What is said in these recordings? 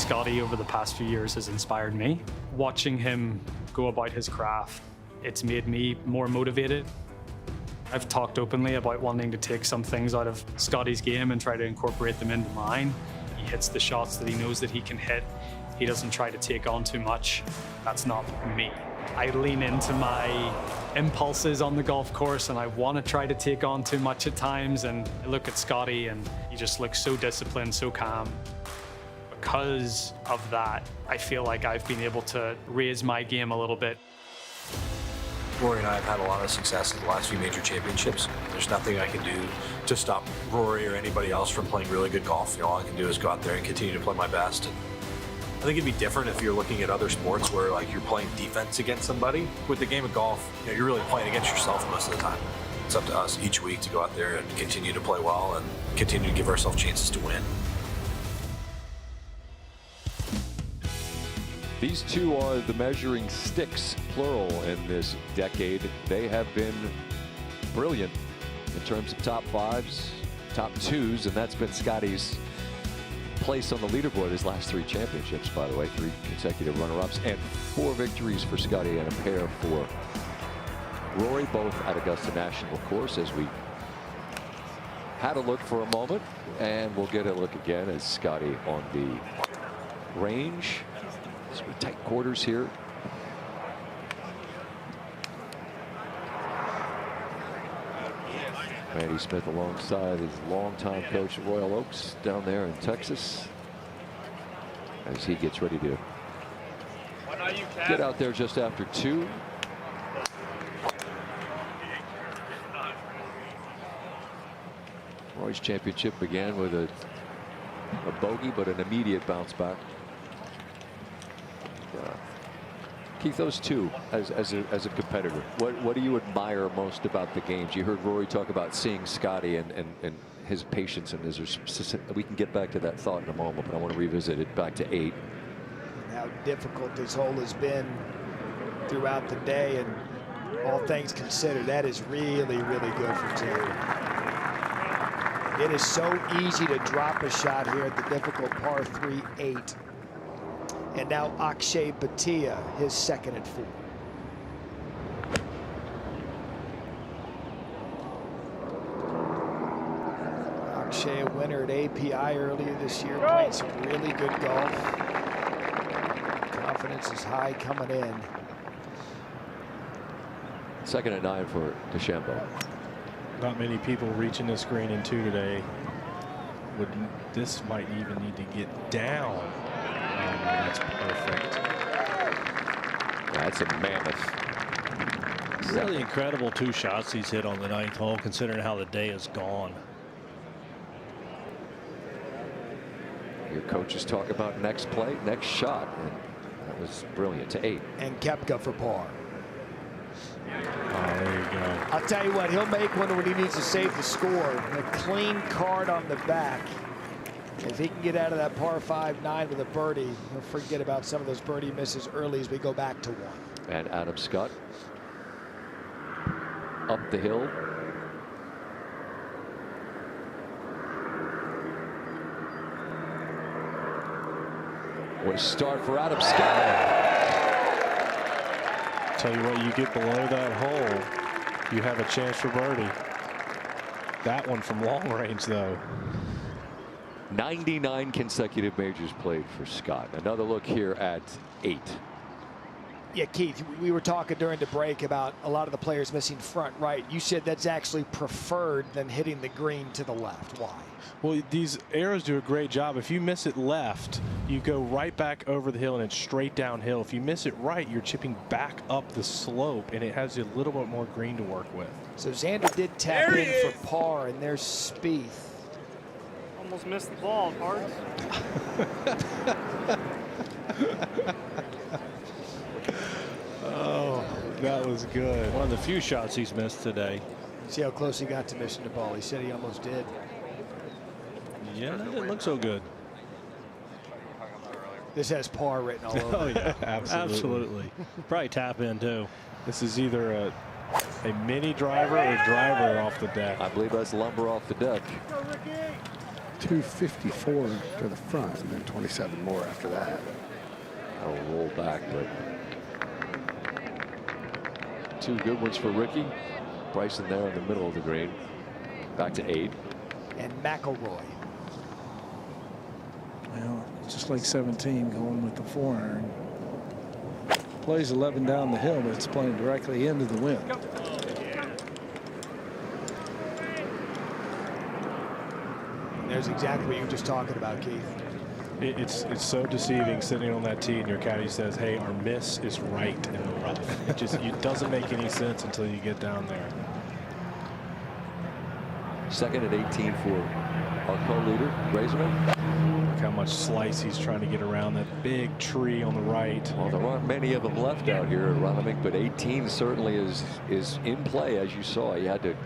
Scottie over the past few years has inspired me. Watching him go about his craft, it's made me more motivated. I've talked openly about wanting to take some things out of Scottie's game and try to incorporate them into mine. He hits the shots that he knows that he can hit. He doesn't try to take on too much. That's not me. I lean into my impulses on the golf course and I want to try to take on too much at times, and I look at Scottie and he just looks so disciplined, so calm. Because of that, I feel like I've been able to raise my game a little bit. Rory and I have had a lot of success in the last few major championships. There's nothing I can do to stop Rory or anybody else from playing really good golf. All I can do is go out there and continue to play my best. And I think it'd be different if you're looking at other sports where like you're playing defense against somebody. With the game of golf, you're really playing against yourself most of the time. It's up to us each week to go out there and continue to play well and continue to give ourselves chances to win. These two are the measuring sticks, plural, in this decade. They have been brilliant in terms of top fives, top twos, and that's been Scottie's place on the leaderboard his last 3 championships, by the way, 3 consecutive runner-ups, and 4 victories for Scottie and a pair for Rory, both at Augusta National Course, as we had a look for a moment, and we'll get a look again as Scottie on the range. Sort of tight quarters here. Randy Smith alongside his longtime coach at Royal Oaks down there in Texas, as he gets ready to get out there just after 2. Roy's championship began with a bogey, but an immediate bounce back. Keith, those two as a competitor, what do you admire most about the games? You heard Rory talk about seeing Scottie and his patience, and we can get back to that thought in a moment, but I want to revisit it back to 8. And how difficult this hole has been throughout the day, and all things considered, that is really, really good for Terry. It is so easy to drop a shot here at the difficult par 3 8. And now Akshay Bhatia, his second at 4. Akshay, a winner at API earlier this year, playing some really good golf. Confidence is high coming in. Second at 9 for DeChambeau. Not many people reaching this green in 2 today. This might even need to get down. That's perfect. That's a mammoth. Really incredible 2 shots he's hit on the 9th hole, considering how the day has gone. Your coaches talk about next play, next shot, and that was brilliant to 8. And Koepka for par. Oh, there you go. I'll tell you what, he'll make one when he needs to save the score. A clean card on the back. If he can get out of that par 5-9 with a birdie, he'll forget about some of those birdie misses early as we go back to 1. And Adam Scott up the hill. What a start for Adam Scott. Tell you what, you get below that hole, you have a chance for birdie. That one from long range, though. 99 consecutive majors played for Scott. Another look here at 8. Yeah, Keith, we were talking during the break about a lot of the players missing front right. You said that's actually preferred than hitting the green to the left. Why? Well, these arrows do a great job. If you miss it left, you go right back over the hill and it's straight downhill. If you miss it right, you're chipping back up the slope, and it has a little bit more green to work with. So Xander did tap in for par, and there's Spieth. Almost missed the ball, Parks. Oh, that was good. One of the few shots he's missed today. See how close he got to missing the ball. He said he almost did. Yeah, that didn't look so good. This has par written all over. Oh, yeah, absolutely. Probably tap in, too. This is either a mini driver or driver off the deck. I believe that's lumber off the deck. 254 to the front, and then 27 more after that. I'll roll back, but two good ones for Ricky. Bryson there in the middle of the green. Back to 8. And McIlroy. Well, just like 17, going with the 4-iron. Plays 11 down the hill, but it's playing directly into the wind. There's exactly what you were just talking about, Keith. It's so deceiving sitting on that tee and your caddy says, hey, our miss is right in the rough. It doesn't make any sense until you get down there. Second at 18 for our co-leader, Grazerman. Look how much slice he's trying to get around that big tree on the right. Well, there aren't many of them left out here at Aronimink, but 18 certainly is in play, as you saw. You had to.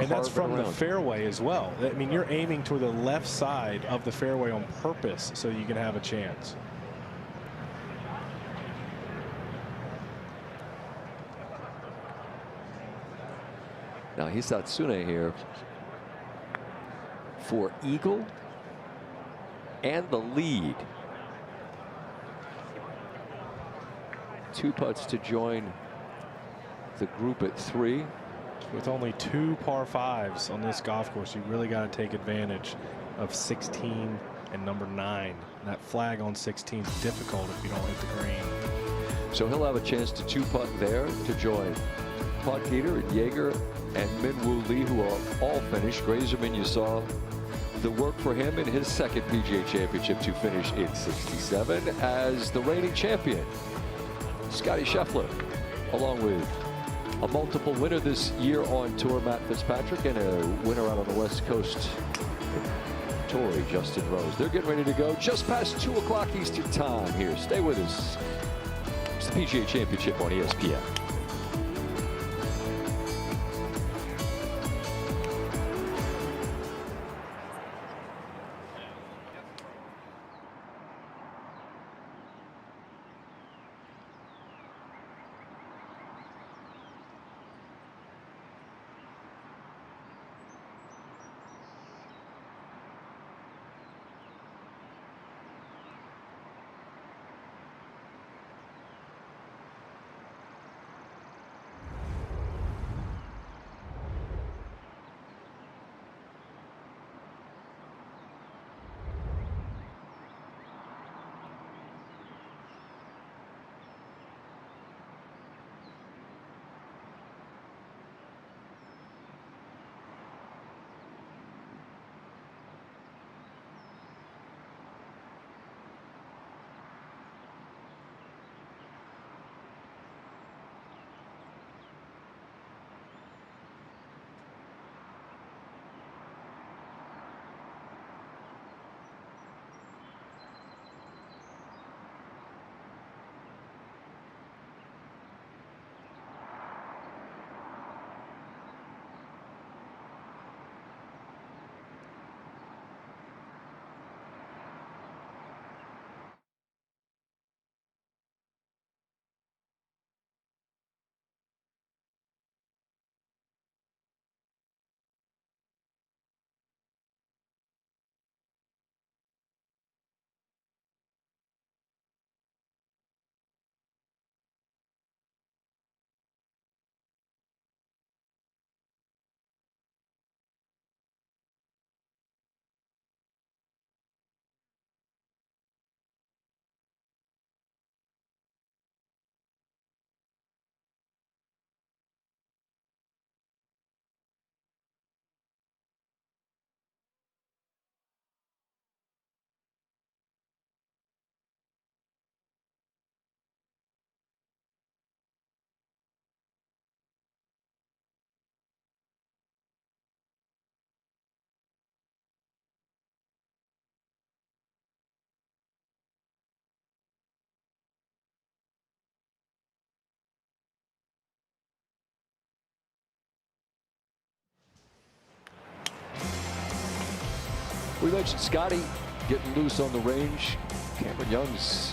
And that's from the fairway as well. I mean, you're aiming toward the left side of the fairway on purpose so you can have a chance. Now Hisatsune here for eagle and the lead. 2 putts to join the group at 3. With only 2 par 5s on this golf course, you really got to take advantage of 16 and number 9. That flag on 16 is difficult if you don't hit the green. So he'll have a chance to 2-putt there to join Podgeter and Jaeger and Minwoo Lee, who are all finished. Grazerman, you saw the work for him in his second PGA Championship to finish in 67 as the reigning champion. Scottie Scheffler, along with a multiple winner this year on tour, Matt Fitzpatrick, and a winner out on the West Coast, Tory, Justin Rose. They're getting ready to go just past 2 o'clock Eastern time here. Stay with us. It's the PGA Championship on ESPN. We mentioned Scottie getting loose on the range. Cameron Young's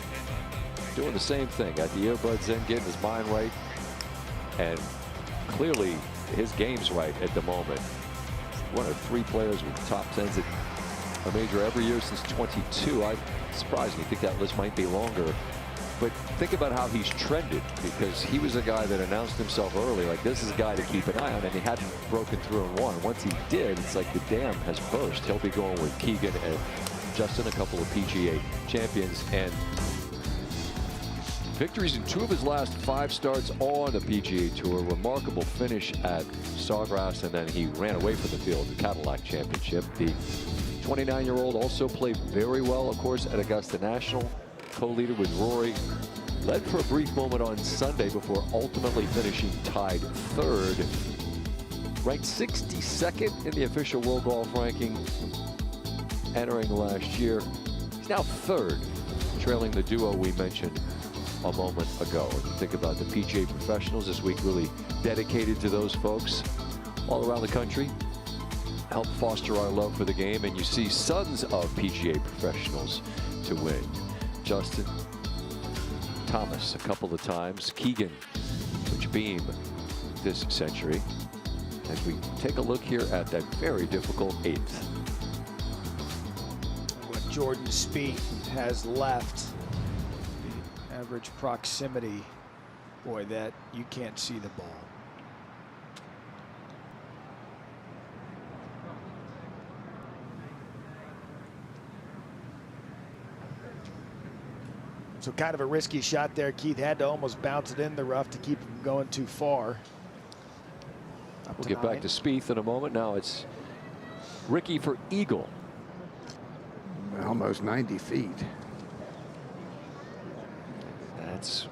doing the same thing. Got the earbuds in, getting his mind right. And clearly his game's right at the moment. One of 3 players with top 10s at a major every year since 22. I surprised me. I think that list might be longer. But think about how he's trended, because he was a guy that announced himself early, like this is a guy to keep an eye on, and he hadn't broken through and won. Once he did, it's like the dam has burst. He'll be going with Keegan and Justin, a couple of PGA champions, and victories in 2 of his last 5 starts on the PGA Tour. Remarkable finish at Sawgrass, and then he ran away from the field, the Cadillac Championship. The 29-year-old also played very well, of course, at Augusta National. Co-leader with Rory, led for a brief moment on Sunday before ultimately finishing tied 3rd. Ranked 62nd in the official World Golf ranking entering last year. He's now 3rd, trailing the duo we mentioned a moment ago. If you think about the PGA professionals this week, really dedicated to those folks all around the country, help foster our love for the game, and you see sons of PGA professionals to win. Justin Thomas a couple of times, Keegan, which beam this century, as we take a look here at that very difficult 8th. What Jordan Spieth has left, the average proximity, boy, that you can't see the ball. So kind of a risky shot there. Keith had to almost bounce it in the rough to keep him going too far. We'll get back to Spieth in a moment. Now it's Ricky for eagle. Almost 90 feet. That's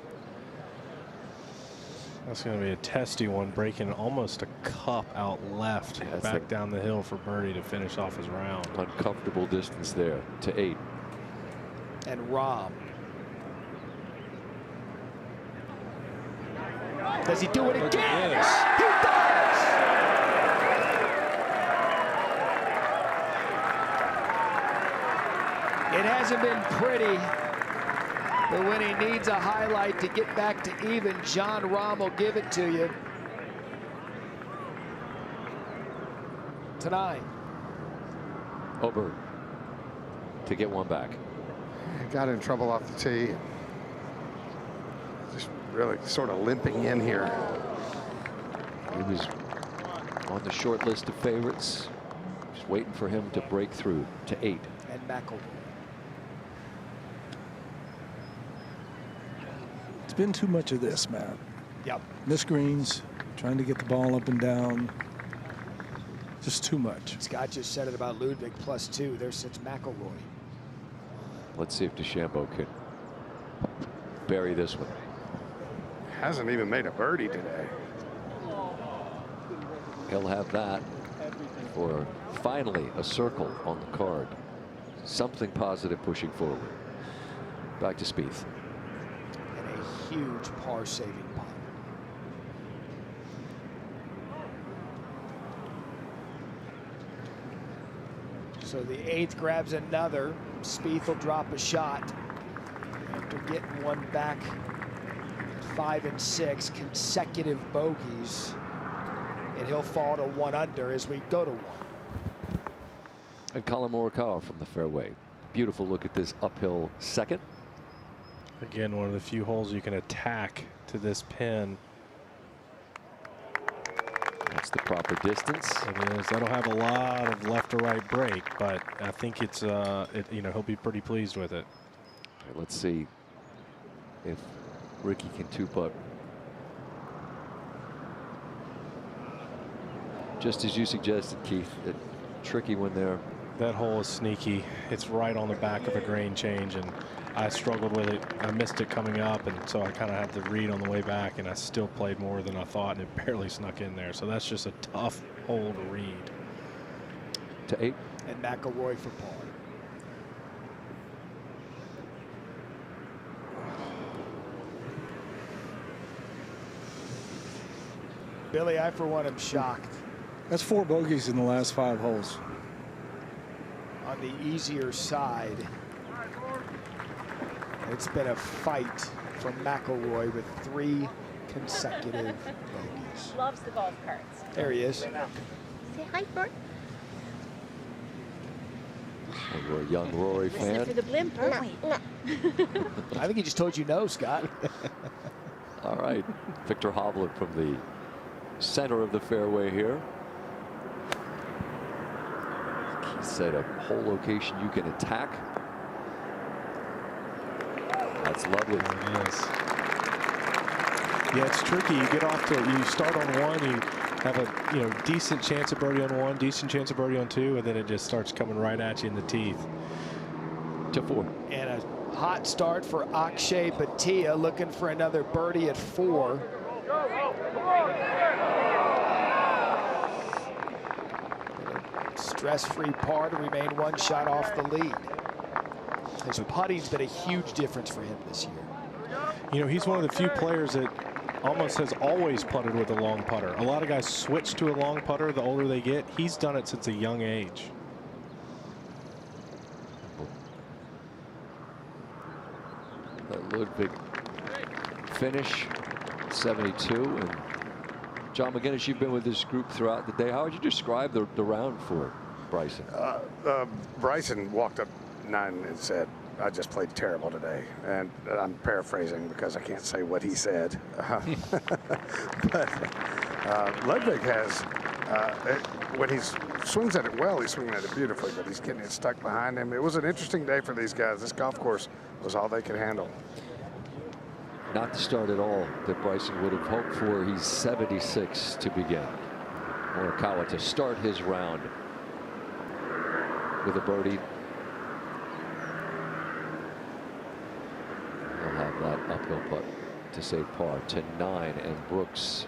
going to be a testy one, breaking almost a cup out left, back down the hill for birdie to finish off his round. Uncomfortable distance there to 8. And Rahm. Does he do it again? He does! It hasn't been pretty, but when he needs a highlight to get back to even, Jon Rahm will give it to you. To 9. Over to get one back. Got in trouble off the tee. Just really sort of limping in here. He was on the short list of favorites. Just waiting for him to break through to 8. And McIlroy. It's been too much of this, Matt. Yep. Missed greens, trying to get the ball up and down. Just too much. Scott just said it about Ludwig +2. There sits McIlroy. Let's see if DeChambeau can bury this one. Hasn't even made a birdie today. He'll have that for finally a circle on the card. Something positive pushing forward. Back to Spieth. And a huge par-saving putt. So the 8th grabs another. Spieth will drop a shot after getting one back. 5 and 6 consecutive bogeys, and he'll fall to 1 under as we go to 1. And Colin Morikawa from the fairway. Beautiful look at this uphill 2nd. Again, one of the few holes you can attack to this pin. That's the proper distance. It is. That'll have a lot of left to right break, but I think it's he'll be pretty pleased with it. All right, let's see if Ricky can 2-putt. Just as you suggested, Keith, a tricky one there. That hole is sneaky. It's right on the back of a green change, and I struggled with it. I missed it coming up, and so I kind of had the read on the way back, and I still played more than I thought, and it barely snuck in there. So that's just a tough hole to read. To 8. And McIlroy for par. Billy, I for one am shocked. That's 4 bogeys in the last 5 holes. On the easier side, it's been a fight from McIlroy with 3 consecutive bogeys. Loves the golf carts. There he is. Say hi, Bert. And we're a young Rory fan. For the blimp, aren't we? I think he just told you no, Scott. All right, Victor Hovland from the center of the fairway here. He said a hole location you can attack. That's lovely. Yes. Yeah, it's tricky. You get off to, you start on one, you have a decent chance of birdie on one, decent chance of birdie on two, and then it just starts coming right at you in the teeth. To 4. And a hot start for Akshay Bhatia, looking for another birdie at 4. Stress-free par to remain 1 shot off the lead. His putting's been a huge difference for him this year. He's one of the few players that almost has always putted with a long putter. A lot of guys switch to a long putter the older they get. He's done it since a young age. Ludwig finish 72. And John McGinnis, you've been with this group throughout the day. How would you describe the round for Bryson? Bryson walked up 9 and said, "I just played terrible today," and I'm paraphrasing because I can't say what he said. But Ludwig has, when he swings at it well, he's swinging at it beautifully, but he's getting it stuck behind him. It was an interesting day for these guys. This golf course was all they could handle. Not the start at all that Bryson would have hoped for. He's 76 to begin. Morikawa to start his round with a birdie. He'll have that uphill putt to save par to 9, and Brooks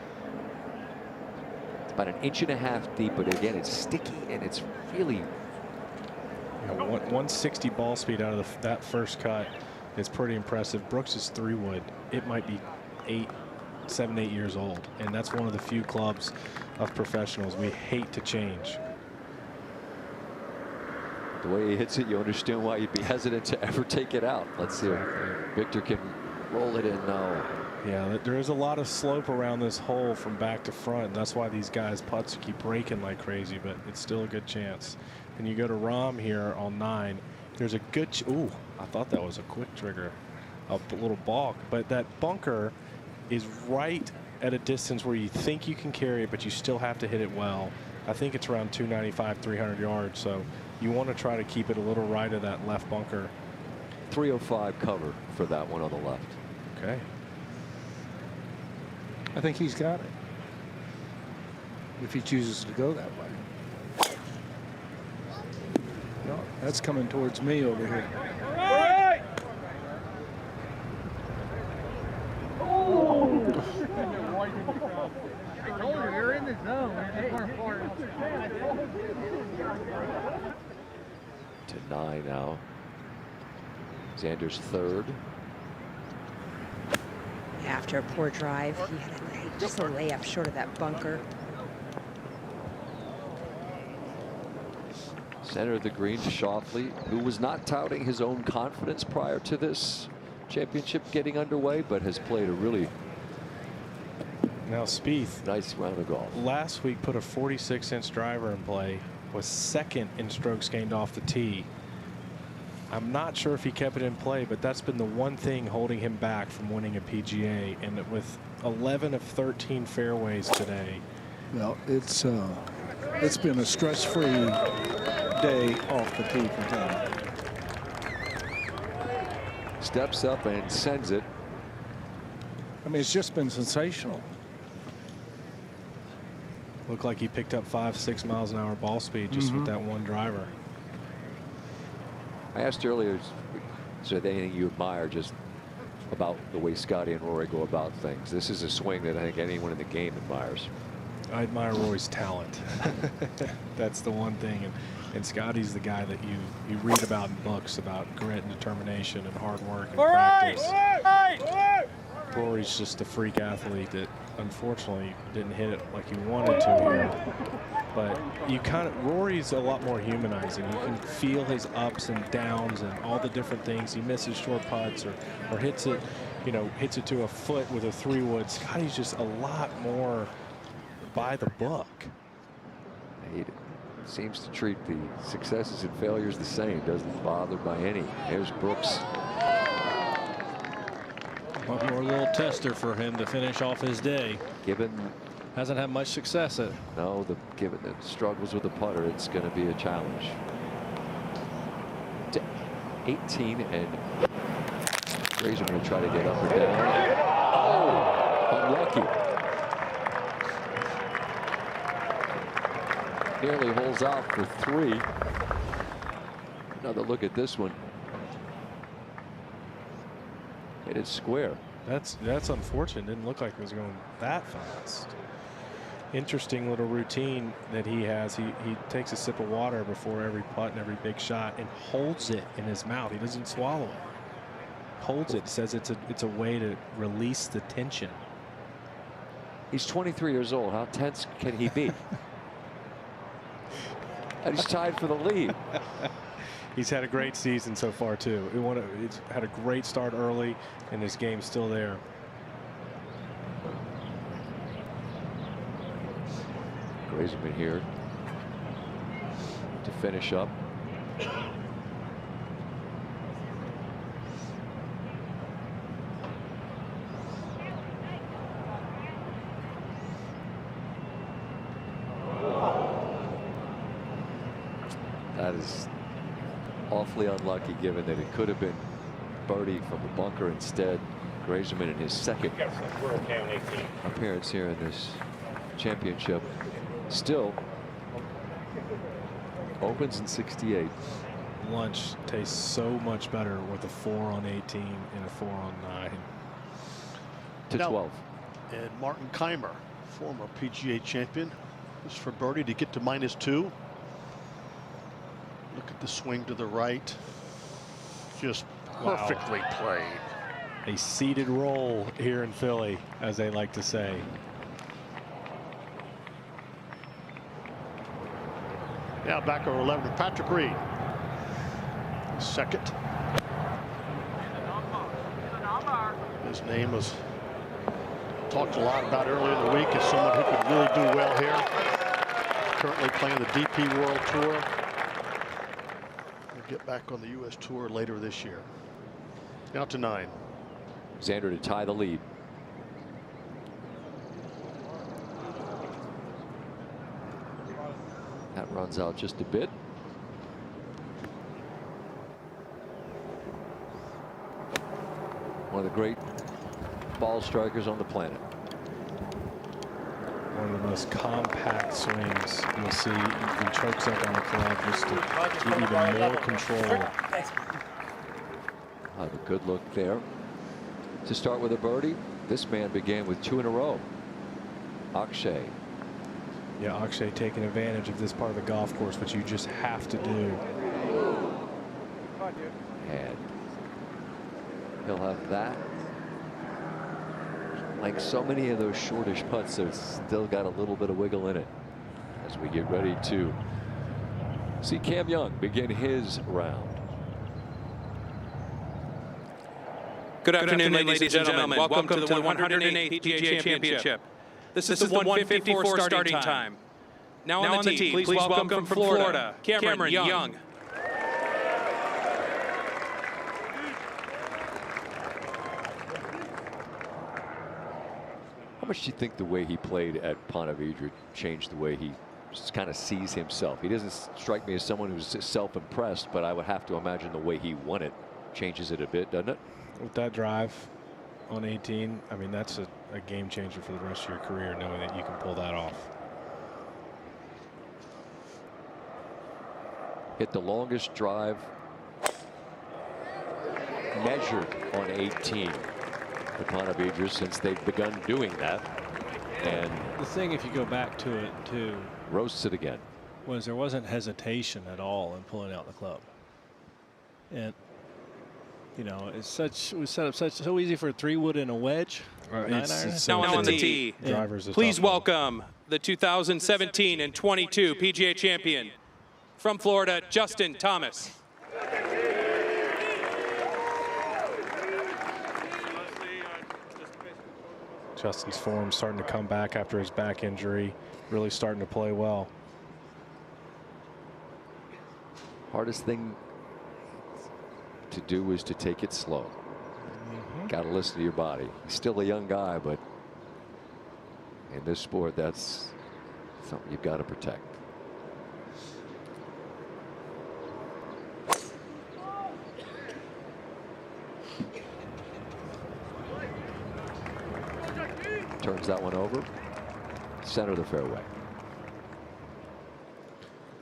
about 1.5 inches deep, but again it's sticky and it's really 160 ball speed out of that first cut is pretty impressive. Brooks is 3-wood. It might be 7, 8 years old, and that's one of the few clubs of professionals we hate to change. The way he hits it, you understand why you'd be hesitant to ever take it out. Let's see if Victor can roll it in now. Yeah, there is a lot of slope around this hole from back to front. That's why these guys' putts keep breaking like crazy, but it's still a good chance. And you go to Rahm here on 9. There's a good, ooh, I thought that was a quick trigger, a little balk, but that bunker is right at a distance where you think you can carry it, but you still have to hit it well. I think it's around 295, 300 yards, so you want to try to keep it a little right of that left bunker. 305 cover for that one on the left. Okay. I think he's got it, if he chooses to go that way. No, that's coming towards me over here. I told you, you're in the zone. To 9 now. Xander's 3rd. After a poor drive, he had just a layup short of that bunker. Center of the green to Schauffele, who was not touting his own confidence prior to this championship getting underway, but has played a really Now Spieth, nice round of golf. last week put a 46-inch driver in play, was 2nd in strokes gained off the tee. I'm not sure if he kept it in play, but that's been the one thing holding him back from winning a PGA. And with 11 of 13 fairways today. Well, it's been a stress-free day off the tee for him. Steps up and sends it. I mean, it's just been sensational. Looked like he picked up 5-6 miles an hour ball speed just with that one driver. I asked earlier, is there anything you admire just about the way Scottie and Rory go about things? This is a swing that I think anyone in the game admires. I admire Rory's talent. That's the one thing. And Scottie's the guy that you read about in books about grit and determination and hard work and practice. Rory's just a freak athlete that unfortunately didn't hit it like he wanted to here. But Rory's a lot more humanizing. You can feel his ups and downs and all the different things. He misses short putts or hits it, hits it to a foot with a 3-wood. Scottie's just a lot more by the book. I hate it. seems to treat the successes and failures the same. Doesn't bother by any. Here's Brooks. One more little tester for him to finish off his day. Given hasn't had much success at. No, given the struggles with the putter, it's going to be a challenge. 18, and Fraser going to try to get up or down. Oh, unlucky. Nearly holes out for 3. Another look at this one. Hit it square. That's unfortunate. Didn't look like it was going that fast. Interesting little routine that he has. He takes a sip of water before every putt and every big shot and holds it in his mouth. He doesn't swallow it. Holds it. Says it's a way to release the tension. He's 23 years old. How tense can he be? And he's tied for the lead. He's had a great season so far too. He's had a great start early, and his game's still there. Grazeman here to finish up. That is awfully unlucky, given that it could have been birdie from the bunker. Instead, Grazeman in his second appearance here in this championship still opens in 68. Lunch tastes so much better with a 4 on 18 and a 4 on 9. To 12. And Martin Keimer, former PGA champion, is for birdie to get to -2. Look at the swing to the right. Just perfectly played. A seated roll here in Philly, as they like to say. Now back over 11 to Patrick Reed. Second. His name was talked a lot about earlier in the week as someone who could really do well here. Currently playing the DP World Tour. We'll get back on the U.S. Tour later this year. Now to 9. Xander to tie the lead. That runs out just a bit. One of the great ball strikers on the planet. One of the most compact swings you'll see. He chokes up on the club just to give even more control. Have a good look there. To start with a birdie, this man began with 2 in a row. Akshay. Yeah, Akshay taking advantage of this part of the golf course, which you just have to do. And he'll have that. Like so many of those shortish putts, it's still got a little bit of wiggle in it. As we get ready to see Cam Young begin his round. Good afternoon, ladies and gentlemen. Welcome to the 108th PGA Championship. This is the 154 starting time. Now on the tee, please welcome from Florida, Cameron Young. How much do you think the way he played at Ponte Vedra changed the way he just kind of sees himself? He doesn't strike me as someone who's self-impressed, but I would have to imagine the way he won it changes it a bit, doesn't it? With that drive on 18, I mean, that's a game changer for the rest of your career, knowing that you can pull that off. Hit the longest drive measured on 18 for Ponte Vedra since they've begun doing that. And the thing, if you go back to it too, roasts it again, was there wasn't hesitation at all in pulling out the club. And you know, it was set up so easy for a 3-wood and a wedge. Now on the tee, please welcome the 2017 and 22 PGA champion from Florida, Justin Thomas. Justin's form starting to come back after his back injury, really starting to play well. Hardest thing to do is to take it slow. Got to listen to your body. He's still a young guy, but in this sport, that's something you've got to protect. Turns that one over. Center of the fairway.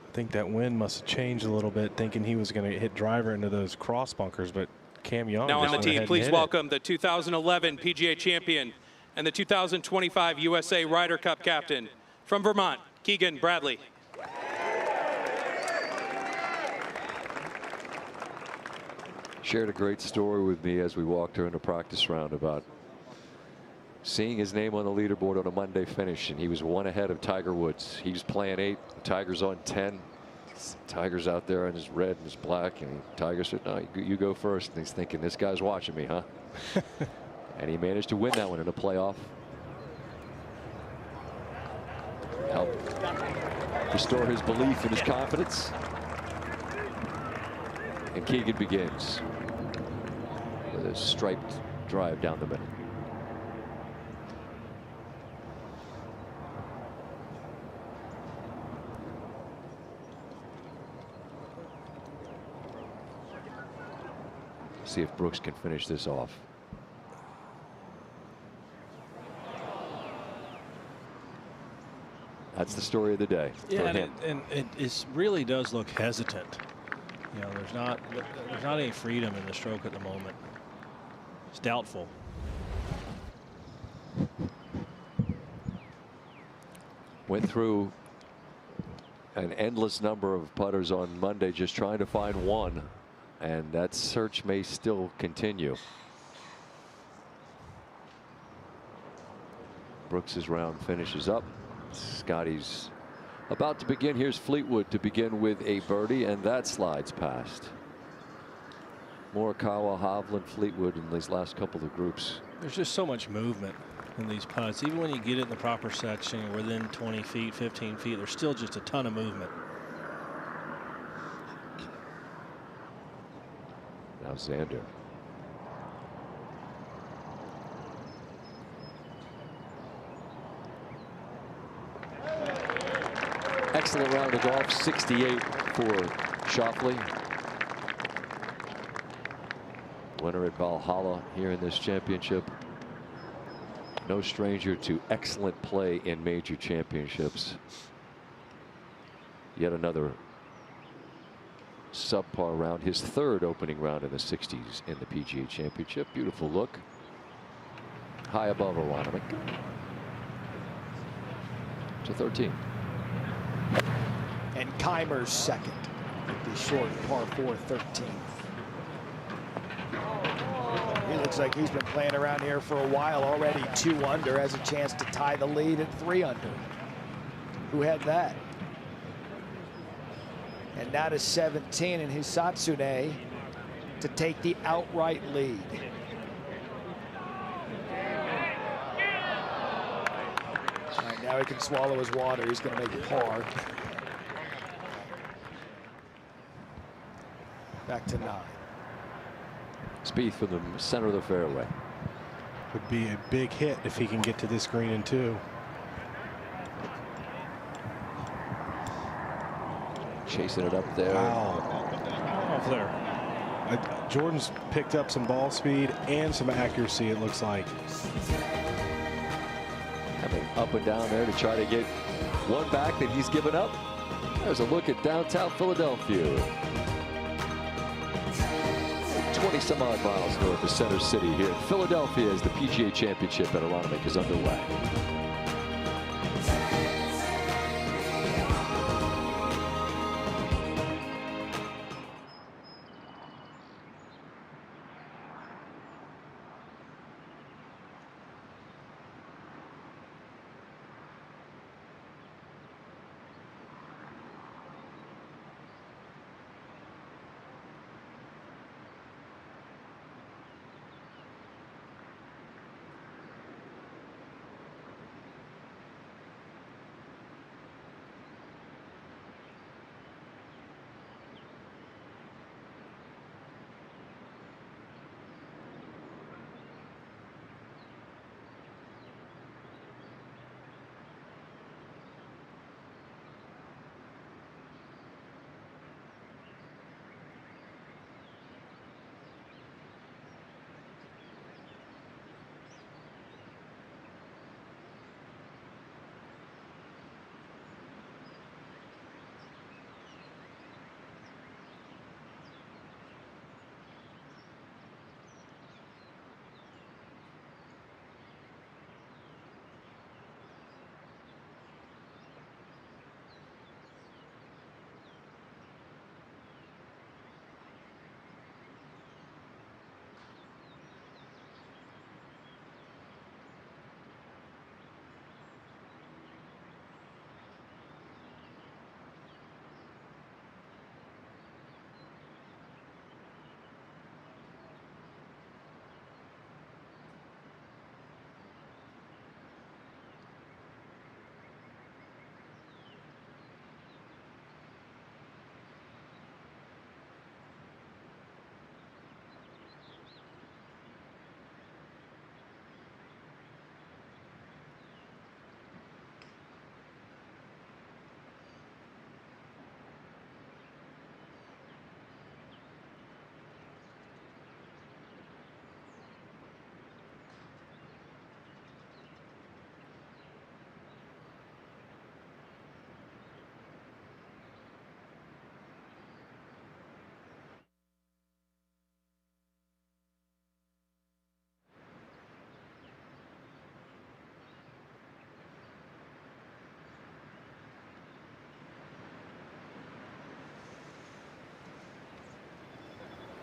I think that wind must have changed a little bit, thinking he was going to hit driver into those cross bunkers, but Cam Young. Now on the tee, please hit welcome the 2011 PGA champion and the 2025 USA Ryder Cup captain from Vermont, Keegan Bradley. Shared a great story with me as we walked during the practice round about seeing his name on the leaderboard on a Monday finish, and he was one ahead of Tiger Woods. He was playing 8, Tiger's on 10. Tiger's out there in his red and his black, and Tiger said, no, you go first. And he's thinking, this guy's watching me, huh? And he managed to win that one in a playoff. Help restore his belief and his confidence. And Keegan begins with a striped drive down the middle. See if Brooks can finish this off. That's the story of the day. Yeah, and it really does look hesitant. You know, there's not any freedom in the stroke at the moment. It's doubtful. Went through an endless number of putters on Monday just trying to find one, and that search may still continue. Brooks's round finishes up. Scottie's about to begin. Here's Fleetwood to begin with a birdie, and that slides past. Morikawa, Hovland, Fleetwood in these last couple of groups. There's just so much movement in these putts. Even when you get it in the proper section, you're within 20 feet, 15 feet, there's still just a ton of movement. Now Xander. Excellent round of golf, 68 for Scheffler. Winner at Valhalla here in this championship. No stranger to excellent play in major championships. Yet another subpar round, his third opening round in the 60s in the PGA Championship. Beautiful look. High above Aronimink. To 13. And Keimer's second with the short par 4 13. He looks like he's been playing around here for a while already. 2 under, has a chance to tie the lead at 3 under. Who had that? And now to 17 and Hisatsune to take the outright lead. All right, now he can swallow his water. He's going to make it par. Back to 9. Spieth from the center of the fairway. Would be a big hit if he can get to this green in 2. Chasing it up there. Wow. Off there. Jordan's picked up some ball speed and some accuracy, it looks like. Coming up and down there to try to get one back that he's given up. There's a look at downtown Philadelphia. 20 some odd miles north of Center City here in Philadelphia as the PGA Championship at Aronimink is underway.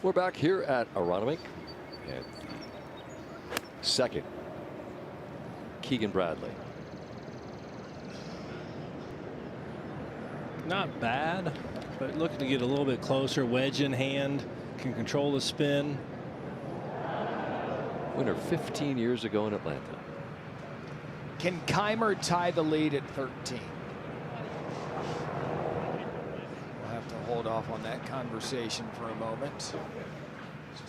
We're back here at Aronimink. And second, Keegan Bradley. Not bad, but looking to get a little bit closer. Wedge in hand, can control the spin. Winner 15 years ago in Atlanta. Can Keimer tie the lead at 13? We'll have to hold off on that conversation for a moment. Still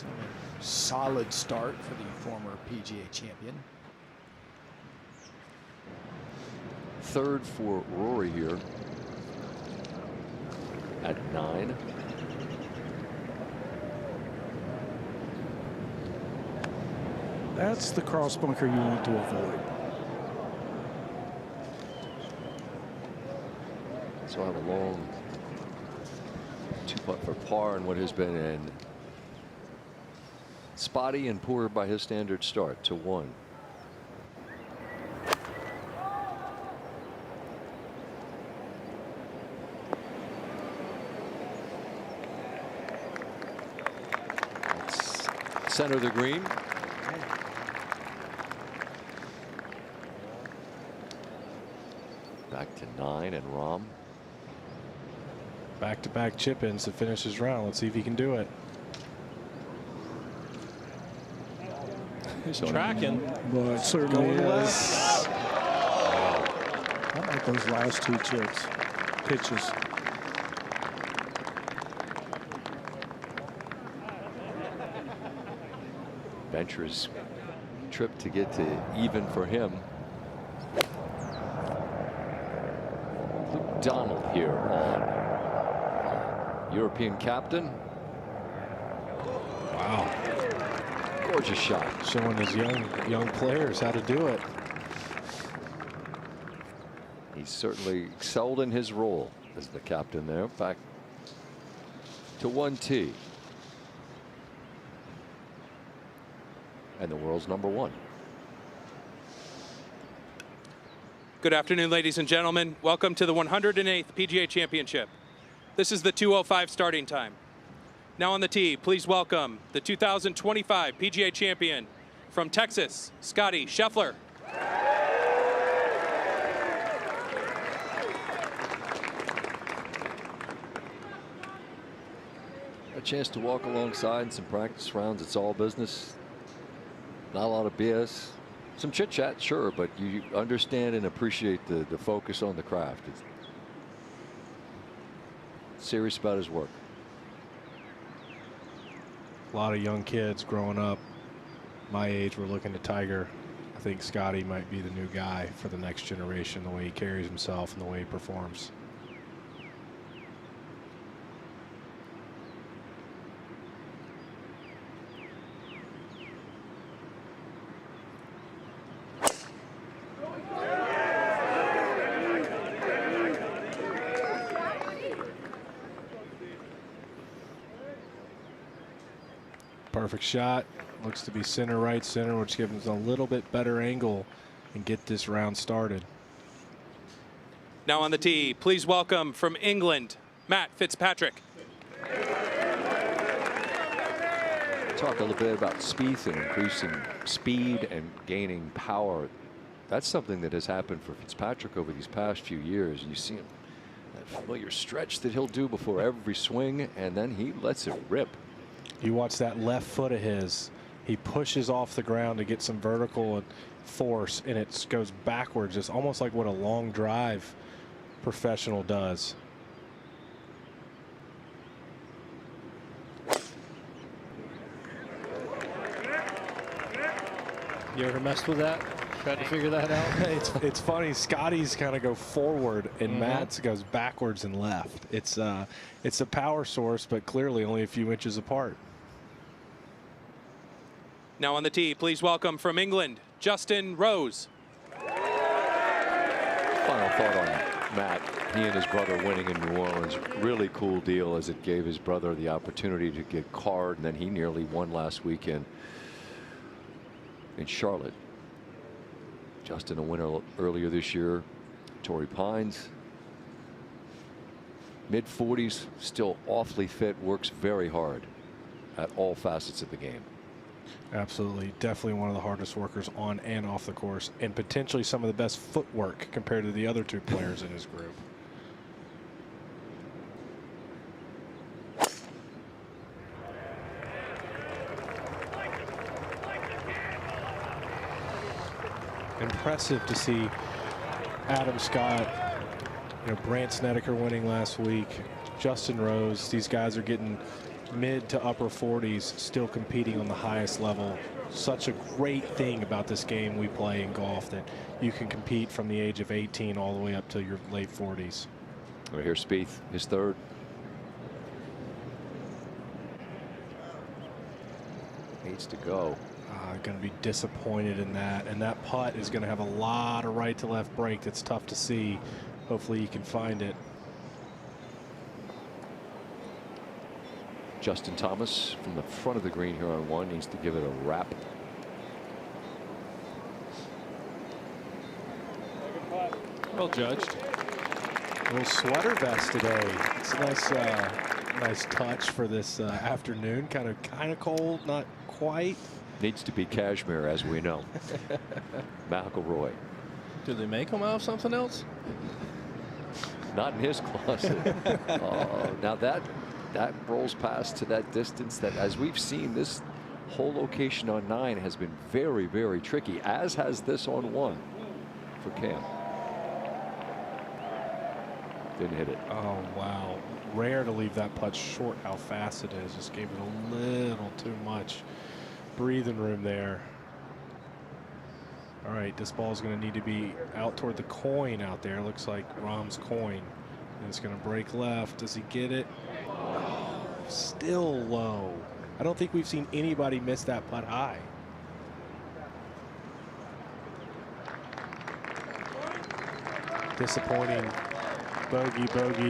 a solid start for the former PGA champion. Third for Rory here at 9. That's the cross bunker you want to avoid. So I have a long 2-putt for par in what has been an spotty and poor by his standard start to 1. Let's center the green. Back to 9 and Rahm. Back-to-back chip-ins to finish his round. Let's see if he can do it. He's tracking. Well, it certainly is. I like those last 2 pitches. Venture's trip to get to even for him. Luke Donald here on European captain. Wow. Gorgeous shot. Showing his young players how to do it. He certainly excelled in his role as the captain there. Back to 1T. And the world's number 1. Good afternoon, ladies and gentlemen. Welcome to the 108th PGA Championship. This is the 2:05 starting time. Now on the tee, please welcome the 2025 PGA champion from Texas, Scottie Scheffler. A chance to walk alongside in some practice rounds. It's all business. Not a lot of BS. Some chit chat, sure, but you understand and appreciate the focus on the craft. It's serious about his work. A lot of young kids growing up my age were looking to Tiger. I think Scottie might be the new guy for the next generation, the way he carries himself and the way he performs. Perfect shot. Looks to be center right center, which gives us a little bit better angle and get this round started. Now on the tee, please welcome from England, Matt Fitzpatrick. Talk a little bit about Spieth and increasing speed and gaining power. That's something that has happened for Fitzpatrick over these past few years. You see him, that familiar stretch that he'll do before every swing, and then he lets it rip. You watch that left foot of his. He pushes off the ground to get some vertical force, and it goes backwards. It's almost like what a long drive professional does. You ever messed with that? Tried to figure that out? It's funny. Scotty's kind of go forward, and Matt's goes backwards and left. It's a power source, but clearly only a few inches apart. Now on the tee, please welcome from England, Justin Rose. Final thought on Matt. He and his brother winning in New Orleans. Really cool deal, as it gave his brother the opportunity to get card, and then he nearly won last weekend in Charlotte. Justin a winner earlier this year. Torrey Pines, mid-40s, still awfully fit, works very hard at all facets of the game. Absolutely. Definitely one of the hardest workers on and off the course, and potentially some of the best footwork compared to the other two players in his group. Impressive to see Adam Scott, Brant Snedeker winning last week, Justin Rose. These guys are getting mid to upper 40s, still competing on the highest level. Such a great thing about this game we play in golf, that you can compete from the age of 18 all the way up to your late 40s. Right here, Spieth, his third. Needs to go. Going to be disappointed in that, and that putt is going to have a lot of right to left break that's tough to see. Hopefully you can find it. Justin Thomas from the front of the green here on 1 needs to give it a wrap. Well judged. A little sweater vest today. It's a nice touch for this afternoon. Kind of cold, not quite. Needs to be cashmere, as we know. McIlroy. Do they make them out of something else? Not in his closet. Now that rolls past to that distance that, as we've seen, this whole location on 9 has been very, very tricky, as has this on 1 for Cam. Didn't hit it. Oh, wow. Rare to leave that putt short how fast it is. Just gave it a little too much breathing room there. All right, this ball is going to need to be out toward the coin out there. Looks like Rahm's coin. And it's going to break left. Does he get it? Oh, still low. I don't think we've seen anybody miss that putt high. Disappointing bogey,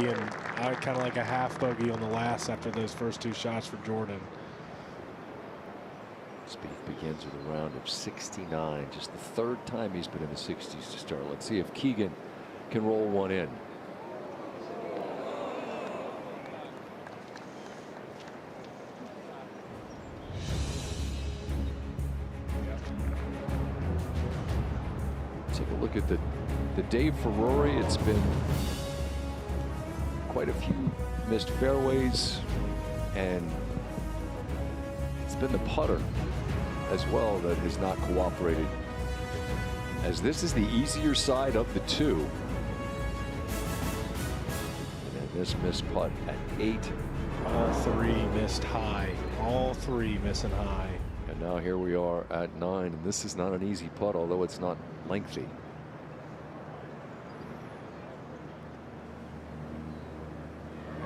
and kind of like a half bogey on the last after those first 2 shots for Jordan. Spieth begins with a round of 69, just the 3rd time he's been in the 60s to start. Let's see if Keegan can roll one in. Take a look at the day for Rory. It's been quite a few missed fairways, and it's been the putter as well that has not cooperated, as this is the easier side of the 2. And then this missed putt at 8. All 3 missed high. All 3 missing high. And now here we are at 9, and this is not an easy putt, although it's not lengthy.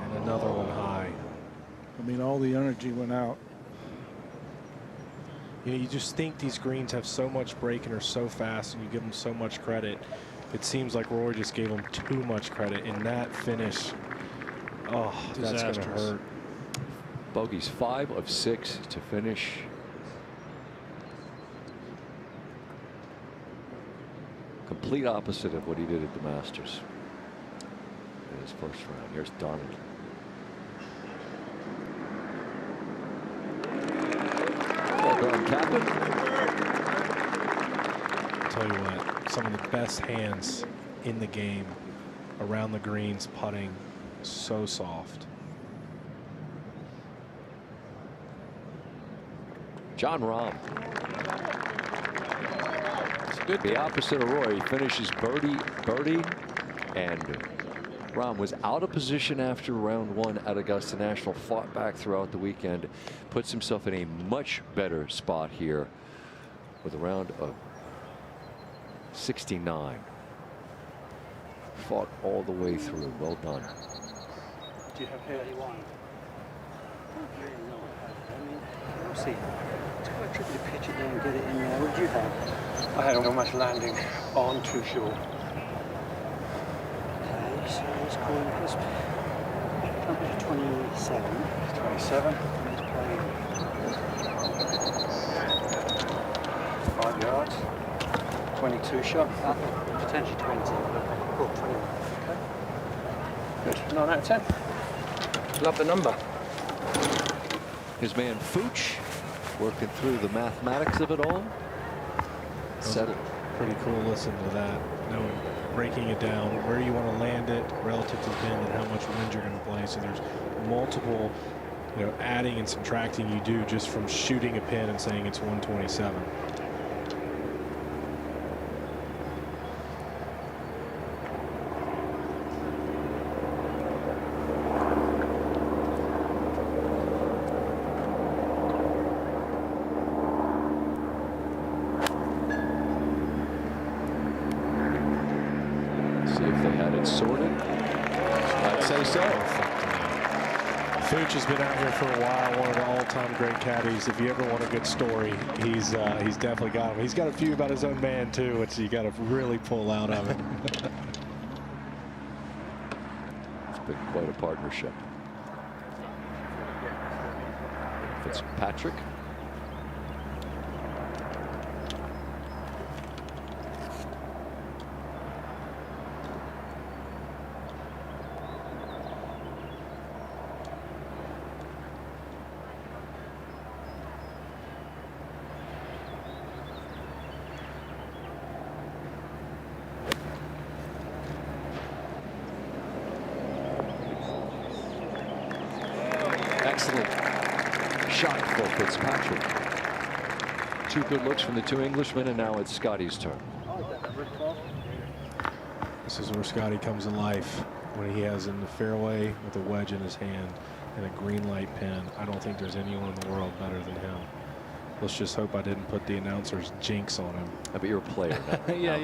And another one high. I mean, all the energy went out. You just think these greens have so much break and are so fast, and you give them so much credit. It seems like Rory just gave them too much credit in that finish. Oh, that's going to hurt. Bogeys 5 of 6 to finish. Complete opposite of what he did at the Masters in his first round. Here's Donald. Well done, Captain. I'll tell you what, some of the best hands in the game around the greens, putting so soft. Jon Rahm. The opposite of Rory, finishes birdie, and Rahm was out of position after round 1 at Augusta National, fought back throughout the weekend, puts himself in a much better spot here with a round of 69. Fought all the way through. Well done. Do you have 31? We'll see. It's quite tricky to pitch it there and get it in there. What did you have? I had almost landing on too short. Okay, so let's call this number 27. 27. Let's play 5 yards. 22 shot. Potentially 20. Oh, 21. Okay. Good. 9 out of 10. Love the number. His man Fooch working through the mathematics of it all. Settle. Pretty cool listen to that. Knowing, breaking it down, where you want to land it relative to the pin and how much wind you're going to play. So there's multiple, adding and subtracting you do just from shooting a pin and saying it's 127. Fooch has been out here for a while, one of the all-time great caddies. If you ever want a good story, he's definitely got him. He's got a few about his own man too, which you got to really pull out of it. It's been quite a partnership. Fitzpatrick. Excellent shot for Fitzpatrick. Two good looks from the two Englishmen, and now it's Scottie's turn. This is where Scottie comes to life, when he has in the fairway with a wedge in his hand and a green light pin. I don't think there's anyone in the world better than him. Let's just hope I didn't put the announcer's jinx on him. I bet you're a player now. Yeah.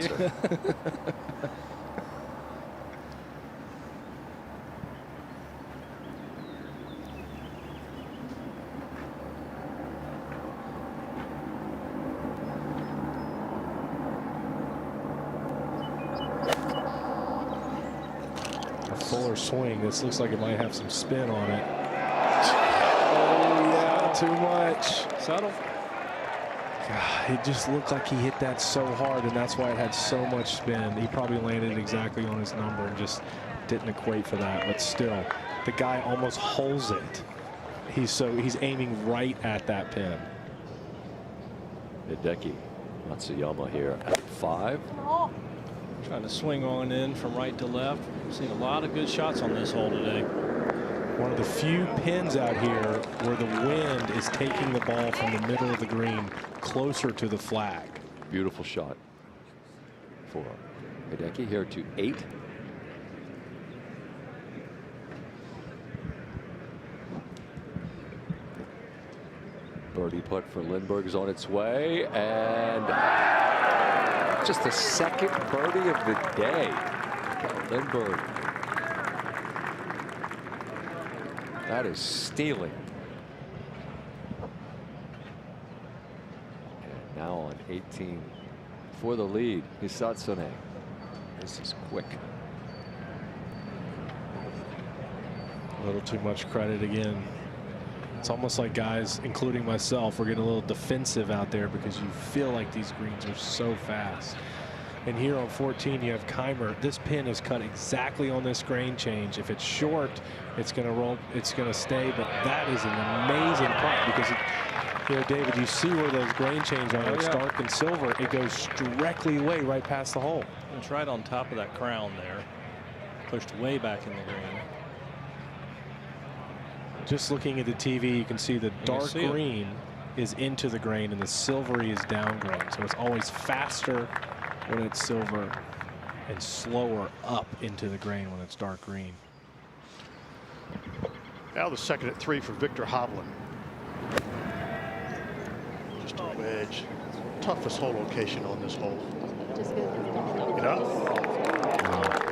Fuller swing. This looks like it might have some spin on it. Oh yeah, too much. Subtle. God, it just looked like he hit that so hard, and that's why it had so much spin. He probably landed exactly on his number and just didn't equate for that. But still, the guy almost holes it. He's aiming right at that pin. Hideki, Matsuyama here at 5. Trying to swing on in from right to left. We've seen a lot of good shots on this hole today. One of the few pins out here where the wind is taking the ball from the middle of the green closer to the flag. Beautiful shot for Hideki here to 8. Birdie putt for Lindbergh's on its way, and just the second birdie of the day. Lindbergh. That is stealing. And now on 18 for the lead, Hisatsune. This is quick. A little too much credit again. It's almost like guys, including myself, we're getting a little defensive out there because you feel like these greens are so fast. And here on 14, you have Keimer. This pin is cut exactly on this grain change. If it's short, it's going to roll, it's going to stay. But that is an amazing putt because, David, you see where those grain change are. It's dark and silver. It goes directly away right past the hole. It's right on top of that crown there. Pushed way back in the green. Just looking at the TV, you can see the dark green is into the grain and the silvery is down grain. So it's always faster when it's silver and slower up into the grain when it's dark green. Now the second at 3 for Victor Hovland. Just a wedge. Toughest hole location on this hole. Get up.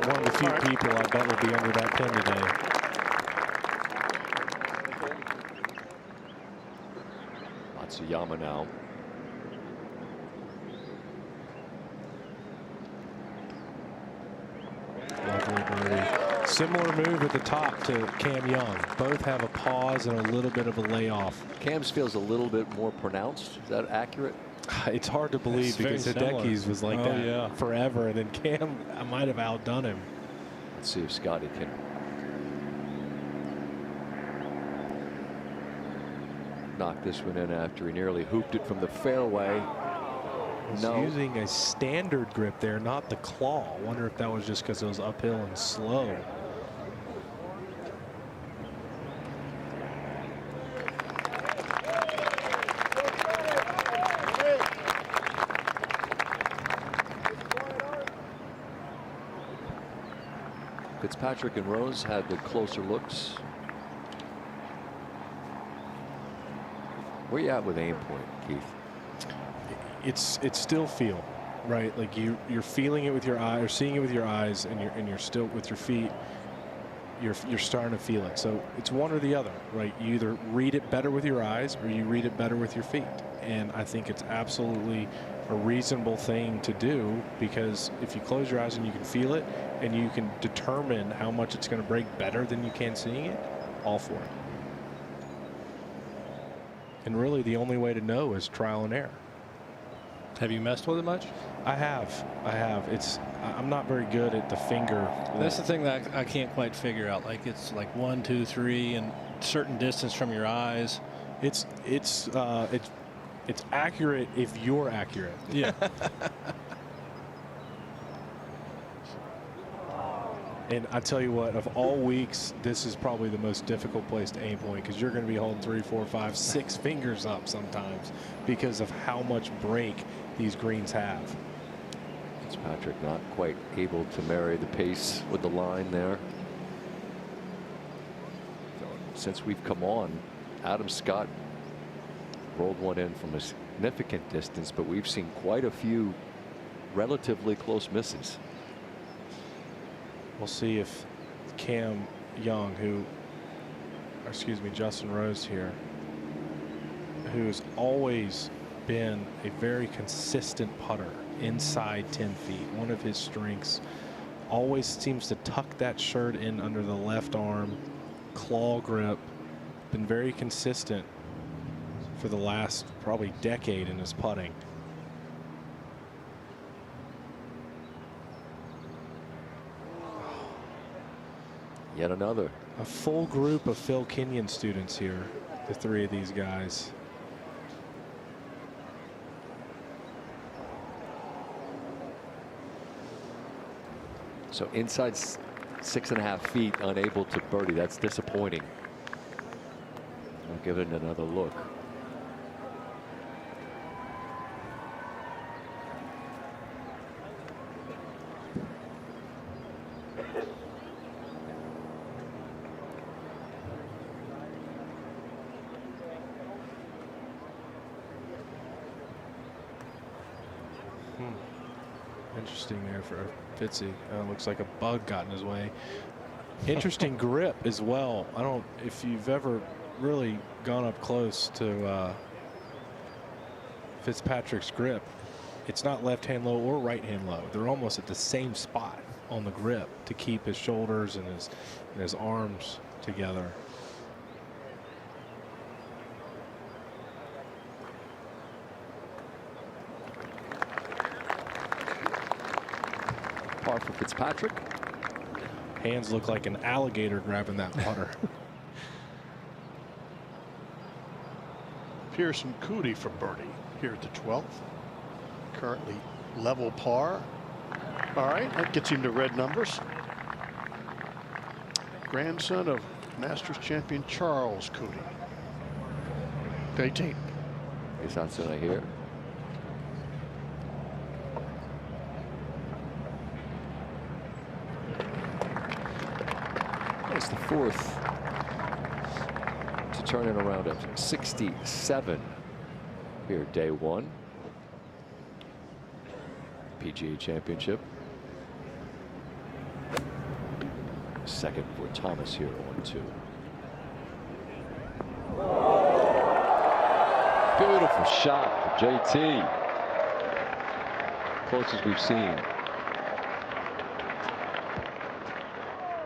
One of the few people I bet will be under that pin today. Matsuyama now. Lovely birdie. Similar move at the top to Cam Young. Both have a pause and a little bit of a layoff. Cam's feels a little bit more pronounced. Is that accurate? It's hard to believe because Hideki's was like that forever, and then Cam, I might have outdone him. Let's see if Scottie can knock this one in after he nearly hooped it from the fairway. He's No. using a standard grip there, not the claw. Wonder if that was just because it was uphill and slow. Fitzpatrick and Rose had the closer looks. Where you at with aim point, Keith? It's still feel, right? Like you're feeling it with your eye, or seeing it with your eyes, and you're still with your feet. You're starting to feel it. So it's one or the other, right? You either read it better with your eyes or you read it better with your feet. And I think it's absolutely a reasonable thing to do, because if you close your eyes and you can feel it and you can determine how much it's going to break better than you can seeing it, all for it. And really the only way to know is trial and error. Have you messed with it much? I have. I'm not very good at the finger. That's the thing that I can't quite figure out. Like, it's like 1, 2, 3, and certain distance from your eyes. It's accurate if you're accurate. Yeah. And I tell you what, of all weeks, this is probably the most difficult place to aim point, because you're going to be holding 3, 4, 5, 6 fingers up sometimes because of how much break these greens have. Fitzpatrick not quite able to marry the pace with the line there. So, since we've come on, Adam Scott rolled one in from a significant distance, but we've seen quite a few relatively close misses. We'll see if Cam Young, Justin Rose here, who's always been a very consistent putter inside 10 feet. One of his strengths, always seems to tuck that shirt in under the left arm, claw grip, been very consistent for the last probably decade in his putting. Yet another. A full group of Phil Kenyon students here, the 3 of these guys. So inside 6.5 feet, unable to birdie. That's disappointing. I'll give it another look. Interesting there for Fitzy. Looks like a bug got in his way. Interesting grip as well. I don't, if you've ever really gone up close to Fitzpatrick's grip, it's not left hand low or right hand low. They're almost at the same spot on the grip to keep his shoulders and his arms together. Par for Fitzpatrick. Hands look like an alligator grabbing that putter. Pearson Coody for birdie here at the 12th. Currently level par. All right, that gets him to red numbers. Grandson of Masters champion Charles Coody. 18. He's not sitting here. It's the 4th to turn it around at 67 here, day 1. PGA Championship. Second for Thomas here on 2. Beautiful shot for JT. Closest we've seen.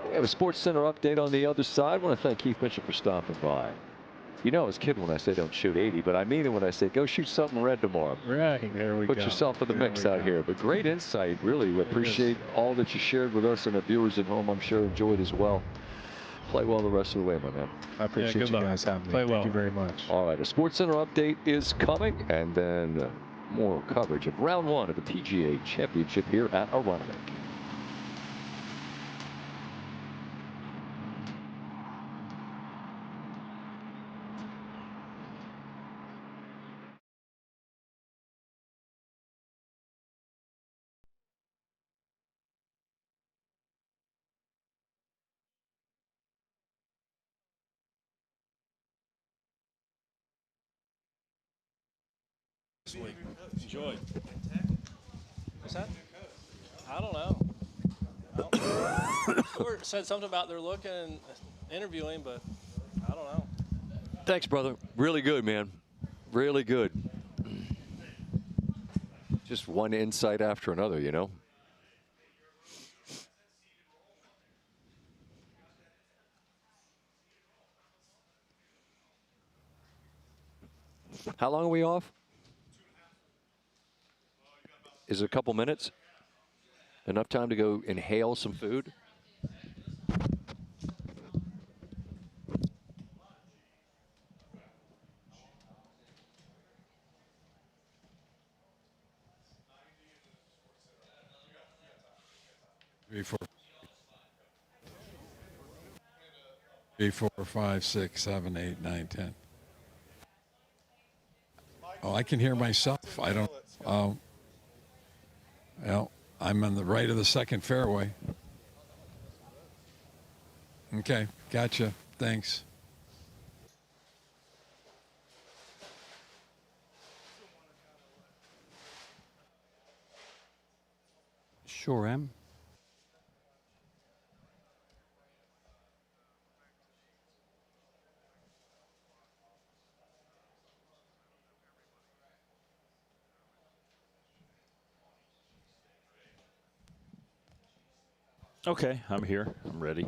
We have a Sports Center update on the other side. I want to thank Keith Mitchell for stopping by. You know I was kidding when I say don't shoot 80, but I mean it when I say go shoot something red tomorrow. Right, there we go. Put yourself in the mix out here. But great insight, really. We appreciate all that you shared with us, and the viewers at home, I'm sure, enjoyed as well. Play well the rest of the way, my man. I appreciate you guys having me. Play well. Thank you very much. All right, a SportsCenter update is coming, and then more coverage of round 1 of the PGA Championship here at Aronimink. Enjoy. What's that? I don't know. Stuart said something about they're looking and interviewing, but I don't know. Thanks, brother. Really good, man. Really good. Just one insight after another, you know? How long are we off? Is it a couple minutes? Enough time to go inhale some food? Three, four, 5, 6, 7, 8, 9, 10. Oh, I can hear myself. I don't. Well, I'm on the right of the second fairway. Okay, gotcha. Thanks. Sure am. Okay, I'm here. I'm ready.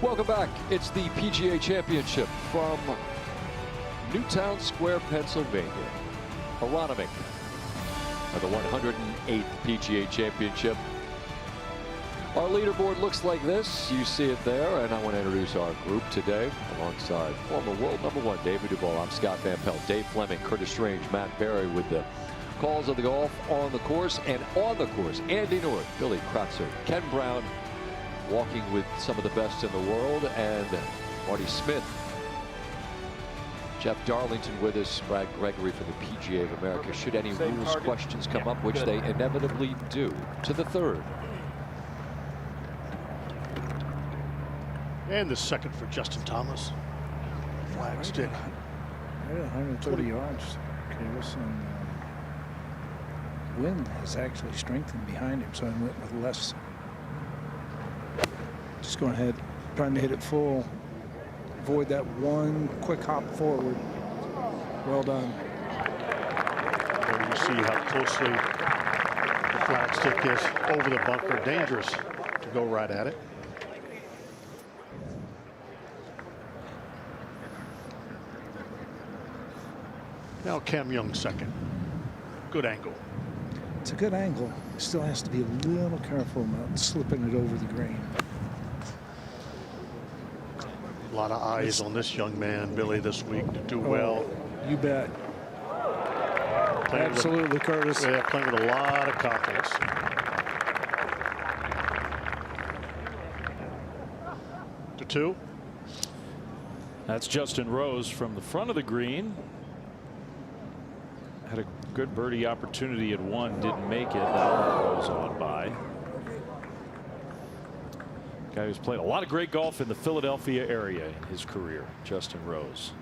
Welcome back. It's the PGA Championship from Newtown Square, Pennsylvania. Aronimink at the 108th PGA Championship. Our leaderboard looks like this. You see it there, and I want to introduce our group today alongside former world #1 David Duval. I'm Scott Van Pelt, Dave Fleming, Curtis Strange, Matt Barry with the calls of the golf on the course and on the course. Andy North, Billy Kratzer, Ken Brown, walking with some of the best in the world, and Marty Smith. Jeff Darlington with us, Brad Gregory from the PGA of America. Should any rules questions come up, which they inevitably do, to the third. And the second for Justin Thomas. Flag stick. 130 yards. Chaos, and wind has actually strengthened behind him, so I went with less. Just going ahead, trying to hit it full. Avoid that one quick hop forward. Well done. There you see how closely the flag stick is over the bunker. Dangerous to go right at it. Now Cam Young second. Good angle. It's a good angle. Still has to be a little careful about slipping it over the green. A lot of eyes on this young man, Billy, this week to do well. You bet. Absolutely, Curtis. Yeah, playing with a lot of confidence. To 2. That's Justin Rose from the front of the green. Had a good birdie opportunity at 1, didn't make it. That one goes on by. Guy who's played a lot of great golf in the Philadelphia area in his career, Justin Rose.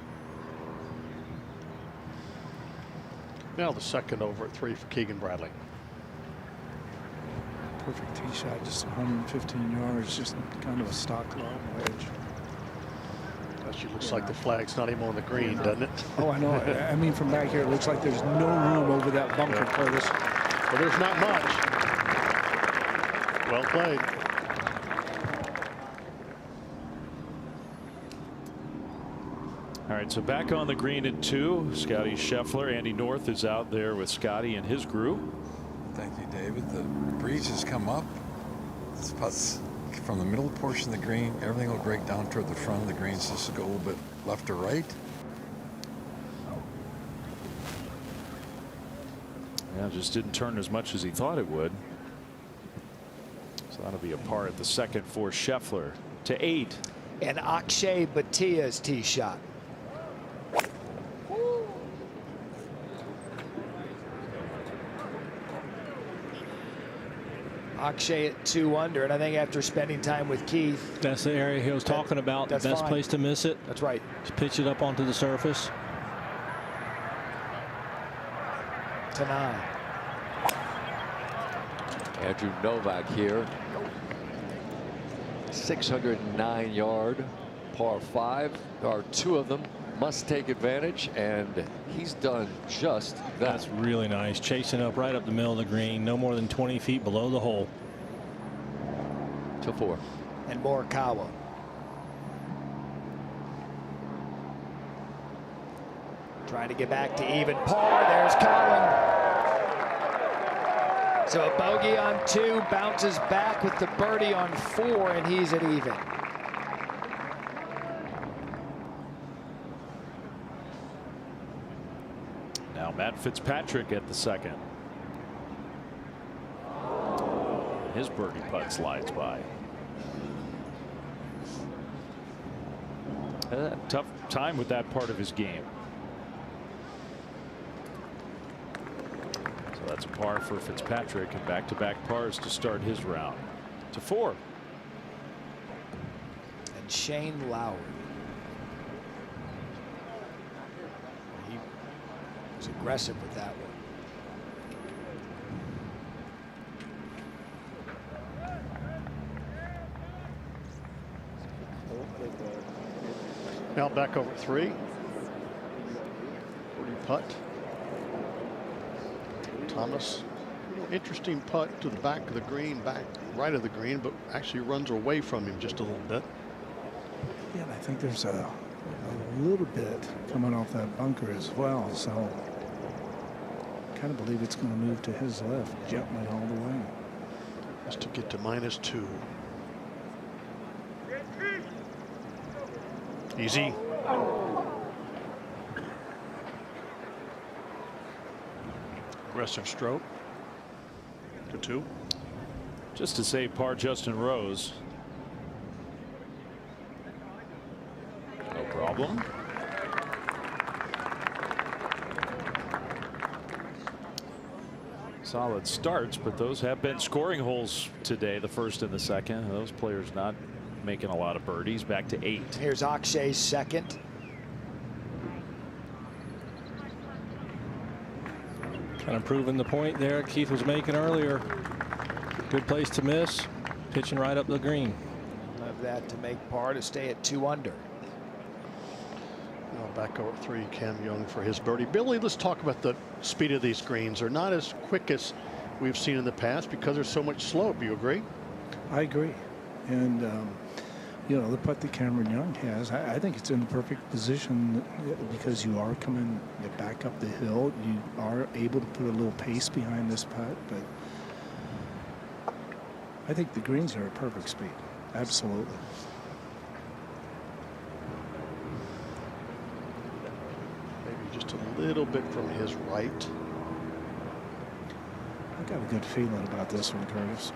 Now the second over at 3 for Keegan Bradley. Perfect tee shot, just 115 yards, just kind of a stock long wedge. Actually looks like the flag's not even on the green, doesn't it? Oh, I know. I mean, from back here, it looks like there's no room over that bunker, Curtis. Well, there's not much. Well played. All right, so back on the green at 2, Scottie Scheffler. Andy North is out there with Scottie and his group. Thank you, David. The breeze has come up. This putts from the middle portion of the green. Everything will break down toward the front of the green, so this will go a little bit left or right. Yeah, just didn't turn as much as he thought it would. So that'll be a par at the second for Scheffler to 8. And Akshay Bhatia's tee shot. Akshay at 2 under, and I think after spending time with Keith, that's the area he was talking about. The best place to miss it. That's right. Just pitch it up onto the surface. To 9. Andrew Novak here. 609-yard par 5. There are 2 of them. Must take advantage, and he's done just that. That's really nice. Chasing up right up the middle of the green, no more than 20 feet below the hole. To 4. And Morikawa. Trying to get back to even par. There's Colin. So a bogey on 2, bounces back with the birdie on 4, and he's at even. Now Matt Fitzpatrick at the second. His birdie putt slides by. Tough time with that part of his game. So that's a par for Fitzpatrick, and back-to-back pars to start his round. To 4. And Shane Lowry. He was aggressive with that one. Now back over 3. 40 putt. Thomas. Interesting putt to the back of the green, back right of the green, but actually runs away from him just a little bit. think there's a little bit coming off that bunker as well, so kind of believe it's going to move to his left gently all the way. Just to get to -2. Easy. Aggressive stroke to 2. Just to save par, Justin Rose. No problem. Solid starts, but those have been scoring holes today, the first and the second. Those players not making a lot of birdies. Back to 8. Here's Akshay's second. Kind of proving the point there Keith was making earlier. Good place to miss. Pitching right up the green. Love that to make par to stay at 2 under. Now back over 3, Cam Young for his birdie. Billy, let's talk about the speed of these greens. They're not as quick as we've seen in the past because there's so much slope. You agree? I agree. And, you know, the putt that Cameron Young has, I think it's in the perfect position because you are coming back up the hill. You are able to put a little pace behind this putt, but I think the greens are at perfect speed. Absolutely. Maybe just a little bit from his right. I got a good feeling about this one, Curtis.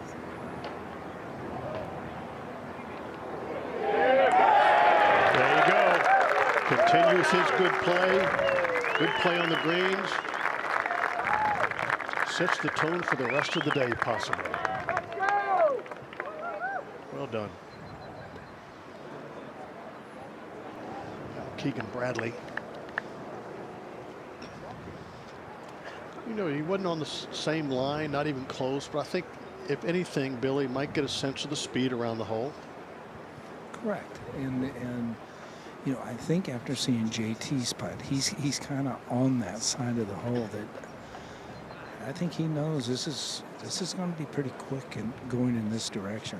There you go. Continues his good play. Good play on the greens. Sets the tone for the rest of the day, possibly. Well done. Keegan Bradley. You know, he wasn't on the same line, not even close, but I think if anything, Billy might get a sense of the speed around the hole. Correct. And you know, I think after seeing JT's putt, he's kind of on that side of the hole that I think he knows this is going to be pretty quick and going in this direction.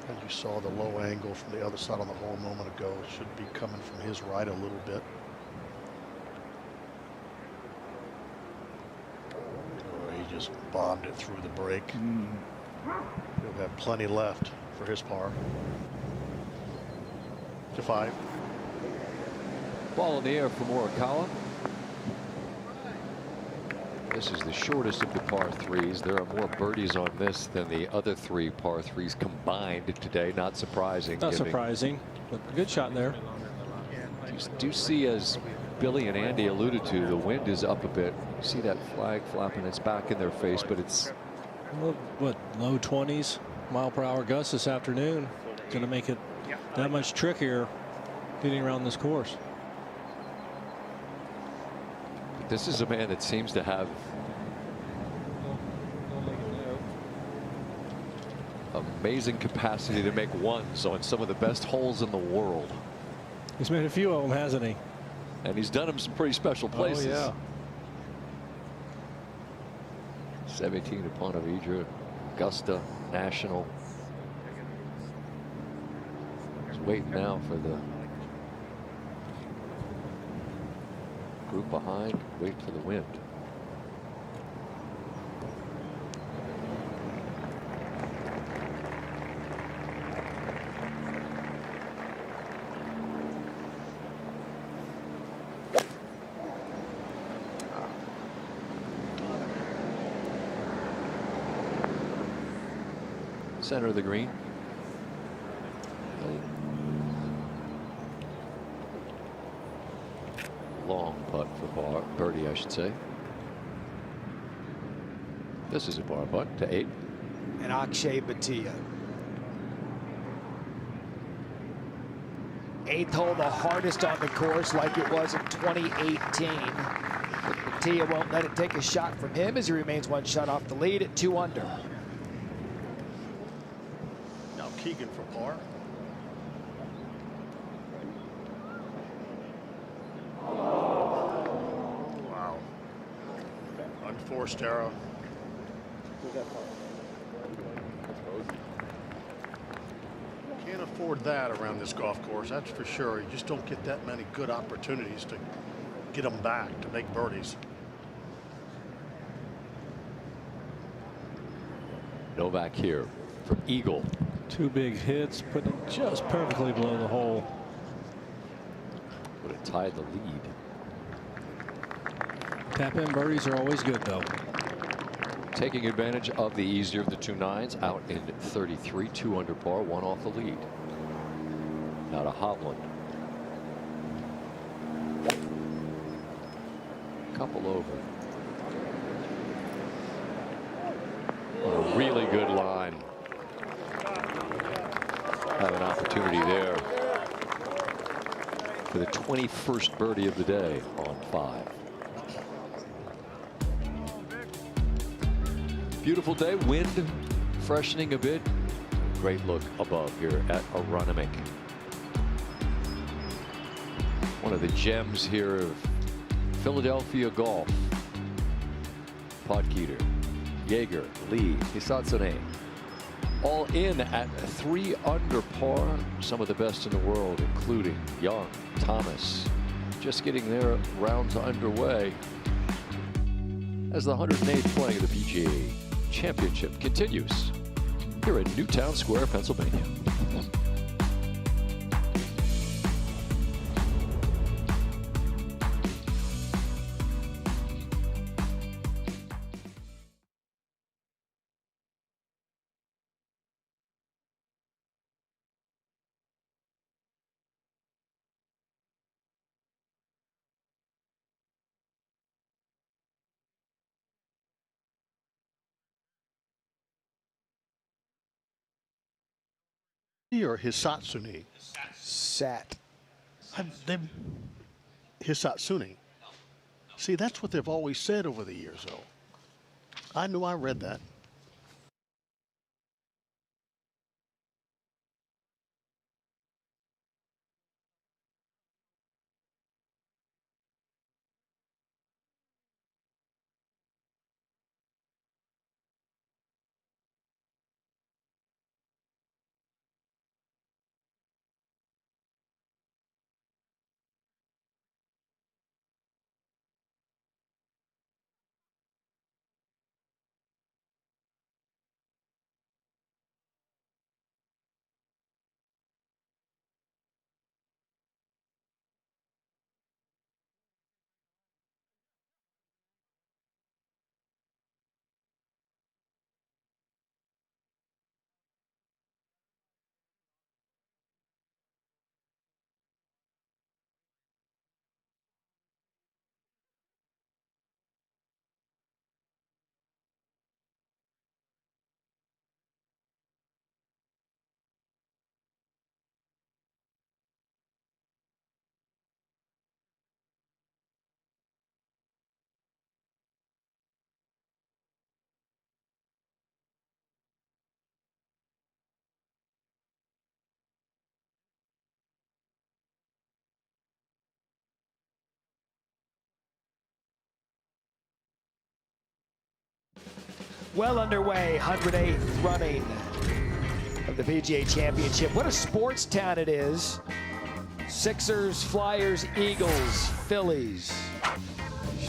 And you saw the low angle from the other side on the hole a moment ago. It should be coming from his right a little bit. Oh, he just bombed it through the break. He'll have plenty left for his par. To 5. Ball in the air for Morikawa. This is the shortest of the par 3s. There are more birdies on this than the other 3 par 3s combined today. Not surprising. Not surprising, but good shot there. Do see, as Billy and Andy alluded to, the wind is up a bit. See that flag flapping its back in their face, but it's what, low 20s mile-per-hour gusts this afternoon. Going to make it that much trickier getting around this course. This is a man that seems to have amazing capacity to make ones on some of the best holes in the world. He's made a few of them, hasn't he? And he's done them some pretty special places. Oh, yeah. 17 at Ponte Vedra, Augusta, National. He's waiting now for the group behind, wait for the wind. Center of the green. Long putt for birdie, I should say. This is a par putt to 8. And Akshay Bhatia. 8th hole, the hardest on the course, like it was in 2018. Bhatia won't let it take a shot from him as he remains 1 shot off the lead at 2 under. Now Keegan for par. Wow. Unforced error. afford that around this golf course, that's for sure. You just don't get that many good opportunities to get them back, to make birdies. Novak here from Eagle. 2 big hits, put it just perfectly below the hole. Would have tied the lead. Tap-in birdies are always good, though. Taking advantage of the easier of the 2 9s, out in 33, 2 under par, 1 off the lead. Now to Hovland. Couple over. A really good line. Have an opportunity there for the 21st birdie of the day on 5. Beautiful day, wind freshening a bit. Great look above here at Aronimink. One of the gems here of Philadelphia golf. Podkeeter, Jaeger, Lee, Hisatsune, all in at 3 under par. Some of the best in the world, including Young, Thomas, just getting their rounds underway as the 108th playing of the PGA Championship continues here at Newtown Square, Pennsylvania. Or Hisatsune? Sat. Hisatsune. See, that's what they've always said over the years, though. I knew I read that. Well underway, 108th running of the PGA Championship. What a sports town it is. Sixers, Flyers, Eagles, Phillies,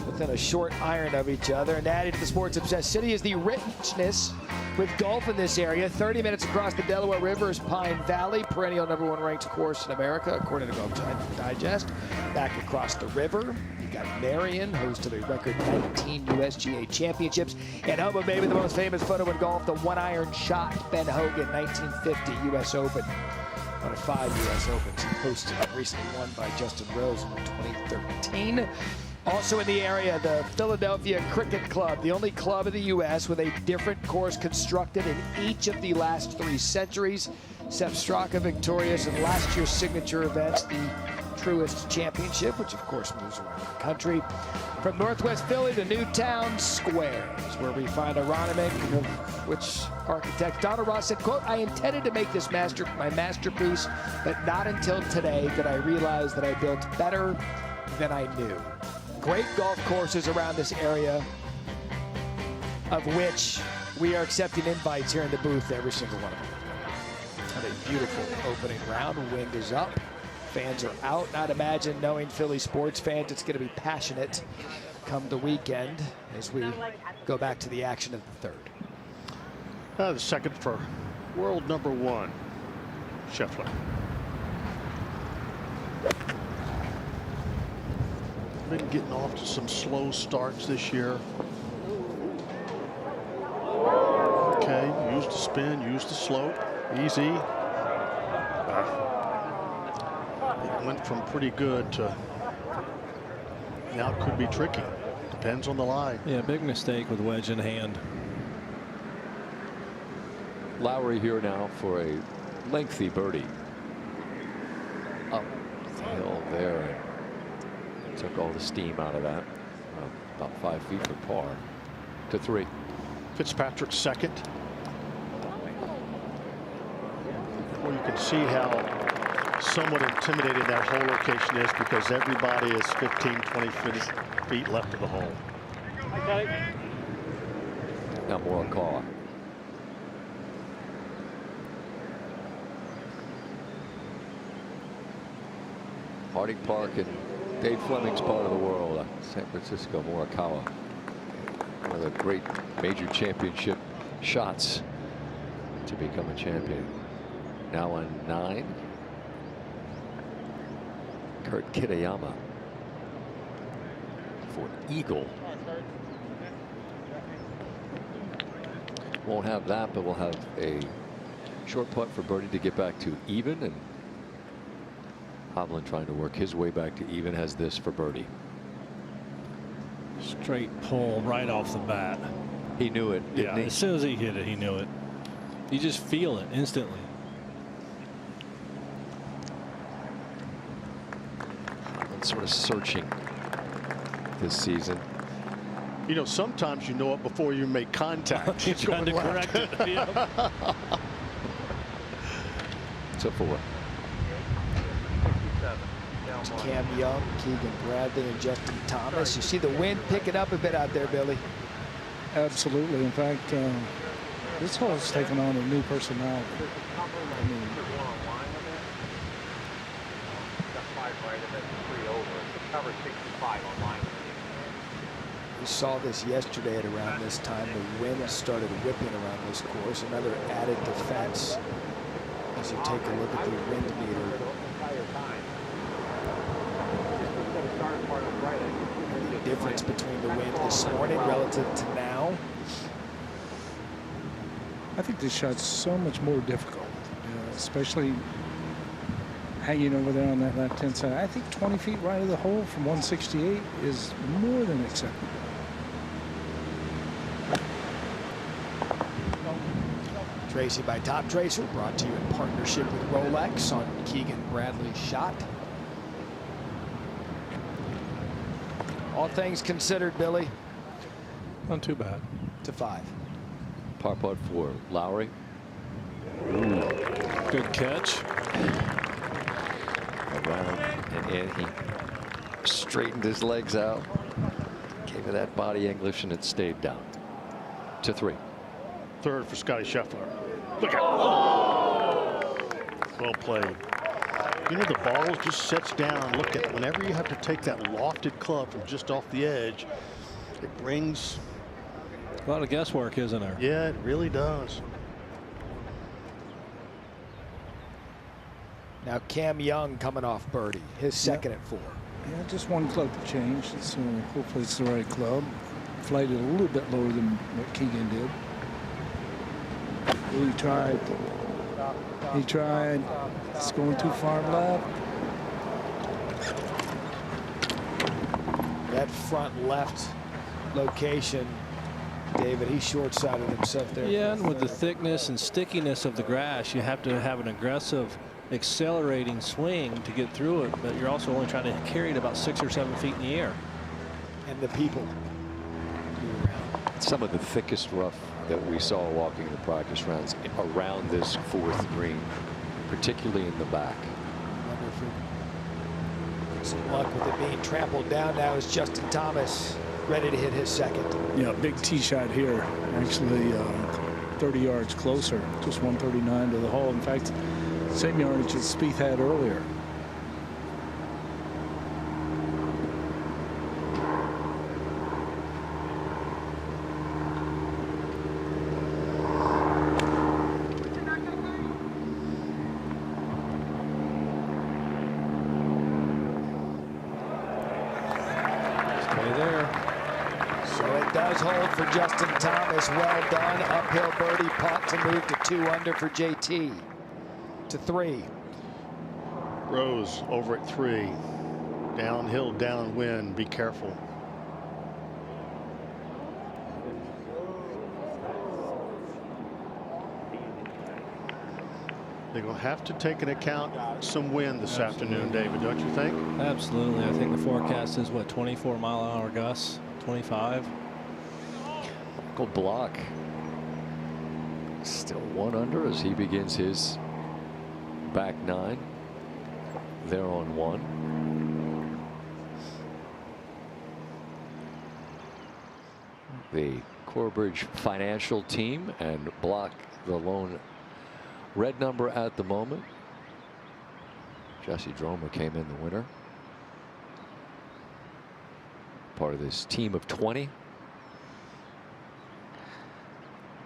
within a short iron of each other. And added to the sports-obsessed city is the richness with golf in this area. 30 minutes across the Delaware River is Pine Valley, perennial #1 ranked course in America, according to Golf Digest. Back across the river, you got Marion, host of a record 19 USGA championships, and home of maybe the most famous photo in golf, the one-iron shot, Ben Hogan, 1950 U.S. Open. One of 5 U.S. Opens he hosted, recently won by Justin Rose in 2013. Also in the area, the Philadelphia Cricket Club, the only club in the U.S. with a different course constructed in each of the last 3 centuries. Sepp Straka victorious in last year's signature events, the Truist Championship, which of course moves around the country. From Northwest Philly to Newtown Square is where we find Aronimink, of which architect Donna Ross said, quote, "I intended to make this my masterpiece, but not until today did I realize that I built better than I knew." Great golf courses around this area, of which we are accepting invites here in the booth, every single one of them. a beautiful opening round. Wind is up. Fans are out. I'd imagine, knowing Philly sports fans, it's going to be passionate come the weekend as we go back to the action of the third. The second for world #1, Scheffler. Been getting off to some slow starts this year. Okay, used the spin, used the slope, easy. It went from pretty good to now it could be tricky. Depends on the lie. Yeah, big mistake with wedge in hand. Lowry here now for a lengthy birdie. Up the hill there. And took all the steam out of that. About 5 feet for par. To 3. Fitzpatrick's second. Well, you can see how somewhat intimidating that hole location is because everybody is 15, 20 feet left of the hole. Now Morikawa. Harding Park and Dave Fleming's part of the world. San Francisco, Morikawa. One of the great major championship shots to become a champion. Now on 9. Kurt Kitayama for eagle. Won't have that, but we'll have a short putt for birdie to get back to even, and Hovland trying to work his way back to even has this for birdie. Straight pull right off the bat. He knew it, didn't he? As soon as he hit it, he knew it. You just feel it instantly. Sort of searching this season. You know, sometimes you know it before you make contact. He's trying to correct it. Yeah. It's a 4. Cam Young, Keegan Bradley, and Justin Thomas. You see the wind picking up a bit out there, Billy. Absolutely. In fact, this hole's taken on a new personality. I mean, we saw this yesterday at around this time. The wind started whipping around this course. Another added defense as you take a look at the wind meter. And the difference between the wind this morning relative to now. I think this shot's so much more difficult, especially hanging over there on that left-hand side. I think 20 feet right of the hole from 168 is more than acceptable. Tracy by Top Tracer, brought to you in partnership with Rolex on Keegan Bradley's shot. All things considered, Billy. Not too bad. To 5. Par putt for Lowry. Ooh. Good catch. Around and in. He straightened his legs out. Gave it that body English, and it stayed down. To 3. Third for Scottie Scheffler. Look at well played. You know, the ball just sets down. Look at whenever you have to take that lofted club from just off the edge, it brings a lot of guesswork, isn't there? Yeah, it really does. Now Cam Young coming off birdie, his second at 4. Yeah, just one club to change. So hopefully it's the right club. Flighted a little bit lower than what Keegan did. He tried. He tried. It's going too far left. That front left location, David, he short-sided himself there. Yeah, and with the thickness and stickiness of the grass, you have to have an aggressive, accelerating swing to get through it, but you're also only trying to carry it about 6 or 7 feet in the air. And the people. Some of the thickest rough that we saw walking the practice rounds around this 4th green, particularly in the back. Some luck with it being trampled down now is Justin Thomas ready to hit his second. Yeah, big tee shot here. Actually 30 yards closer, just 139 to the hole. In fact, Same yardage as Spieth had earlier. Hold for Justin Thomas. Well done. Uphill birdie putt to move to 2 under for JT. To 3. Rose over at 3. Downhill, downwind. Be careful. They're going to have to take into account some wind this afternoon, David, don't you think? Absolutely. I think the forecast is what, 24-mile-an-hour gusts, 25. Michael Block still 1 under as he begins his back 9. They're on 1. The Corbridge Financial team, and Block the lone red number at the moment. Jesse Dromer came in the winner. Part of this team of 20.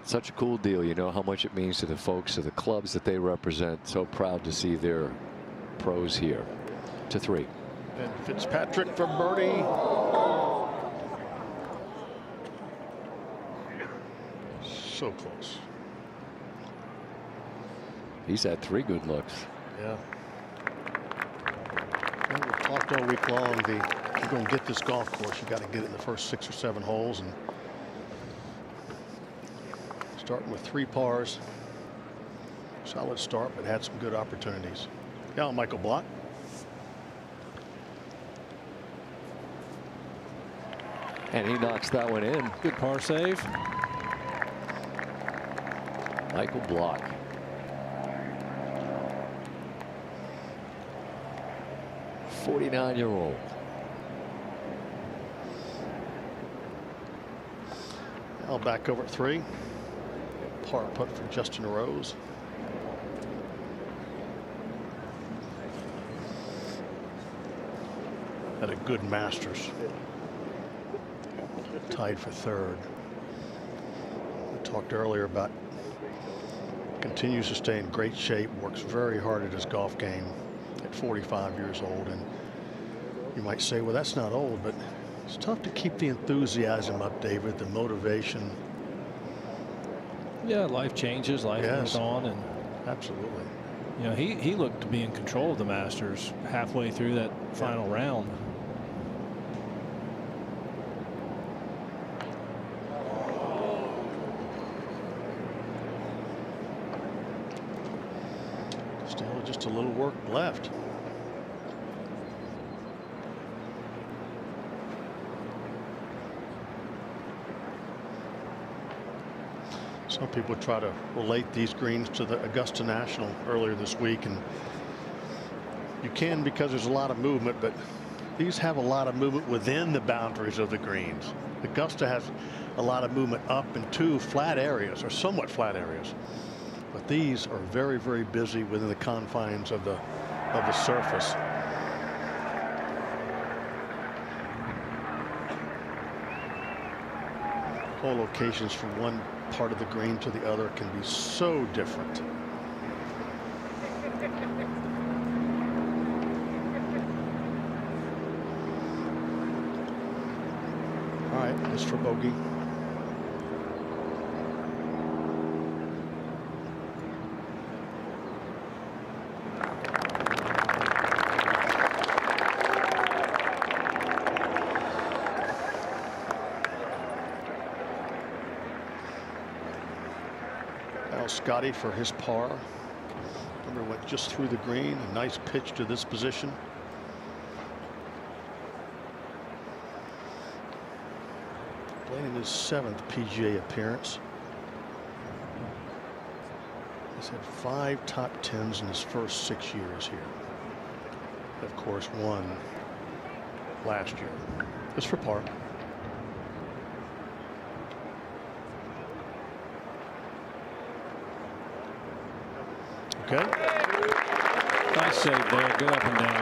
Such a cool deal. You know how much it means to the folks of the clubs that they represent. So proud to see their pros here. To 3. And Fitzpatrick for birdie. So close. He's had 3 good looks. Yeah. And we've talked all week long. If you're going to get this golf course, you got to get it in the first 6 or 7 holes, and starting with 3 pars. Solid start, but had some good opportunities. Yeah, Michael Block. And he knocks that one in. Good par save. Michael Block. '49-year-old. Now back over at 3. Par putt for Justin Rose. Had a good Masters. Tied for 3rd. We talked earlier about continues to stay in great shape, works very hard at his golf game at 45 years old. And you might say, well, that's not old, but it's tough to keep the enthusiasm up, David, the motivation. Yeah, life changes, life moves on, and absolutely. You know, he looked to be in control of the Masters halfway through that final round. Still just a little work left. Some people try to relate these greens to the Augusta National earlier this week, and you can because there's a lot of movement, but these have a lot of movement within the boundaries of the greens. Augusta has a lot of movement up into flat areas, or somewhat flat areas, but these are very, very busy within the confines of the surface. Hole locations from one part of the green to the other can be so different. All right, this for bogey. Scottie for his par. Remember, went just through the green. A nice pitch to this position. Playing in his 7th PGA appearance. He's had 5 top 10s in his first 6 years here. Of course, 1 last year. Just for par. Okay. Nice save there. Good up and down.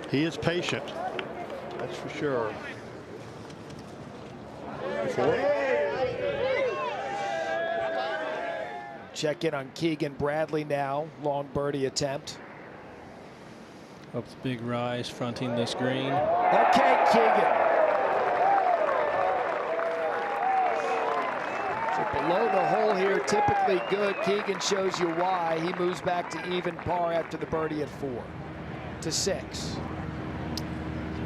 He is patient. That's for sure. Check in on Keegan Bradley now. Long birdie attempt. Up the big rise, fronting this green. Okay, Keegan. So below the hole here, typically good. Keegan shows you why. He moves back to even par after the birdie at 4 to 6.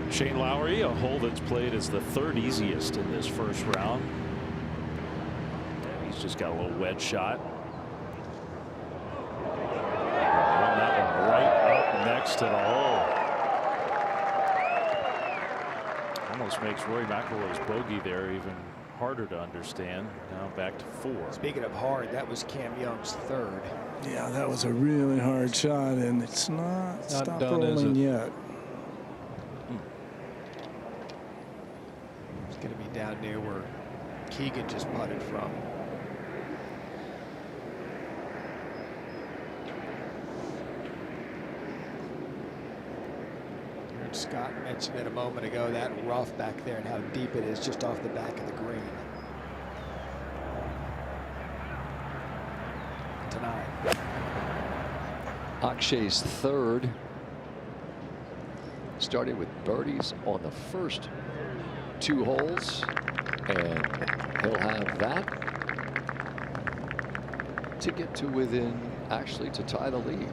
Shane Lowry, a hole that's played as the 3rd easiest in this first round. He's just got a little wedge shot. Run that one right up next to the hole. Almost makes Rory McIlroy's bogey there even harder to understand. Now back to 4. Speaking of hard, that was Cam Young's 3rd. Yeah, that was a really hard shot, and it's not stopped done, is rolling it? yet. It's going to be down near where Keegan just putted from. Scott mentioned it a moment ago, that rough back there and how deep it is just off the back of the green. Tonight. Akshay's 3rd. Starting with birdies on the first 2 holes. And he'll have that to get to within, actually to tie the lead.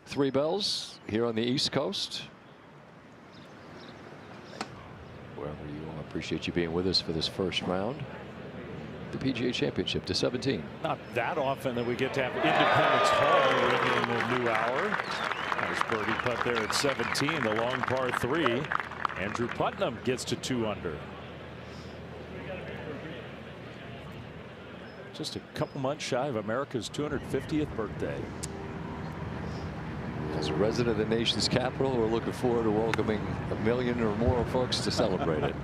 Three bells here on the East Coast. Wherever you are, appreciate you being with us for this first round. The PGA Championship to 17. Not that often that we get to have Independence Hall ringing in the new hour. Nice birdie putt there at 17, the long par 3. Andrew Putnam gets to 2 under. Just a couple months shy of America's 250th birthday. As a resident of the nation's capital, we're looking forward to welcoming 1 million or more folks to celebrate it.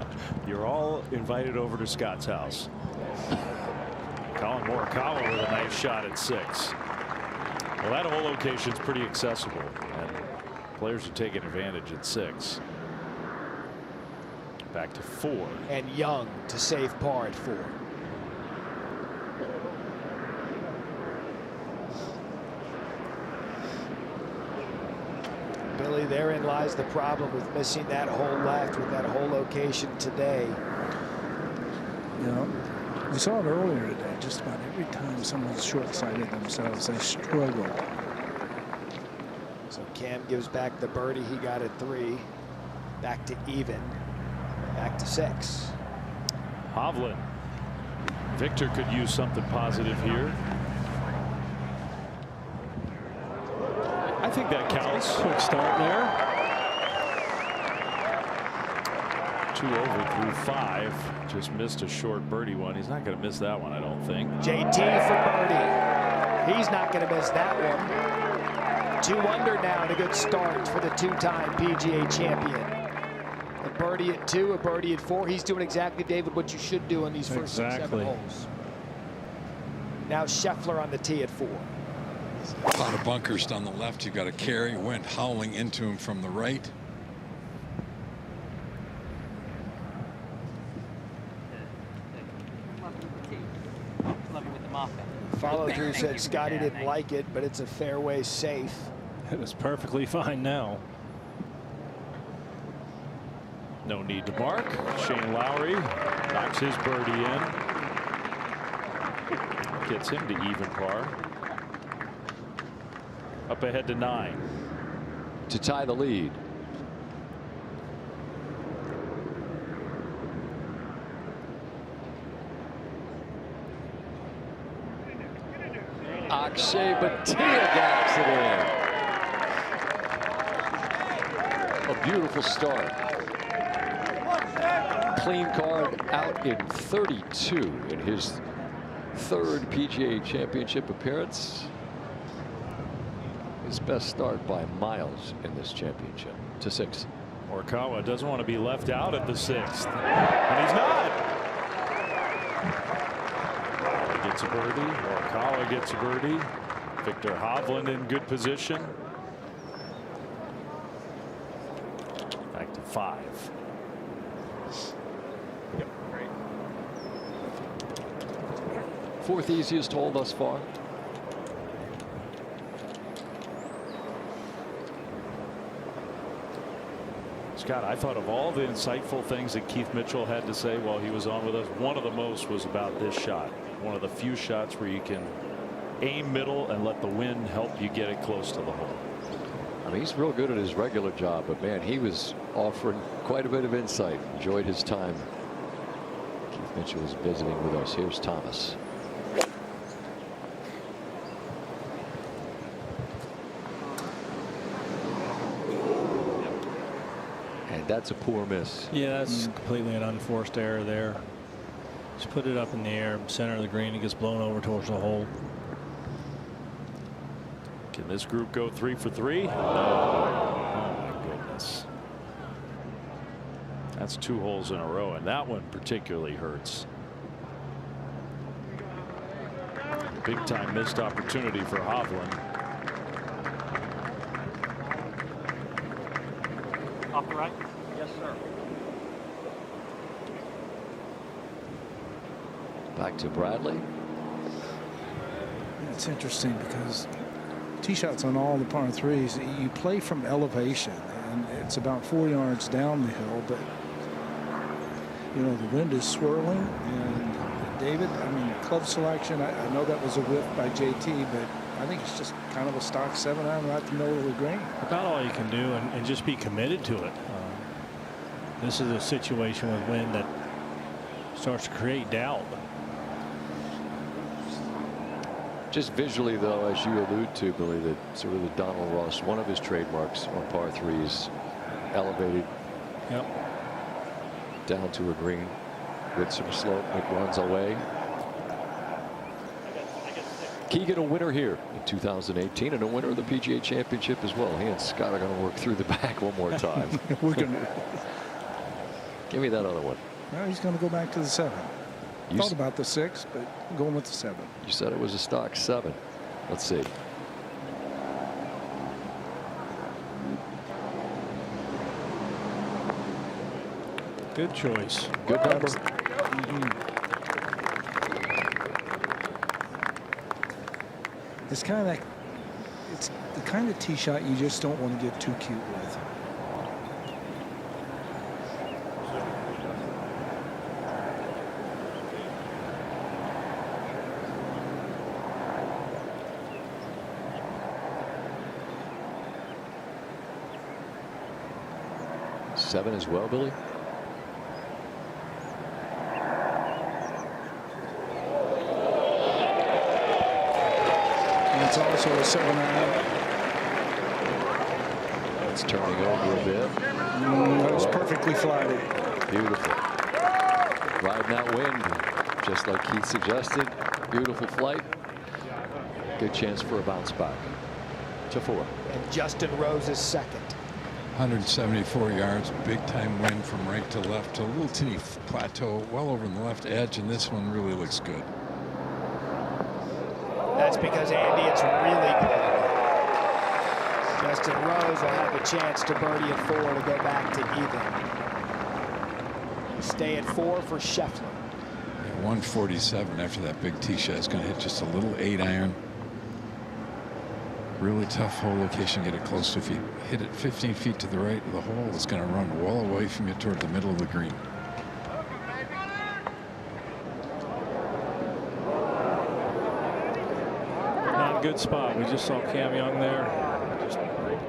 You're all invited over to Scott's house. Colin Morikawa with a nice shot at 6. Well, that whole location's pretty accessible, and players are taking advantage at 6. Back to 4. And Young to save par at 4. Billy, therein lies the problem with missing that hole left with that hole location today. You know, we saw it earlier today. Just about every time someone's short-sighted themselves, they struggle. So Cam gives back the birdie he got at 3. Back to even. Back to 6. Hovland. Victor could use something positive here. I think that counts. Quick start there. 2 over through 5. Just missed a short birdie one. He's not going to miss that one, I don't think. JT for birdie. He's not going to miss that one. 2 under now and a good start for the 2-time PGA champion. A birdie at 2, a birdie at 4. He's doing exactly, David, what you should do on these first 6, 7 holes. Now Scheffler on the tee at 4. A lot of bunkers down the left. You got a carry. Went howling into him from the right. Follow through said Scottie didn't like it, but it's a fairway safe. It was perfectly fine now. No need to mark. Shane Lowry knocks his birdie in. Gets him to even par. Up ahead to 9. To tie the lead. Akshay Bhatia gets it in. A beautiful start. Clean card out in 32 in his third PGA Championship appearance. His best start by miles in this championship. To 6. Morikawa doesn't want to be left out at the 6th, and he's not. He gets a birdie. Morikawa gets a birdie. Victor Hovland in good position. Back to 5. Fourth easiest hole thus far. Scott, I thought of all the insightful things that Keith Mitchell had to say while he was on with us, one of the most was about this shot. One of the few shots where you can aim middle and let the wind help you get it close to the hole. I mean, he's real good at his regular job, but man, he was offering quite a bit of insight. Enjoyed his time. Keith Mitchell is visiting with us. Here's Thomas. That's a poor miss. Yeah, that's completely an unforced error there. Just put it up in the air, center of the green. It gets blown over towards the hole. Can this group go 3 for 3? No. Oh my goodness. That's 2 holes in a row, and that one particularly hurts. Big time missed opportunity for Hovland. Off the right? Yes, sir. Back to Bradley. It's interesting because tee shots on all the par 3s, you play from elevation, and it's about 4 yards down the hill, but you know the wind is swirling. And David, I mean, club selection, I know that was a whiff by JT, but I think it's just kind of a stock 7-iron right in the middle of the green. About all you can do, and just be committed to it. This is a situation with wind that starts to create doubt. Just visually, though, as you allude to, Billy, that sort of the Donald Ross, one of his trademarks on par 3s, elevated down to a green with some slope. It runs away. Keegan, a winner here in 2018 and a winner of the PGA Championship as well. He and Scott are going to work through the back one more time. We're going to. Give me that other one. Well, he's going to go back to the 7. Thought about the 6, but going with the 7. You said it was a stock 7. Let's see. Good choice. Good number. It's kind of like, it's the kind of tee shot you just don't want to get too cute with. Seven as well, Billy. And it's also a 7-iron. It's turning over a bit. That was perfectly flatted. Beautiful. Riding that wind, just like Keith suggested. Beautiful flight. Good chance for a bounce back. To 4. And Justin Rose is second. 174 yards, big time wind from right to left to a little teeny plateau well over on the left edge, and this one really looks good. That's because, Andy, it's really good. Justin Rose will have a chance to birdie at 4 to go back to even. Stay at 4 for Scheffler. Yeah, 147 after that big tee shot. It's going to hit just a little 8-iron. Really tough hole location. Get it close to. If you hit it 15 feet to the right of the hole, it's going to run well away from you toward the middle of the green. Not a good spot. We just saw Cam Young there. Just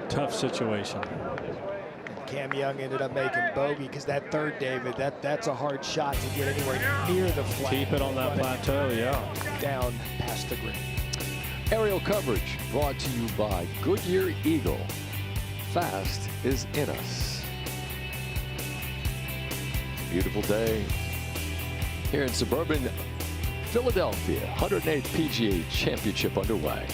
tough situation. And Cam Young ended up making bogey because that third, David, that's a hard shot to get anywhere near the flag. Keep it on that plateau, yeah. Down past the green. Aerial coverage brought to you by Goodyear Eagle. Fast is in us. Beautiful day here in suburban Philadelphia 108th PGA Championship underway.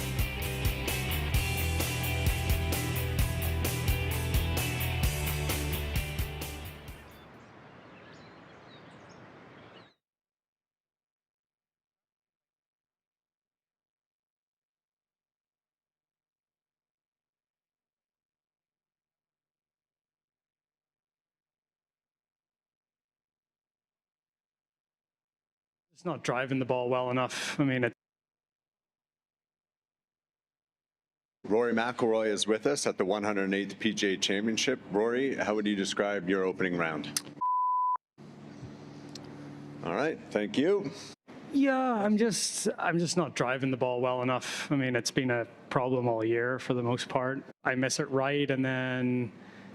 It's not driving the ball well enough. I mean, Rory McIlroy is with us at the 108th PGA Championship. Rory, how would you describe your opening round? All right, thank you. yeah, I'm just not driving the ball well enough. I mean, it's been a problem all year for the most part. I miss it right, and then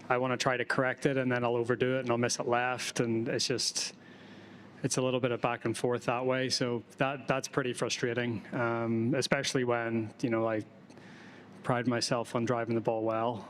I want to try to correct it, and then I'll overdo it, and I'll miss it left, and it's a little bit of back and forth that way. So that's pretty frustrating, especially when, I pride myself on driving the ball well.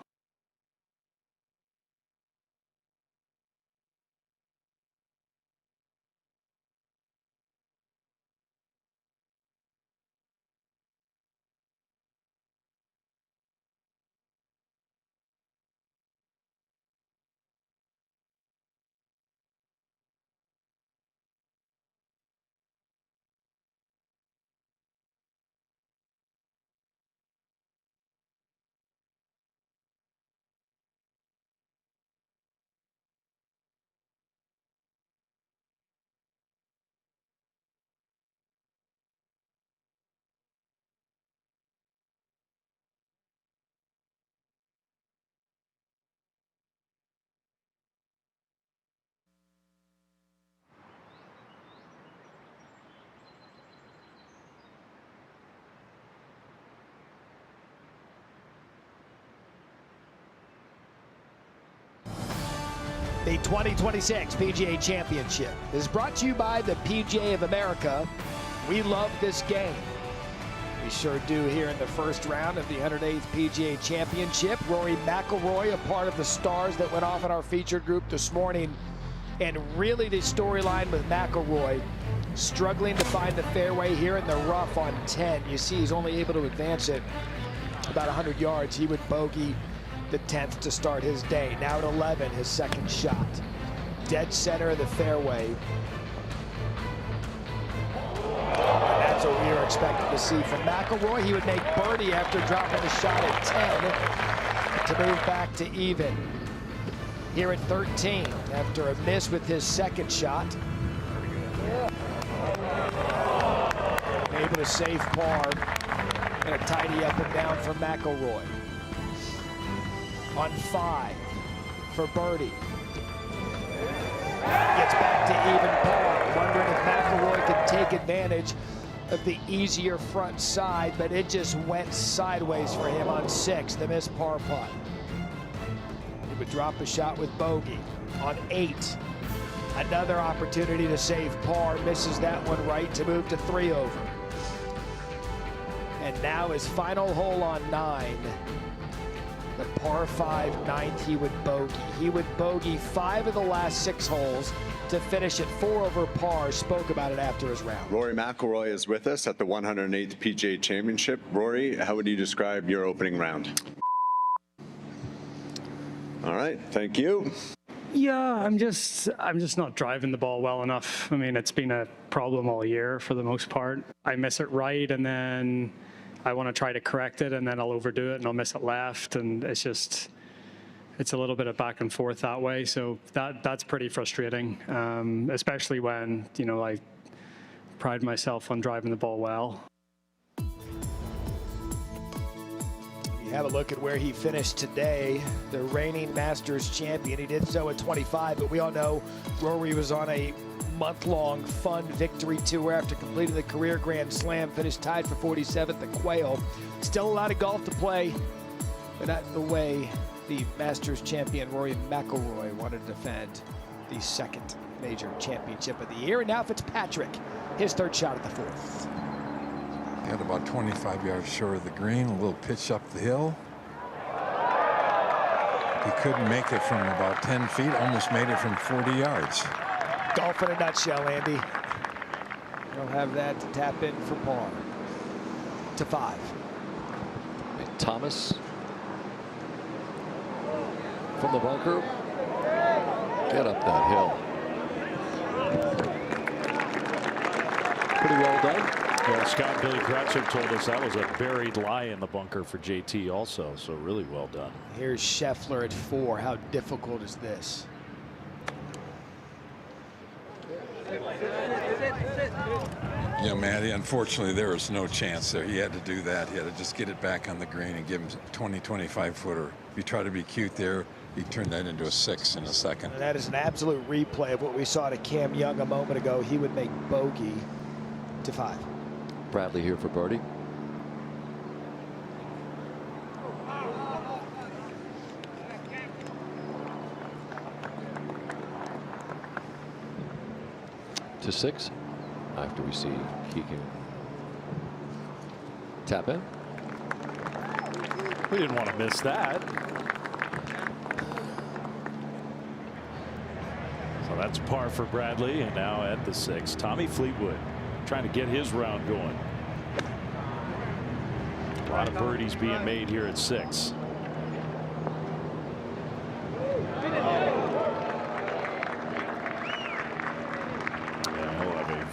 The 2026 PGA Championship is brought to you by the PGA of America. We love this game. We sure do here in the first round of the 108th PGA Championship. Rory McIlroy, a part of the stars that went off in our featured group this morning. And really the storyline with McIlroy, struggling to find the fairway here in the rough on 10. You see he's only able to advance it about 100 yards. He would bogey the 10th to start his day. Now at 11, his second shot. Dead center of the fairway. And that's what we were expecting to see from McIlroy. He would make birdie after dropping the shot at 10 to move back to even. Here at 13, after a miss with his second shot. Able to save par and a tidy up and down for McIlroy. On 5 for birdie. Gets back to even par. Wondering if McIlroy could take advantage of the easier front side, but it just went sideways for him on 6, the missed par putt. He would drop a shot with bogey. On 8, another opportunity to save par, misses that one right to move to 3 over. And now his final hole on 9. The par 5 9th, he would bogey. He would bogey 5 of the last 6 holes to finish at 4 over par. Spoke about it after his round. Rory McIlroy is with us at the 108th PGA Championship. Rory, how would you describe your opening round? All right, thank you. Yeah, I'm just not driving the ball well enough. I mean, it's been a problem all year for the most part. I miss it right, and then I want to try to correct it, and then I'll overdo it, and I'll miss it left, and it's a little bit of back and forth that way. So that's pretty frustrating, especially when, I pride myself on driving the ball well. You have a look at where he finished today, the reigning Masters champion. He did so at 25, but we all know Rory was on a month-long fun victory tour after completing the career Grand Slam, finished tied for 47th at Quail. Still a lot of golf to play, but not the way the Masters champion Rory McIlroy wanted to defend the second major championship of the year. And now Fitzpatrick, his third shot at the 4th. He had about 25 yards short of the green, a little pitch up the hill. He couldn't make it from about 10 feet, almost made it from 40 yards. Golf in a nutshell, Andy. He'll have that to tap in for par. To 5. Thomas from the bunker. Get up that hill. Pretty well done. Well, Scott Billy Kratzer told us that was a buried lie in the bunker for JT also, so really well done. Here's Scheffler at 4. How difficult is this? Yeah, Matty, unfortunately, there was no chance there. He had to do that. He had to just get it back on the green and give him 20, 25-footer. If he tried to be cute there, he turned that into a 6 in a second. And that is an absolute replay of what we saw to Cam Young a moment ago. He would make bogey to 5. Bradley here for birdie. To 6 after we see he can tap in. We didn't want to miss that. So that's par for Bradley, and now at the 6, Tommy Fleetwood trying to get his round going. A lot of birdies being made here at 6.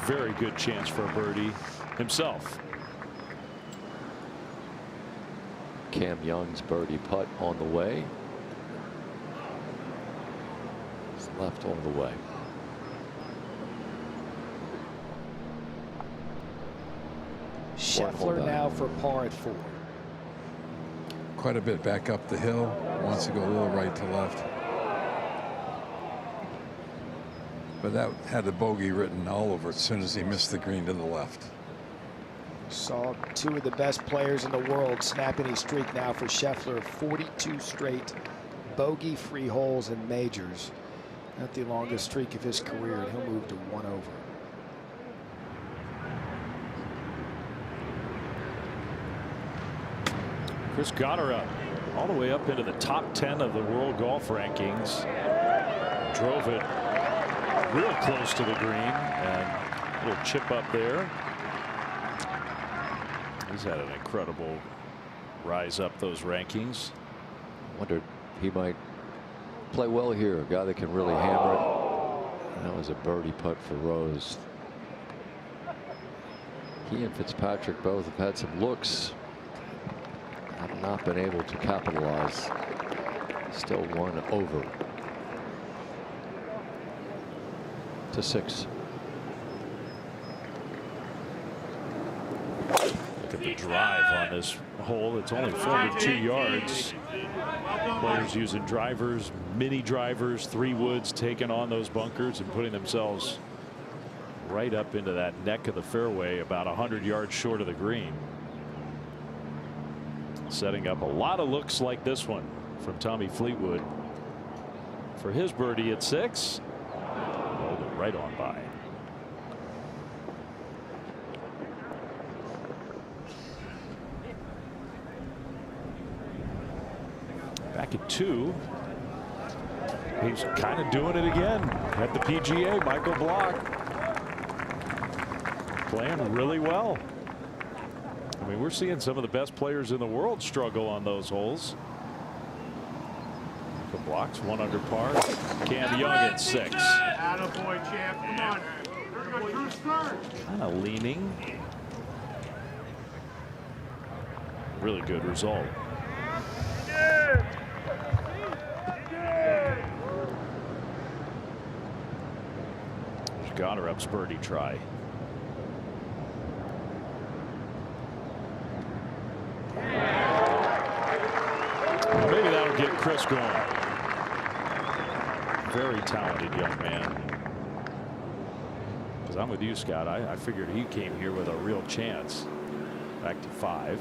Very good chance for a birdie himself. Cam Young's birdie putt on the way. It's left on the way. Scheffler now for par at 4. Quite a bit back up the hill. Wants to go a little right to left. But that had the bogey written all over it as soon as he missed the green to the left. Saw 2 of the best players in the world snapping a streak now for Scheffler. 42 straight bogey-free holes in majors. Not the longest streak of his career, and he'll move to 1 over. Chris Goddard all the way up into the top 10 of the world golf rankings. Drove it real close to the green, and a little chip up there. He's had an incredible rise up those rankings. Wondered he might play well here. A guy that can really hammer it. That was a birdie putt for Rose. He and Fitzpatrick both have had some looks. Have not been able to capitalize. Still 1 over. To 6. Look at the drive on this hole. It's only 402 yards. Players using drivers, mini drivers, 3 woods, taking on those bunkers and putting themselves right up into that neck of the fairway, about 100 yards short of the green. Setting up a lot of looks like this one from Tommy Fleetwood for his birdie at 6. Rolled it right on by. Back at 2. He's kind of doing it again at the PGA. Michael Block playing really well. I mean, we're seeing some of the best players in the world struggle on those holes. The Block's 1 under par. Cam Young at 6. Attaboy, champ. Come on. Kind of leaning. Really good result. Got her up's birdie try. Maybe that'll get Chris going. Very talented young man. Because I'm with you, Scott. I figured he came here with a real chance. Back to 5.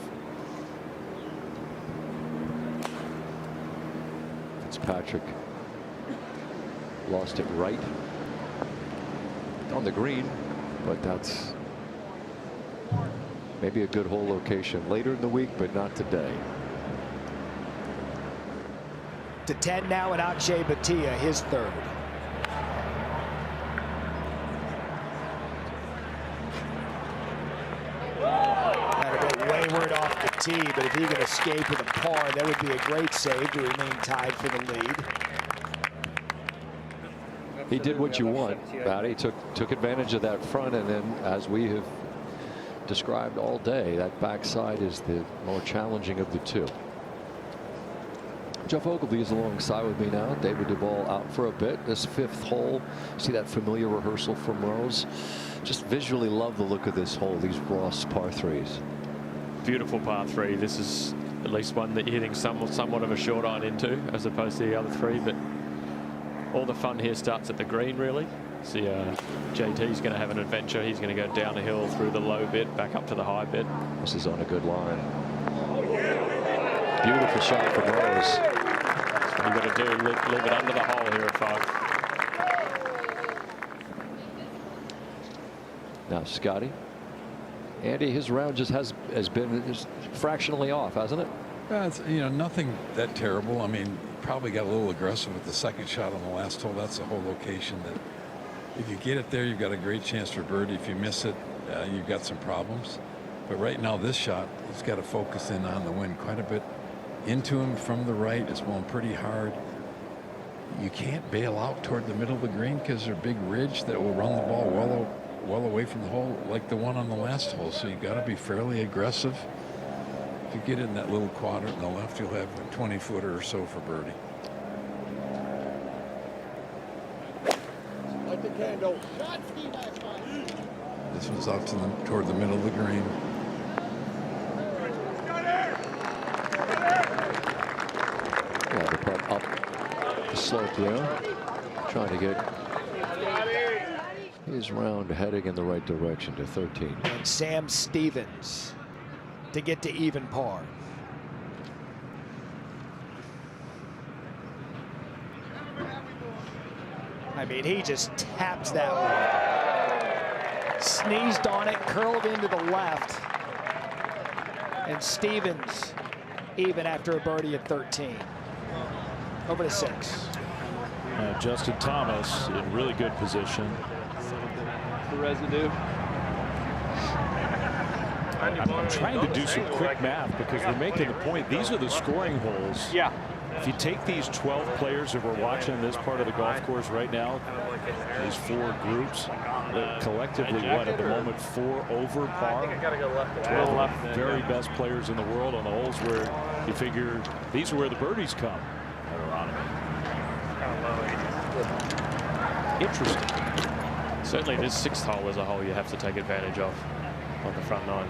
Fitzpatrick lost it right on the green, but that's maybe a good hole location later in the week, but not today. To 10 now, and Akshay Bhatia, his 3rd. JT, but if he can escape with a par, that would be a great save to remain tied for the lead. He did what you want, Matty. Took advantage of that front, and then, as we have described all day, that backside is the more challenging of the two. Jeff Ogilvy is alongside with me now. David Duval out for a bit. This fifth hole, see that familiar rehearsal from Rose. Just visually love the look of this hole, these Ross par threes. Beautiful par three. This is at least one that you're hitting somewhat of a short iron into, as opposed to the other three. But all the fun here starts at the green, really. See, JT's going to have an adventure. He's going to go down a hill through the low bit, back up to the high bit. This is on a good line. Beautiful shot from Rose. That's what you got to do. Leave it under the hole here at 5. Now Scottie. Andy, his round just has been fractionally off, hasn't it? It's, nothing that terrible. I mean, probably got a little aggressive with the second shot on the last hole. That's a whole location that if you get it there, you've got a great chance for birdie. If you miss it, you've got some problems. But right now, this shot, he's got to focus in on the wind quite a bit. Into him from the right, it's blowing pretty hard. You can't bail out toward the middle of the green because there's a big ridge that will run the ball well away from the hole, like the one on the last hole. So you've got to be fairly aggressive. If you get in that little quadrant on the left, you'll have a 20-footer or so for birdie. Like the candle. This was out toward the middle of the green. Yeah, the putt up the slope there, trying to get his round heading in the right direction to 13. And Sam Stevens to get to even par. I mean, he just taps that one. Sneezed on it, curled into the left. And Stevens even after a birdie at 13. Over to 6. Justin Thomas in really good position. The residue. I'm trying to do some quick math because we're making the point. These are the scoring holes. Yeah. If you take these 12 players that we're watching this part of the golf course right now, these 4 groups, collectively, what at the moment 4 over par. 12 very best players in the world on the holes where you figure these are where the birdies come. Interesting. Certainly this 6th hole is a hole you have to take advantage of on the front 9.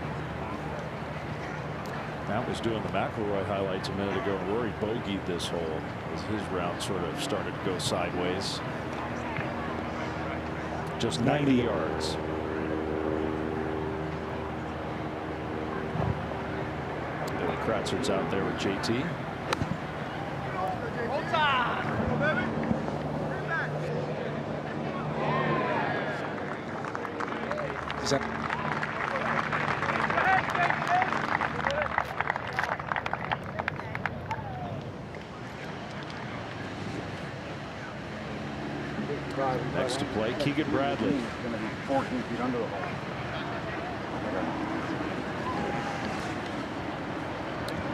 Matt was doing the McIlroy highlights a minute ago. Rory bogeyed this hole as his round sort of started to go sideways. Just 90 yards. Billy Kratzer's out there with JT. Is that next to play, Keegan Bradley. He's going to be 14 feet under the hole.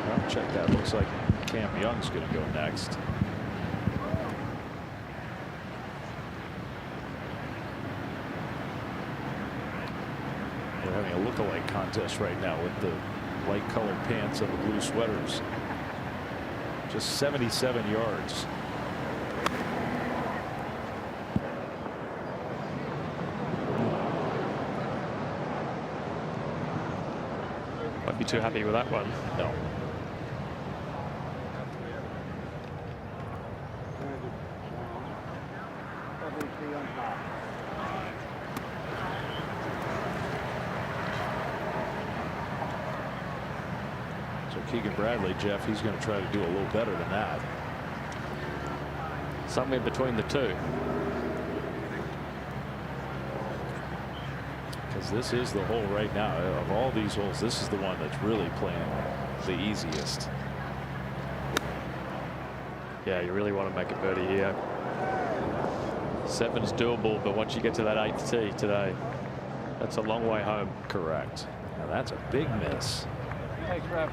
Well, check that. Looks like Cam Young's going to go next. They're having a look-alike contest right now with the light colored pants and the blue sweaters. Just 77 yards. Won't be too happy with that one. No. So Keegan Bradley, Jeff, he's going to try to do a little better than that. Something in between the two. Because this is the hole right now. Of all these holes, this is the one that's really playing the easiest. Yeah, you really want to make a birdie here. 7's doable, but once you get to that 8th tee today, that's a long way home. Correct. Now that's a big miss. Thanks, Rob.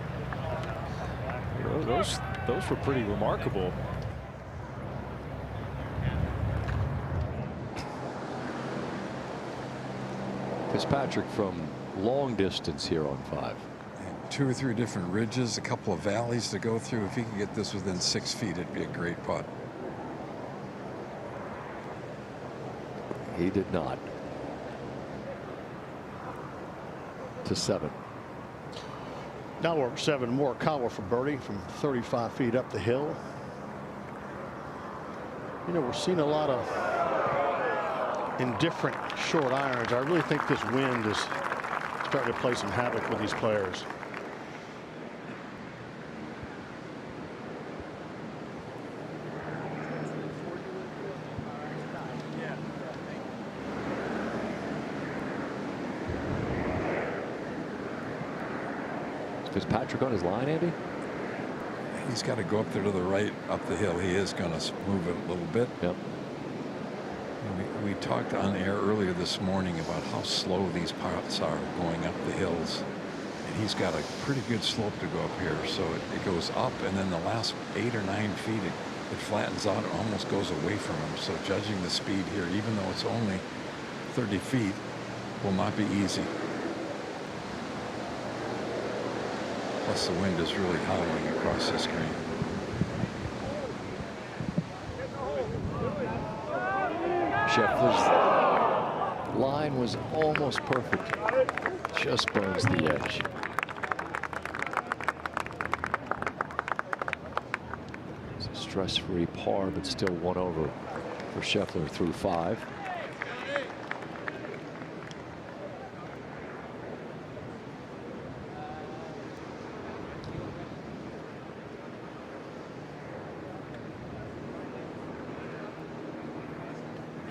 Those were pretty remarkable. Fitzpatrick from long distance here on 5. 2 or 3 different ridges, a couple of valleys to go through. If he could get this within 6 feet, it'd be a great putt. He did not. To 7. Now we're 7. Morikawa for birdie from 35 feet up the hill. You know, we're seeing a lot of indifferent short irons. I really think this wind is starting to play some havoc with these players. Fitzpatrick on his line, Andy? He's got to go up there to the right, up the hill. He is going to move it a little bit. Yep. We talked on air earlier this morning about how slow these putts are going up the hills. And he's got a pretty good slope to go up here. So it goes up, and then the last 8 or 9 feet, it flattens out. It almost goes away from him. So judging the speed here, even though it's only 30 feet, will not be easy. Plus the wind is really howling across the screen. Scheffler's line was almost perfect. Just burns the edge. It's a stress-free par, but still 1 over for Scheffler through 5.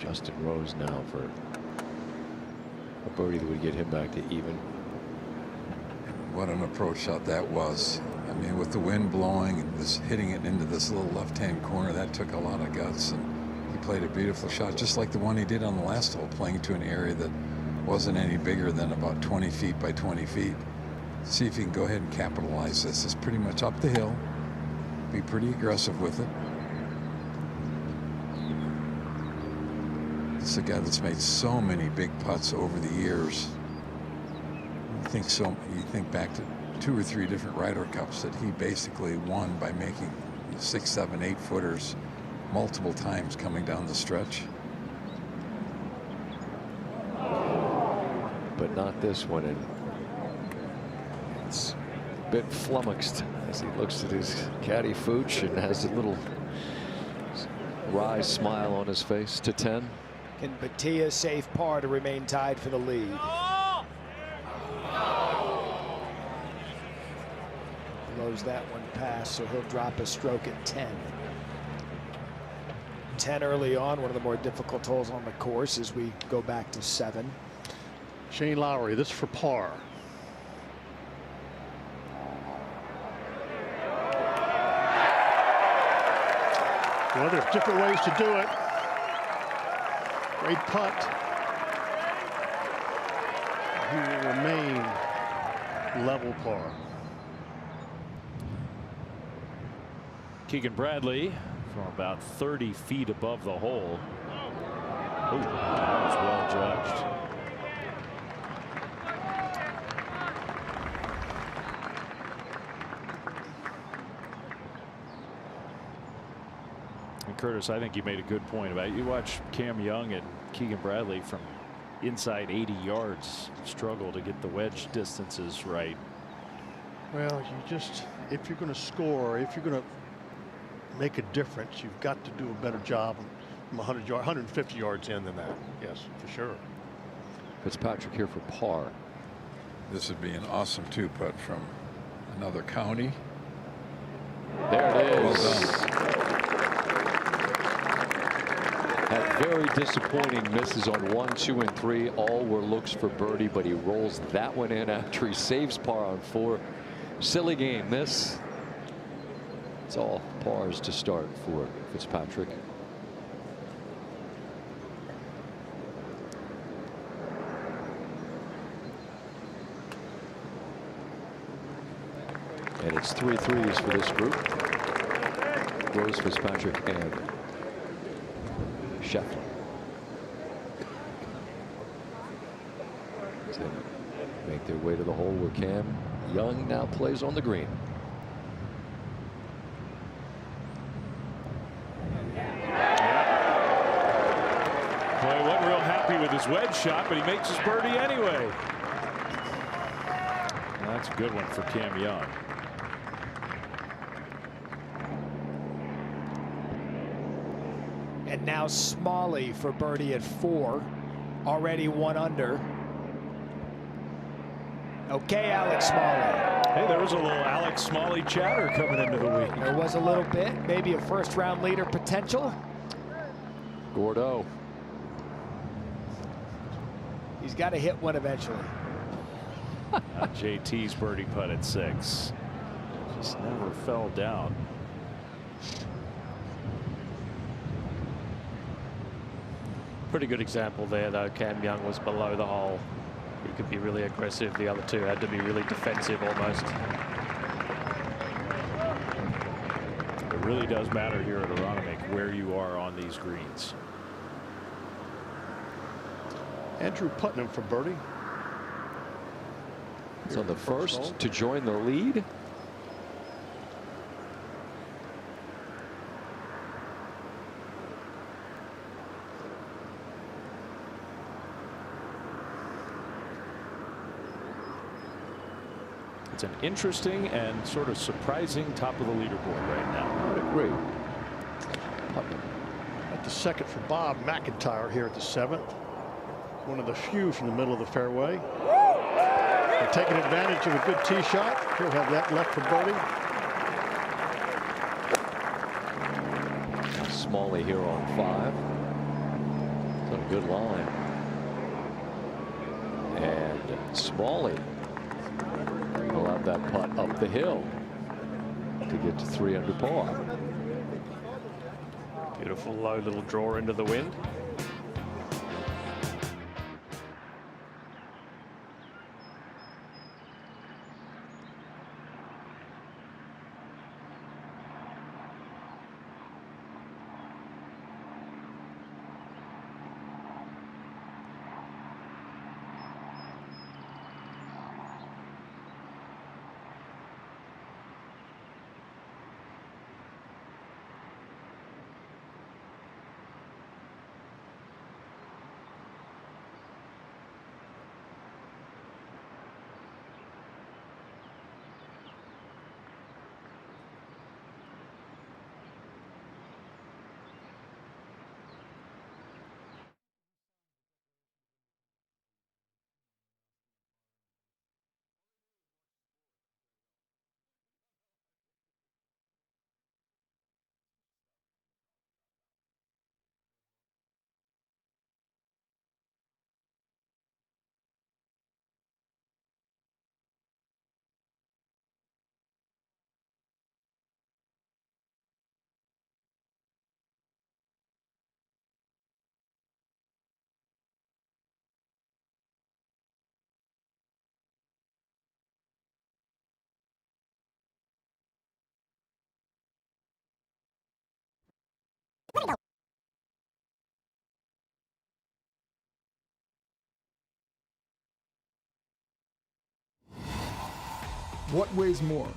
Justin Rose now for a birdie that would get him back to even. What an approach shot that was. I mean, with the wind blowing and this hitting it into this little left-hand corner, that took a lot of guts. And he played a beautiful shot, just like the one he did on the last hole, playing to an area that wasn't any bigger than about 20 feet by 20 feet. See if he can go ahead and capitalize this. It's pretty much up the hill. Be pretty aggressive with it. It's a guy that's made so many big putts over the years. You think back to 2 or 3 different Ryder Cups that he basically won by making 6, 7, 8 footers multiple times coming down the stretch. But not this one. And it's a bit flummoxed as he looks at his caddy Fooch and has a little wry smile on his face. To 10. Can Batia safe par to remain tied for the lead? Blows that one past, so he'll drop a stroke at 10. 10 early on, one of the more difficult holes on the course as we go back to 7. Shane Lowry, this for par. Well, there's different ways to do it. Great putt. He will remain level par. Keegan Bradley from about 30 feet above the hole. Ooh, that was well judged. And Curtis, I think you made a good point about it. You watch Cam Young and Keegan Bradley from inside 80 yards struggle to get the wedge distances right. Well, you just, if you're going to score, if you're going to make a difference, you've got to do a better job from 150 yards in than that. Yes, for sure. Fitzpatrick here for par. This would be an awesome 2-putt from another county. There it is. Well done. Had very disappointing misses on 1, 2, and 3. All were looks for birdie, but he rolls that one in after he saves par on 4. Silly game. This. It's all pars to start for Fitzpatrick. And it's 3 threes for this group. Rose, Fitzpatrick, and Scheffler. As they make their way to the hole where Cam Young now plays on the green. Boy, wasn't real happy with his wedge shot, but he makes his birdie anyway. That's a good one for Cam Young. And now Smalley for birdie at 4. Already 1 under. Okay, Alex Smalley. Hey, there was a little Alex Smalley chatter coming into the week. There was a little bit. Maybe a first-round leader potential. Gordo. He's got to hit one eventually. JT's birdie putt at 6. Just never fell down. Pretty good example there, though. Cam Young was below the hole. He could be really aggressive. The other two had to be really defensive almost. It really does matter here at Aronimink where you are on these greens. Andrew Putnam for birdie. It's on the first to join the lead. It's an interesting and sort of surprising top of the leaderboard right now. I would agree. Putnam. At the second for Bob McIntyre here at the 7th. One of the few from the middle of the fairway. They're taking advantage of a good tee shot. He'll have that left for birdie. Smalley here on 5. It's a good line. And Smalley will have that putt up the hill to get to 3 under par. Beautiful low little draw into the wind. What weighs more?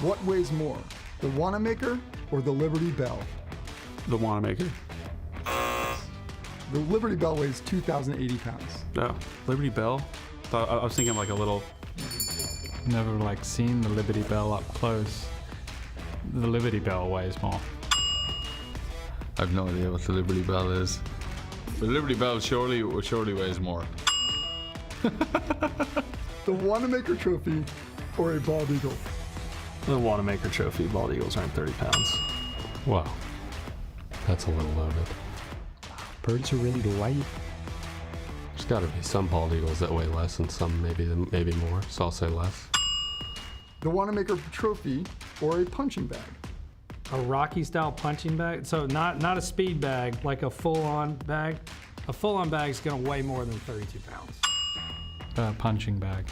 What weighs more, the Wanamaker or the Liberty Bell? The Wanamaker. The Liberty Bell weighs 2,080 pounds. Oh, Liberty Bell? I was thinking like a little. Never like seen the Liberty Bell up close. The Liberty Bell weighs more. I have no idea what the Liberty Bell is. The Liberty Bell surely weighs more. The Wanamaker Trophy or a bald eagle? The Wanamaker Trophy bald eagles aren't 30 pounds. Wow. That's a little loaded. Birds are really light. There's got to be some bald eagles that weigh less and some maybe more, so I'll say less. The Wanamaker Trophy or a punching bag? A Rocky style punching bag? So not a speed bag, like a full-on bag. A full-on bag is going to weigh more than 32 pounds. Punching bag.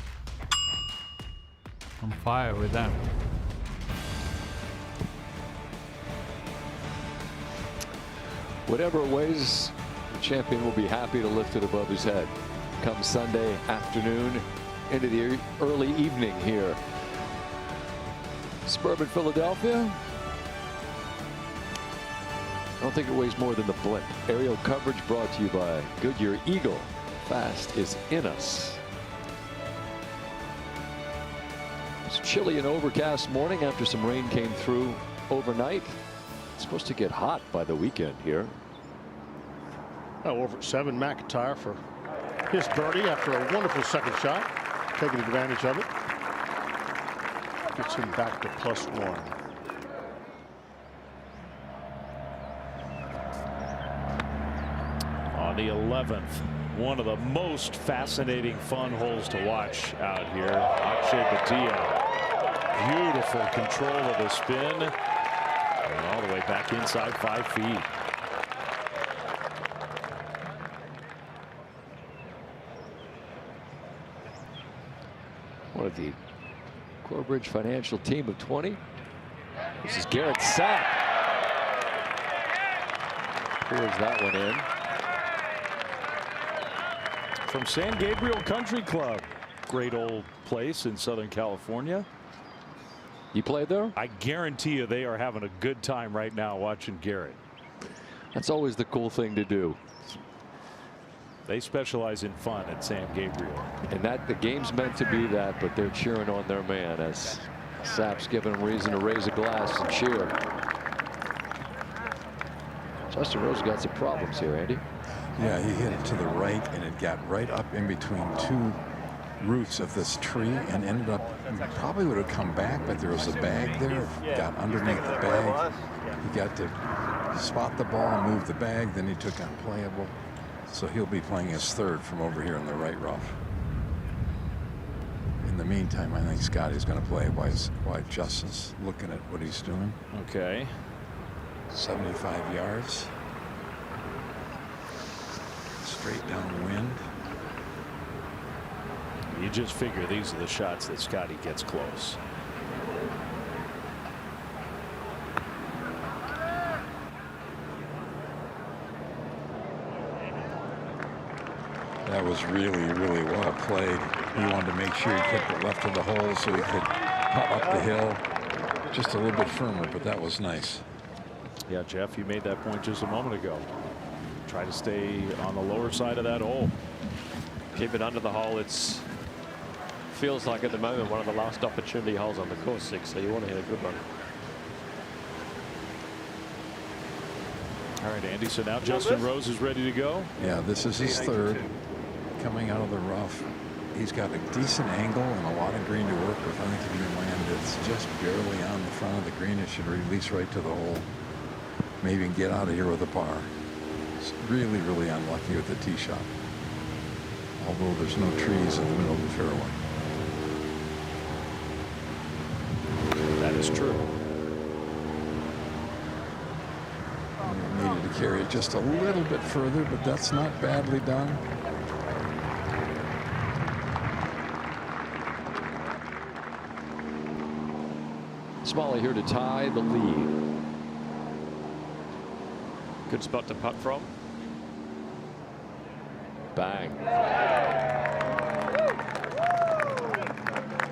On fire with them. Whatever it weighs, the champion will be happy to lift it above his head come Sunday afternoon into the early evening here. Suburban Philadelphia. I don't think it weighs more than the blimp. Aerial coverage brought to you by Goodyear Eagle. Fast is in us. It's a chilly and overcast morning after some rain came through overnight. It's supposed to get hot by the weekend here. Oh, over at 7, McIntyre for his birdie after a wonderful second shot, taking advantage of it. Gets him back to +1. On the 11th, one of the most fascinating fun holes to watch out here. Akshay Bhatia, beautiful control of the spin, and all the way back inside 5 feet. One of the Corebridge Financial team of 20. This is Garrett Sapp. Pours that one in. From San Gabriel Country Club. Great old place in Southern California. You played there? I guarantee you they are having a good time right now watching Garrett. That's always the cool thing to do. They specialize in fun at San Gabriel. And that the game's meant to be that, but they're cheering on their man as Sapp's giving them reason to raise a glass and cheer. Justin Rose got some problems here, Andy. Yeah, he hit it to the right, and it got right up in between two roots of this tree and ended up, probably would have come back, but there was a bag there, got underneath the bag. He got to spot the ball and move the bag, then he took unplayable. So he'll be playing his third from over here in the right rough. In the meantime, I think Scottie's going to play while Justin's looking at what he's doing. Okay. 75 yards. Straight downwind. You just figure these are the shots that Scottie gets close. That was really, really well played. He wanted to make sure he kept it left of the hole so he could putt up the hill just a little bit firmer, but that was nice. Yeah, Jeff, you made that point just a moment ago. Try to stay on the lower side of that hole. Keep it under the hole. It feels like at the moment one of the last opportunity holes on the course 6, so you want to hit a good one. All right, Andy, so now Justin Rose is ready to go. Yeah, this is his third coming out of the rough. He's got a decent angle and a lot of green to work with. I think if he can land it's just barely on the front of the green, it should release right to the hole. Maybe get out of here with a par. It's really, really unlucky with the tee shot. Although there's no trees in the middle of the fairway. That is true. Needed to carry it just a little bit further, but that's not badly done. Smalley here to tie the lead. Good spot to putt from. Bang.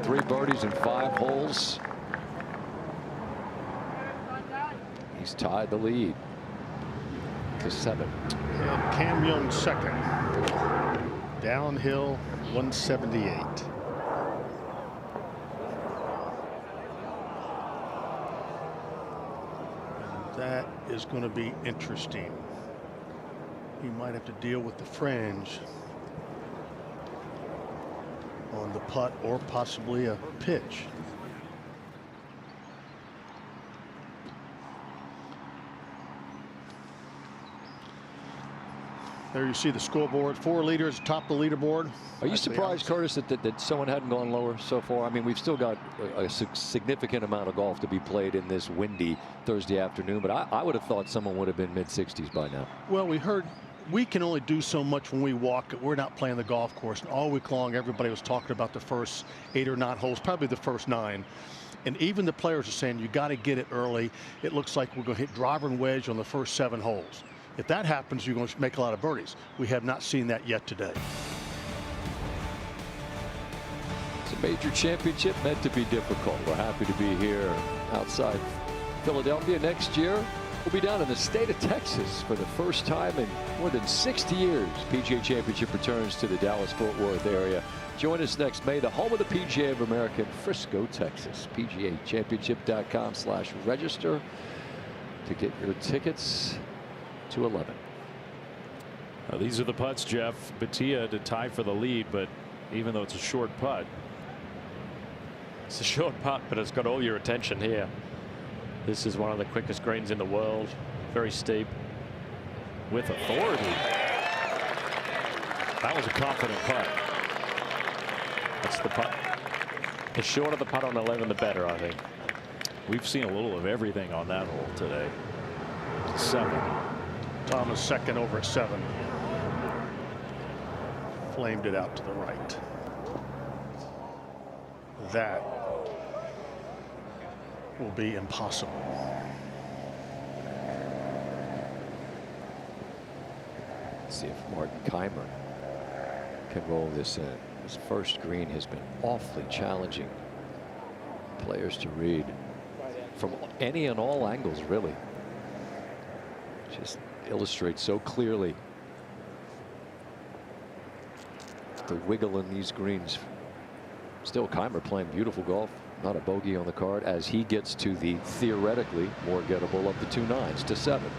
3 birdies in 5 holes. He's tied the lead. to 7. And Cam Young second. Downhill 178. And that is going to be interesting. He might have to deal with the fringe on the putt or possibly a pitch. There you see the scoreboard. 4 leaders atop the leaderboard. Are you surprised, Curtis, that someone hadn't gone lower so far? I mean, we've still got a significant amount of golf to be played in this windy Thursday afternoon, but I would have thought someone would have been mid-60s by now. Well, we heard we can only do so much when we walk. We're not playing the golf course. And all week long, everybody was talking about the first 8 or 9 holes, probably the first 9. And even the players are saying you got to get it early. It looks like we're going to hit driver and wedge on the first 7 holes. If that happens, you're going to make a lot of birdies. We have not seen that yet today. It's a major championship meant to be difficult. We're happy to be here outside Philadelphia. Next year, we'll be down in the state of Texas for the first time in more than 60 years. PGA Championship returns to the Dallas-Fort Worth area. Join us next May, the home of the PGA of America in Frisco, Texas. PGAchampionship.com/register to get your tickets to 11. These are the putts, Jeff. Batia to tie for the lead, but even though it's a short putt. It's a short putt, but it's got all your attention here. This is one of the quickest greens in the world. Very steep. With authority. That was a confident putt. That's the putt. The shorter the putt on 11, the better, I think. We've seen a little of everything on that hole today. 7. Thomas second over at 7. Flamed it out to the right. That will be impossible. Let's see if Martin Keimer can roll this in. His first green has been awfully challenging. Players to read from any and all angles, really. Just illustrates so clearly the wiggle in these greens. Still, Keimer playing beautiful golf. Not a bogey on the card as he gets to the theoretically more gettable of the 2 9s to 7.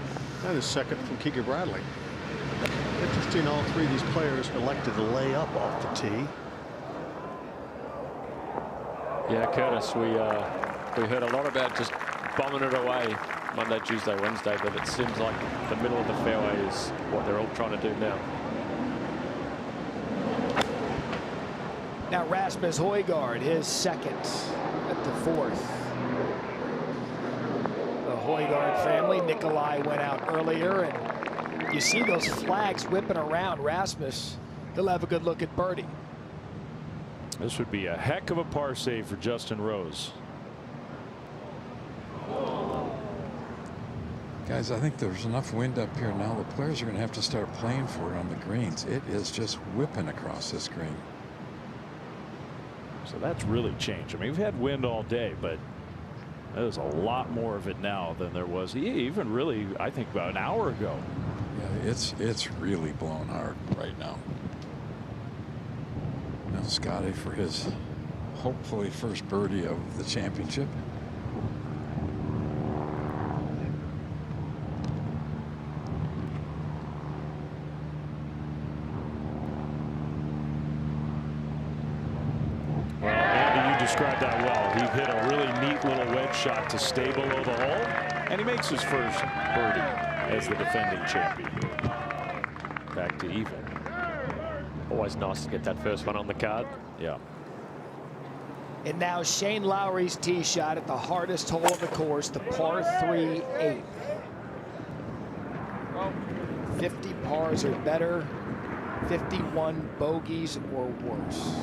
That is second from Keegan Bradley. Interesting, all 3 of these players elected to lay up off the tee. Yeah, Curtis, we heard a lot about just bombing it away Monday, Tuesday, Wednesday, but it seems like the middle of the fairway is what they're all trying to do now. Now Rasmus Højgaard, his second at the 4th. The Højgaard family, Nikolai went out earlier, and you see those flags whipping around. Rasmus, he'll have a good look at birdie. This would be a heck of a par save for Justin Rose. Guys, I think there's enough wind up here now. The players are going to have to start playing for it on the greens. It is just whipping across this green. So that's really changed. I mean, we've had wind all day, but there's a lot more of it now than there was even really, I think, about an hour ago. Yeah, it's really blowing hard right now. Now Scottie for his hopefully first birdie of the championship. Described that well. He hit a really neat little wedge shot to stay below the hole, and he makes his first birdie as the defending champion. Back to even. Always nice to get that first one on the card. Yeah. And now Shane Lowry's tee shot at the hardest hole of the course, the par 3 8. 50 pars or better, 51 bogeys or worse.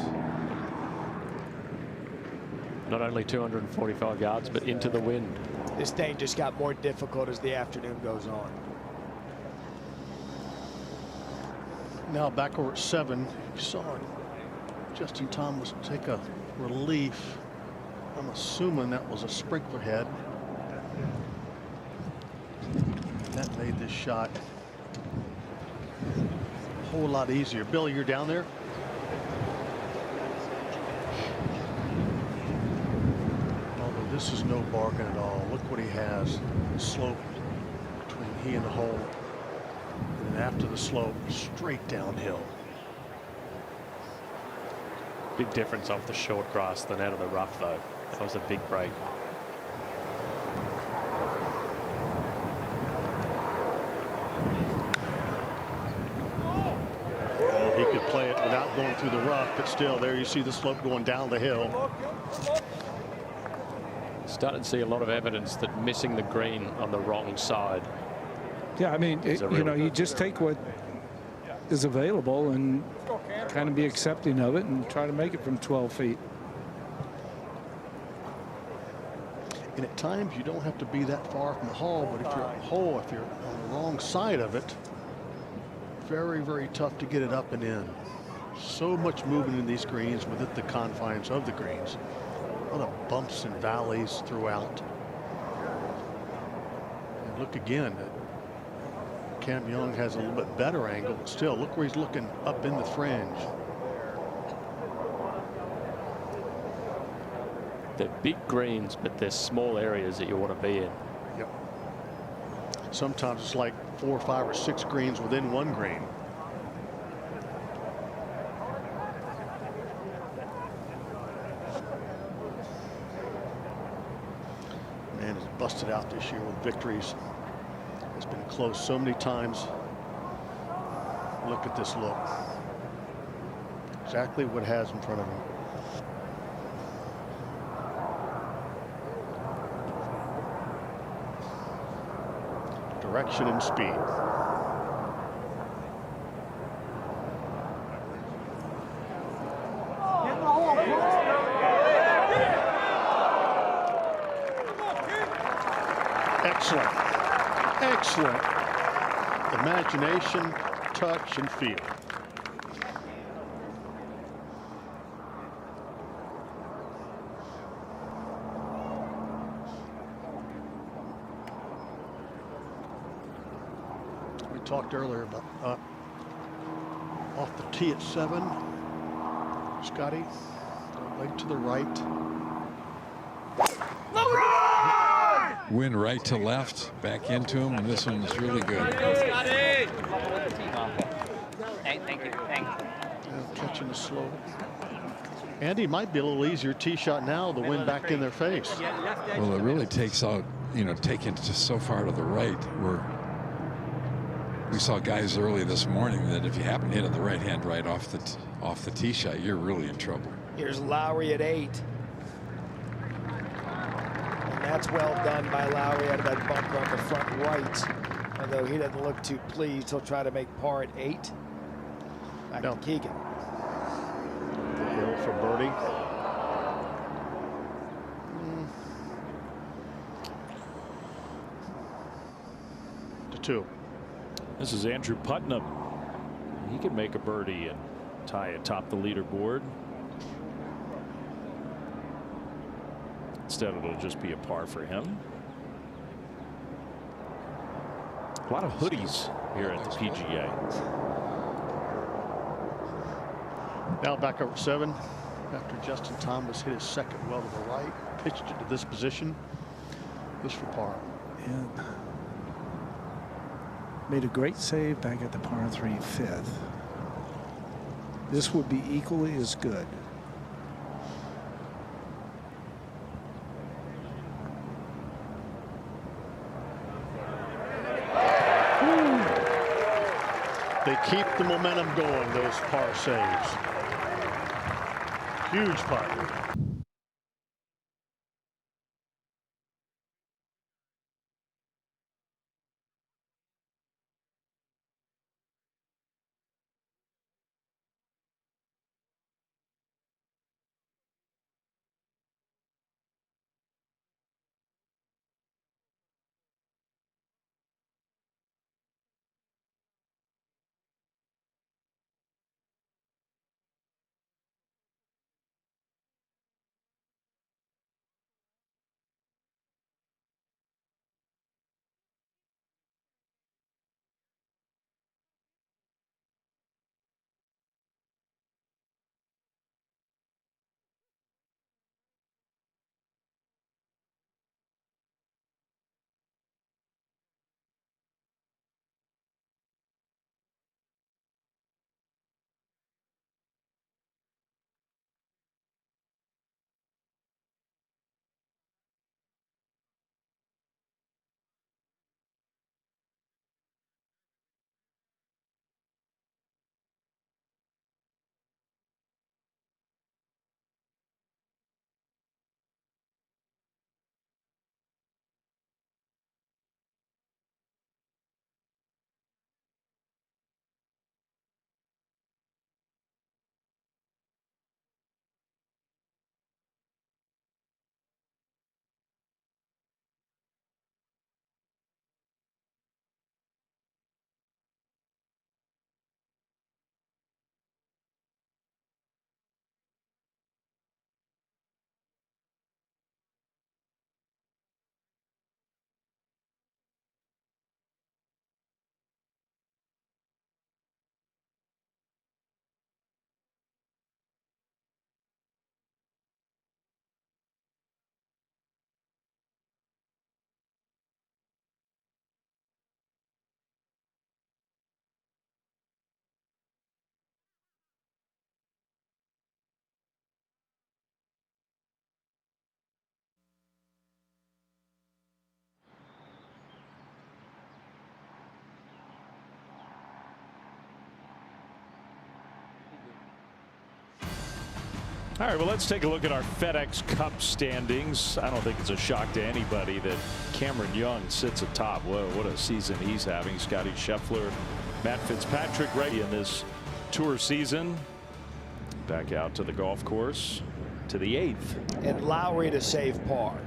Not only 245 yards, but into the wind. This thing just got more difficult as the afternoon goes on. Now back over at 7. You saw Justin Thomas take a relief. I'm assuming that was a sprinkler head. That made this shot whole lot easier. Billy, you're down there. Although this is no bargain at all. Look what he has. The slope between he and the hole. And then after the slope, straight downhill. Big difference off the short grass than out of the rough, though. That was a big break. Well, he could play it without going through the rough, but still, there you see the slope going down the hill. Starting to see a lot of evidence that missing the green on the wrong side. Yeah, I mean, you know, you just take what is available and kind of be accepting of it and try to make it from 12 feet. And at times you don't have to be that far from the hole, but if you're on the wrong side of it, very, very tough to get it up and in. So much movement in these greens within the confines of the greens. A lot of bumps and valleys throughout. And look again, Cam Young has a little bit better angle, but still, look where he's looking up in the fringe. They're big greens, but they're small areas that you want to be in. Yep. Sometimes it's like 4, 5, or 6 greens within one green. Man has busted out this year with victories. It's been close so many times. Look at this look. Exactly what has in front of him. Direction and speed. Excellent. Excellent. Imagination, touch, and feel. We talked earlier about off the tee at 7. Scottie, leg to the right. Wind right to left, back into him, and this one's really good. Thank you. Catching the slope. Andy, might be a little easier tee shot now, the wind back in their face. Well, it really takes out, taking it just so far to the right where we saw guys early this morning that if you happen to hit it the right hand right off the tee shot, you're really in trouble. Here's Lowry at 8. And that's well done by Lowry out of that bunker on the front right. Although he doesn't look too pleased, he'll try to make par at 8. Back to Keegan. The hill for birdie. To 2. This is Andrew Putnam. He can make a birdie and tie atop the leaderboard. Instead, it'll just be a par for him. A lot of hoodies here at the PGA. Now back over 7 after Justin Thomas hit his second well to the right, pitched it to this position. This for par. And made a great save back at the par 3 5th. This would be equally as good. They keep the momentum going, those par saves. Huge putt. All right, well, let's take a look at our FedEx Cup standings. I don't think it's a shock to anybody that Cameron Young sits atop. Whoa, what a season he's having. Scottie Scheffler, Matt Fitzpatrick ready in this tour season. Back out to the golf course to the 8th. And Lowry to save par.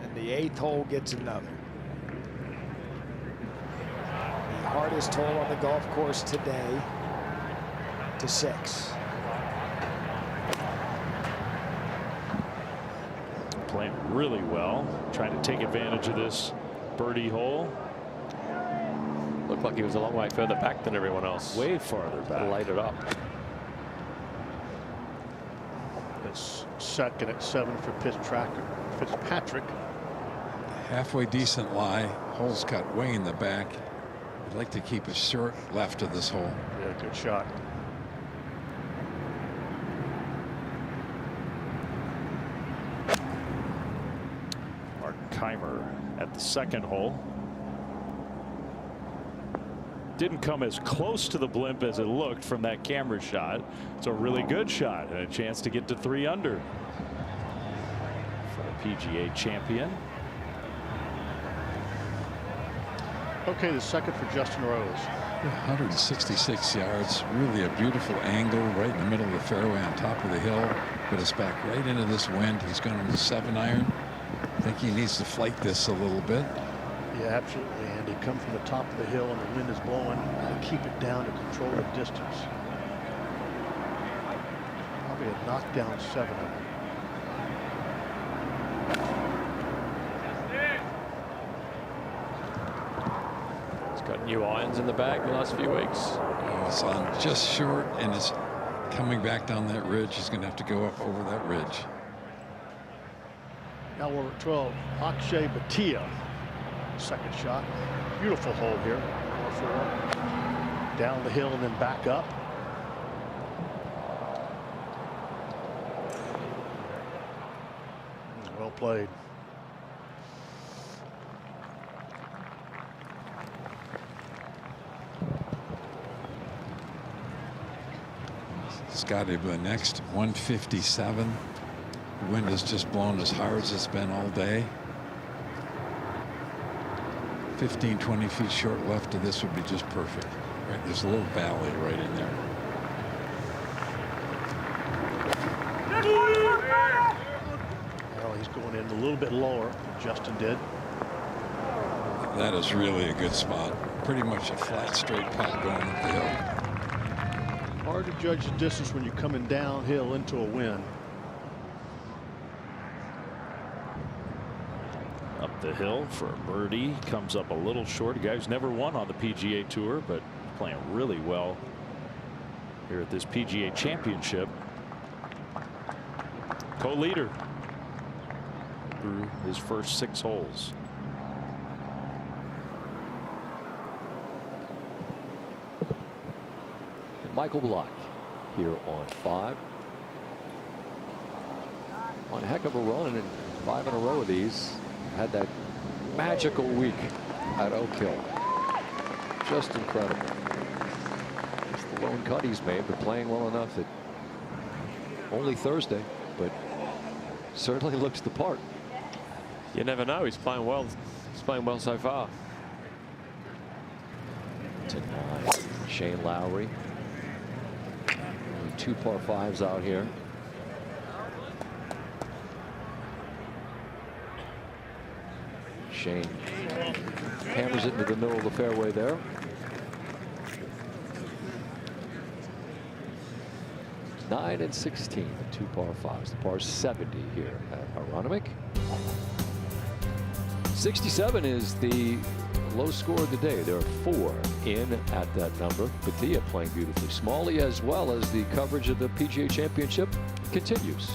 And the 8th hole gets another. The hardest hole on the golf course today to 6. Playing really well, trying to take advantage of this birdie hole. Looked like he was a long way further back than everyone else. Way farther back. Light it up. It's second at 7 for Fitzpatrick. Halfway decent lie. Hole's cut way in the back. I'd like to keep a short left of this hole. Yeah, good shot. Martin Keimer at the 2nd hole. Didn't come as close to the blimp as it looked from that camera shot. It's a really good shot and a chance to get to 3 under for the PGA champion. Okay, the second for Justin Rose. 166 yards, really a beautiful angle right in the middle of the fairway on top of the hill. Put us back right into this wind. He's going to the 7-iron. I think he needs to flight this a little bit. Yeah, absolutely, Andy. Come from the top of the hill and the wind is blowing. Gotta keep it down to control the distance. Probably a knockdown 7-iron. He's got new irons in the bag the last few weeks. Oh, it's on just short, and it's coming back down that ridge. He's going to have to go up over that ridge. Now we're at 12. Akshay Bhatia. Second shot. Beautiful hole here. Par 4. Down the hill and then back up. Well played. Scottie, the next 157. The wind has just blown as hard as it's been all day. 15, 20 feet short left of this would be just perfect. Right, there's a little valley right in there. Well, he's going in a little bit lower than Justin did. That is really a good spot. Pretty much a flat, straight putt going up the hill. Hard to judge the distance when you're coming downhill into a wind. Up the hill for a birdie. Comes up a little short. A guy who's never won on the PGA Tour, but playing really well here at this PGA Championship. Co-leader through his first 6 holes. Michael Block here on 5. One heck of a run, and 5 in a row of these. Had that magical week at Oak Hill. Just incredible. It's the lone cut he's made, but playing well enough that only Thursday, but certainly looks the part. You never know. He's playing well. He's playing well so far. To 9, Shane Lowry. Only 2 par 5s out here. Shane hammers it into the middle of the fairway there. Nine and 16, 2 par 5s. The par 70 here at Aronimink. 67 is the low score of the day. There are 4 in at that number. Bhatia playing beautifully. Smalley, as well as the coverage of the PGA Championship, continues.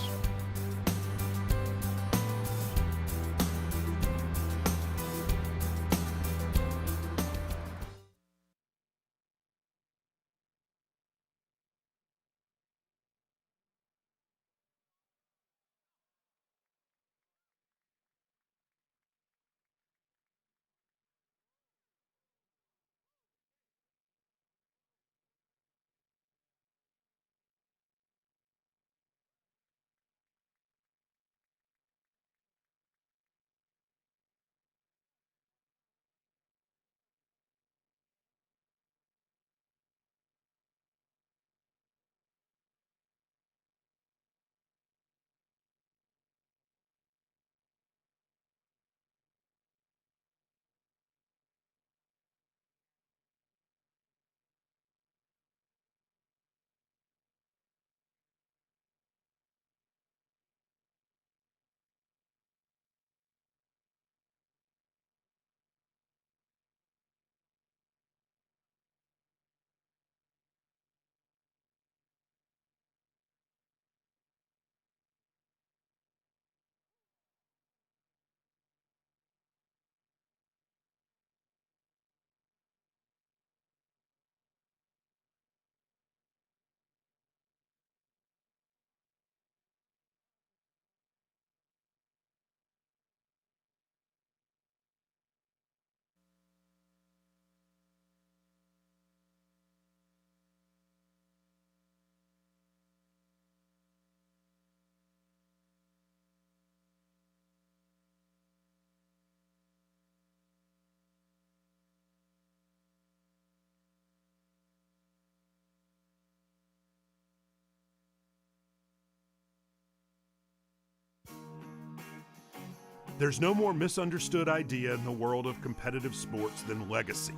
There's no more misunderstood idea in the world of competitive sports than legacy,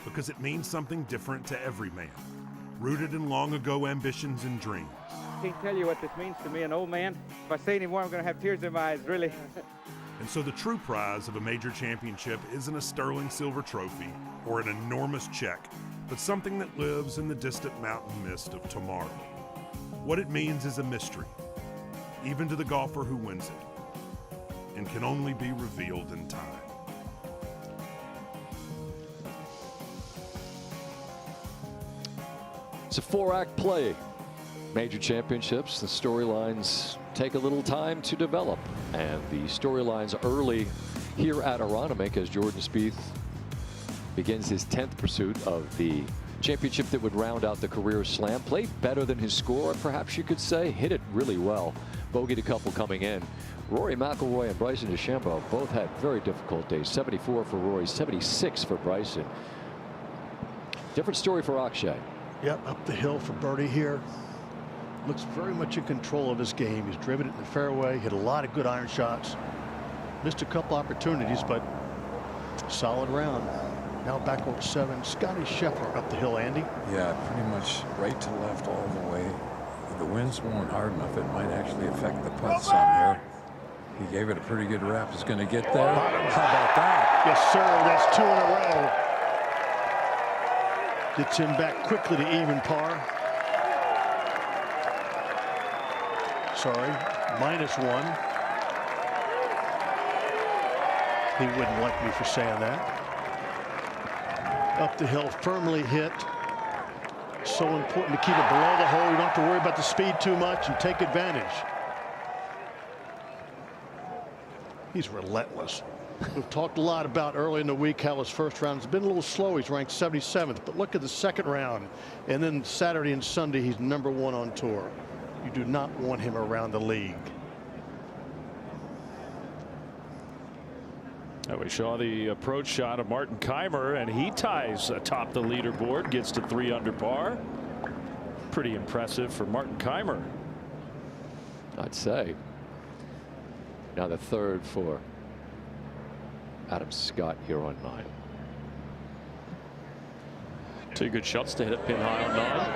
because it means something different to every man, rooted in long ago ambitions and dreams. I can't tell you what this means to me, an old man. If I say any more, I'm going to have tears in my eyes, really. And so the true prize of a major championship isn't a sterling silver trophy or an enormous check, but something that lives in the distant mountain mist of tomorrow. What it means is a mystery, even to the golfer who wins it, and can only be revealed in time. It's a 4-act play. Major championships, the storylines take a little time to develop. And the storylines early here at Aronimink as Jordan Spieth begins his 10th pursuit of the championship that would round out the career slam. Played better than his score, perhaps you could say. Hit it really well. Bogeyed a couple coming in. Rory McIlroy and Bryson DeChambeau both had very difficult days. 74 for Rory, 76 for Bryson. Different story for Akshay. Yep, up the hill for birdie here. Looks very much in control of his game. He's driven it in the fairway, hit a lot of good iron shots. Missed a couple opportunities, but solid round. Now back over 7. Scottie Scheffler up the hill, Andy. Yeah, pretty much right to left all the way. The winds weren't hard enough. It might actually affect the putts on here. He gave it a pretty good rep. He's going to get there. How about that? Yes, sir. That's 2 in a row. Gets him back quickly to even par. Sorry, -1. He wouldn't like me for saying that. Up the hill, firmly hit. So important to keep it below the hole. You don't have to worry about the speed too much and take advantage. He's relentless. We've talked a lot about early in the week how his first round has been a little slow. He's ranked 77th, but look at the second round. And then Saturday and Sunday, he's #1 on tour. You do not want him around the league. We saw the approach shot of Martin Keimer, and he ties atop the leaderboard, gets to 3 under par. Pretty impressive for Martin Keimer, I'd say. Now the third for Adam Scott here on 9. 2 good shots to hit it pin high on 9.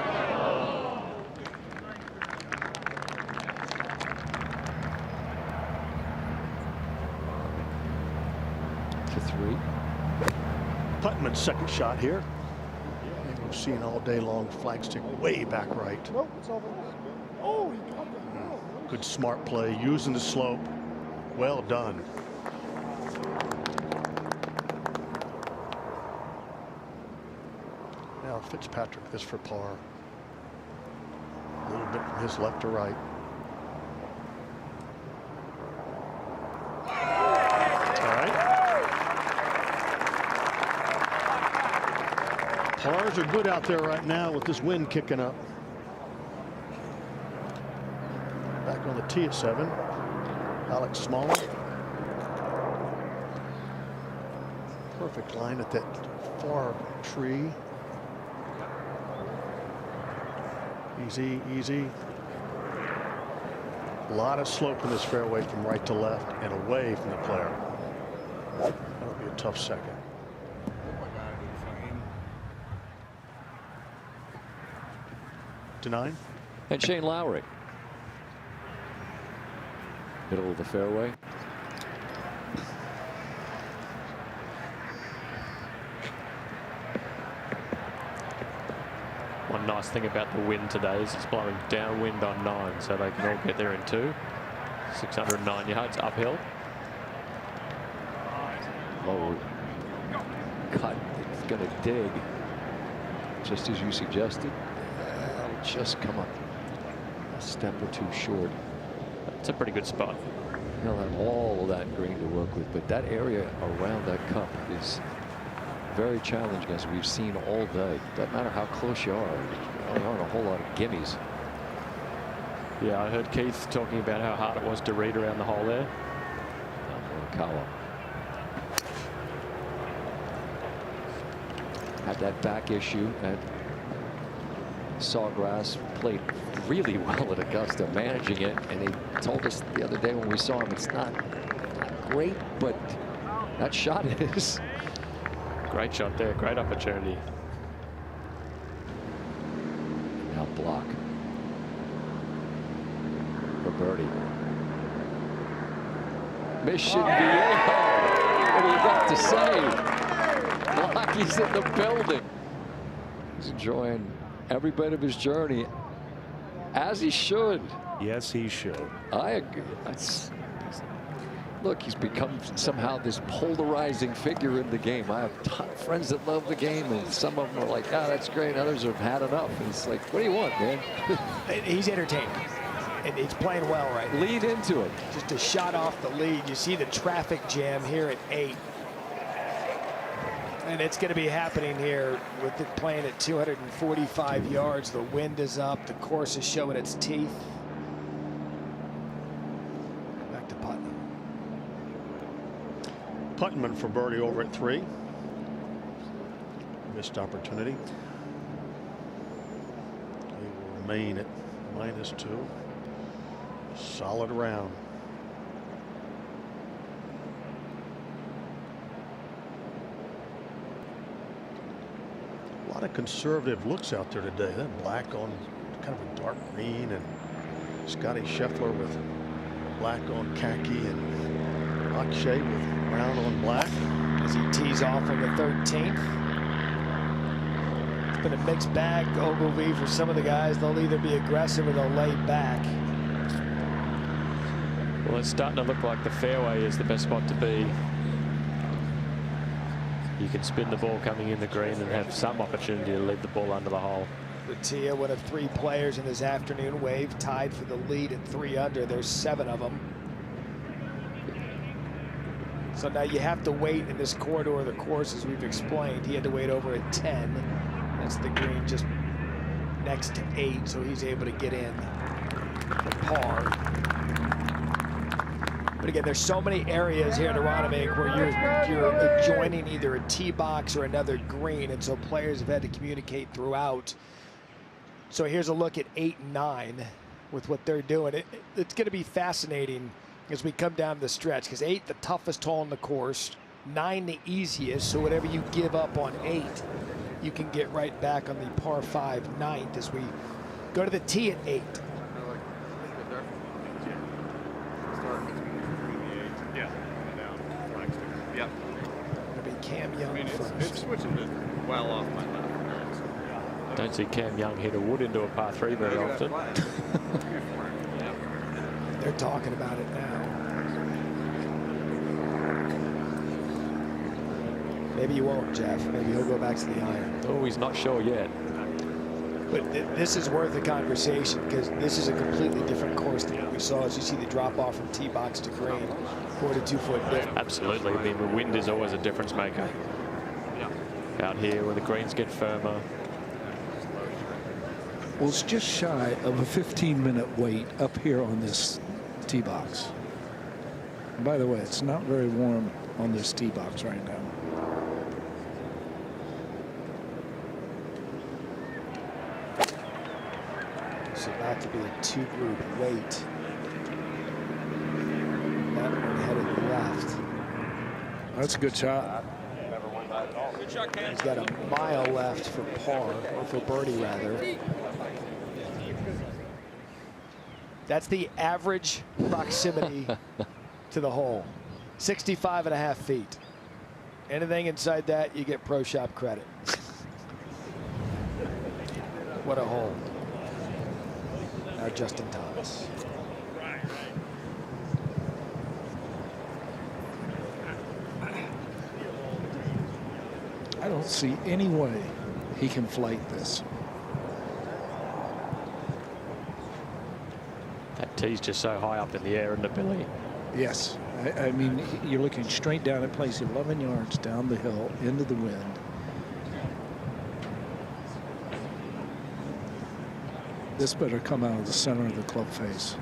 To 3. Putman's second shot here. And we've seen all day long flagstick way back right. Nope, it's over. Oh, he got it. Good smart play, using the slope. Well done. Now Fitzpatrick is for par. A little bit from his left to right. Pars are good out there right now with this wind kicking up. Back on the tee at 7. Alex Smalley. Perfect line at that far tree. Easy, easy. A lot of slope in this fairway from right to left and away from the player. That'll be a tough second. To 9. And Shane Lowry. Middle of the fairway. One nice thing about the wind today is it's blowing downwind on 9, so they can all get there in 2. 609 yards uphill. Low cut. It's going to dig, just as you suggested. Just come up a step or 2 short. It's a pretty good spot. He'll have all of that green to work with, but that area around that cup is very challenging, as we've seen all day. Doesn't matter how close you are. There aren't a whole lot of gimmies. Yeah, I heard Keith talking about how hard it was to read around the hole there. Morikawa had that back issue at Sawgrass, played really well at Augusta, managing it, and he told us the other day when we saw him, it's not great, but that shot is. Great shot there, great opportunity. Now block for birdie. Mission Viejo. What do you got to say? Lockie's in the building. He's enjoying every bit of his journey, as he should. Yes, he should. I agree. Look, he's become somehow this polarizing figure in the game. I have friends that love the game, and some of them are like, "Ah, that's great." Others have had enough. And it's like, what do you want, man? He's entertaining, and he's playing well right now. Lead into it. Just a shot off the lead. You see the traffic jam here at 8. And it's going to be happening here with it playing at 245 yards. The wind is up. The course is showing its teeth. Back to Putnam. Putnam for birdie over at 3. Missed opportunity. He will remain at -2. Solid round. A lot of conservative looks out there today. That black on kind of a dark green, and Scottie Scheffler with black on khaki, and Akshay with brown on black. As he tees off on the 13th. It's been a mixed bag, Ogilvy, for some of the guys. They'll either be aggressive or they'll lay back. Well, it's starting to look like the fairway is the best spot to be. You can spin the ball coming in the green and have some opportunity to leave the ball under the hole. Batia, one of 3 players in this afternoon wave, tied for the lead at 3 under. There's 7 of them. So now you have to wait in this corridor of the course, as we've explained. He had to wait over at 10. That's the green just next to 8, so he's able to get in for par. But again, there's so many areas here at Aronimink where you're adjoining either a tee box or another green, and so players have had to communicate throughout. So here's a look at 8 and 9 with what they're doing. It's going to be fascinating as we come down the stretch, because 8, the toughest hole in the course, 9, the easiest. So whatever you give up on 8, you can get right back on the par 5 9th as we go to the tee at 8. Yep. It'll be Cam Young first. It's switching to well off my left. Don't see Cam Young hit a wood into a par 3 very often. They're talking about it now. Maybe you won't, Jeff. Maybe he'll go back to the iron. Oh, he's not sure yet. But this is worth a conversation, because this is a completely different course than what we saw. As you see the drop off from tee box to green, 4 to 2 foot difference. Absolutely. I mean, the wind is always a difference maker. Out here where the greens get firmer. Well, it's just shy of a 15-minute wait up here on this tee box. And by the way, it's not very warm on this tee box right now. So about to be a 2-group wait. That one headed left. That's a good shot. He's got a mile left for par, or for birdie rather. That's the average proximity to the hole. 65.5 feet. Anything inside that, you get pro shop credit. What a hole. Now Justin Thomas. I don't see any way he can flight this. That tee's just so high up in the air, isn't it, Billy? Yes. I mean, you're looking straight down at place 11 yards down the hill into the wind. This better come out of the center of the club face.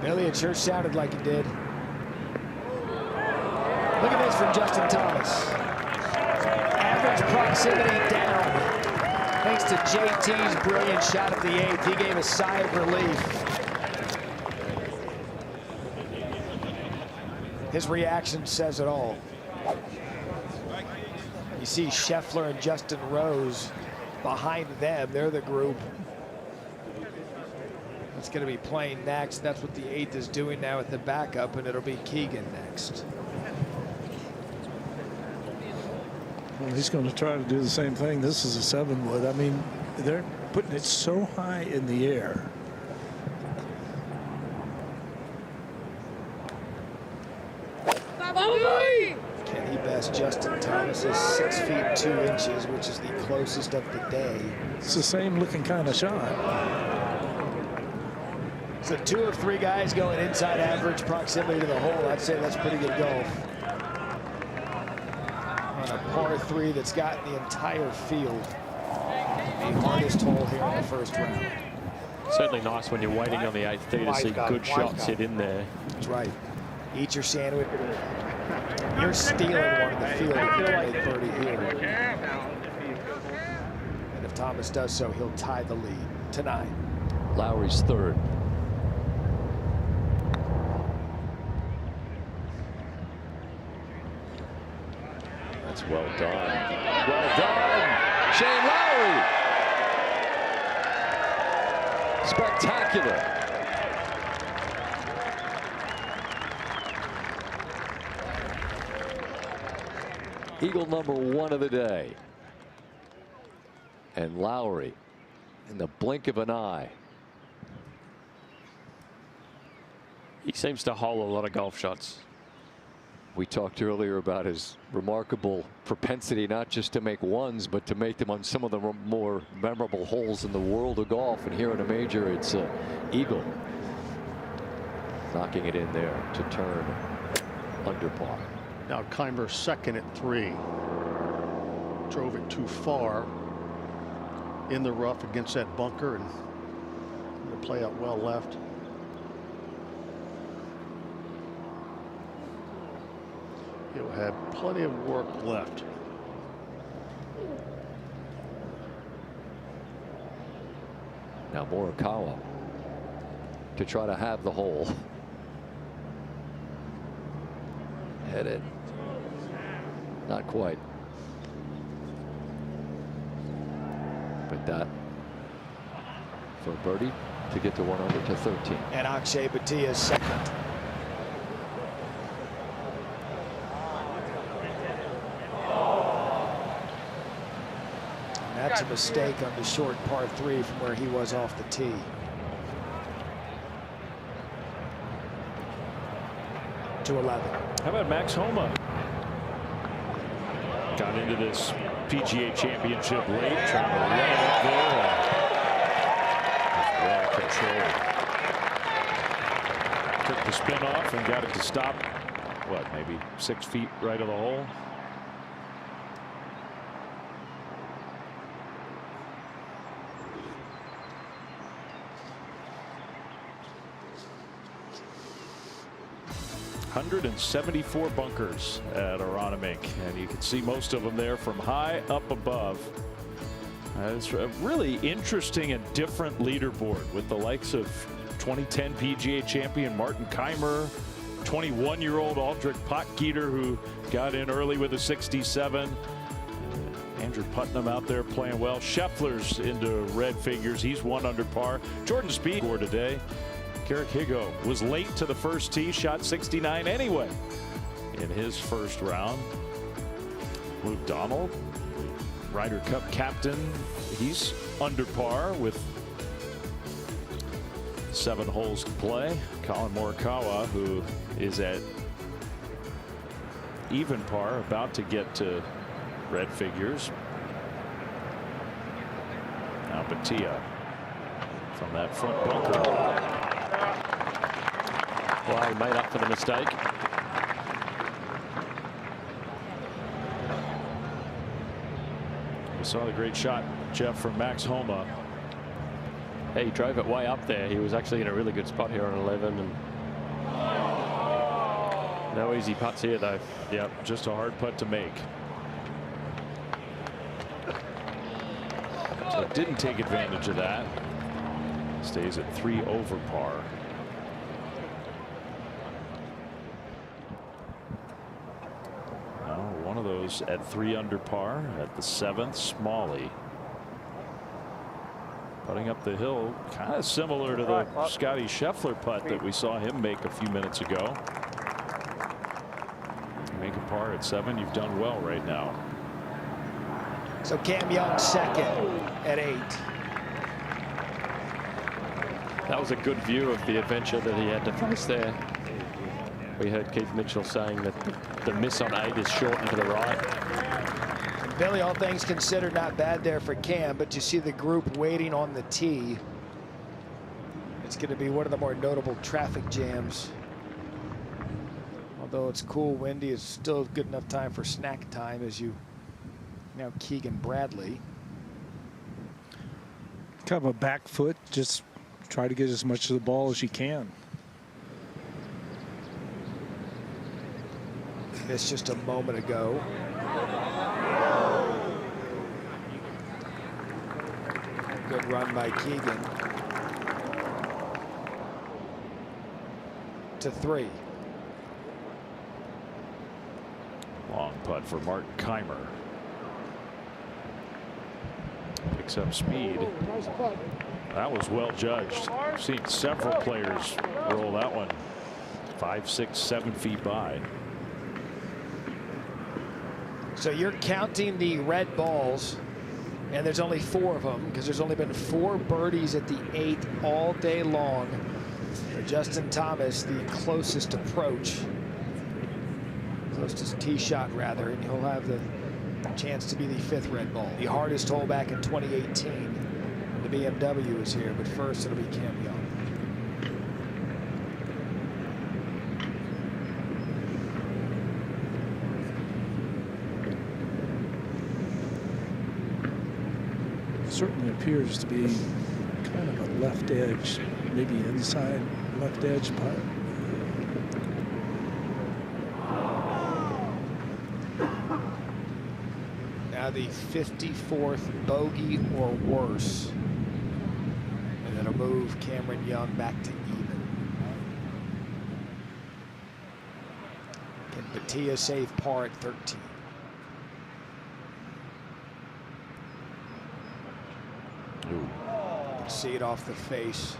Billy, it sure sounded like it did. Look at this from Justin Thomas. Average proximity down. Thanks to JT's brilliant shot at the 8th, he gave a sigh of relief. His reaction says it all. You see Scheffler and Justin Rose behind them. They're the group that's going to be playing next. That's what the 8th is doing now at the backup, and it'll be Keegan next. Well, he's going to try to do the same thing. This is a 7-wood. I mean, they're putting it so high in the air. Can he best Justin Thomas is 6 feet 2 inches, which is the closest of the day. It's the same looking kind of shot. So 2 of 3 guys going inside average proximity to the hole. I'd say that's pretty good golf. On a par 3 that's got the entire field. The hardest hole here in the first round. Certainly nice when you're waiting on the 8th tee to see good shots hit in there. That's right. Eat your sandwich. You're stealing one in the field if you play birdie here. And if Thomas does so, he'll tie the lead to 9. Lowry's 3rd. That's well done. Well done. Shane Lowry. Spectacular. Eagle number 1 of the day. And Lowry, in the blink of an eye. He seems to hole a lot of golf shots. We talked earlier about his remarkable propensity not just to make ones, but to make them on some of the more memorable holes in the world of golf. And here in a major, it's Eagle knocking it in there to turn under par. Now Keimer second at 3. Drove it too far in the rough against that bunker, and the play out well left. He'll have plenty of work left. Now Morikawa to try to have the hole. Hit it. Not quite. But that for birdie to get to 1 under to 13. And Akshay Bhatia is second. And that's a mistake on the short par 3 from where he was off the tee. To 11. How about Max Homa? Got into this PGA Championship late, trying to run it up there. Well controlled. Took the spin off and got it to stop, what, maybe 6 feet right of the hole? .174 bunkers at Aronimink, and you can see most of them there from high up above. It's a really interesting and different leaderboard with the likes of 2010 PGA champion Martin Keimer, 21-year-old Aldrich Potgieter, who got in early with a 67. Andrew Putnam out there playing well. Scheffler's into red figures. He's 1 under par. Jordan Spieth scored today. Garrick Higo was late to the first tee, shot 69 anyway in his first round. Luke Donald, Ryder Cup captain, he's under par with 7 holes to play. Colin Morikawa, who is at even par, about to get to red figures. Now Bhatia from that front bunker. Well, he made up for the mistake. We saw the great shot, Jeff, from Max Homa. Hey, he drove it way up there. He was actually in a really good spot here on 11. And no easy putts here, though. Yep, just a hard putt to make. So didn't take advantage of that. Stays at 3 over par. One of those at 3 under par at the 7th. Smalley putting up the hill, kind of similar to the Scottie Scheffler putt that we saw him make a few minutes ago. Make a par at 7. You've done well right now. So Cam Young second at 8. That was a good view of the adventure that he had to face there. We heard Keith Mitchell saying that the miss on 8 is short and to the right. Billy, all things considered, not bad there for Cam, but you see the group waiting on the tee. It's going to be one of the more notable traffic jams. Although it's cool, windy, it's still good enough time for snack time as you now Keegan Bradley. Kind of a back foot, just try to get as much of the ball as you can. Missed just a moment ago. Good run by Keegan. To 3. Long putt for Martin Keimer. Picks up speed. That was well judged. I've seen several players roll that one 5, 6, 7 feet by. So you're counting the red balls, and there's only 4 of them because there's only been 4 birdies at the 8th all day long. For Justin Thomas, the closest approach, closest tee shot rather, and he'll have the chance to be the 5th red ball. The hardest hole back in 2018. The BMW is here, but first it'll be Cam Young. Certainly appears to be kind of a left edge, maybe inside left edge putt. Now the 54th bogey or worse. And it'll move Cameron Young back to even. Can Batia save par at 13? See it off the face.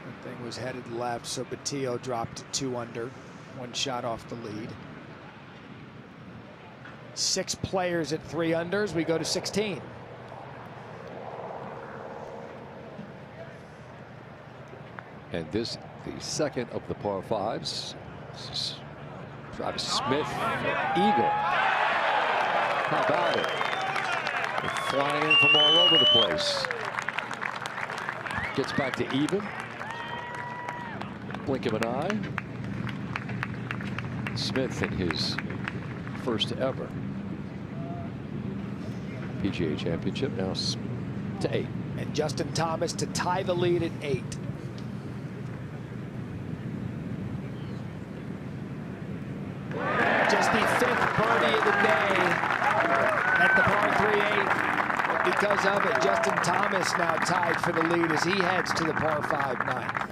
That thing was headed left, so Batia dropped to 2 under. 1 shot off the lead. 6 players at 3 unders. We go to 16. And this, the second of the par 5s. This is Travis Smith, eagle. How about it? They're flying in from all over the place. Gets back to even. Blink of an eye. Smith in his first ever PGA Championship, now to 8. And Justin Thomas to tie the lead at 8. Just the 5th birdie of the day at the par 3-8. Because of it, Justin Thomas now tied for the lead as he heads to the par 5 9th.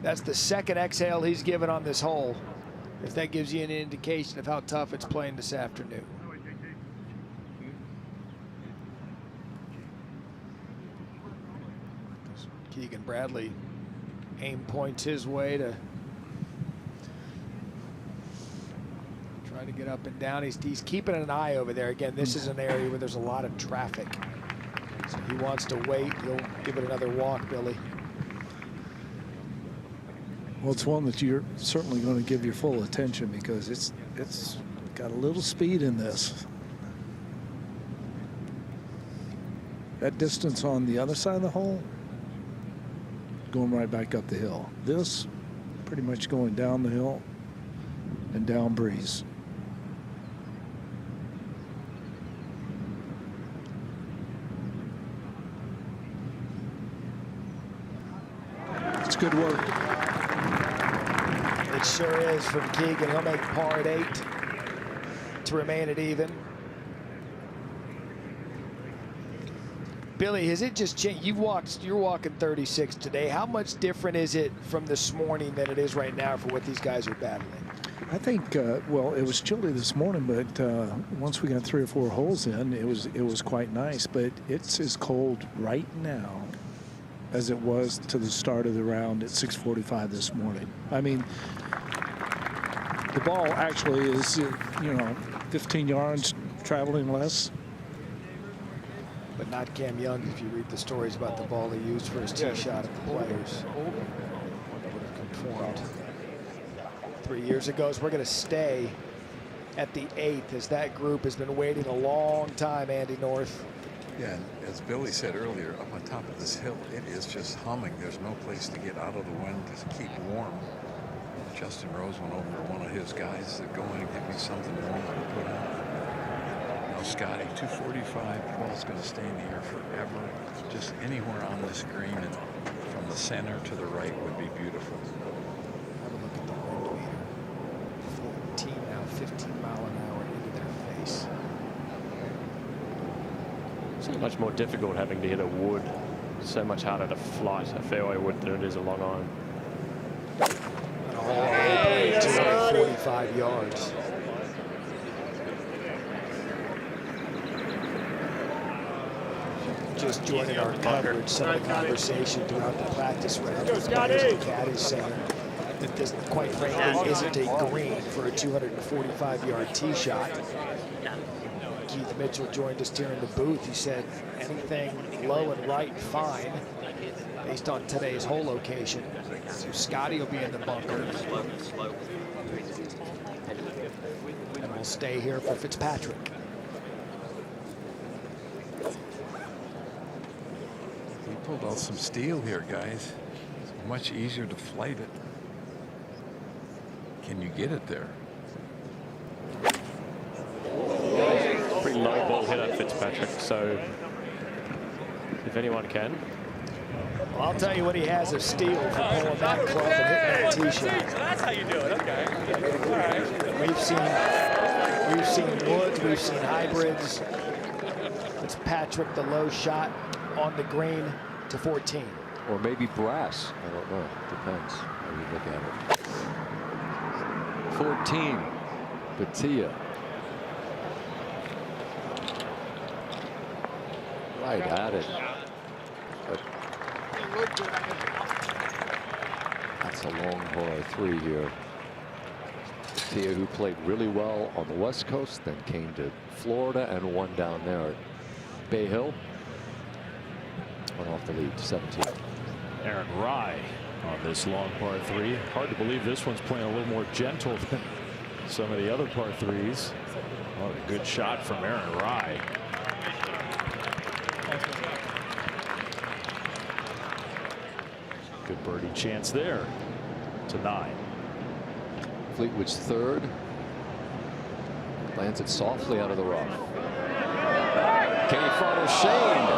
That's the 2nd exhale he's given on this hole, if that gives you an indication of how tough it's playing this afternoon. Keegan Bradley aim points his way to try to get up and down. He's keeping an eye over there. Again, this is an area where there's a lot of traffic. So he wants to wait. He'll give it another walk, Billy. Well, it's one that you're certainly going to give your full attention because it's got a little speed in this. That distance on the other side of the hole, going right back up the hill. This pretty much going down the hill and down breeze. It's good work. It sure is from Keegan. He'll make par at 8 to remain at even. Billy, has it just changed? You're walking 36 today. How much different is it from this morning than it is right now for what these guys are battling? I think, well, it was chilly this morning, but once we got 3 or 4 holes in, it was quite nice. But it's as cold right now as it was to the start of the round at 6:45 this morning. I mean, the ball actually is, 15 yards traveling less. But not Cam Young, if you read the stories about the ball he used for his tee shot at the Players. Would have conformed 3 years ago. So we're going to stay at the 8th as that group has been waiting a long time, Andy North. Yeah, and as Billy said earlier, up on top of this hill, it is just humming. There's no place to get out of the wind to keep warm. Justin Rose went over to one of his guys that go in and give me something warm to put on. Scottie, 245, the ball's going to stay in the air forever. Just anywhere on this green and from the center to the right would be beautiful. Have a look at the wind meter. 14 now, 15 mile an hour into their face. So much more difficult having to hit a wood. So much harder to flight a fairway wood than it is a long iron. All 245 yards. Just joining our coverage, some of the conversation throughout the practice round. The caddies saying that this, quite frankly, isn't a green for a 245-yard tee shot. Keith Mitchell joined us here in the booth. He said anything low and right, fine, based on today's hole location. So Scottie will be in the bunker. And we'll stay here for Fitzpatrick. We pulled out some steel here, guys. It's much easier to flight it. Can you get it there? Pretty low ball hit at Fitzpatrick, so if anyone can. Well, I'll tell you what he has of steel for pulling that club and hitting that tee shot. So that's how you do it, okay. All right. We've seen woods, we've seen hybrids. Fitzpatrick, the low shot on the green to 14. Or maybe brass. I don't know. Depends how you look at it. 14. Batia. Right at it. But that's a long par 3 here. Batia, who played really well on the West Coast, then came to Florida and won down there at Bay Hill. Went off the lead to 17. Aaron Rye on this long par 3. Hard to believe this one's playing a little more gentle than some of the other par 3s. What a good shot from Aaron Rye. Good birdie chance there to 9. Fleetwood's third. Lands it softly out of the rough. Can he follow Shane?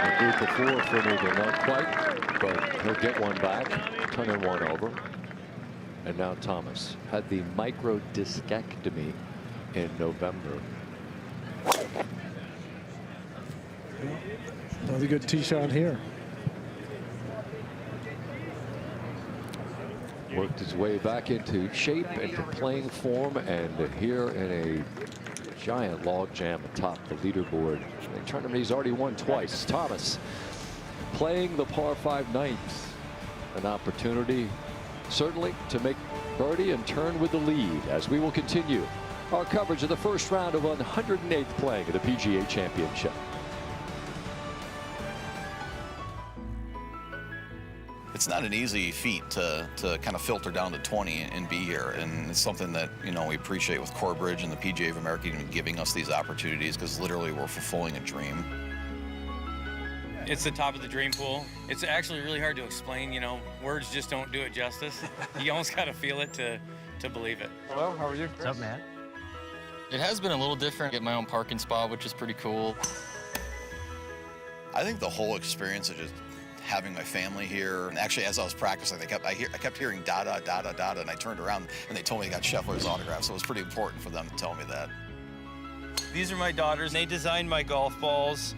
A group of 4 for an eagle, not quite, but he'll get one back, turning one over. And now Thomas had the micro discectomy in November. Another good tee shot here. Worked his way back into shape, into playing form, and here in a giant log jam atop the leaderboard. The tournament he's already won twice. Thomas playing the par 5 ninth. An opportunity certainly to make birdie and turn with the lead as we will continue our coverage of the first round of 108th playing of the PGA Championship. It's not an easy feat to kind of filter down to 20 and be here, and it's something that, you know, we appreciate with Corebridge and the PGA of America giving us these opportunities, because literally we're fulfilling a dream. It's the top of the dream pool. It's actually really hard to explain, you know, words just don't do it justice. You almost got to feel it to believe it. Hello, how are you? What's up, man? It has been a little different. Get my own parking spot, which is pretty cool. I think the whole experience of just having my family here, and actually as I was practicing, I kept hearing da da da da da, and I turned around and they told me I got Scheffler's autograph, so it was pretty important for them to tell me that. These are my daughters. They designed my golf balls.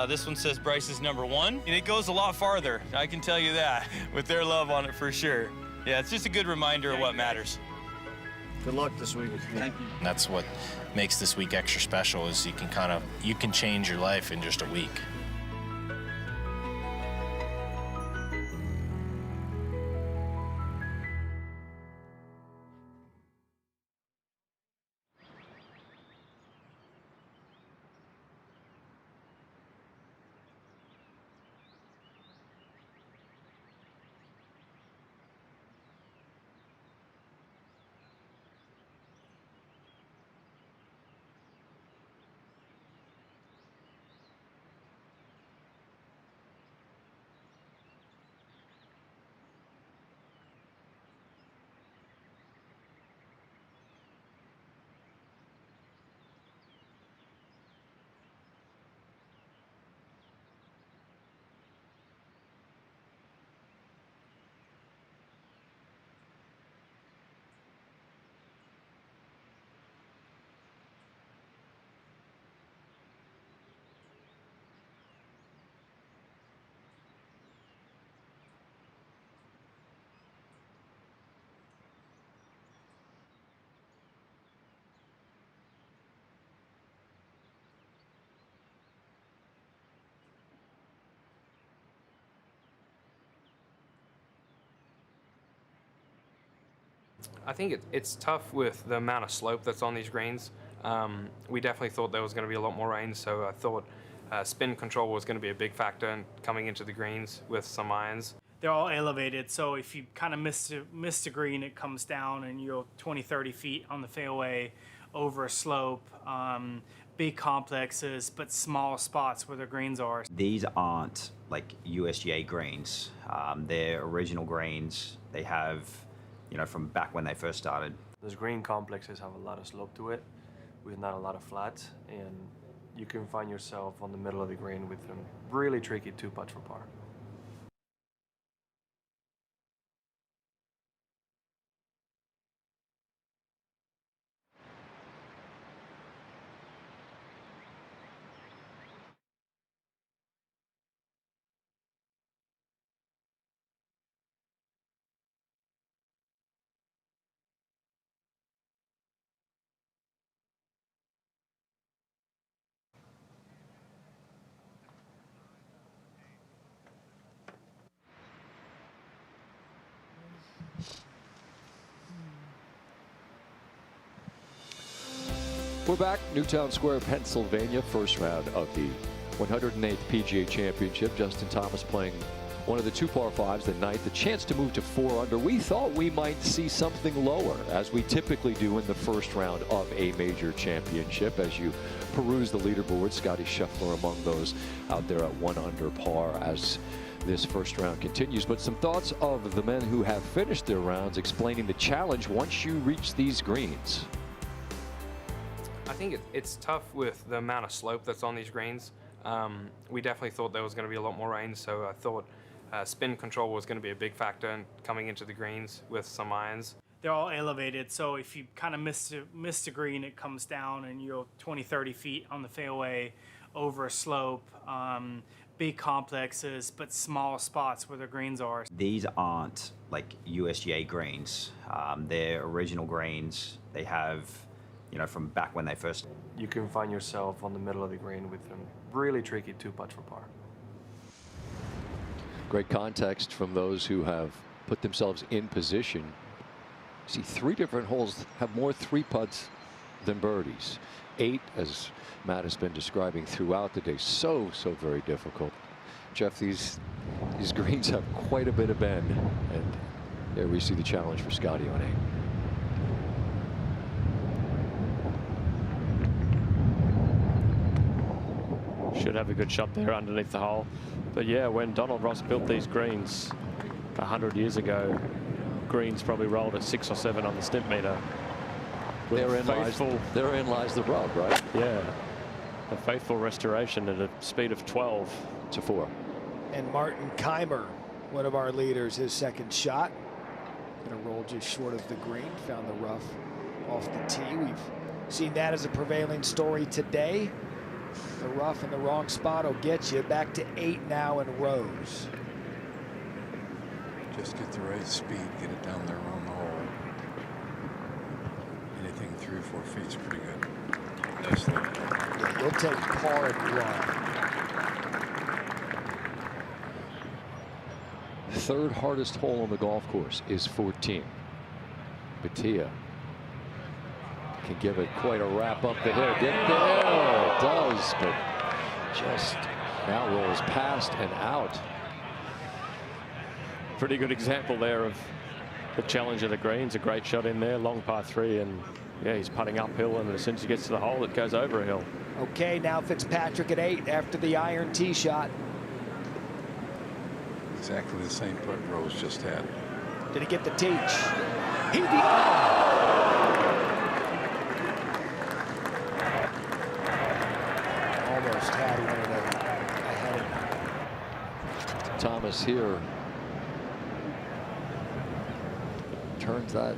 This one says Bryce is #1, and it goes a lot farther, I can tell you that, with their love on it for sure. Yeah, it's just a good reminder of what matters. Good luck this week. Thank you. That's what makes this week extra special, is you can change your life in just a week. I think it's tough with the amount of slope that's on these greens. We definitely thought there was going to be a lot more rain, so I thought spin control was going to be a big factor in coming into the greens with some irons. They're all elevated, so if you kind of miss the green, it comes down and you're 20, 30 feet on the fairway over a slope. Big complexes, but small spots where the greens are. These aren't like USGA greens. They're original greens. They have, from back when they first started. Those green complexes have a lot of slope to it, with not a lot of flats, and you can find yourself on the middle of the green with them really tricky 2-putt for par. We're back, Newtown Square, Pennsylvania, first round of the 108th PGA Championship. Justin Thomas playing one of the 2 par 5s, the 9th, the chance to move to 4 under. We thought we might see something lower, as we typically do in the first round of a major championship. As you peruse the leaderboard, Scottie Scheffler among those out there at 1 under par as this first round continues. But some thoughts of the men who have finished their rounds, explaining the challenge once you reach these greens. I think it's tough with the amount of slope that's on these greens. We definitely thought there was going to be a lot more rain, so I thought spin control was going to be a big factor in coming into the greens with some irons. They're all elevated, so if you kind of miss the green, it comes down and you're 20, 30 feet on the fairway over a slope. Big complexes, but small spots where the greens are. These aren't like USGA greens. They're original greens. They have, from back when they first. You can find yourself on the middle of the green with them really tricky 2-putt for par. Great context from those who have put themselves in position. See, 3 different holes have more 3-putts than birdies. 8, as Matt has been describing throughout the day, so very difficult. Jeff, these greens have quite a bit of bend, and there we see the challenge for Scottie on 8. Should have a good shot there underneath the hole. But yeah, when Donald Ross built these greens 100 years ago, greens probably rolled at 6 or 7 on the stimp meter. Therein lies the rub, right? Yeah. A faithful restoration at a speed of 12 to 4. And Martin Keimer, one of our leaders, his second shot. Gonna roll just short of the green, found the rough off the tee. We've Seen that as a prevailing story today. The rough in the wrong spot will get you. Back to 8 now in rows. Just get the right speed, get it down there on the hole. Anything 3 or 4 feet is pretty good. Nicely. Yeah, you'll take par and run. Third hardest hole on the golf course is 14. Bhatia can give it quite a wrap up the hill. Get there, it does, but just now rolls past and out. Pretty good example there of the challenge of the greens. A great shot in there, long par 3, and yeah, he's putting uphill, and as soon as he gets to the hole, it goes over a hill. Okay, now Fitzpatrick at 8 after the iron tee shot. Exactly the same putt Rose just had. Did he get the teach? He did. Almost had one of them ahead of him. Thomas here turns that.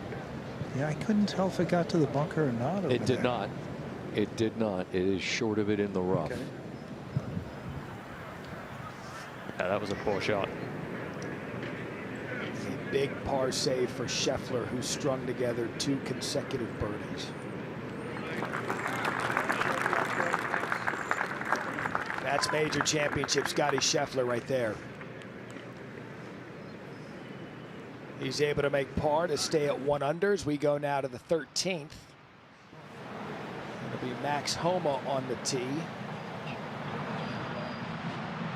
Yeah, I couldn't tell if it got to the bunker or not. It did not. It did not. It is short of it in the rough. Okay. Yeah, that was a poor shot. A big par save for Scheffler, who strung together 2 consecutive birdies. That's major championship Scottie Scheffler right there. He's able to make par to stay at 1 under as we go now to the 13th. It'll be Max Homa on the tee.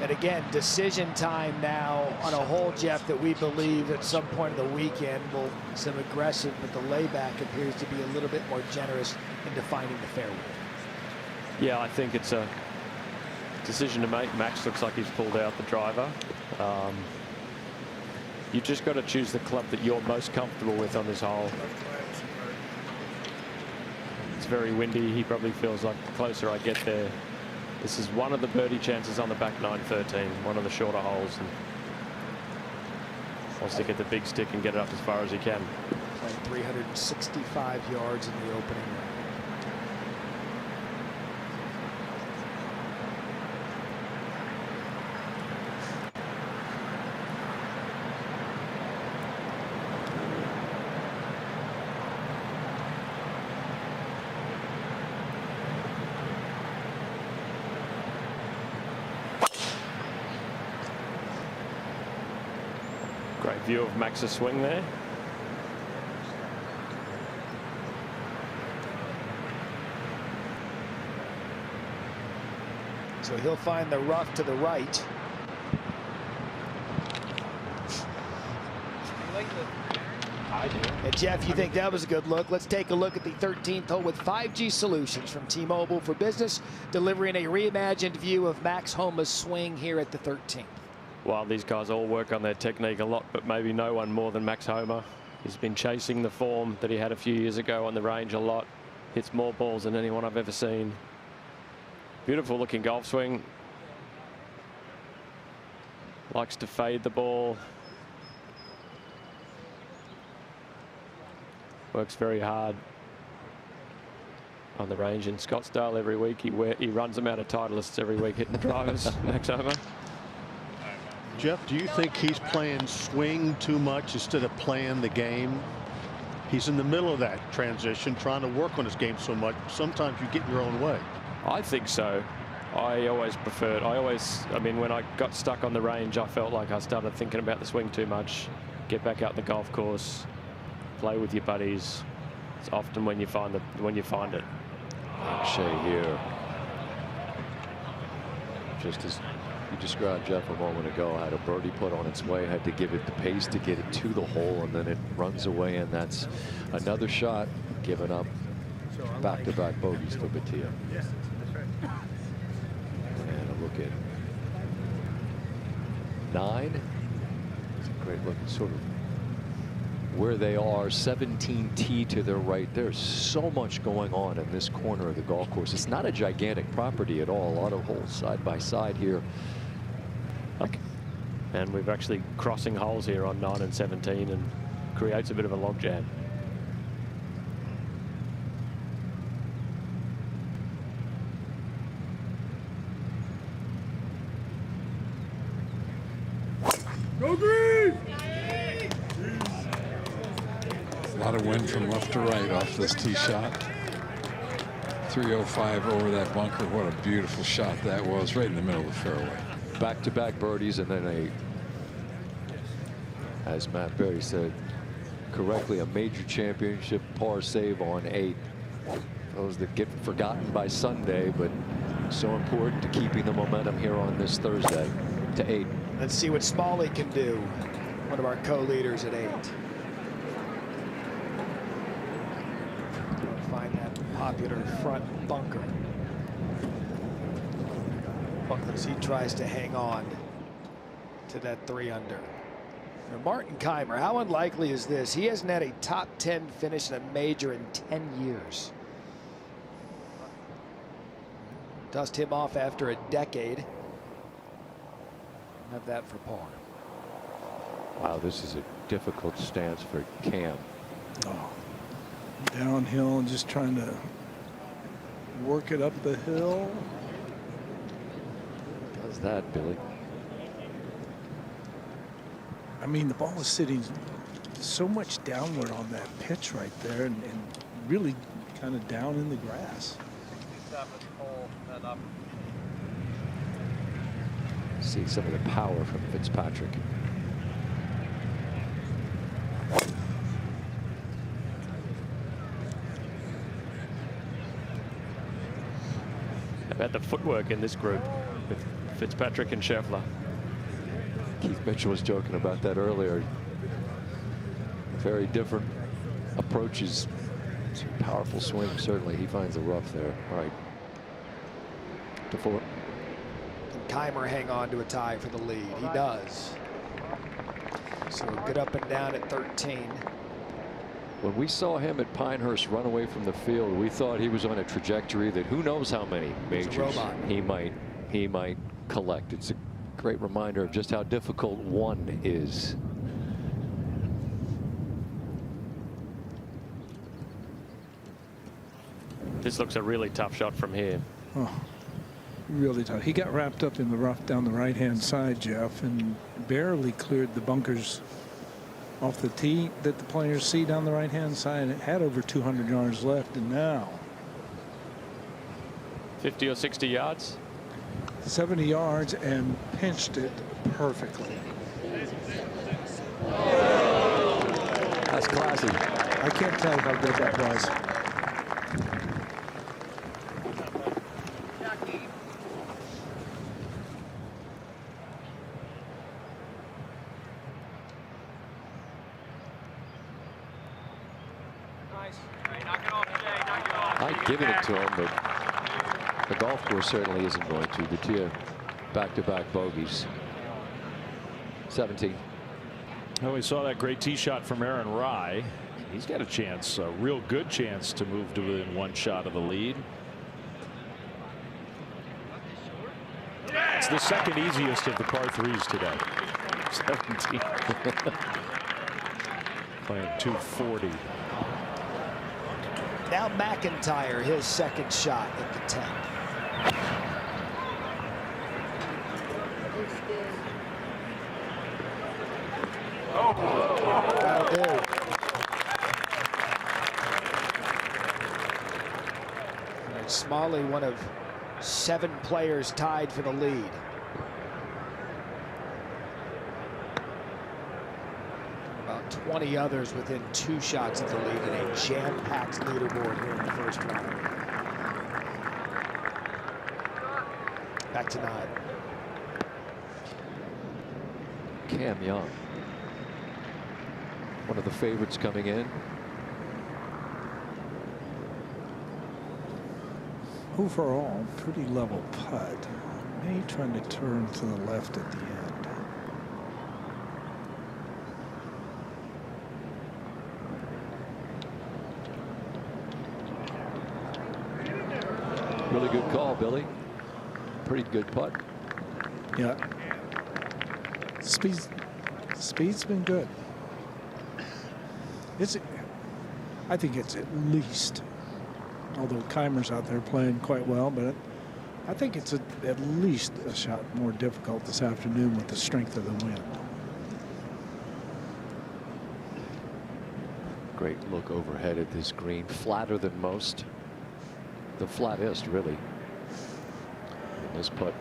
And again, decision time now on a hole, Jeff, that we believe at some point of the weekend will seem aggressive, but the layback appears to be a little bit more generous in defining the fairway. Yeah, I think it's a decision to make. Max looks like he's pulled out the driver. You just got to choose the club that you're most comfortable with on this hole. It's very windy. He probably feels like the closer I get there. This is one of the birdie chances on the back 9-13, one of the shorter holes. And wants to get the big stick and get it up as far as he can. Playing 365 yards in the opening round. Great view of Max's swing there. So he'll find the rough to the right. I do. And Jeff, you think that was a good look? Let's take a look at the 13th hole with 5G Solutions from T-Mobile for Business, delivering a reimagined view of Max Homa's swing here at the 13th. Well, these guys all work on their technique a lot, but maybe no one more than Max Homa. He's been chasing the form that he had a few years ago on the range a lot. Hits more balls than anyone I've ever seen. Beautiful looking golf swing. Likes to fade the ball. Works very hard on the range in Scottsdale every week. He runs them out of Titleists every week hitting the drivers. Max Homa. Jeff, do you think he's playing swing too much instead of playing the game? He's in the middle of that transition, trying to work on his game so much. Sometimes you get in your own way. I think so. I always preferred. I mean, when I got stuck on the range, I felt like I started thinking about the swing too much. Get back out the golf course, play with your buddies. It's often when you find it. Shea here. Just as you described, Jeff, a moment ago, had a birdie put on its way, had to give it the pace to get it to the hole, and then it runs away, and that's another shot given up. Back-to-back bogeys for Bhatia. And a look at 9. It's a great look at sort of where they are. 17 tee to their right. There's so much going on in this corner of the golf course. It's not a gigantic property at all. A lot of holes side by side here. Okay. And we're actually crossing holes here on 9 and 17, and creates a bit of a logjam. Go green! A lot of wind from left to right off this tee shot. 305 over that bunker. What a beautiful shot that was, right in the middle of the fairway. Back-to-back birdies, and then as Matt Berry said correctly, a major championship par save on 8. Those that get forgotten by Sunday, but so important to keeping the momentum here on this Thursday to 8. Let's see what Smalley can do, one of our co-leaders at 8. Find that popular front bunker. As he tries to hang on to that 3 under. Now, Martin Keimer, how unlikely is this? He hasn't had a top 10 finish in a major in 10 years. Dust him off after a decade. Have that for par. Wow, this is a difficult stance for Cam. Oh, downhill and just trying to work it up the hill. How's that, Billy? I mean, the ball is sitting so much downward on that pitch right there, and really kind of down in the grass. See some of the power from Fitzpatrick. How about the footwork in this group with Fitzpatrick and Scheffler? Keith Mitchell was joking about that earlier. Very different approaches. Some powerful swing. Certainly he finds the rough there. All right. To 4. Can Keimer hang on to a tie for the lead? He does. So good up and down at 13. When we saw him at Pinehurst run away from the field, we thought he was on a trajectory that who knows how many majors he might collect. It's a great reminder of just how difficult 1 is. This looks a really tough shot from here. Oh, really tough. He got wrapped up in the rough down the right-hand side, Jeff, and barely cleared the bunkers off the tee that the players see down the right-hand side. It had over 200 yards left, and now 50 or 60 yards. 70 yards and pinched it perfectly. That's classy. I can't tell how good that was. I'd given it to him, but the golf course certainly isn't going to. The 2 back-to-back bogeys. 17. Oh, we saw that great tee shot from Aaron Rye. He's got a chance, a real good chance to move to within 1 shot of the lead. It's the second easiest of the par 3s today. 17. Playing 240. Now McIntyre, his second shot at the 10. That'll do. And Smalley, one of 7 players tied for the lead. About 20 others within 2 shots of the lead in a jam-packed leaderboard here in the first round. Back to 9. Cam Young, one of the favorites coming in. Overall, pretty level putt. May trying to turn to the left at the end. Really good call, Billy. Pretty good putt. Yeah. Speed's been good. I think it's at least, although Keimer's out there playing quite well, but I think it's at least a shot more difficult this afternoon with the strength of the wind. Great look overhead at this green, flatter than most. The flattest, really. And this putt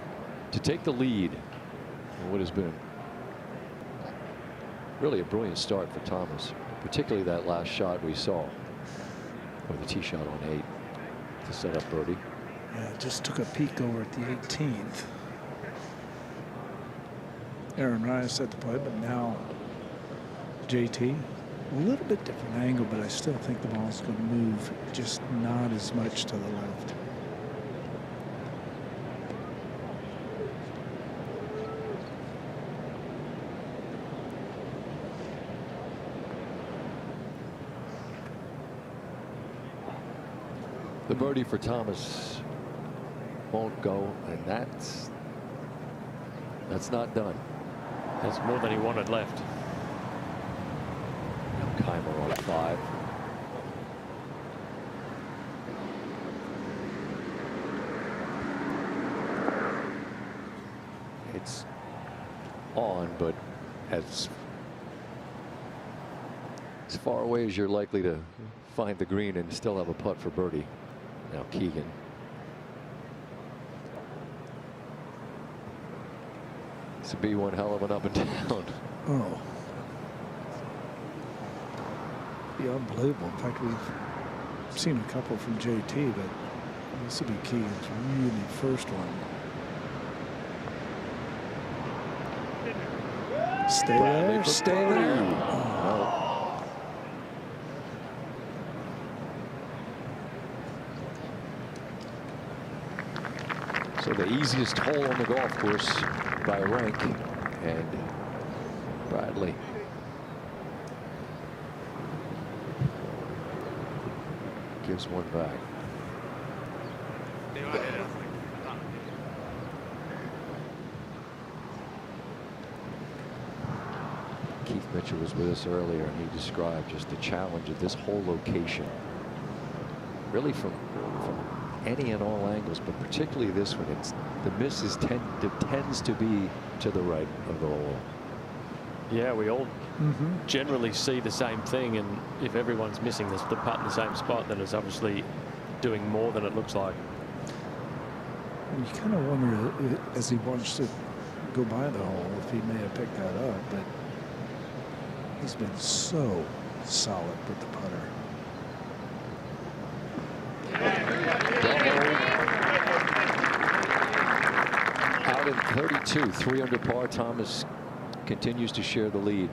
to take the lead in what has been really a brilliant start for Thomas, particularly that last shot we saw with the tee shot on 8 to set up birdie. Yeah, just took a peek over at the 18th. Aaron Rice at the play, but now JT. A little bit different angle, but I still think the ball's going to move, just not as much to the left. The birdie for Thomas won't go, and that's not done. That's more than he wanted left. Keimer on 5. It's on, but as far away as you're likely to find the green and still have a putt for birdie. Now Keegan. This would be one hell of an up and down. Oh. Be unbelievable. In fact, we've seen a couple from JT, but this will be Keegan's really first one. Stay there, stay there. Oh. So the easiest hole on the golf course by rank, and Bradley gives one back. Keith Mitchell was with us earlier, and he described just the challenge of this whole location. Really from any and all angles, but particularly this one. It's the misses tends to be to the right of the hole. Yeah, we all generally see the same thing, and if everyone's missing the putt in the same spot, then it's obviously doing more than it looks like. And you kind of wonder, as he wants to go by the hole, if he may have picked that up, but he's been so solid with the putter. Out in 32, 3 under par. Thomas continues to share the lead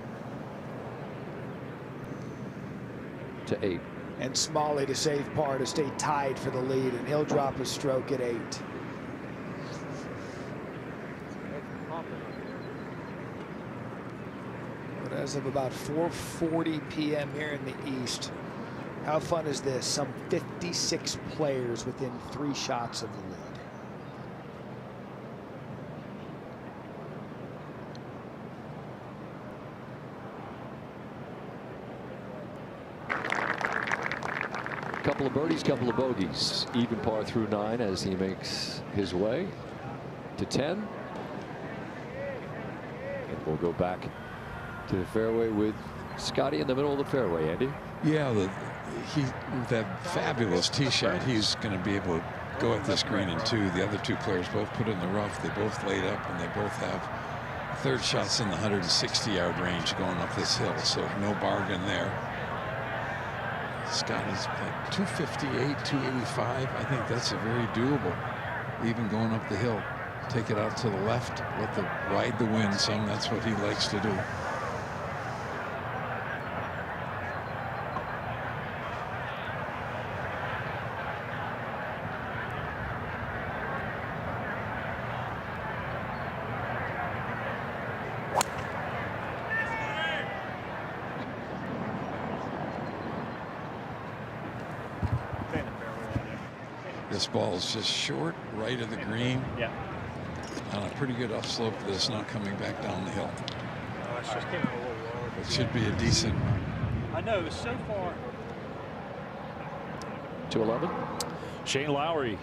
to 8. And Smalley to save par to stay tied for the lead, and he'll drop a stroke at 8. But as of about 4:40 p.m. here in the East, how fun is this? Some 56 players within 3 shots of the lead. Couple of birdies, couple of bogeys. Even par through 9 as he makes his way to 10. And we'll go back to the fairway with Scottie in the middle of the fairway. Andy? Yeah, with that fabulous tee shot, he's going to be able to go at this green in 2. The other 2 players both put in the rough. They both laid up, and they both have third shots in the 160-yard range going up this hill, so no bargain there. Scottie's like 258, 285. I think that's a very doable, even going up the hill. Take it out to the left, ride the wind some. That's what he likes to do. This ball is just short, right of the green. Yeah. On a pretty good upslope that's not coming back down the hill. It should be a decent. I know, it's so far. To 11. Shane Lowry.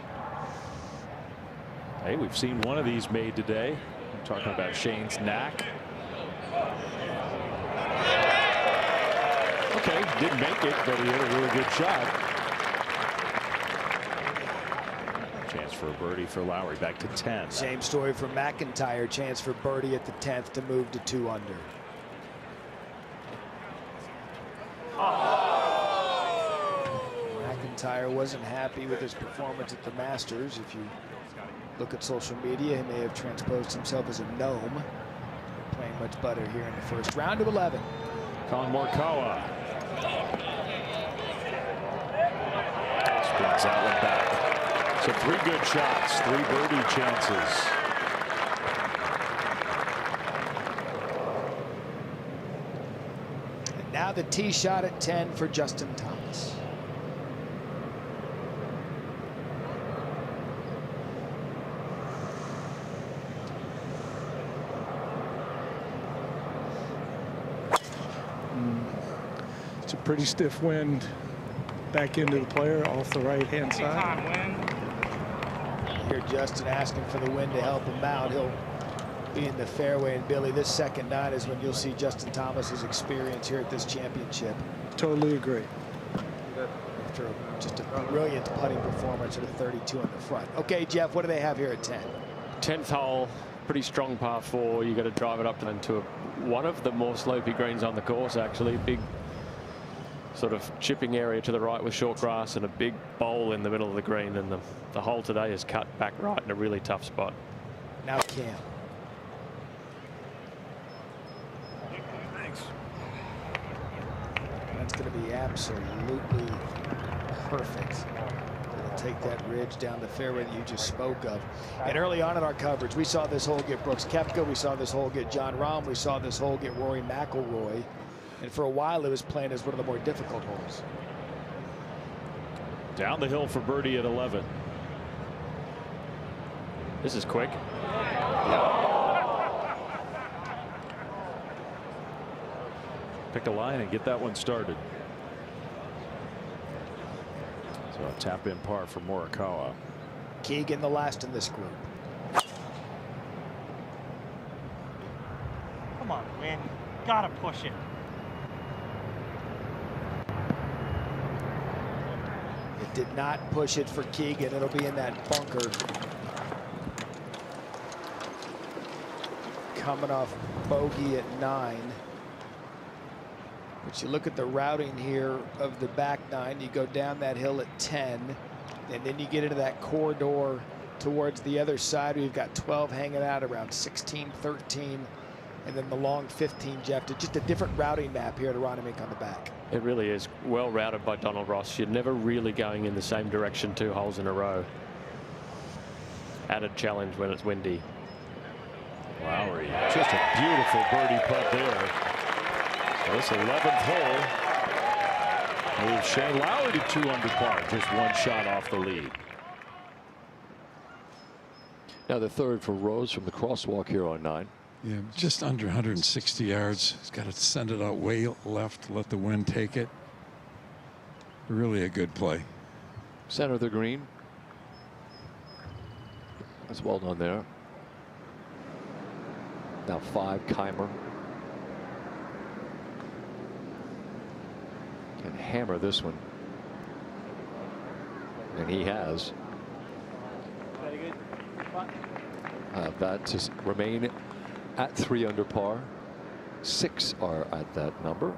Hey, we've seen one of these made today. I'm talking about Shane's knack. Okay, didn't make it, but he hit a really good shot. Chance for a birdie for Lowry, back to 10. Same story for McIntyre. Chance for birdie at the 10th to move to 2 under. McIntyre wasn't happy with his performance at the Masters. If you look at social media, he may have transposed himself as a gnome. Playing much better here in the first round of 11. Colin Morikawa. Spins that one back. So 3 good shots, 3 birdie chances. And now the tee shot at 10 for Justin Thomas. It's a pretty stiff wind back into the player off the right-hand side. You hear Justin asking for the wind to help him out. He'll be in the fairway. And Billy, this second 9 is when you'll see Justin Thomas's experience here at this championship. Totally agree. After just a brilliant putting performance at a 32 on the front. Okay, Jeff, what do they have here at 10? 10th hole, pretty strong par 4. You got to drive it up into one of the more slopey greens on the course, actually. Big sort of chipping area to the right with short grass and a big bowl in the middle of the green. And the hole today is cut back right in a really tough spot. Now Cam. Thanks. That's going to be absolutely perfect. It'll take that ridge down the fairway that you just spoke of. And early on in our coverage, we saw this hole get Brooks Koepka. We saw this hole get John Rahm. We saw this hole get Rory McIlroy. And for a while, it was playing as one of the more difficult holes. Down the hill for birdie at 11. This is quick. Pick a line and get that one started. So a tap in par for Morikawa. Keegan, the last in this group. Come on, man. Gotta push it. It did not push it for Keegan. It'll be in that bunker. Coming off bogey at 9. But you look at the routing here of the back 9. You go down that hill at 10. And then you get into that corridor towards the other side. We've got 12 hanging out around 16, 13. And then the long 15, Jeff. Just a different routing map here at Aronimink on the back. It really is well routed by Donald Ross. You're never really going in the same direction 2 holes in a row. Added challenge when it's windy. Lowry, just a beautiful birdie putt there. So this 11th hole moves Shane Lowry to 2 under par, just 1 shot off the lead. Now the 3rd for Rose from the crosswalk here on 9. Yeah, just under 160 yards. He's got to send it out way left, let the wind take it. Really a good play. Center of the green. That's well done there. Now 5, Keimer. Can hammer this one. And he has. Very good. That to remain at 3 under par. 6 are at that number.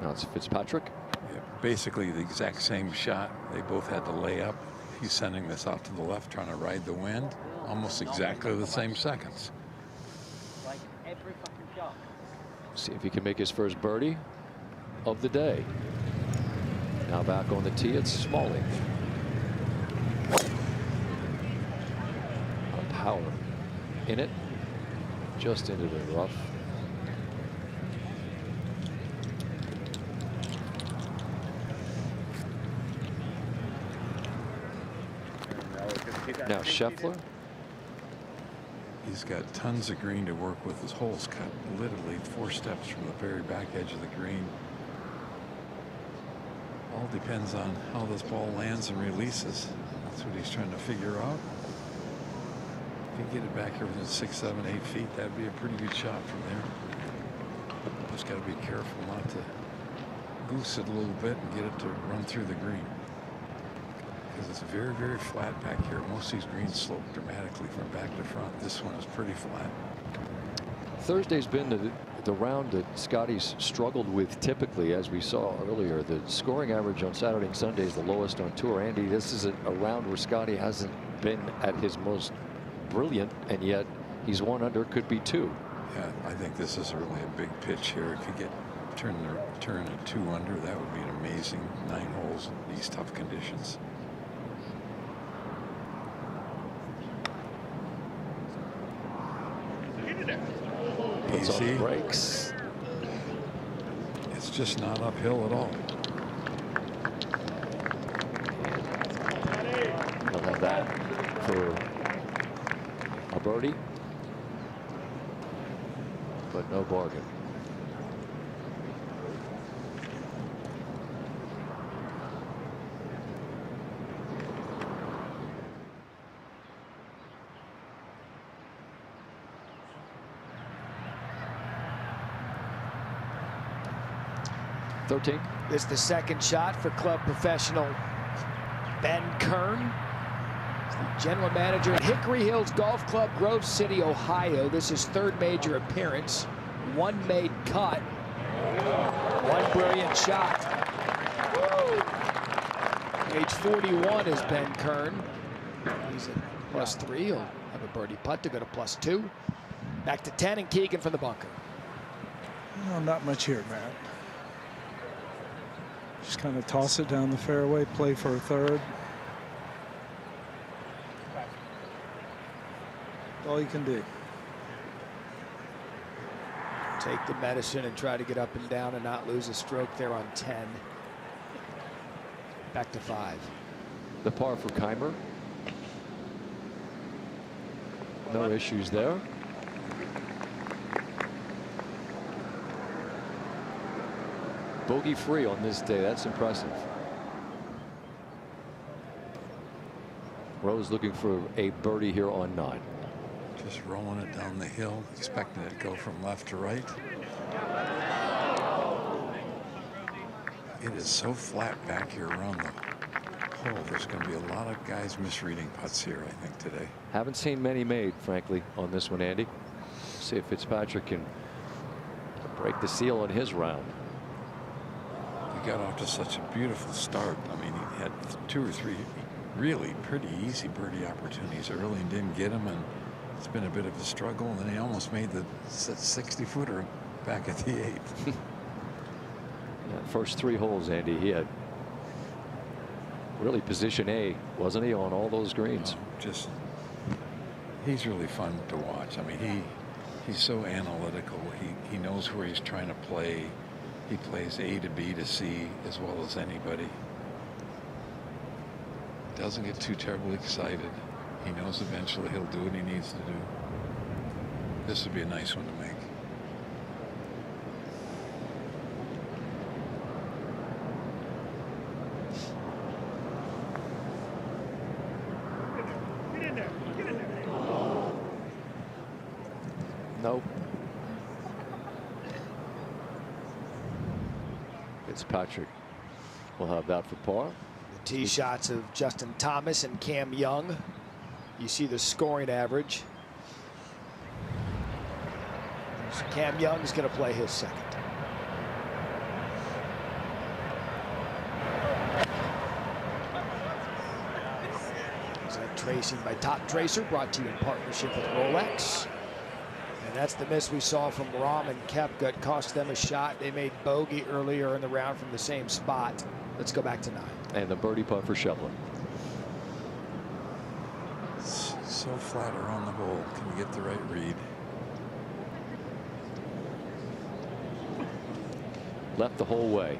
Now it's Fitzpatrick. Yeah, basically the exact same shot. They both had to lay up. He's sending this out to the left, trying to ride the wind. Almost exactly the same seconds. Like every fucking shot. See if he can make his first birdie of the day. Now back on the tee, it's Smalling. Power in it. Just into the rough. Now Scheffler. He's got tons of green to work with. His hole's cut literally 4 steps from the very back edge of the green. All depends on how this ball lands and releases. That's what he's trying to figure out. If you get it back here within 6, 7, 8 feet, that'd be a pretty good shot from there. Just got to be careful not to goose it a little bit and get it to run through the green. Because it's very, very flat back here. Most of these greens slope dramatically from back to front. This one is pretty flat. Thursday's been the round that Scottie's struggled with typically, as we saw earlier. The scoring average on Saturday and Sunday is the lowest on tour. Andy, this is a round where Scottie hasn't been at his most brilliant, and yet he's 1 under, could be 2. Yeah, I think this is really a big pitch here. If you get turn at 2 under, that would be an amazing 9 holes in these tough conditions. Easy breaks. It's just not uphill at all. We'll have that for a birdie, but no bargain. This is the second shot for club professional Ben Kern. He's the general manager at Hickory Hills Golf Club, Grove City, Ohio. This is 3rd major appearance. 1 made cut. 1 brilliant shot. Age 41 is Ben Kern. He's at +3. He'll have a birdie putt to go to +2. Back to 10 and Keegan from the bunker. No, not much here, Matt. Just kind of toss it down the fairway, play for a 3rd. All you can do. Take the medicine and try to get up and down and not lose a stroke there on 10. Back to 5. The par for Keimer. No issues there. Bogey free on this day. That's impressive. Rose looking for a birdie here on 9. Just rolling it down the hill, expecting it to go from left to right. It is so flat back here around the hole. There's going to be a lot of guys misreading putts here, I think, today. Haven't seen many made, frankly, on this one, Andy. See if Fitzpatrick can break the seal on his round. He got off to such a beautiful start. I mean, he had 2 or 3 really pretty easy birdie opportunities early and didn't get them, and it's been a bit of a struggle. And then he almost made the 60-footer back at the 8th. Yeah, first 3 holes, Andy, he had really position A, wasn't he, on all those greens? Just, he's really fun to watch. I mean, he's so analytical. He knows where he's trying to play. He plays A to B to C as well as anybody. Doesn't get too terribly excited. He knows eventually he'll do what he needs to do. This would be a nice one to make. Get in there. Get in there. Nope. Fitzpatrick will have that for par. The tee shots of Justin Thomas and Cam Young. You see the scoring average. So Cam Young's going to play his second. Is that tracing by Top Tracer, brought to you in partnership with Rolex. And that's the miss we saw from Rahm and Koepka. Cost them a shot. They made bogey earlier in the round from the same spot. Let's go back to 9. And the birdie putt for Scheffler. So flat around the hole. Can you get the right read? Left the whole way.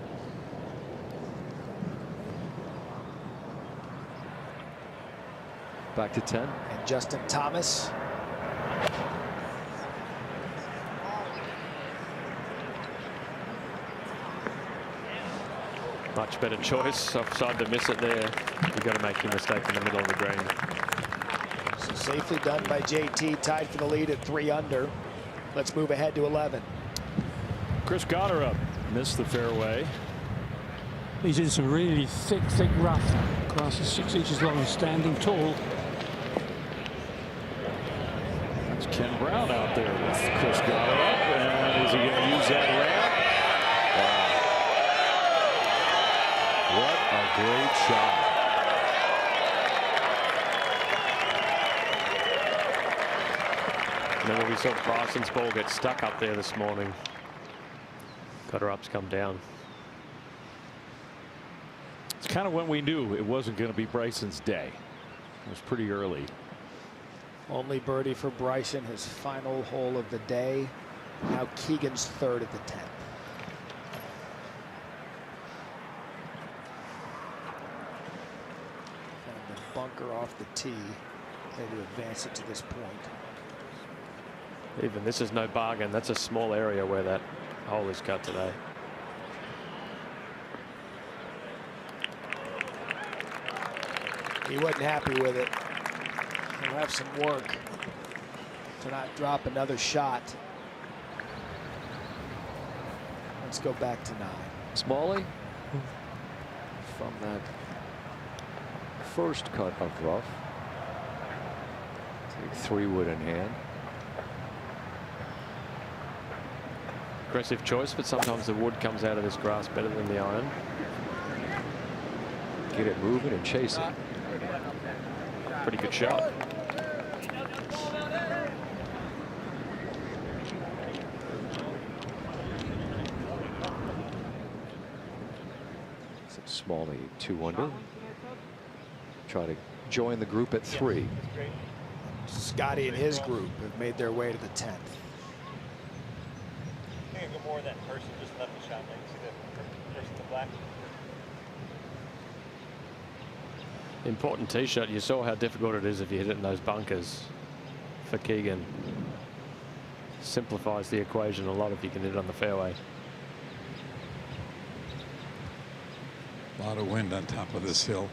Back to 10. And Justin Thomas. Much better choice. Offside to miss it there. You've got to make your mistake in the middle of the green. So safely done by JT, tied for the lead at 3 under. Let's move ahead to 11. Chris Goddard up. Missed the fairway. He's in some really thick rough. Grass is 6 inches long and standing tall. That's Ken Brown out there with Chris Goddard up. And is he going to use that ramp? Wow. What a great shot. Remember, we saw Bryson's ball get stuck up there this morning. Got her ups come down. It's kind of when we knew it wasn't going to be Bryson's day. It was pretty early. Only birdie for Bryson, his final hole of the day. Now Keegan's third at the 10th. And the bunker off the tee. Maybe advance it to this point. Even this is no bargain. That's a small area where that hole is cut today. He wasn't happy with it. He'll have some work to not drop another shot. Let's go back to 9. Smalley from that first cut of rough. Take 3 wood in hand. Aggressive choice, but sometimes the wood comes out of this grass better than the iron. Get it moving and chase it. Pretty good shot. Smalley 2 under. Try to join the group at 3. Scottie and his group have made their way to the 10th. I think I go more than that person just left the shot. Like, see the person in the black. Important tee shot. You saw how difficult it is if you hit it in those bunkers for Keegan. Simplifies the equation a lot if you can hit it on the fairway. A lot of wind on top of this hill.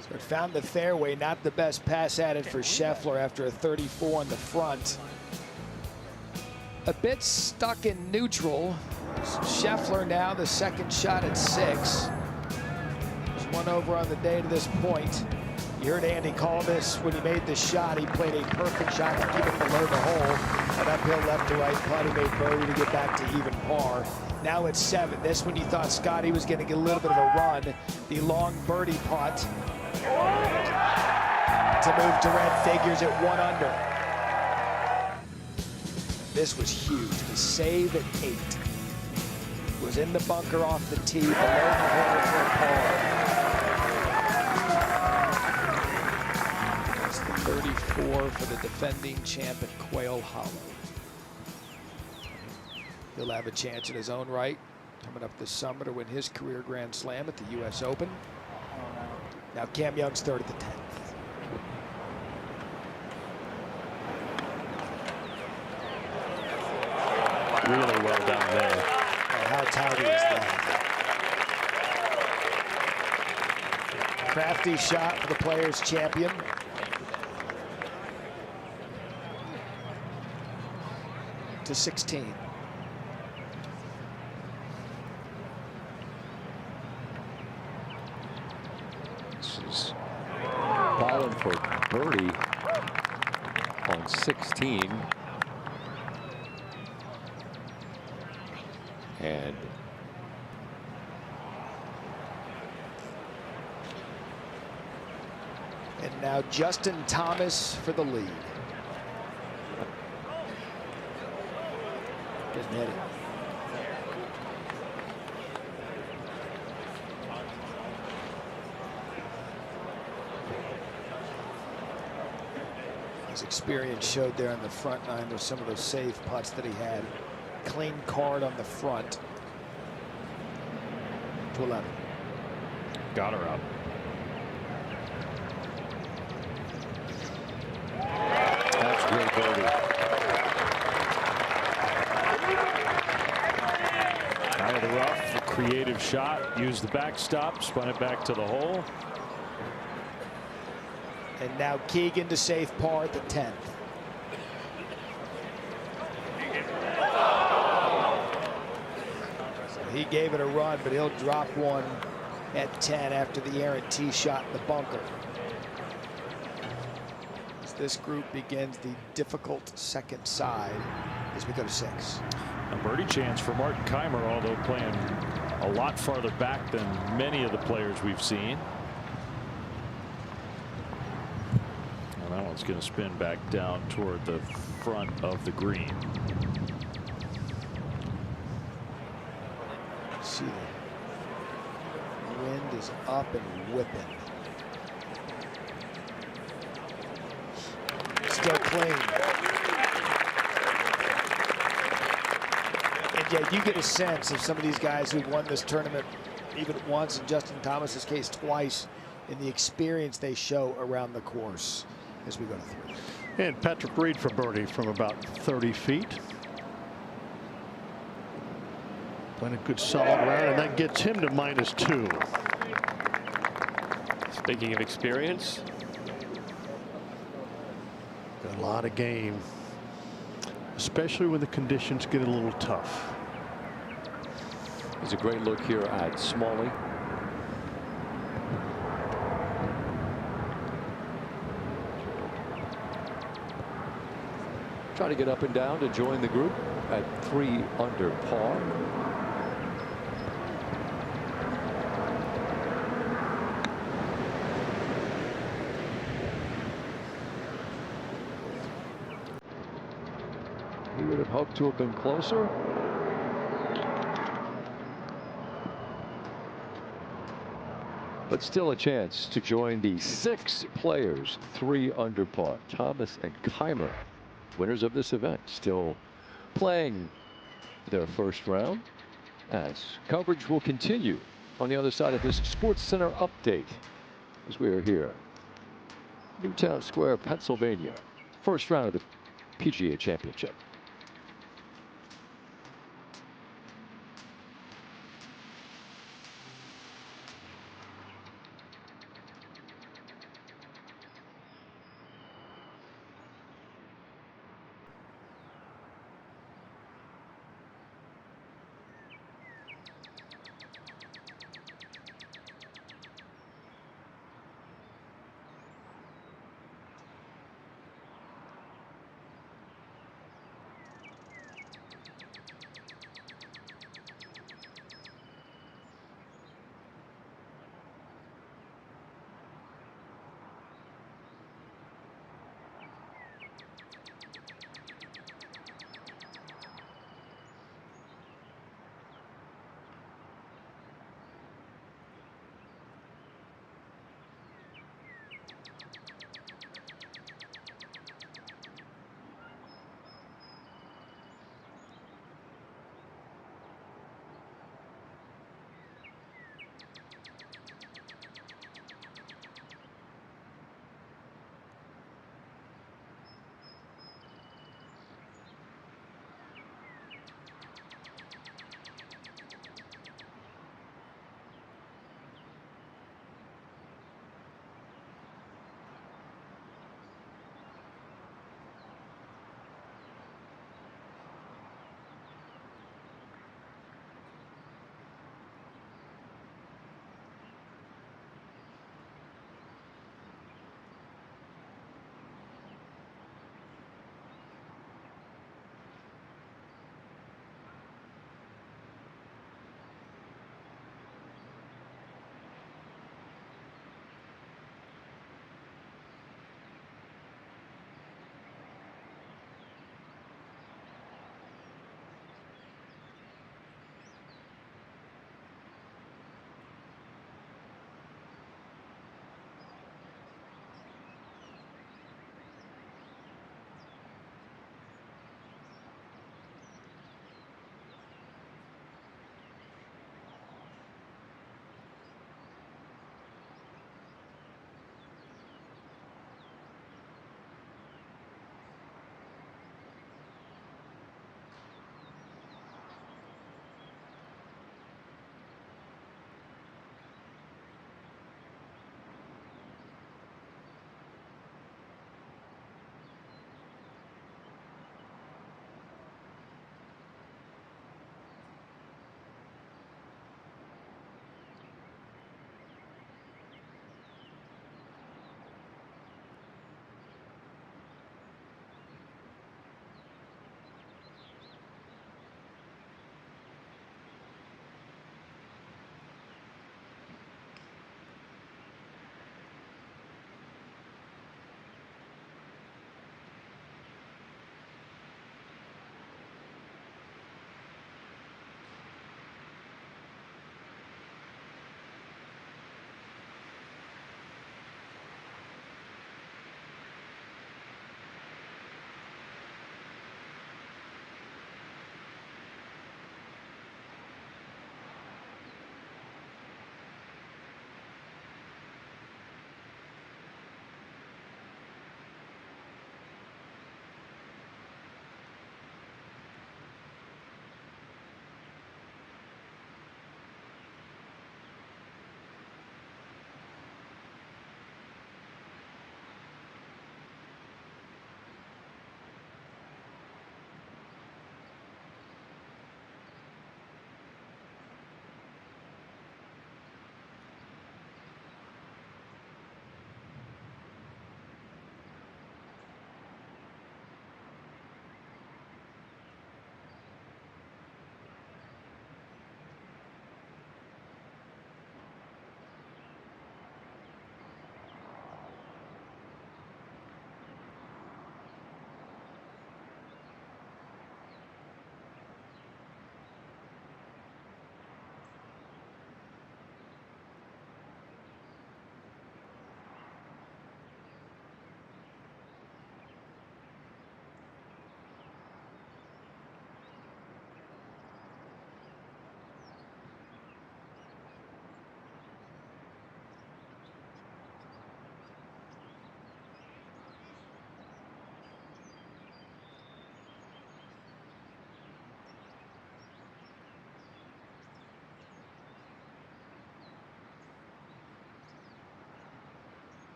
So it found the fairway, not the best pass at it for Scheffler after a 34 on the front. A bit stuck in neutral. Scheffler now the second shot at 6. There's 1 over on the day to this point. You heard Andy call this when he made the shot. He played a perfect shot to keep it below the hole. An uphill left to right putt. He made birdie to get back to even par. Now it's 7. This one you thought Scottie was going to get a little bit of a run. The long birdie putt to move to red figures at 1 under. This was huge. The save at 8 was in the bunker off the tee below the hole for a par. That's the 34 for the defending champ at Quail Hollow. He'll have a chance in his own right coming up this summer to win his career Grand Slam at the U.S. Open. Now Cam Young's third at the 10th. Really well done there. Oh, how tidy is that? Crafty shot for the Players' Champion. To 16. This is Ballin for birdie on 16. And now Justin Thomas for the lead. Doesn't hit it. His experience showed there on the front 9. There's some of those safe putts that he had. Clean card on the front. To 11. Got her up. That's great birdie. Nice shot. Used the backstop. Spun it back to the hole. And now Keegan to safe par at the 10th. So he gave it a run, but he'll drop one at 10 after the errant tee shot in the bunker. As this group begins the difficult second side as we go to 6. A birdie chance for Martin Keimer, although playing a lot farther back than many of the players we've seen. And that one's going to spin back down toward the front of the green. See, the wind is up and whipping. Still clean. And yeah, you get a sense of some of these guys who've won this tournament even once, in Justin Thomas's case twice, in the experience they show around the course as we go to 3. And Patrick Reed for birdie from about 30 feet. Playing a good solid round, and that gets him to -2. Speaking of experience, got a lot of game, especially when the conditions get a little tough. There's a great look here at Smalley. Trying to get up and down to join the group at 3 under par. He would have hoped to have been closer. But still a chance to join the 6 players 3 under par. Thomas and Keimer, winners of this event, still playing their first round, as coverage will continue on the other side of this Sports Center update as we are here, Newtown Square, Pennsylvania, first round of the PGA Championship.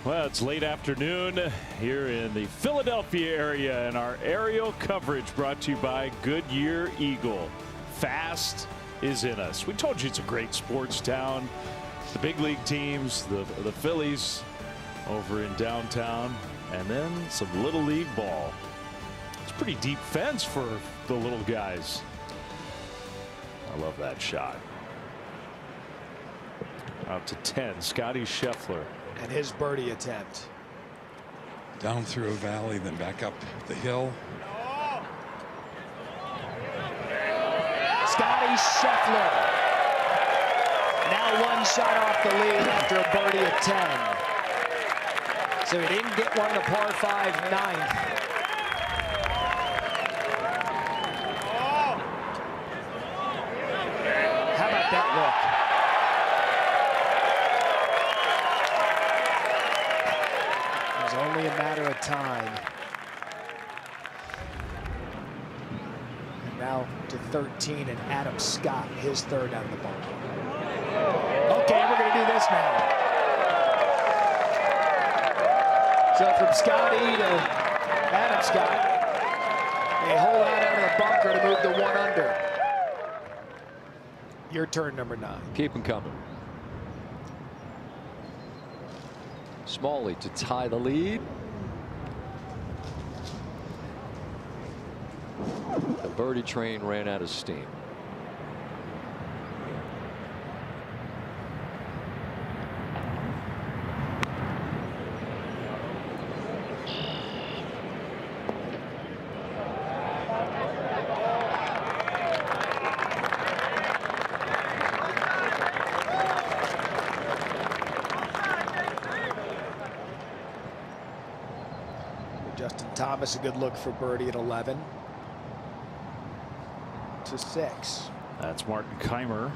Well, it's late afternoon here in the Philadelphia area, and our aerial coverage brought to you by Goodyear Eagle. Fast is in us. We told you it's a great sports town. The big league teams, the Phillies over in downtown, and then some little league ball. It's a pretty deep fence for the little guys. I love that shot. Out to 10, Scottie Scheffler. And his birdie attempt. Down through a valley, then back up the hill. Scottie Scheffler. Now one shot off the lead after a birdie at 10. So he didn't get one in the par 5 ninth. How about that look? It was only a matter of time. And now to 13, and Adam Scott, his third out of the ball. Okay, we're going to do this now. So from Scottie to Adam Scott, a hole out of the bunker to move the 1 under. Your turn, number 9. Keep them coming. Smalley to tie the lead. The birdie train ran out of steam. Justin Thomas, a good look for birdie at 11 to 6. That's Martin Keimer.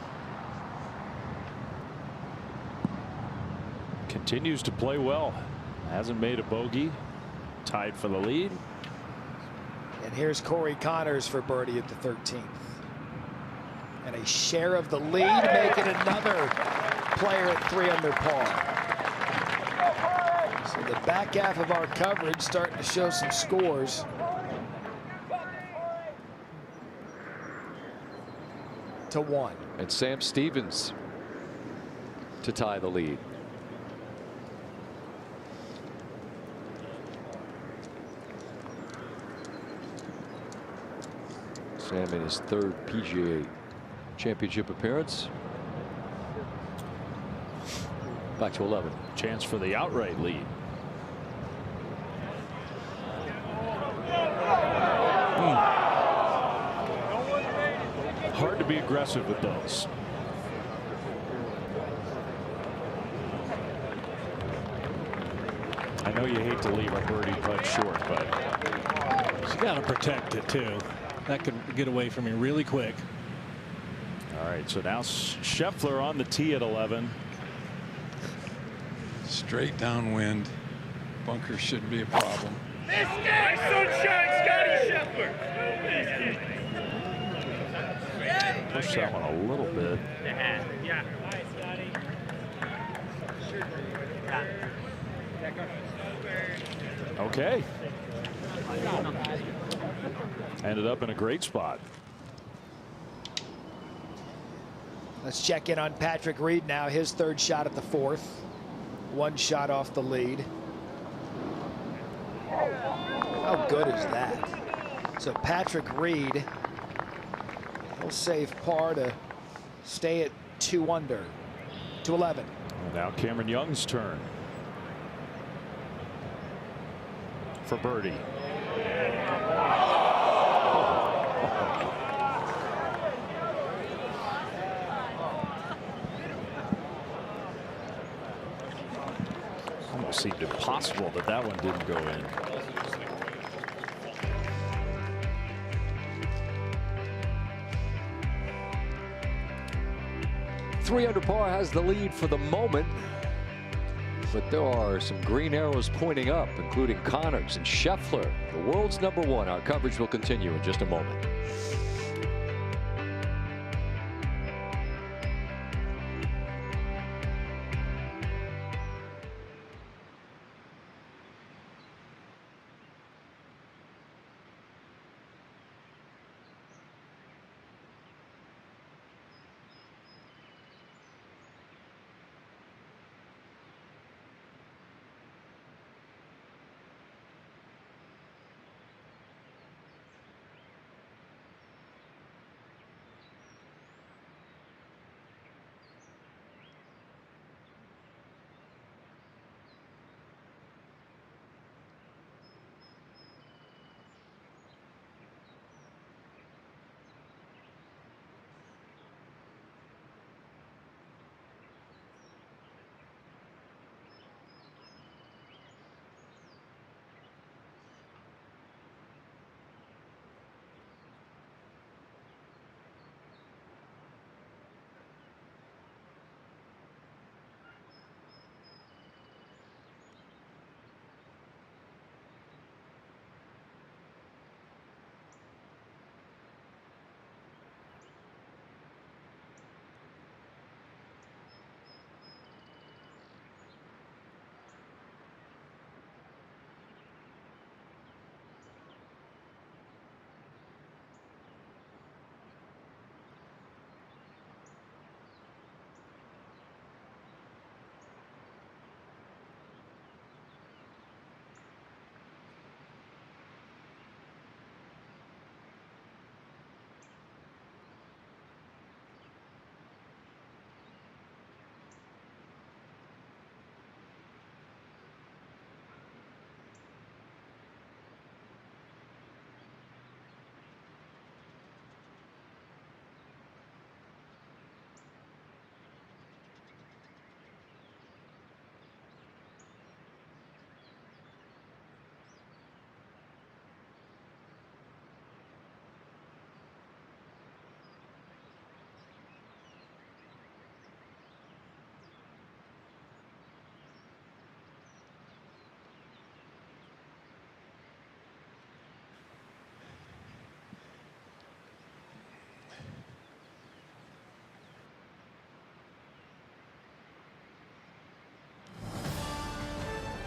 Continues to play well. Hasn't made a bogey. Tied for the lead. And here's Corey Connors for birdie at the 13th. And a share of the lead, making another player at 3 under par. So the back half of our coverage starting to show some scores. To 1. And Sam Stevens to tie the lead. Sam in his 3rd PGA Championship appearance. Back to 11. Chance for the outright lead. Hard to be aggressive with those. I know you hate to leave a birdie putt short, but you got to protect it too. That could get away from you really quick. all right, so now Scheffler on the tee at 11. Straight downwind. Bunker shouldn't be a problem. This guy, sunshine, Scottie Scheffler. Push that one a little bit. Yeah. Nice, Scottie. Okay. Ended up in a great spot. Let's check in on Patrick Reed now. His 3rd shot at the 4th. 1 shot off the lead. How good is that? So Patrick Reed, he'll save par to stay at 2 under to 11. And now Cameron Young's turn for birdie. Almost seemed impossible that that one didn't go in. Three under par has the lead for the moment, but there are some green arrows pointing up, including Connors and Scheffler, the world's #1. Our coverage will continue in just a moment.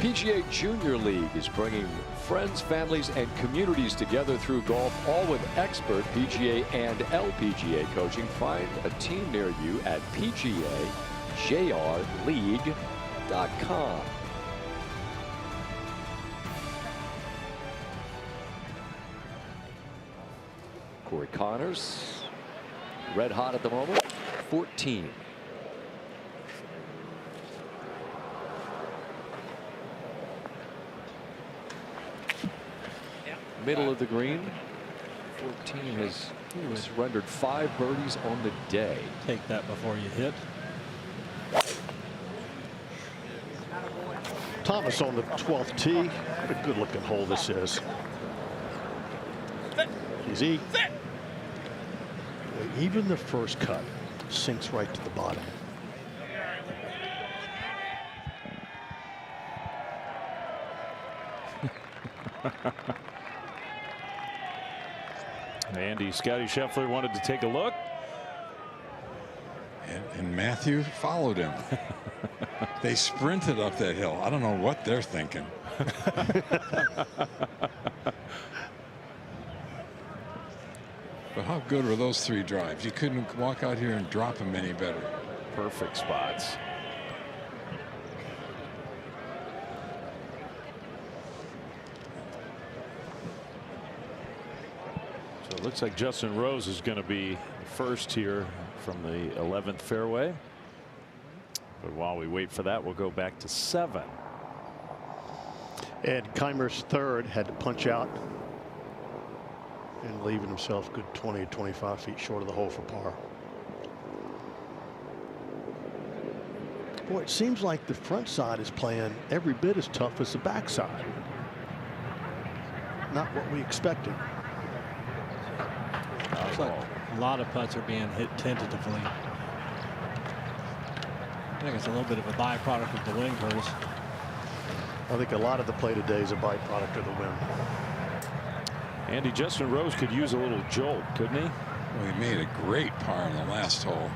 PGA Junior League is bringing friends, families, and communities together through golf, all with expert PGA and LPGA coaching. Find a team near you at PGAJRLeague.com. Corey Connors, red hot at the moment, 14. Middle of the green. 14 has surrendered 5 birdies on the day. Take that before you hit. Thomas on the 12th tee. What a good looking hole this is. Easy. Even the first cut sinks right to the bottom. Andy, Scottie Scheffler wanted to take a look. And Matthew followed him. They sprinted up that hill. I don't know what they're thinking. But how good were those 3 drives? You couldn't walk out here and drop them any better. Perfect spots. So it looks like Justin Rose is going to be first here from the 11th fairway. But while we wait for that, we'll go back to 7. And Keimer's third had to punch out and leaving himself good 20 to 25 feet short of the hole for par. Boy, it seems like the front side is playing every bit as tough as the backside. Not what we expected. Looks like a lot of putts are being hit tentatively. I think it's a little bit of a byproduct of the wind curves. I think a lot of the play today is a byproduct of the wind. Andy, Justin Rose could use a little jolt, couldn't he? Well, he made a great par in the last hole.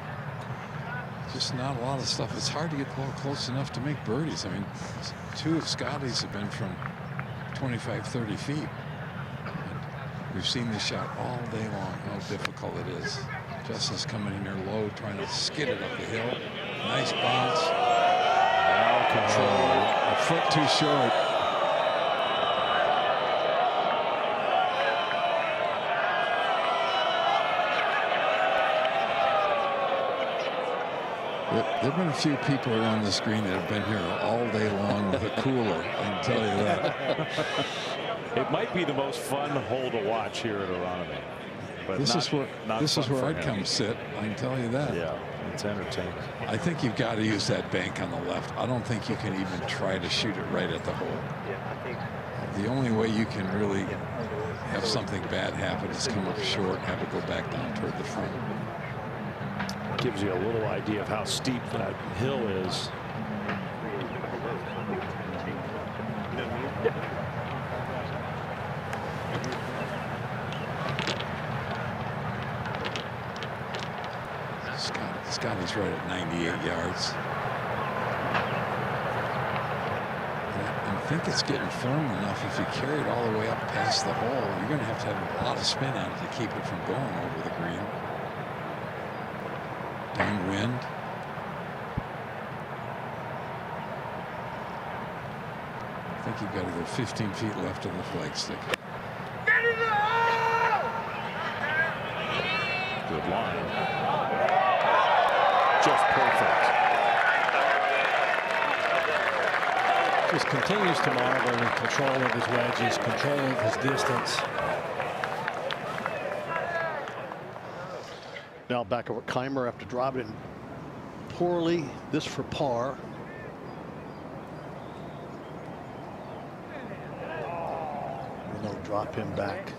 Just not a lot of stuff. It's hard to get the ball close enough to make birdies. I mean, 2 of Scottie's have been from 25, 30 feet. We've seen this shot all day long, how difficult it is. Justin's coming in there low, trying to skid it up the hill. Nice bounce. Now control. A foot too short. There have been a few people around this green that have been here all day long with a cooler. I can tell you that. It might be the most fun hole to watch here at Aronimink. But this is where I'd come sit. I can tell you that. Yeah, it's entertaining. I think you've got to use that bank on the left. I don't think you can even try to shoot it right at the hole. The only way you can really have something bad happen is come up short and have it go back down toward the front. Gives you a little idea of how steep that hill is. Scottie's right at 98 yards. And I think it's getting firm enough. If you carry it all the way up past the hole, you're going to have a lot of spin on it to keep it from going over the green. Downwind. I think you've got to go 15 feet left of the flagstick. Good line. Just perfect. Just continues to marvel in control of his wedges, control of his distance. Now back over Keimer after driving in poorly. This for par. And they'll drop him back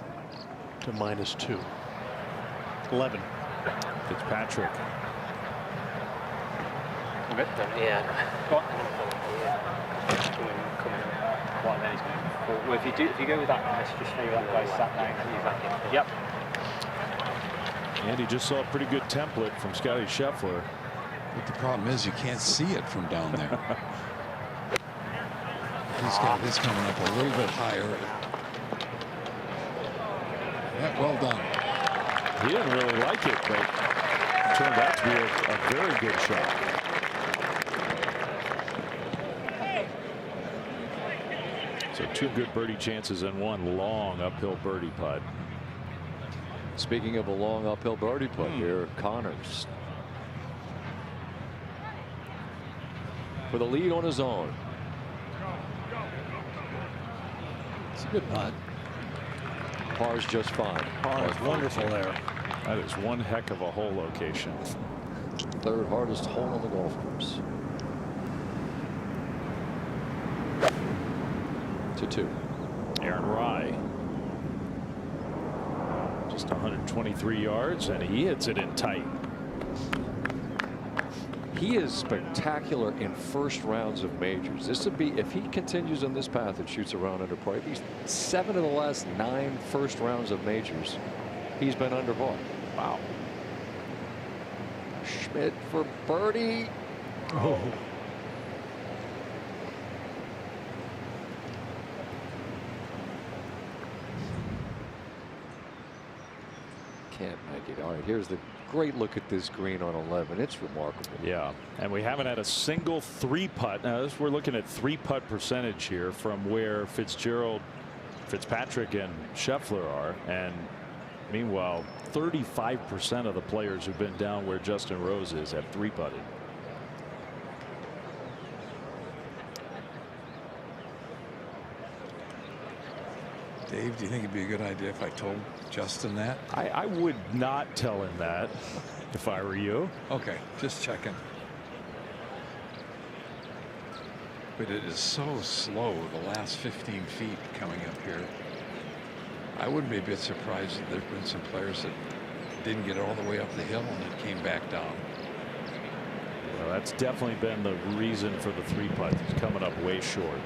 to -2. 11. Fitzpatrick. Yeah. Well, then he's going forward. Well, if you go with that, let's just figure that guy sat down and he's back in. Yep. Andy just saw a pretty good template from Scottie Scheffler. But the problem is you can't see it from down there. He's got this coming up a little bit higher. Well done. He didn't really like it, but it turned out to be a very good shot. So 2 good birdie chances and 1 long uphill birdie putt. Speaking of a long uphill birdie putt, here Connors for the lead on his own. It's a good putt. Par's just fine. Par is wonderful there. That is one heck of a hole location. 3rd hardest hole on the golf course. To 2. Aaron Rye. Just 123 yards, and he hits it in tight. He is spectacular in first rounds of majors. This would be, if he continues on this path and shoots around under par, he's 7 of the last 9 first rounds of majors he's been under par. Wow. Schmidt for birdie. Oh. Can't make it. All right, here's the great look at this green on 11. It's remarkable. Yeah, and we haven't had a single 3-putt. Now we're looking at 3-putt percentage here from where Fitzpatrick and Scheffler are, and meanwhile 35% of the players who've been down where Justin Rose is have 3-putted. Dave, do you think it'd be a good idea if I told Justin that? I would not tell him that if I were you. Okay, just checking. But it is so slow the last 15 feet coming up here. I wouldn't be a bit surprised if there's been some players that didn't get all the way up the hill and it came back down. Well, that's definitely been the reason for the 3-putt. It's coming up way short.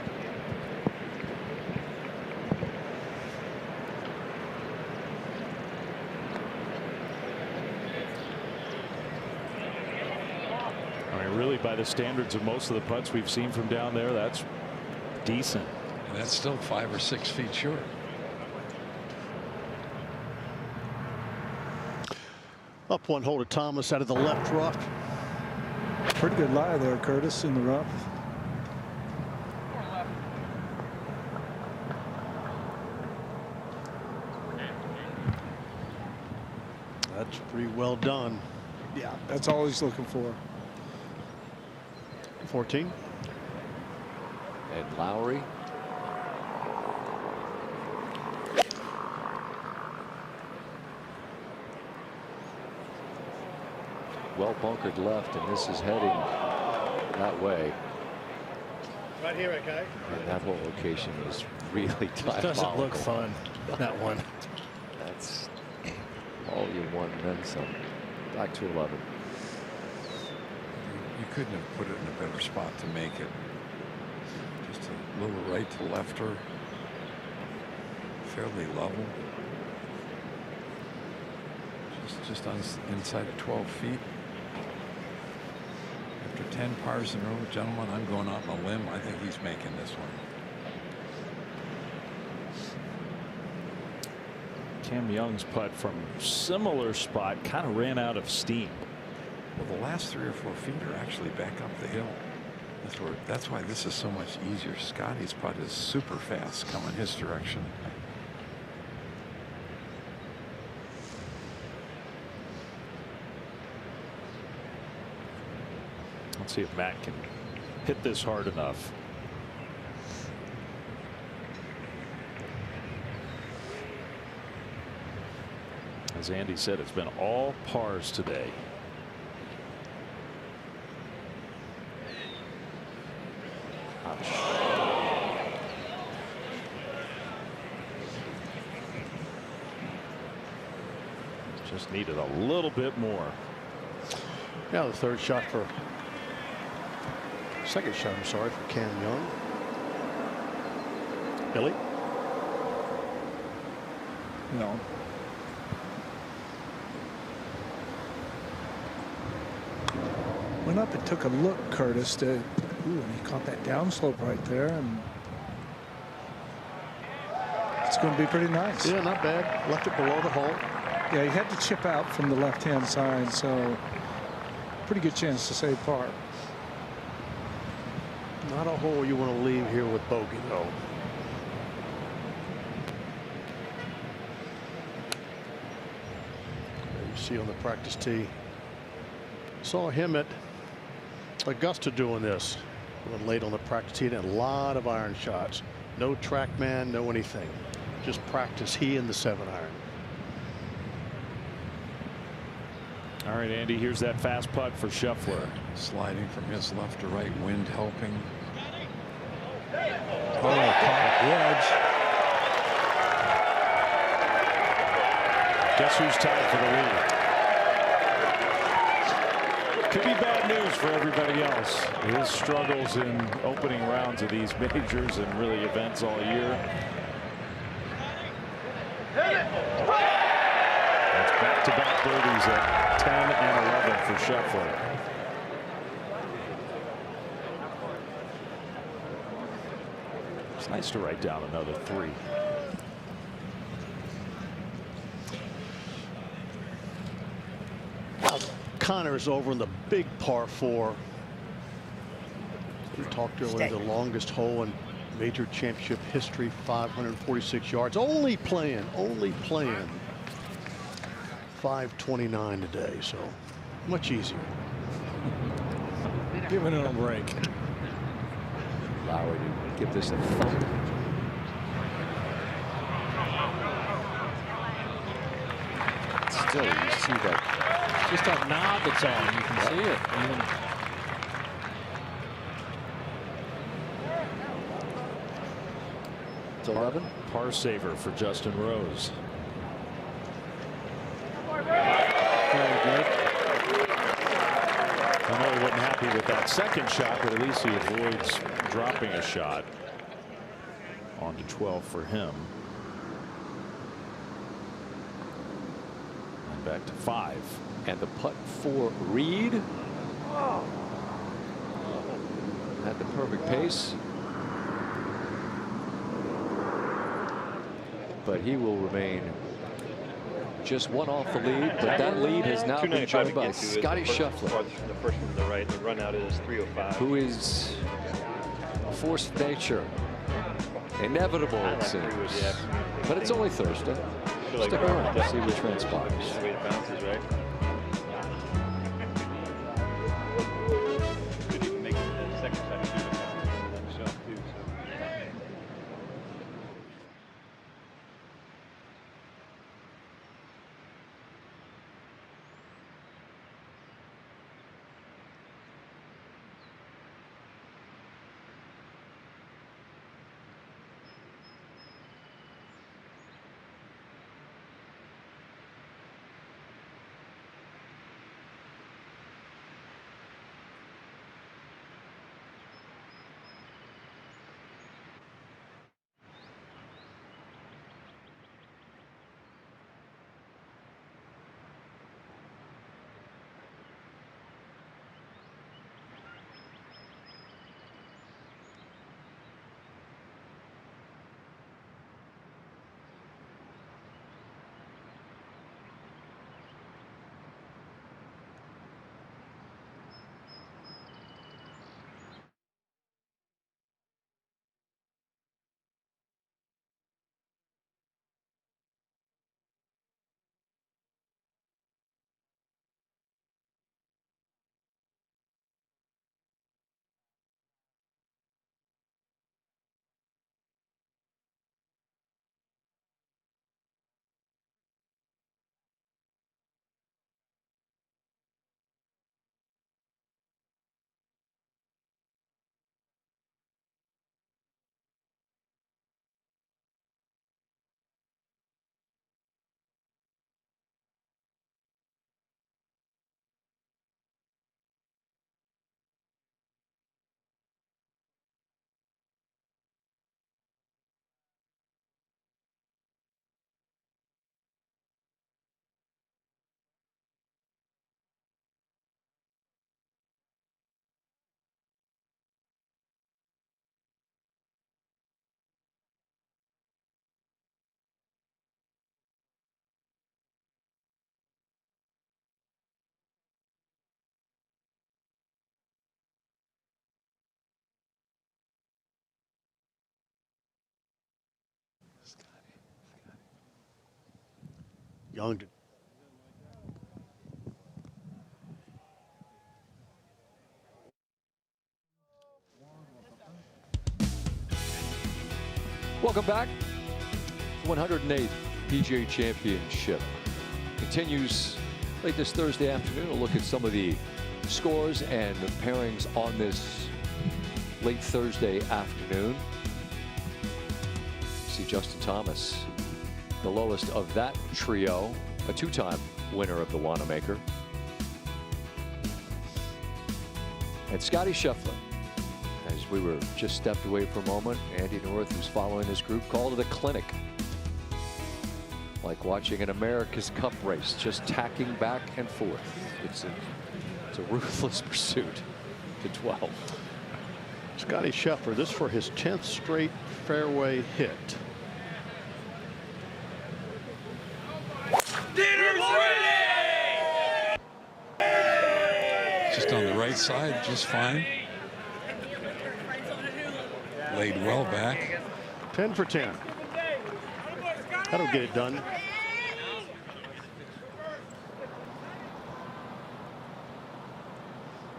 Really, by the standards of most of the putts we've seen from down there, that's decent. And that's still 5 or 6 feet short. Up 1 hole to Thomas out of the left rough. Pretty good lie there, Curtis, in the rough. That's pretty well done. Yeah, that's all he's looking for. 14. And Lowry. Well bunkered left, and this is heading that way. Right here, okay. And that whole location is really diabolical. It doesn't look fun, that one. That's all you want and then some. Back to 11. You couldn't have put it in a better spot to make it. Just a little right to lefter. Fairly level. Just on inside of 12 feet. After 10 pars in a row, gentlemen, I'm going out on a limb. I think he's making this one. Cam Young's putt from similar spot kind of ran out of steam. Well, the last 3 or 4 feet are actually back up the hill. That's why this is so much easier. Scottie's putt is super fast coming his direction. Let's see if Matt can hit this hard enough. As Andy said, it's been all pars today. Just needed a little bit more. Yeah, the second shot, I'm sorry, for Cam Young. Billy? No. Went up and took a look, Curtis. And he caught that downslope right there, and It's going to be pretty nice. Yeah, not bad. Left it below the hole. Yeah, he had to chip out from the left-hand side, so pretty good chance to save par. Not a hole you want to leave here with bogey, though. You see on the practice tee. Saw him at Augusta doing this. Went late on the practice tee and a lot of iron shots. No TrackMan, no anything. Just practice, he and the 7-iron. All right, Andy, here's that fast putt for Scheffler. Sliding from his left to right, wind helping. Oh, caught the edge. Guess who's tied for the lead? Could be bad news for everybody else. His struggles in opening rounds of these majors and really events all year. That's back-to-back birdies at 10 and 11 for Scheffler. It's nice to write down another 3. Connor's over in the big par 4. We talked earlier, the longest hole in major championship history, 546 yards. Only playing 529 today, so much easier. Giving it a break. Lowry to give this a thump. Still, you see that. Just that knob that's on. You can see it. It's 11. Par saver for Justin Rose. Very good. I know he wasn't happy with that second shot, but at least he avoids dropping a shot. On to 12 for him. And back to 5. And the putt for Reed. At the perfect pace. But he will remain just one off the lead, but that lead has now been joined by Scottie Scheffler. The first one to the right, the run out is 305. Who is a force of nature. Inevitable, it seems. But it's only Thursday. Stick around to see what transpires. The way it bounces, right? Could even make it to the second time too. Himself too. Young to Welcome back. 108th PGA Championship continues late this Thursday afternoon. We'll look at some of the scores and pairings on this late Thursday afternoon. See Justin Thomas, the lowest of that trio, a two-time winner of the Wanamaker. And Scottie Scheffler, as we were just stepped away for a moment, Andy North, who's following this group, called it a clinic. Like watching an America's Cup race, just tacking back and forth. It's a ruthless pursuit to 12. Scottie Scheffler, this for his 10th straight fairway hit. Dinner's ready! Just on the right side, just fine. Laid well back. 10 for 10. That'll get it done.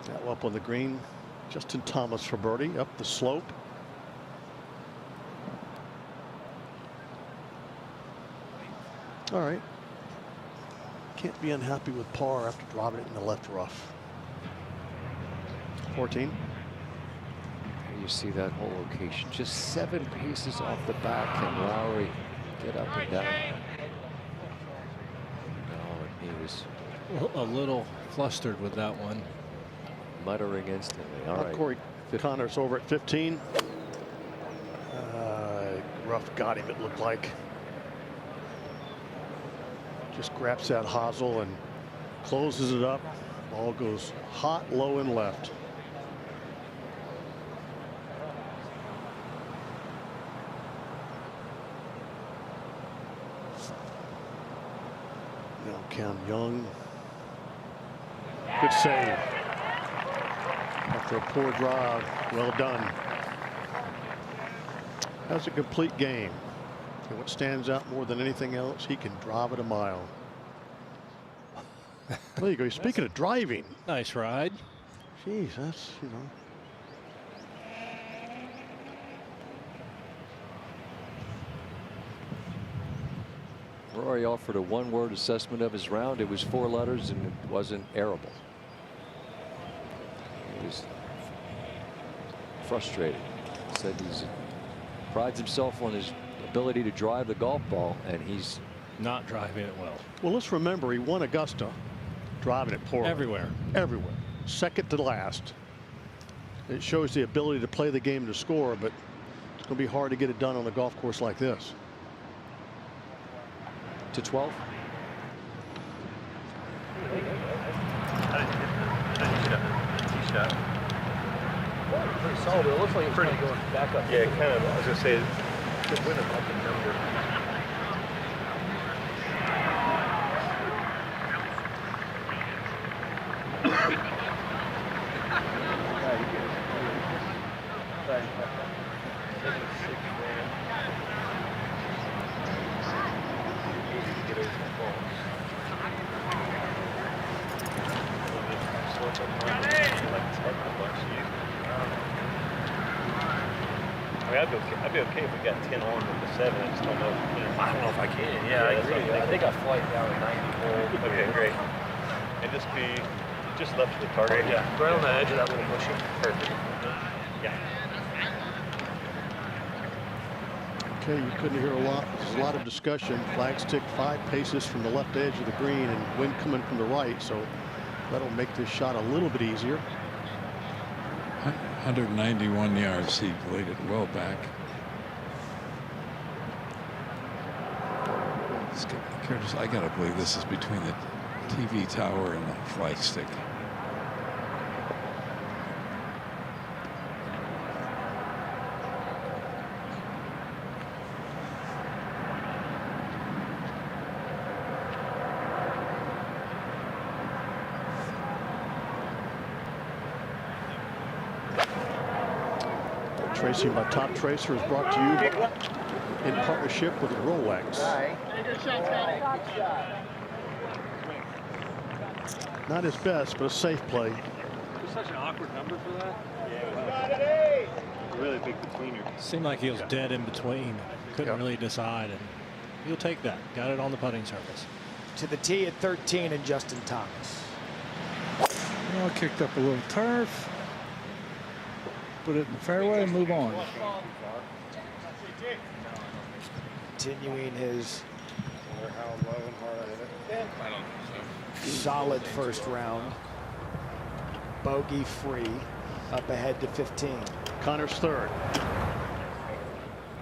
Now up on the green. Justin Thomas for birdie up the slope. All right. Can't be unhappy with par after dropping it in the left rough. 14. You see that whole location, just 7 paces off the back. Can Rory get up and down? No, he was a little flustered with that one. Muttering instantly. All right. Corey Connors over at 15. Rough got him, it looked like. Just grabs that hosel and closes it up. Ball goes hot, low, and left. Now Cam Young. Good save. After a poor drive, well done. That's a complete game. And what stands out more than anything else, he can drive it a mile. There you go. Speaking of driving. Nice ride. Jeez, that's, you know. Rory offered a one-word assessment of his round. It was 4 letters and it wasn't airable. He was frustrated. Said he prides himself on his ability to drive the golf ball, and he's not driving it well. Well, let's remember he won Augusta driving it poorly. Everywhere. Everywhere. Second to last. It shows the ability to play the game to score, but it's going to be hard to get it done on a golf course like this. To 12. Pretty solid. It looks like it's pretty going back up. Yeah, kind of. I was gonna say, just win a bucket number. I'd be okay if we got 10 on with the 7. I just don't know. I don't know if I can. Yeah, I agree. I think I flight down to 94. Okay, great. And just left of the target. Yeah, right on the edge of that little bushy. Perfect. Yeah. Okay, you couldn't hear a lot. There's a lot of discussion. Flag stick 5 paces from the left edge of the green and wind coming from the right, so that'll make this shot a little bit easier. 191 yards. He laid it well back. Curtis, I gotta believe this is between the TV tower and the flag stick. Tracing by Top Tracer is brought to you in partnership with Rolex. Good shot, Scotty. Not his best, but a safe play. It's such an awkward number for that. Yeah, really big between your. Seemed like he was dead in between. Couldn't really decide, and he'll take that. Got it on the putting surface. To the tee at 13 and Justin Thomas. Well, kicked up a little turf. Put it in the fairway and move on. Continuing his solid first round. Bogey free. Up ahead to 15. Connor's third.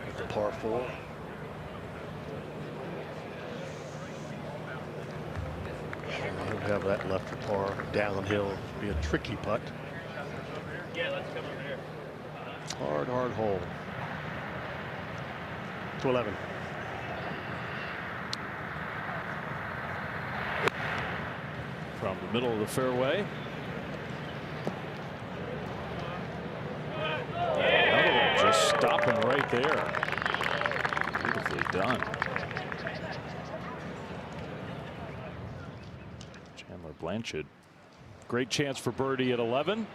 At the par 4. He'll have that left for par downhill. Be a tricky putt. Yeah, let's come over here. Hard hole. To 11. From the middle of the fairway. Another one just stopping right there. Beautifully done. Chandler Blanchard. Great chance for birdie at 11.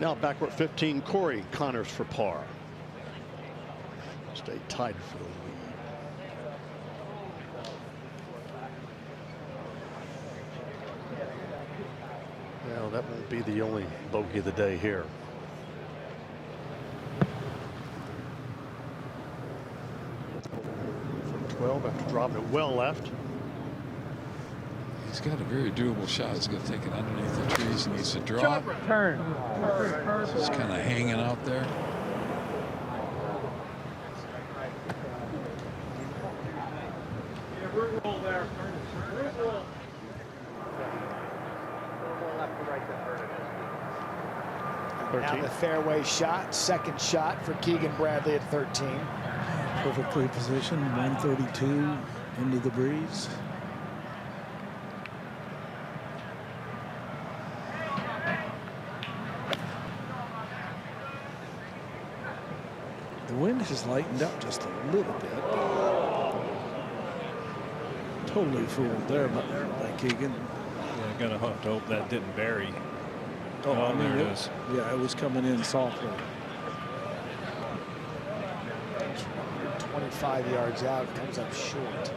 Now backward 15, Corey Connors for par. Stay tied for the lead. Well, that won't be the only bogey of the day here. From 12 after dropping it well left. He's got a very doable shot. He's going to take it underneath the trees. He needs to draw. Turn. He's kind of hanging out there. Now the fairway shot, second shot for Keegan Bradley at 13. Perfectly positioned, 132 into the breeze. The wind has lightened up just a little bit. Totally fooled there by Keegan. Yeah, gonna have to hope that didn't bury. Oh, I mean, there it is. Yeah, it was coming in softly. 25 yards out, comes up short.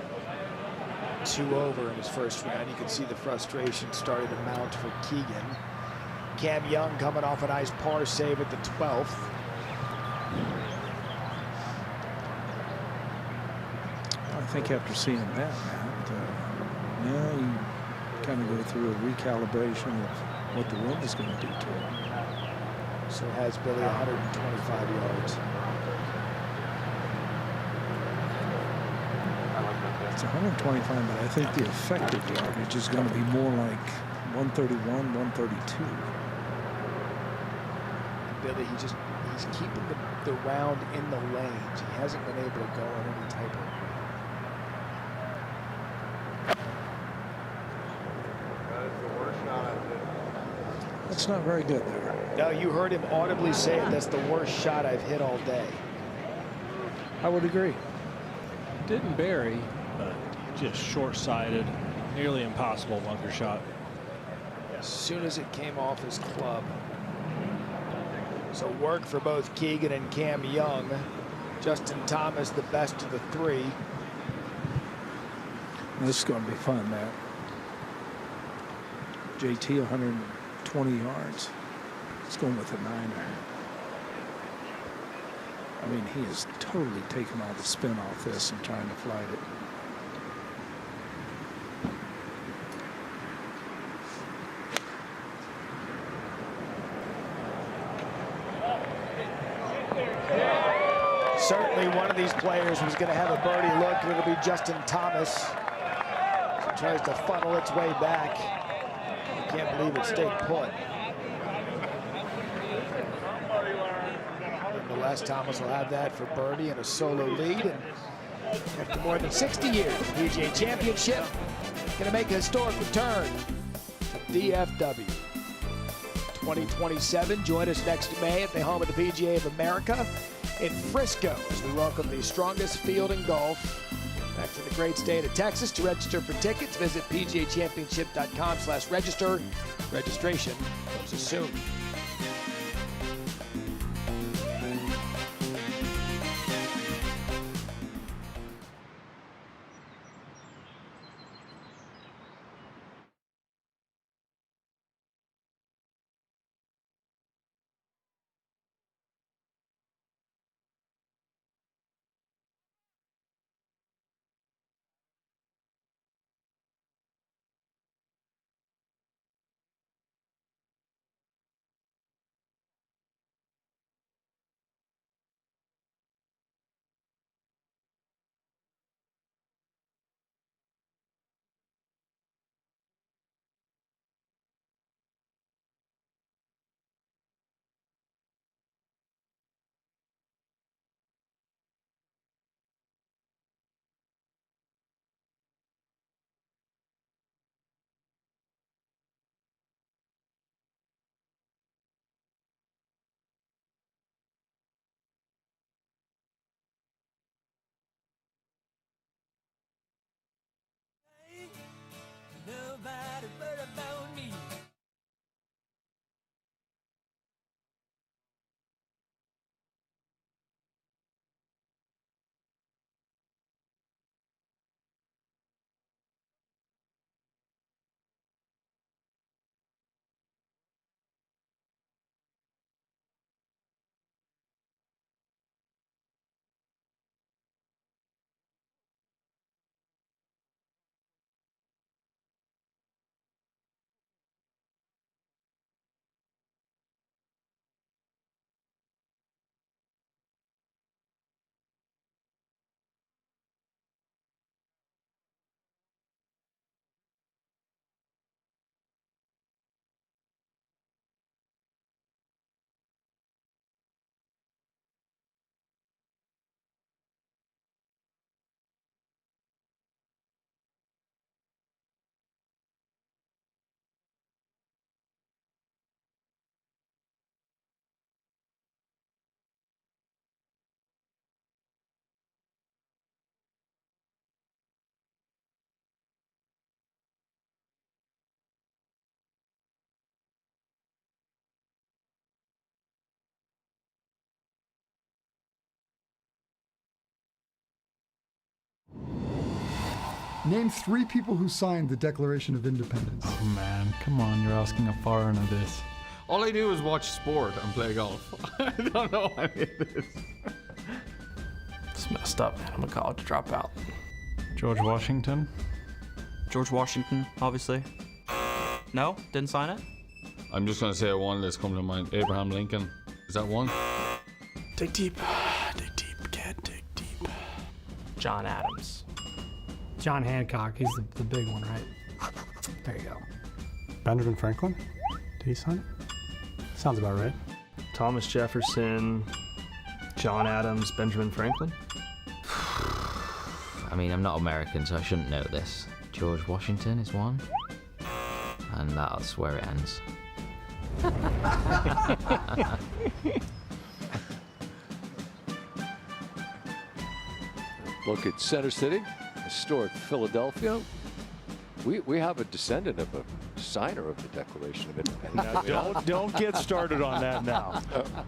2 over in his first round. You can see the frustration starting to mount for Keegan. Cam Young coming off a nice par save at the 12th. I think after seeing that, Matt, now you kind of go through a recalibration of what the wind is going to do to him. So has Billy 125 yards. It's 125, but I think the effective yardage is going to be more like 131, 132. Billy, he's keeping the round in the lanes. He hasn't been able to go on any type of. That's not very good there. No, you heard him audibly say it. That's the worst shot I've hit all day. I would agree. Didn't bury, but just short-sighted, nearly impossible bunker shot. As soon as it came off his club. So work for both Keegan and Cam Young. Justin Thomas, the best of the three. This is going to be fun, Matt. JT 120 yards. He's going with a 9-iron. I mean, he is totally taking all the spin off this and trying to flight it. Certainly one of these players was going to have a birdie look. It'll be Justin Thomas. He tries to funnel its way back. I can't believe it stayed put. Nonetheless, Thomas will have that for birdie and a solo lead. And after more than 60 years, the PGA Championship going to make a historic return to DFW. 2027. Join us next May at the home of the PGA of America in Frisco as we welcome the strongest field in golf back to the great state of Texas. To register for tickets, visit pgachampionship.com/register. Registration closes soon. Nobody but about me. Name 3 people who signed the Declaration of Independence. Oh man, come on, you're asking a foreigner this. All I do is watch sport and play golf. I don't know any of this. It's messed up, man. I'm a college dropout. George Washington? George Washington, obviously. No? Didn't sign it? I'm just gonna say one that's come to mind. Abraham Lincoln. Is that one? Dig deep. Dig deep, kid. Dig deep. John Adams. John Hancock, he's the big one, right? There you go. Benjamin Franklin? Did he sign it? Sounds about right. Thomas Jefferson, John Adams, Benjamin Franklin. I mean, I'm not American, so I shouldn't know this. George Washington is one. And that's where it ends. Look at Center City, historic Philadelphia. We have a descendant of a signer of the Declaration of Independence. Now, don't get started on that now.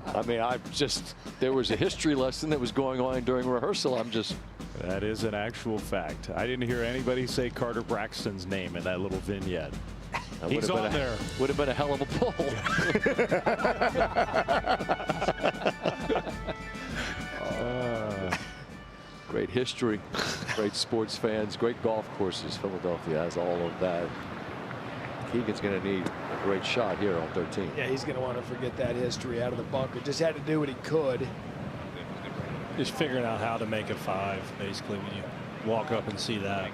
I mean, there was a history lesson that was going on during rehearsal. That is an actual fact. I didn't hear anybody say Carter Braxton's name in that little vignette. He's on there. Would have been a hell of a pull. Great history, great sports fans, great golf courses. Philadelphia has all of that. Keegan's going to need a great shot here on 13. Yeah, he's going to want to forget that history out of the bunker. Just had to do what he could. Just figuring out how to make a 5, basically, when you walk up and see that.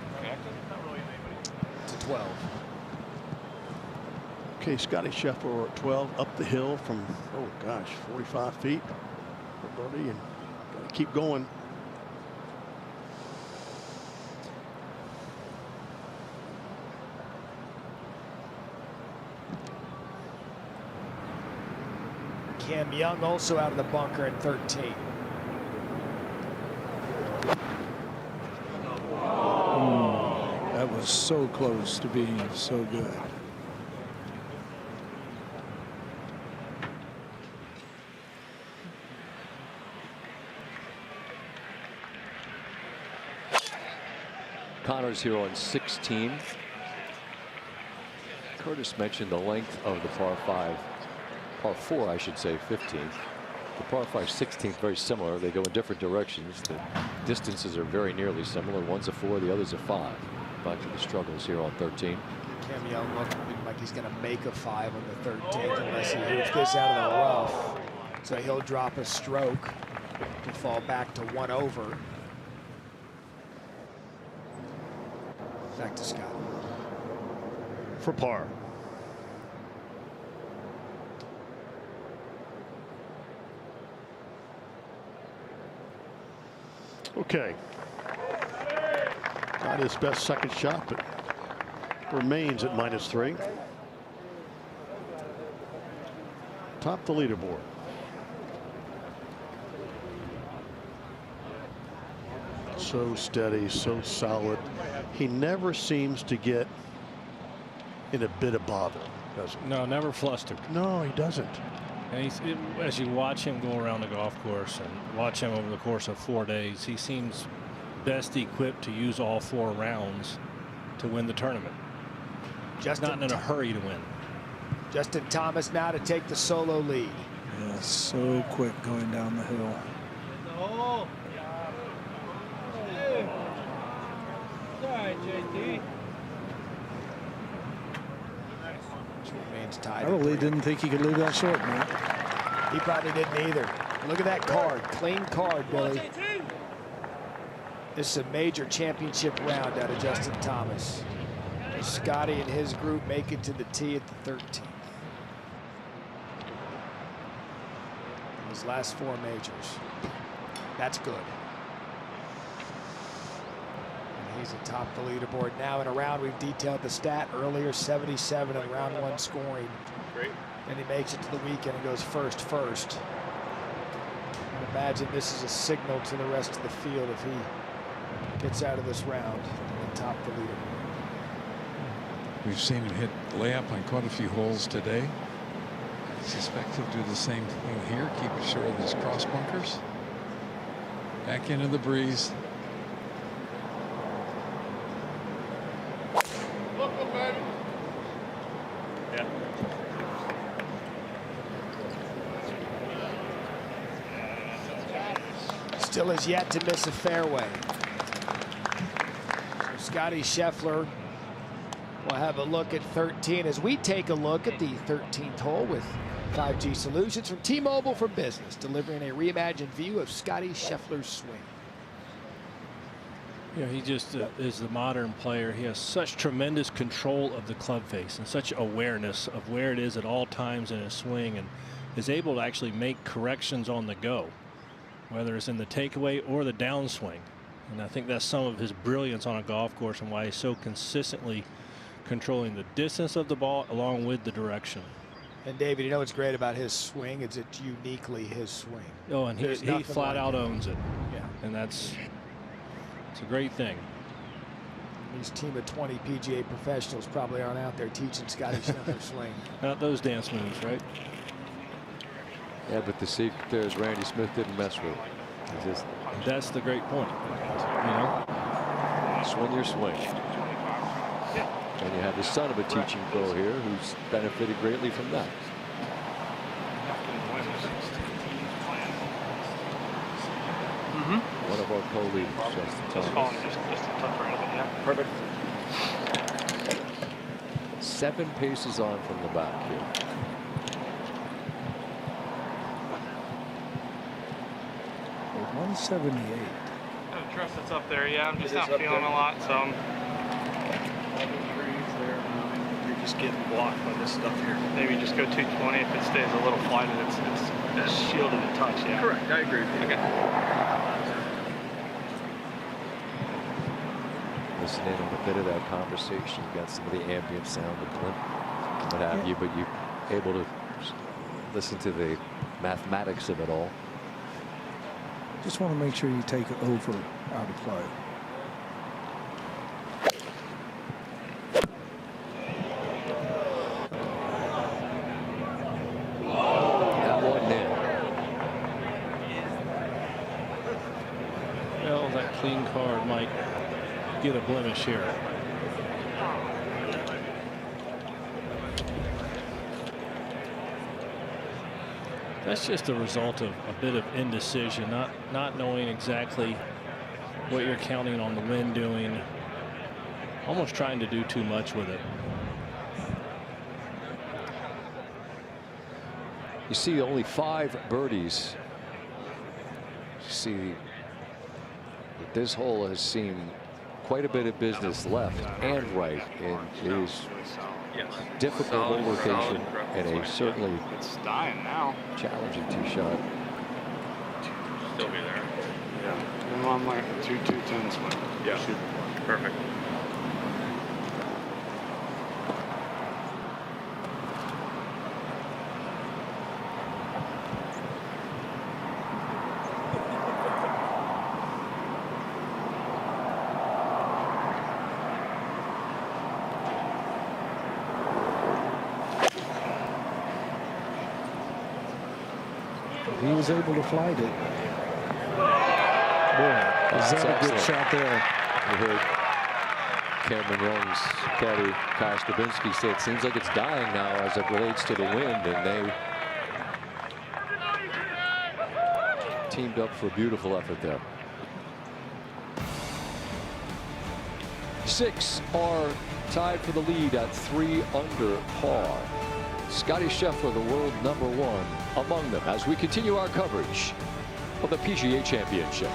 To 12. Okay, Scottie Scheffler at 12, up the hill from, 45 feet. Birdie, and got to keep going. Cam Young also out of the bunker in 13. That was so close to being so good. Connors here on 16. Curtis mentioned the length of the par 4, I should say, 15th. The par 5 16th, very similar. They go in different directions. The distances are very nearly similar. One's a 4, the other's a 5. Back to the struggles here on 13. Cam Young looking like he's going to make a 5 on the 13th unless he hits this out of the rough. So he'll drop a stroke to fall back to 1 over. Back to Scott. For par. Okay. Not his best second shot, but remains at -3. Top the leaderboard. So steady, so solid. He never seems to get in a bit of bother, does he? No, never flustered. No, he doesn't. And as you watch him go around the golf course and watch him over the course of 4 days, he seems best equipped to use all 4 rounds to win the tournament. Just not in a hurry to win. Justin Thomas now to take the solo lead. Yeah, so quick going down the hill. JT. Remains tied. I really didn't think he could leave that short, man. He probably didn't either. Look at that card. Clean card, Billy. This is a major championship round out of Justin Thomas. Scottie and his group make it to the tee at the 13th. His last 4 majors. That's good. And he's atop the leaderboard now in a round. We've detailed the stat earlier, 77 in round 1 scoring. Great. And he makes it to the weekend and goes first. And imagine this is a signal to the rest of the field if he gets out of this round and top the leaderboard. We've seen him hit layup on quite a few holes today. I suspect he'll do the same thing here. Keep it short of these cross bunkers. Back into the breeze. Yeah. Still has yet to miss a fairway. So Scottie Scheffler will have a look at 13 as we take a look at the 13th hole with 5G Solutions from T-Mobile for Business, delivering a reimagined view of Scottie Scheffler's swing. Yeah, he just is the modern player. He has such tremendous control of the club face and such awareness of where it is at all times in his swing, and is able to actually make corrections on the go, whether it's in the takeaway or the downswing. And I think that's some of his brilliance on a golf course and why he's so consistently controlling the distance of the ball along with the direction. And David, you know what's great about his swing? It's uniquely his swing. Oh, and he flat out owns it. Yeah. And it's a great thing. His team of 20 PGA professionals probably aren't out there teaching Scottie Scheffler swing. Not those dance moves, right? Yeah, but the secret there is Randy Smith didn't mess with it. That's the great point. You know, swing your swing. And you have the son of a teaching pro here who's benefited greatly from that. One of our co-leaders, Justin Thomas. Just a tougher of it, yeah. Perfect. 7 paces on from the back here. At 178. I don't trust it's up there. Yeah, I'm just not feeling a lot, so I'm You're just getting blocked by this stuff here. maybe just go 220 if it stays a little flighted. It's shielded a touch. Yeah. Correct. I agree with you. Okay. Listen in on a bit of that conversation. You got some of the ambient sound, the blimp, what have you, but you're able to listen to the mathematics of it all. Just want to make sure you take it over out of play. That one in. Well, that clean card might get a blemish here. That's just a result of a bit of indecision, not knowing exactly what you're counting on the wind doing, almost trying to do too much with it. You see only 5 birdies. You see that this hole has seen quite a bit of business left and right, and it is difficult hole location and a certainly challenging tee shot. Still be there. Yeah. I'm on like a 2-2-10 swing. Yeah. Perfect. He was able to flight it. Boy, is that a good shot there? You heard Cameron Young's caddy Kyle Stravinsky say it seems like it's dying now as it relates to the wind, and they teamed up for a beautiful effort there. 6 are tied for the lead at 3 under par. Scottie Scheffler, the world #1, among them as we continue our coverage of the PGA Championship.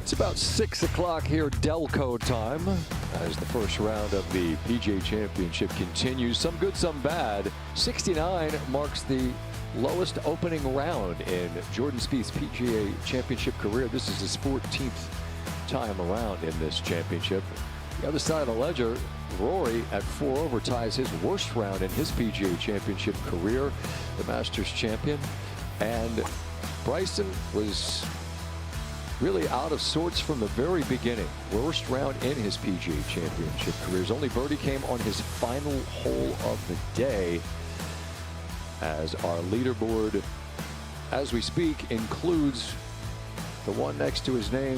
It's about 6 o'clock here, Delco time, as the first round of the PGA Championship continues. Some good, some bad. 69 marks the lowest opening round in Jordan Spieth's PGA Championship career. This is his 14th time around in this championship. The other side of the ledger, Rory at 4 over ties his worst round in his PGA Championship career, the Masters champion. And Bryson was really out of sorts from the very beginning. Worst round in his PGA Championship career. His only birdie came on his final hole of the day, as our leaderboard, as we speak, includes the one next to his name,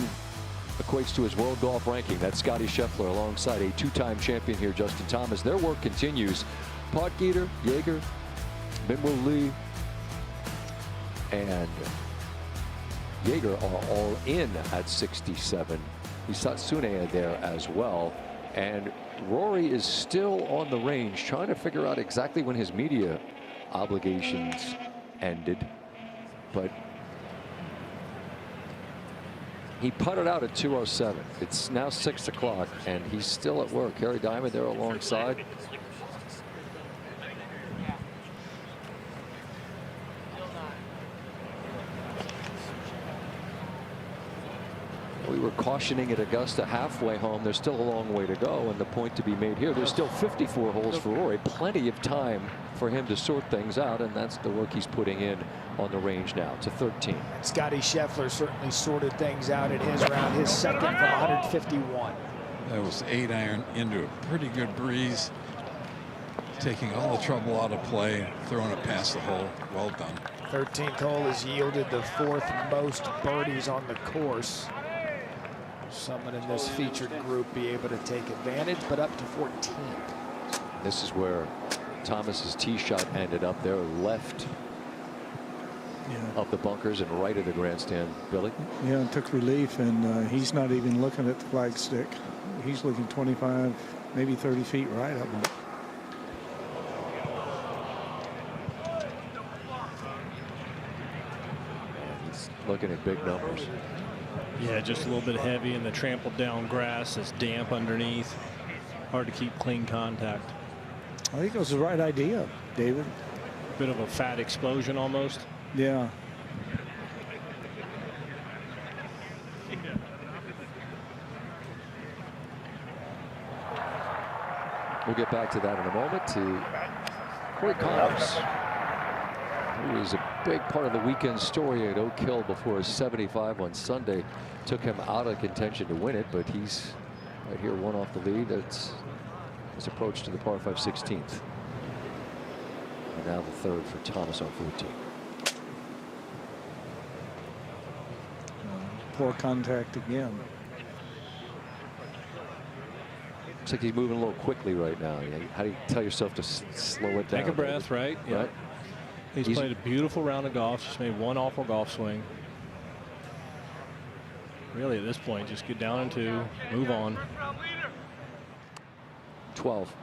equates to his world golf ranking. That's Scottie Scheffler alongside a 2-time champion here, Justin Thomas. Their work continues. Potgieter, Jaeger, Minwoo Lee, and Jaeger are all in at 67. Hisatsune there as well. And Rory is still on the range, trying to figure out exactly when his media obligations ended. But he putted out at 2:07. It's now 6 o'clock, and he's still at work. Harry Diamond there alongside. We were cautioning at Augusta halfway home. There's still a long way to go, and the point to be made here, there's still 54 holes for Rory. Plenty of time for him to sort things out, and that's the work he's putting in on the range now to 13. Scottie Scheffler certainly sorted things out in his round, his second from 151. That was 8-iron into a pretty good breeze, taking all the trouble out of play, throwing it past the hole. Well done. 13th hole has yielded the 4th most birdies on the course. Someone in this featured group be able to take advantage, but up to 14. This is where Thomas's tee shot ended up there, left of the bunkers and right of the grandstand. Billy? Yeah, it took relief, and he's not even looking at the flagstick. He's looking 25, maybe 30 feet right of him. He's looking at big numbers. Yeah, just a little bit heavy, and the trampled down grass is damp underneath. Hard to keep clean contact. I think it was the right idea, David. Bit of a fat explosion almost. Yeah. We'll get back to that in a moment. To Corey Connors, who was a big part of the weekend story at Oak Hill before his 75 on Sunday. Took him out of contention to win it, but he's right here, one off the lead. That's his approach to the par 5 16th. And now the third for Thomas on 14. Poor contact again. Looks like he's moving a little quickly right now. How do you tell yourself to slow it down? Take a breath, right? Yeah. Right? He's played a beautiful round of golf. Just made one awful golf swing. Really, at this point, just get down and 2, move on. 12.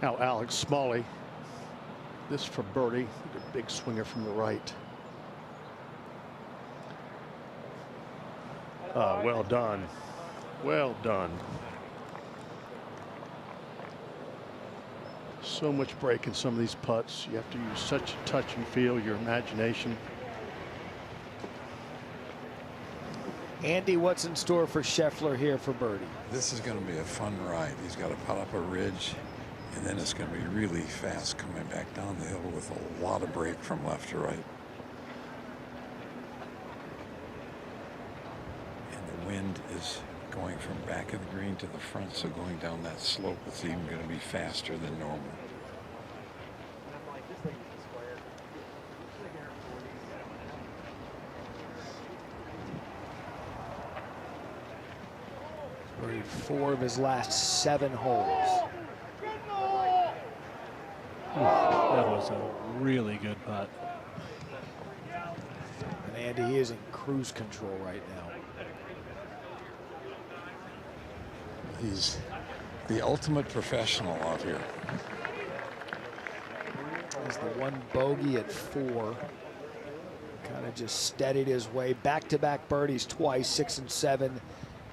Now Alex Smalley. This for birdie. A big swinger from the right. Well done. Well done. So much break in some of these putts. You have to use such a touch and feel, your imagination. Andy, what's in store for Scheffler here for birdie? This is going to be a fun ride. He's got to putt up a ridge, and then it's going to be really fast coming back down the hill with a lot of break from left to right. And the wind is going from back of the green to the front, so going down that slope, it's even going to be faster than normal. Birdied 4 of his last 7 holes. That was a really good putt. And Andy, he is in cruise control right now. He's the ultimate professional out here. He's the one bogey at 4. Kind of just steadied his way. Back-to-back birdies twice, 6 and 7.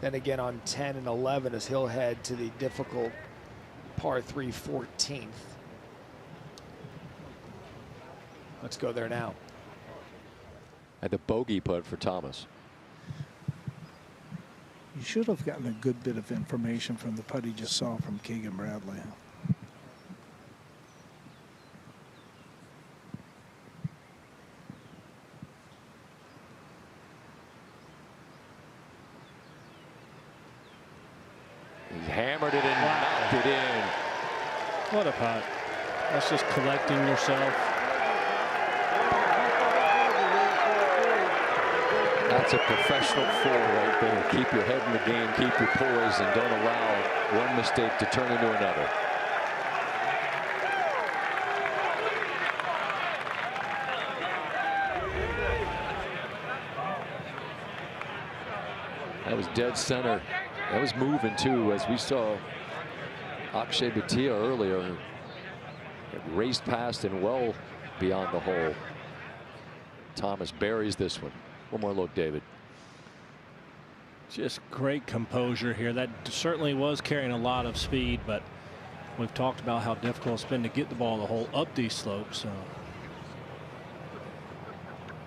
Then again on 10 and 11 as he'll head to the difficult par 3 14th. Let's go there now. And the bogey putt for Thomas. You should have gotten a good bit of information from the putt he just saw from Keegan Bradley. He hammered it and knocked it in. What a putt. That's just collecting yourself. That's a professional four right there. Keep your head in the game, keep your poise, and don't allow one mistake to turn into another. That was dead center. That was moving too, as we saw Akshay Bhatia earlier. It raced past and well beyond the hole. Thomas buries this one. One more look, David. Just great composure here. That certainly was carrying a lot of speed, but we've talked about how difficult it's been to get the ball in the hole up these slopes. So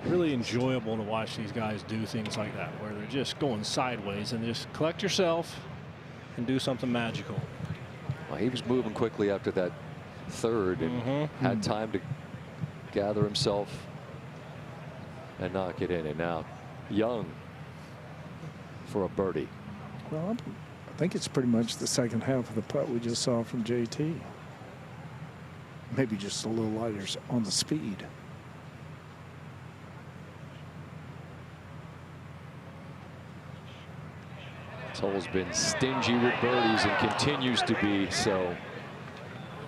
really enjoyable to watch these guys do things like that, where they're just going sideways and just collect yourself and do something magical. Well, he was moving quickly after that third and had time to gather himself and knock it in. And now Young for a birdie. Well, I think it's pretty much the second half of the putt we just saw from JT. Maybe just a little lighter on the speed. This hole's been stingy with birdies and continues to be so.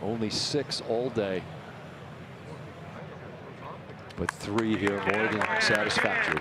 Only 6 all day, but 3 here more than satisfactory.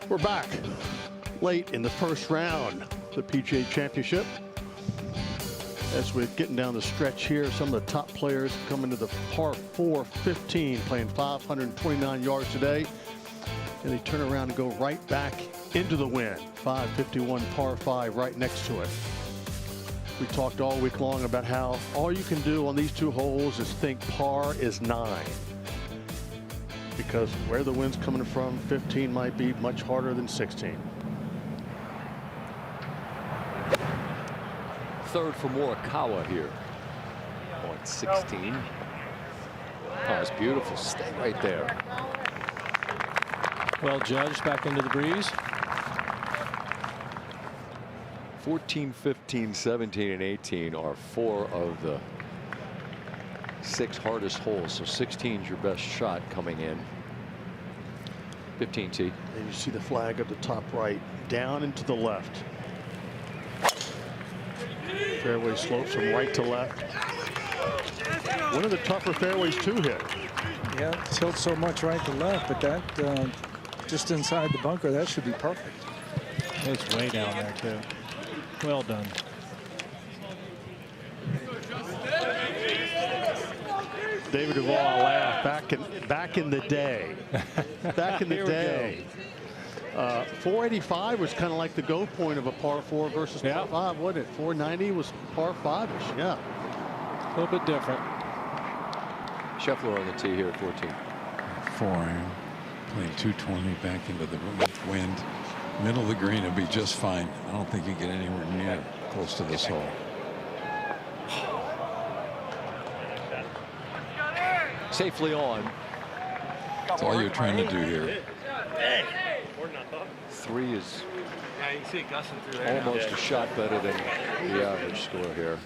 We're back late in the first round, the PGA Championship. As we're getting down the stretch here, some of the top players coming to the par 4 15, playing 529 yards today. And they turn around and go right back into the win. 551 par 5 right next to it. We talked all week long about how all you can do on these 2 holes is think par is 9. because where the wind's coming from, 15 might be much harder than 16. Third for Morikawa here on 16. Oh, it's beautiful. Stay right there. Well judged back into the breeze. 14, 15, 17, and 18 are 4 of the 6 hardest holes. So 16 is your best shot coming in. 15 tee. And you see the flag at the top right, down and to the left. Fairway slopes from right to left. One of the tougher fairways to hit. Yeah, tilts so much right to left, but that just inside the bunker, that should be perfect. It's way down there too. Well done. David Duvall laughed back in the day. Back in the day. 485 was kind of like the go point of a par 4 versus par 5, wasn't it? 490 was par 5ish. Yeah. A little bit different. Scheffler on the tee here at 14. 4 iron, playing 220 back into the wind. Middle of the green, it'll be just fine. I don't think you get anywhere near close to this hole. Safely on. That's all you're trying to do here. 3 is Yeah, you can see it gusting through there. almost a shot better than the average score here.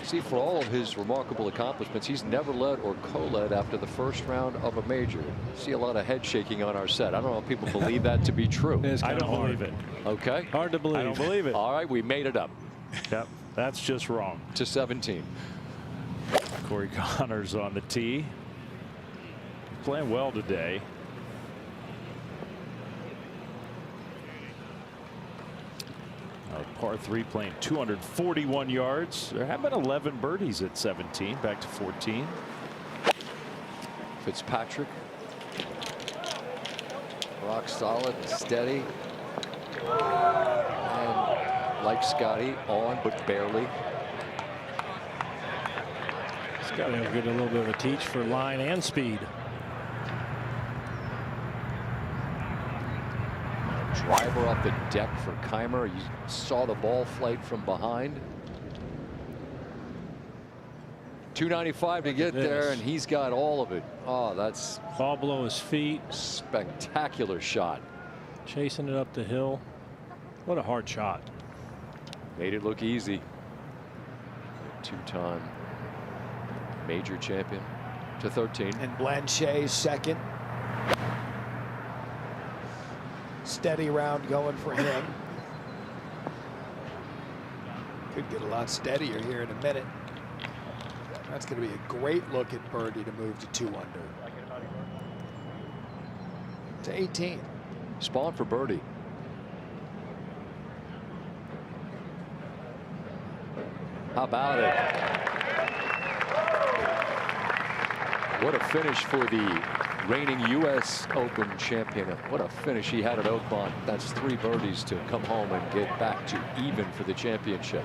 See, for all of his remarkable accomplishments, he's never led or co-led after the first round of a major. See a lot of head shaking on our set. I don't know if people believe that to be true. I don't believe it. Okay. Hard to believe. I don't believe it. All right, we made it up. Yep, that's just wrong. To 17. Corey Connors on the tee. Playing well today. Par 3 playing 241 yards. There have been 11 birdies at 17, back to 14. Fitzpatrick. Rock solid and steady. And like Scottie, on but barely. Scottie will get a little bit of a teach for line and speed. Driver off the deck for Keimer. You saw the ball flight from behind. 295 to get there, and he's got all of it. Oh, that's ball below his feet. Spectacular shot. Chasing it up the hill. What a hard shot. Made it look easy. 2-time major champion to 13. And Blanchet second. Steady round going for him. Could get a lot steadier here in a minute. That's going to be a great look at birdie to move to 2 under. To 18. Spawn for birdie. How about it? What a finish for the reigning U.S. Open champion. What a finish he had at Oakmont. That's 3 birdies to come home and get back to even for the championship.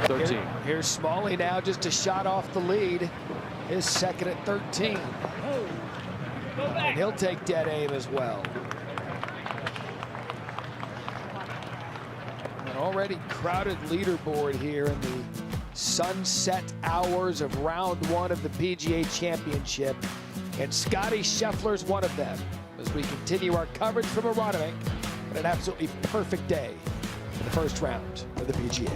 13. Here's Smalley now, just a shot off the lead. His second at 13. And he'll take dead aim as well. An already crowded leaderboard here in the sunset hours of round 1 of the PGA Championship, and Scottie Scheffler's one of them as we continue our coverage from Aronimink on an absolutely perfect day in the first round of the PGA.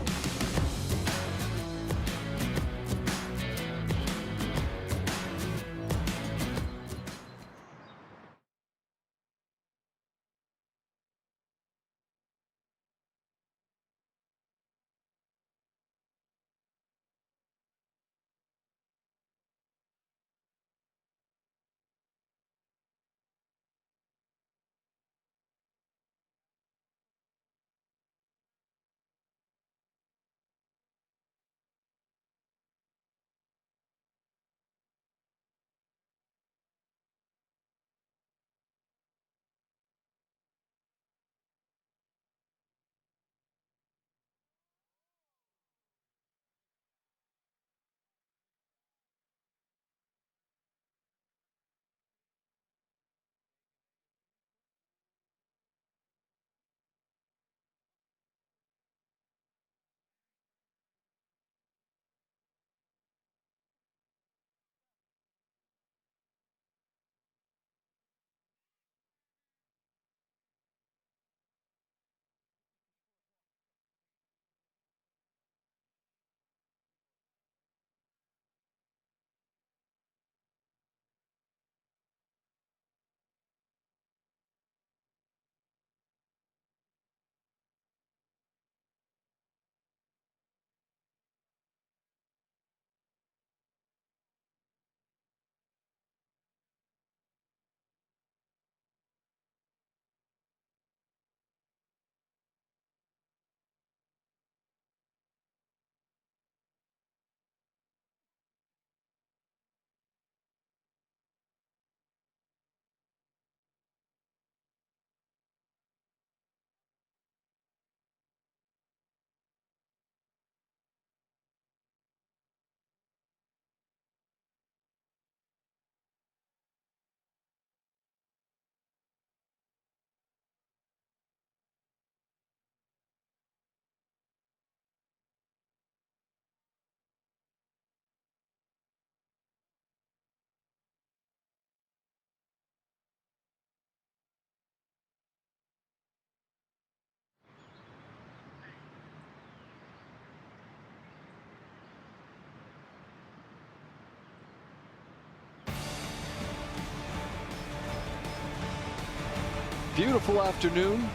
beautiful afternoon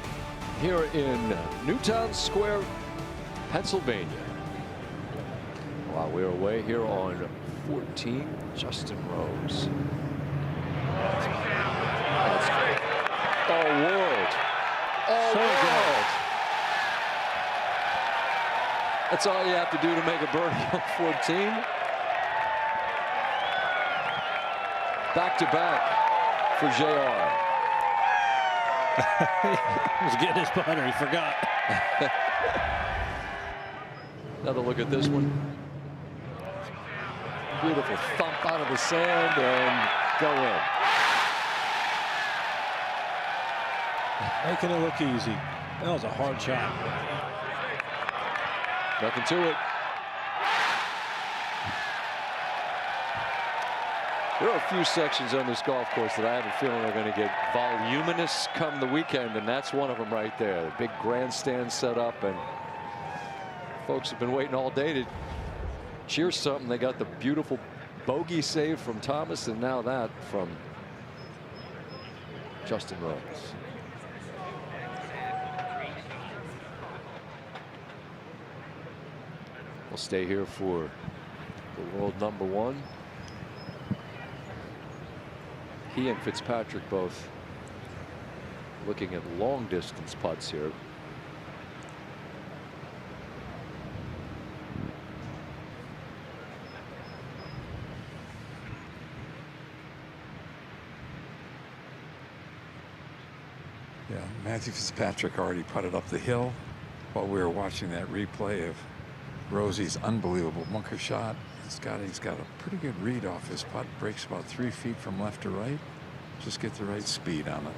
here in Newtown Square, Pennsylvania. While we're away here on 14, Justin Rose. All world. All world. That's all you have to do to make a birdie on 14. Back to back for JR. He was getting his putter. He forgot. Another look at this one. Beautiful thump out of the sand and go in. Making it look easy. That was a hard shot. Nothing to it. There are a few sections on this golf course that I have a feeling are going to get voluminous come the weekend, and that's one of them right there. The big grandstand set up, and folks have been waiting all day to cheer something. They got the beautiful bogey save from Thomas, and now that from Justin Rose. We'll stay here for the world #1. He and Fitzpatrick both looking at long distance putts here. Yeah, Matthew Fitzpatrick already putted up the hill while we were watching that replay of Rosie's unbelievable bunker shot. Scottie's got a pretty good read off his putt. Breaks about 3 feet from left to right. Just get the right speed on it.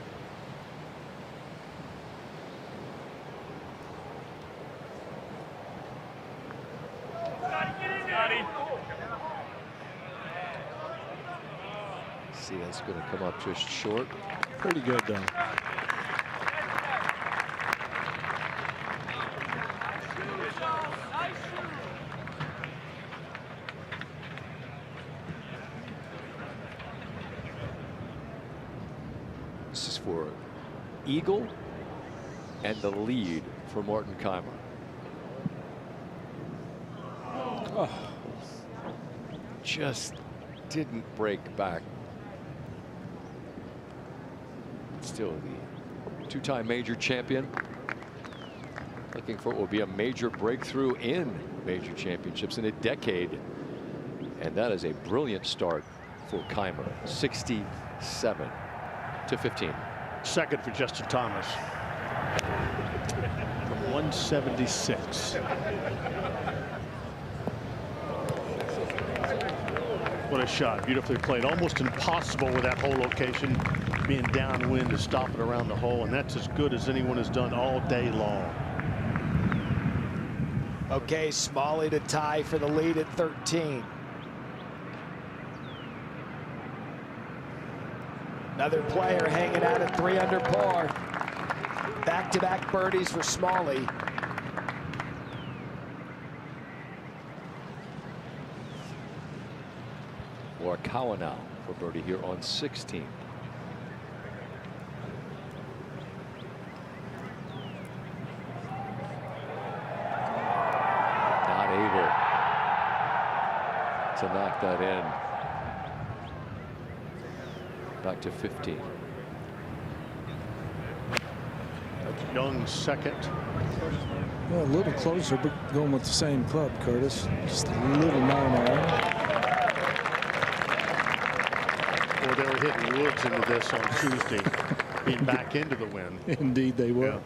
See, that's going to come up just short. Pretty good though. This is for eagle and the lead for Martin Kaymer. Oh. Just didn't break back. Still the two-time major champion. Looking for what will be a major breakthrough in major championships in a decade. And that is a brilliant start for Kaymer. 67 to 15. Second for Justin Thomas. From 176. What a shot. Beautifully played. Almost impossible with that hole location being downwind to stop it around the hole, and that's as good as anyone has done all day long. Okay, Smalley to tie for the lead at 13. Another player hanging out at 3 under par. Back-to-back birdies for Smalley. Morikawa now for birdie here on 16. Not able to knock that in. Back to 15. That's Young's second. Well, a little closer, but going with the same club, Curtis. Just a little narrow. Or they were hitting woods into this on Tuesday, being back into the wind. Indeed, they were. Yeah.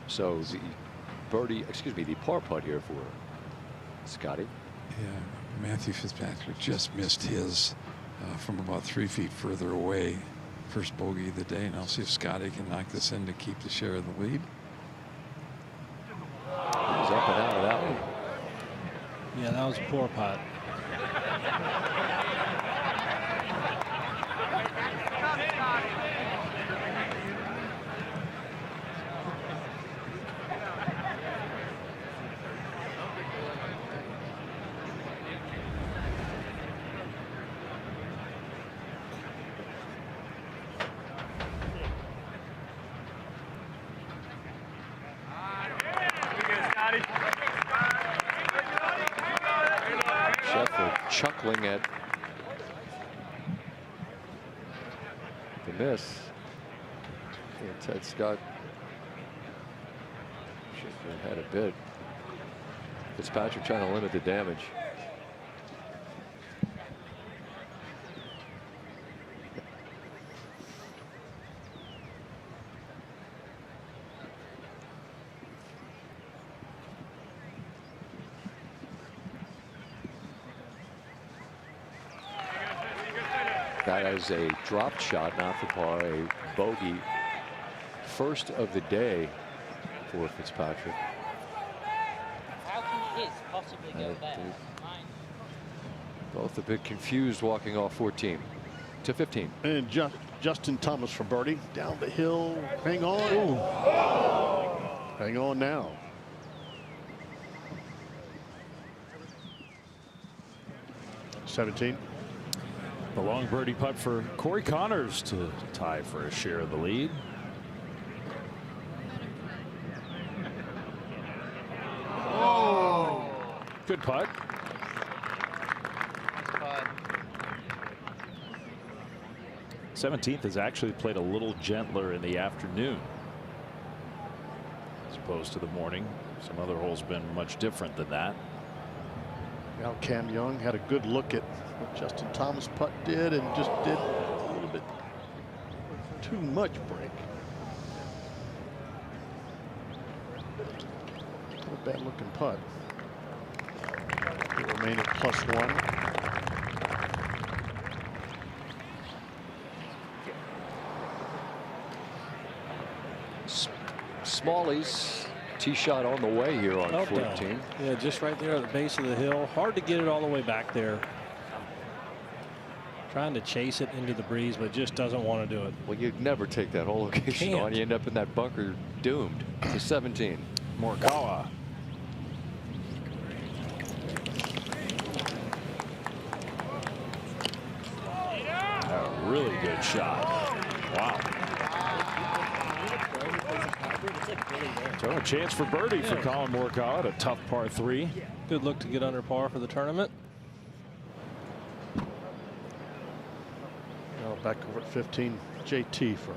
So the birdie, excuse me, the par putt here for Scottie. Yeah, Matthew Fitzpatrick just missed his from about 3 feet further away. First bogey of the day. Now see if Scottie can knock this in to keep the share of the lead. He's up and out of that one. Yeah, that was a poor putt. Scheffler chuckling at the miss. And Ted Scott had a bit. Fitzpatrick trying to limit the damage. That is a dropped shot, not for par, a bogey. First of the day for Fitzpatrick. How can his possibly go there? Both a bit confused walking off 14 to 15. And Justin Thomas for birdie. Down the hill. Hang on. Ooh. Hang on now. $17. The long birdie putt for Corey Connors to tie for a share of the lead. Oh, good putt. 17th has actually played a little gentler in the afternoon as opposed to the morning. Some other holes been much different than that. Now Cam Young had a good look at what Justin Thomas putt did and just did a little bit too much break. Not a bad looking putt. He'll remain at +1. Smalley's tee shot on the way here on 14. Yeah, just right there at the base of the hill. Hard to get it all the way back there. Trying to chase it into the breeze, but just doesn't want to do it. Well, you'd never take that whole location on. You end up in that bunker, doomed to 17. Morikawa. A really good shot. Wow. So a chance for birdie for Colin Morikawa at a tough par 3. Good look to get under par for the tournament. Now back over at 15, JT for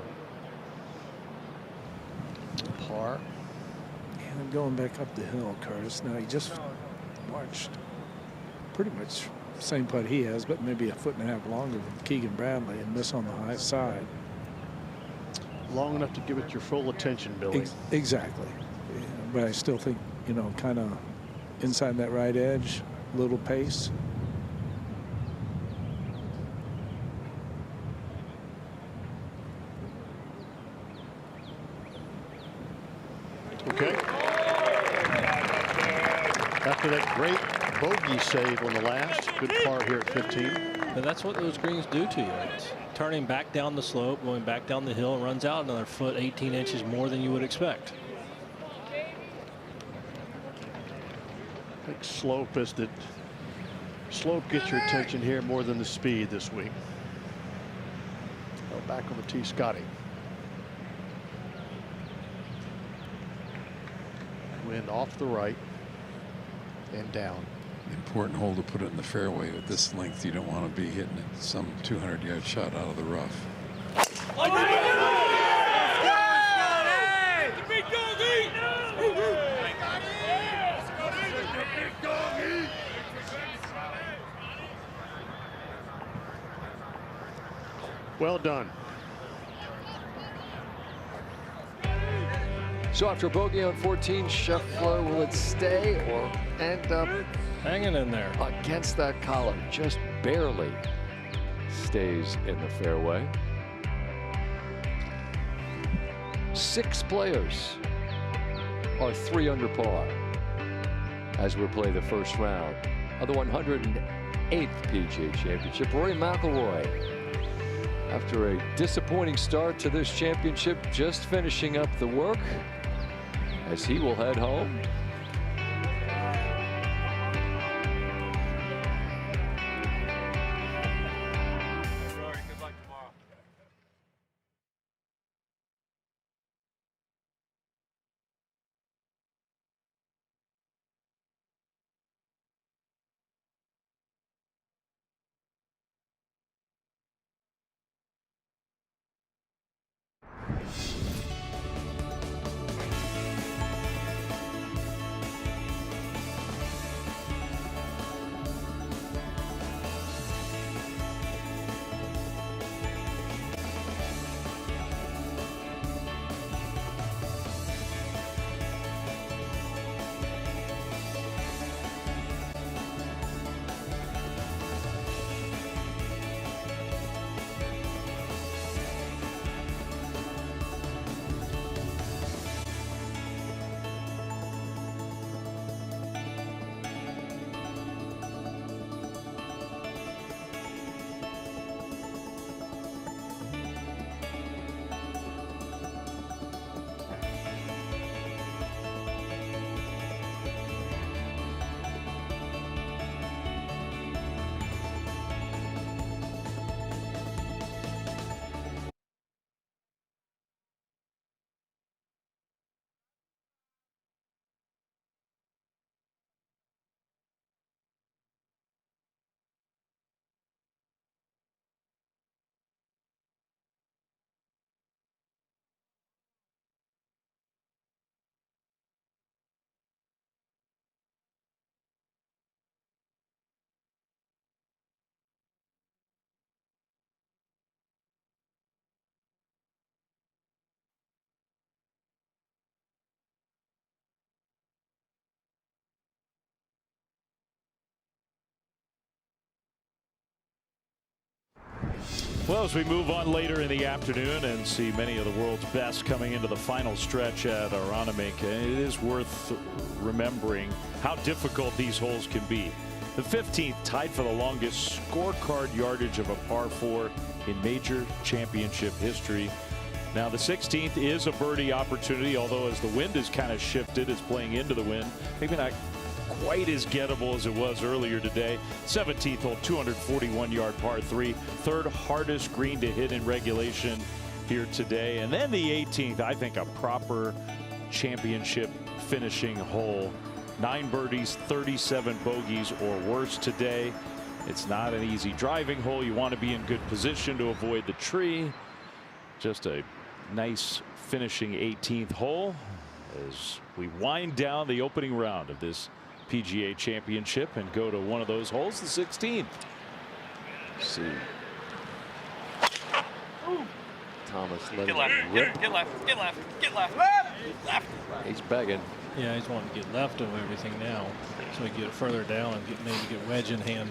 par. And going back up the hill, Curtis. Now he just watched pretty much same putt he has, but maybe a foot and a half longer than Keegan Bradley, and miss on the high side. Long enough to give it your full attention, Billy. Exactly. Yeah, but I still think, you know, kind of inside that right edge, little pace. Okay. After that great bogey save on the last, good par here at 15. And that's what those greens do to you. It's turning back down the slope, going back down the hill, and runs out another foot, 18 inches more than you would expect. I think slope is that slope gets your attention here more than the speed this week. Oh, back on the tee, Scottie. Wind off the right and down. Important hole to put it in the fairway. At this length, you don't want to be hitting it some 200-yard shot out of the rough. Well done. So after a bogey on 14, Scheffler, will it stay or end up hanging in there against that column? Just barely stays in the fairway. 6 players are 3 under par as we play the first round of the 108th PGA Championship. Rory McIlroy, after a disappointing start to this championship, just finishing up the work as he will head home. Well, as we move on later in the afternoon and see many of the world's best coming into the final stretch at Aronimink, it is worth remembering how difficult these holes can be. The 15th tied for the longest scorecard yardage of a par 4 in major championship history. Now the 16th is a birdie opportunity, although as the wind has kind of shifted, it's playing into the wind. Maybe not quite as gettable as it was earlier today. 17th hole, 241-yard par 3, third hardest green to hit in regulation here today. And then the 18th, I think a proper championship finishing hole. 9 birdies, 37 bogeys or worse today. It's not an easy driving hole. You want to be in good position to avoid the tree. Just a nice finishing 18th hole as we wind down the opening round of this PGA Championship and go to one of those holes, the 16th. See. Thomas letting Get left, it rip. get left, get left, get left, left. He's begging. Yeah, he's wanting to get left of everything now, so he can get it further down and maybe get wedge in hand.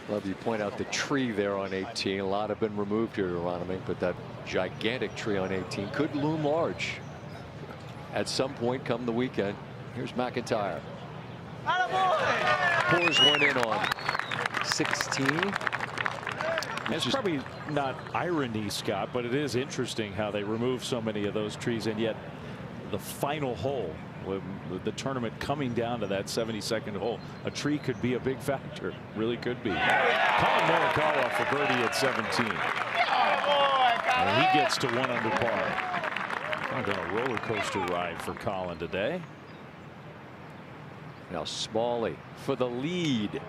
Love you point out the tree there on 18. A lot have been removed here at Aronimink, but that gigantic tree on 18 could loom large at some point come the weekend. Here's McIntyre. Pours one in on 16. It's probably not irony, Scott, but it is interesting how they remove so many of those trees, and yet the final hole, with the tournament coming down to that 72nd hole, a tree could be a big factor. Really could be. Colin Morikawa for birdie at 17. And he gets to 1 under par. Kind of a roller coaster ride for Colin today. Now Smalley for the lead.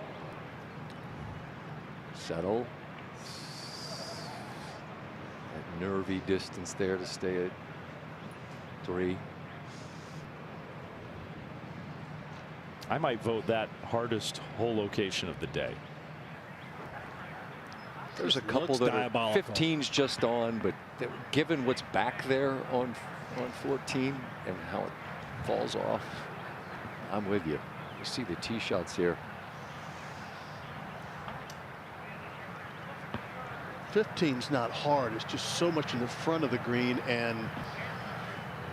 Settle. That nervy distance there to stay at 3. I might vote that hardest hole location of the day. There's a couple that are 15's just on, but given what's back there on 14 and how it falls off, I'm with you. You see the tee shots here. 15's not hard. It's just so much in the front of the green, and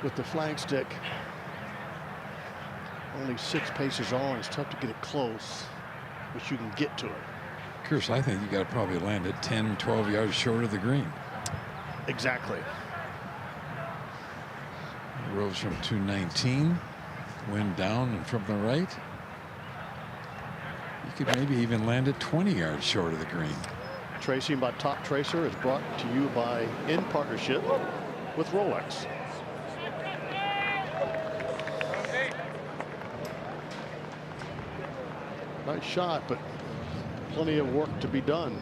with the flagstick only 6 paces on, it's tough to get it close, but you can get to it. Chris, I think you got to probably land it 10, 12 yards short of the green. Exactly. Rose from 219, wind down and from the right. You could maybe even land it 20 yards short of the green. Tracing by Top Tracer is brought to you by in partnership with Rolex. Nice shot, but plenty of work to be done.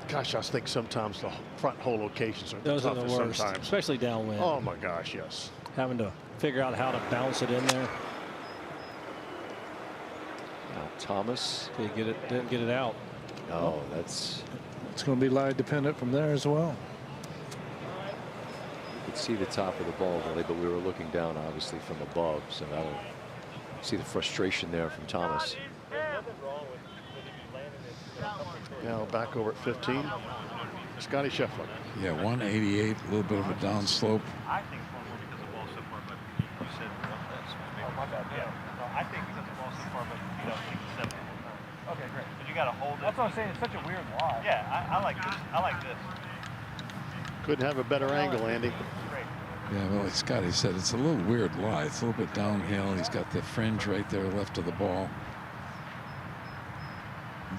Gosh, I think sometimes the front hole locations are Those are the worst, sometimes. especially downwind. Oh my gosh, yes. Having to figure out how to bounce it in there. Now Thomas. Didn't get it out. No, it's going to be lie dependent from there as well. You could see the top of the ball really, but we were looking down obviously from above, so I don't see the frustration there from Thomas. Now back over at 15, Scottie Scheffler. Yeah, 188, a little bit of a down slope. I think it's more because the ball's so far, but you said oh my bad. Yeah, no, I think because the ball's so far, but you don't think the 7. Okay, great. But you got to hold it. That's what I'm saying. It's such a weird lie. Yeah, I like this. I like this. Couldn't have a better angle, Andy. Yeah, well, like Scotty said, it's a little weird lie. It's a little bit downhill. He's got the fringe right there left of the ball.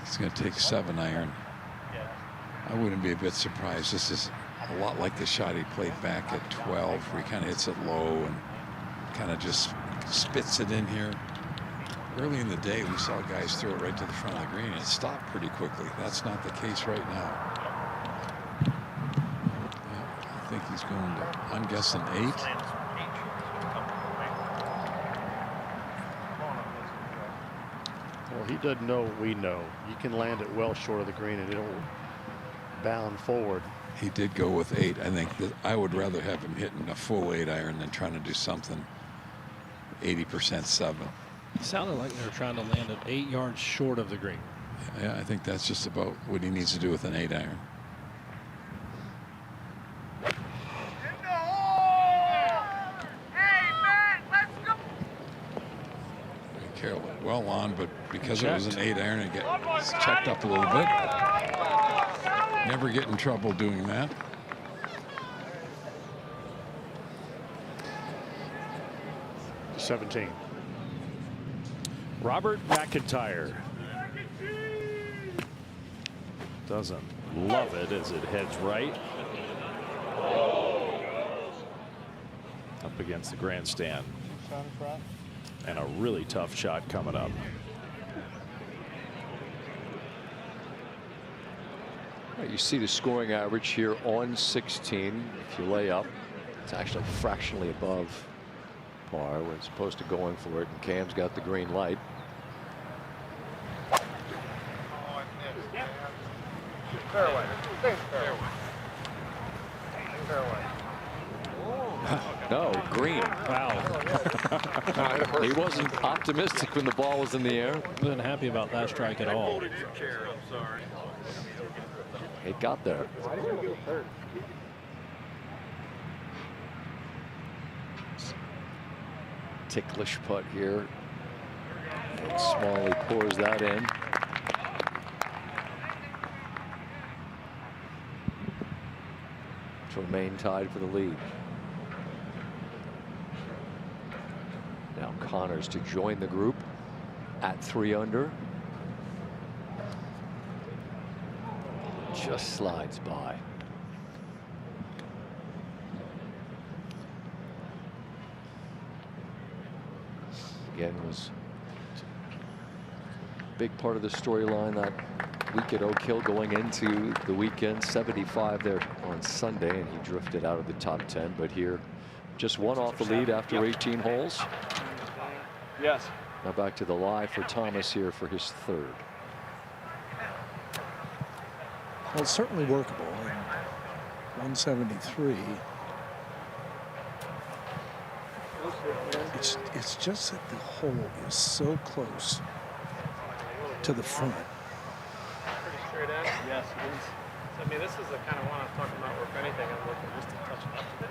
He's going to take 7 iron. I wouldn't be a bit surprised. This is a lot like the shot he played back at 12, where he kind of hits it low and kind of just spits it in here. Early in the day, we saw guys throw it right to the front of the green and it stopped pretty quickly. That's not the case right now. I think he's going to, I'm guessing 8. Well, he doesn't know what we know. You can land it well short of the green and it'll bound forward. He did go with 8. I think that I would rather have him hitting a full 8 iron than trying to do something 80% 7. Sounded like they were trying to land it 8 yards short of the green. Yeah, I think that's just about what he needs to do with an 8-iron. Well on, but because it was an 8-iron, it gets checked up a little bit. Never get in trouble doing that. '17. Robert McIntyre doesn't love it as it heads right up against the grandstand. And a really tough shot coming up. Right, you see the scoring average here on 16. If you lay up, it's actually fractionally above par when it's supposed to going for it. And Cam's got the green light. Fairway. Fairway. No, green. Wow. He wasn't optimistic when the ball was in the air. Wasn't happy about that strike at all. It got there. Ticklish putt here. And Smalley pours that in. To remain tied for the lead. Now Connors to join the group at 3 under. Just slides by. Again, was a big part of the storyline that week at Oak Hill going into the weekend. 75 there on Sunday, and he drifted out of the top 10. But here, just one off the lead after 18 holes. Yes. Now back to the lie for Thomas here for his 3rd. Well, it's certainly workable. 173. It's just that the hole is so close to the front. Pretty straight edge. Yes, it is. So, I mean, this is the kind of one I was talking about where if anything, I'm looking just to touch up to it.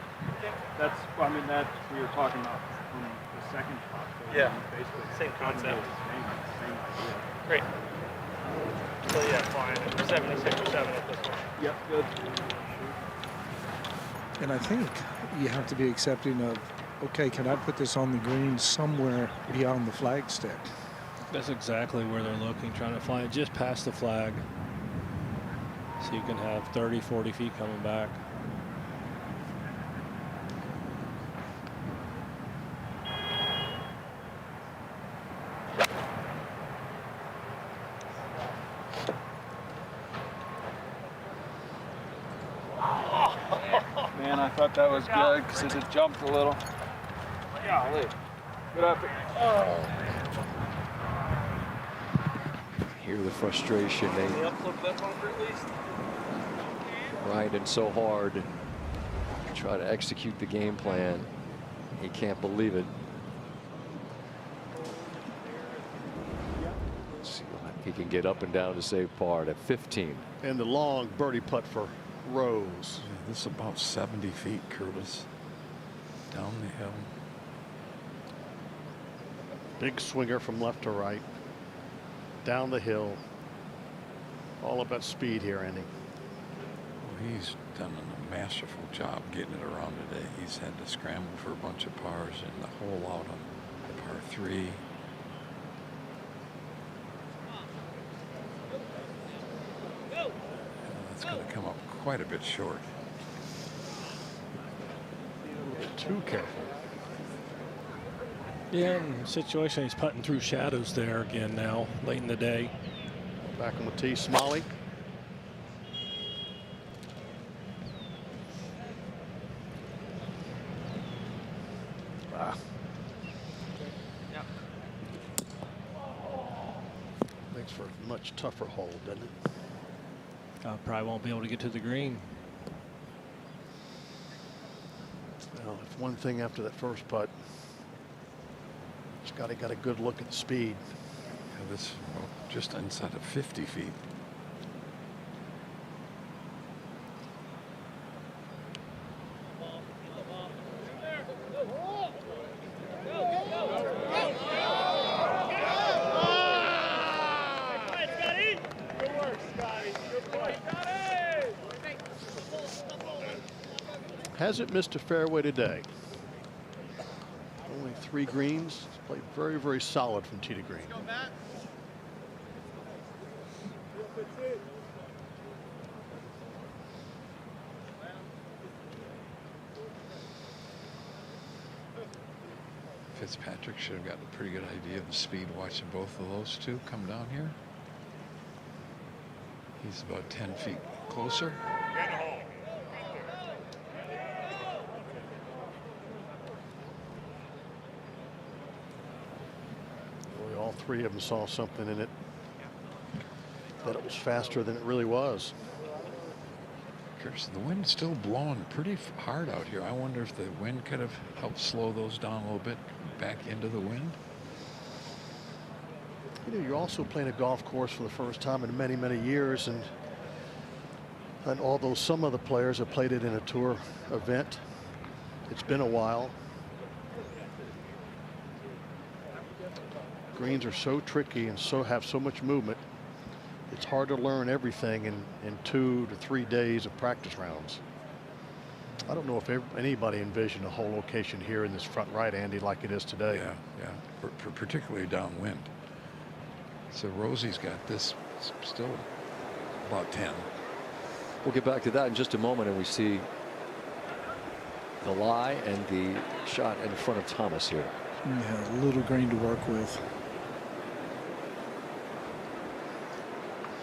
That's, I mean, that's we were talking about from the second shot. So Yeah. Basically, Same concept. Same idea. Great. So, yeah, fine. 76 or 7 at this one. Yep, good. And I think you have to be accepting of, okay, can I put this on the green somewhere beyond the flag stick? That's exactly where they're looking, trying to find it just past the flag. So you can have 30, 40 feet coming back. Man, I thought that was good because it had jumped a little. Golly. Good effort. Oh. Hear the frustration. They grinding so hard to try to execute the game plan. He can't believe it. Let's see if he can get up and down to save par at 15. And the long birdie putt for Rose. Yeah, this is about 70 feet, Curtis. Down the hill. Big swinger from left to right. Down the hill. All about speed here, Andy. Well, he's done a masterful job getting it around today. He's had to scramble for a bunch of pars and the hole out on the par 3. That's going to come up quite a bit short. Too careful. Yeah, in the situation, he's putting through shadows there again now, late in the day. Back on the tee, Smalley. Ah. Yep. Makes for a much tougher hole, doesn't it? Probably won't be able to get to the green. Well, if one thing after that first putt. Scottie got a good look at the speed. Yeah, this just inside of 50 feet. Hasn't missed a fairway today. Only 3 greens. Played very, very solid from tee to green. Fitzpatrick should have gotten a pretty good idea of the speed watching both of those two come down here. He's about 10 feet closer. All 3 of them saw something in it, that it was faster than it really was. The wind's still blowing pretty hard out here. I wonder if the wind could have helped slow those down a little bit back into the wind. You know, you're also playing a golf course for the first time in many, many years, and although some of the players have played it in a tour event, it's been a while. Greens are so tricky and have so much movement. It's hard to learn everything in 2 to 3 days of practice rounds. I don't know if anybody envisioned a whole location here in this front right, Andy, like it is today. Yeah. Particularly downwind. So Rosie's got this still about 10. We'll get back to that in just a moment, and we see the lie and the shot in front of Thomas here. Yeah, a little green to work with.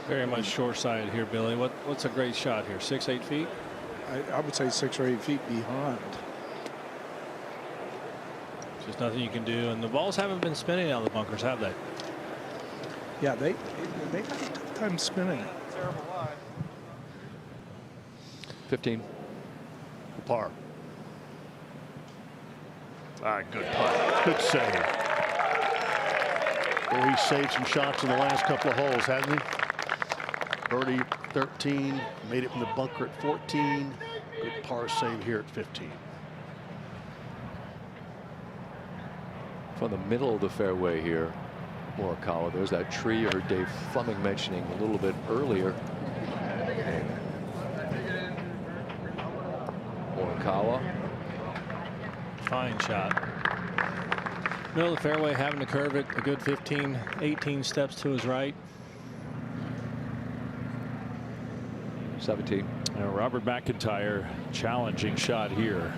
Very much short side here, Billy. What's a great shot here? 6-8 feet? I would say 6 or 8 feet behind. Just nothing you can do. And the balls haven't been spinning out of the bunkers, have they? Yeah, they got a tough time spinning. Terrible lie. 15. Par. Good putt. Good save. Well, he saved some shots in the last couple of holes, hasn't he? Birdie 13, made it from the bunker at 14. Good par save here at 15. From the middle of the fairway here, Morikawa. There's that tree you heard Dave Fleming mentioning a little bit earlier. Morikawa. Fine shot. Middle of the fairway, having to curve it a good 15, 18 steps to his right. 17. Robert McIntyre, challenging shot here.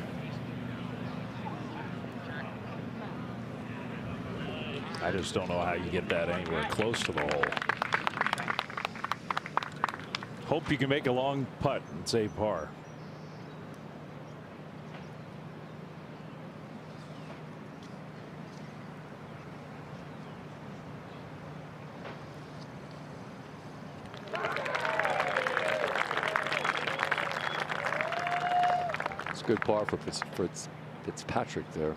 I just don't know how you get that anywhere close to the hole. Hope you can make a long putt and save par. Good par for Fitzpatrick there.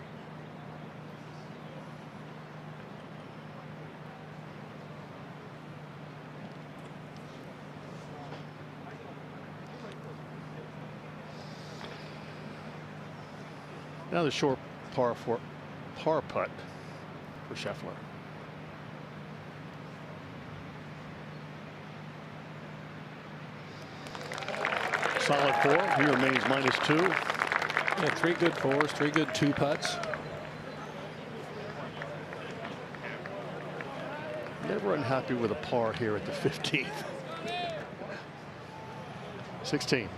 Now the short par putt for Scheffler. Solid 4. He remains -2. Yeah, 3 good 4s, 3 good 2 putts. Never unhappy with a par here at the 15th. 16.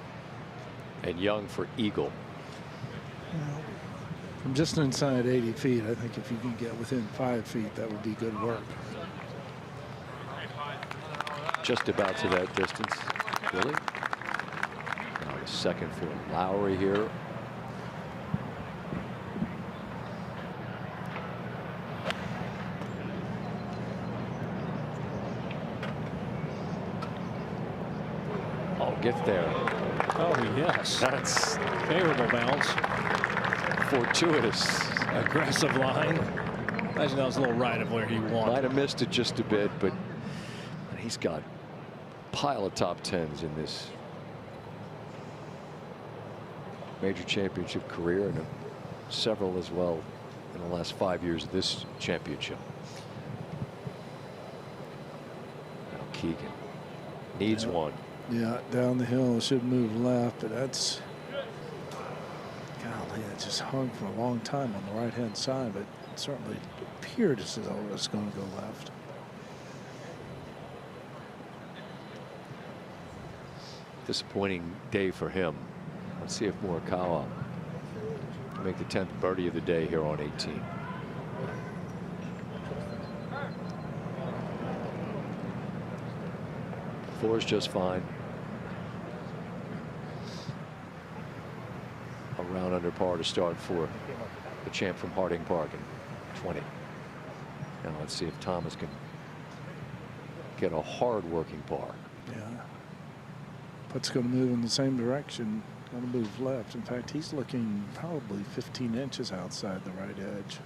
And Young for eagle. Well, from just inside 80 feet, I think if you can get within 5 feet, that would be good work. Just about to that distance, Billy. Now the second for Lowry here. Get there. Oh, yes. That's favorable bounce. Fortuitous. Aggressive line. Imagine that was a little right of where he wanted. Might have missed it just a bit, but he's got a pile of top tens in this major championship career, and several as well in the last 5 years of this championship. Now Keegan needs one. Yeah, down the hill, should move left, but that's, golly, it just hung for a long time on the right-hand side, but it certainly appeared as though it was going to go left. Disappointing day for him. Let's see if Morikawa can make the 10th birdie of the day here on 18. Four is just fine. A round under par to start for the champ from Harding Park in 20. Now let's see if Thomas can get a hard working par. Yeah. Putt's going to move in the same direction. Going to move left. In fact, he's looking probably 15 inches outside the right edge.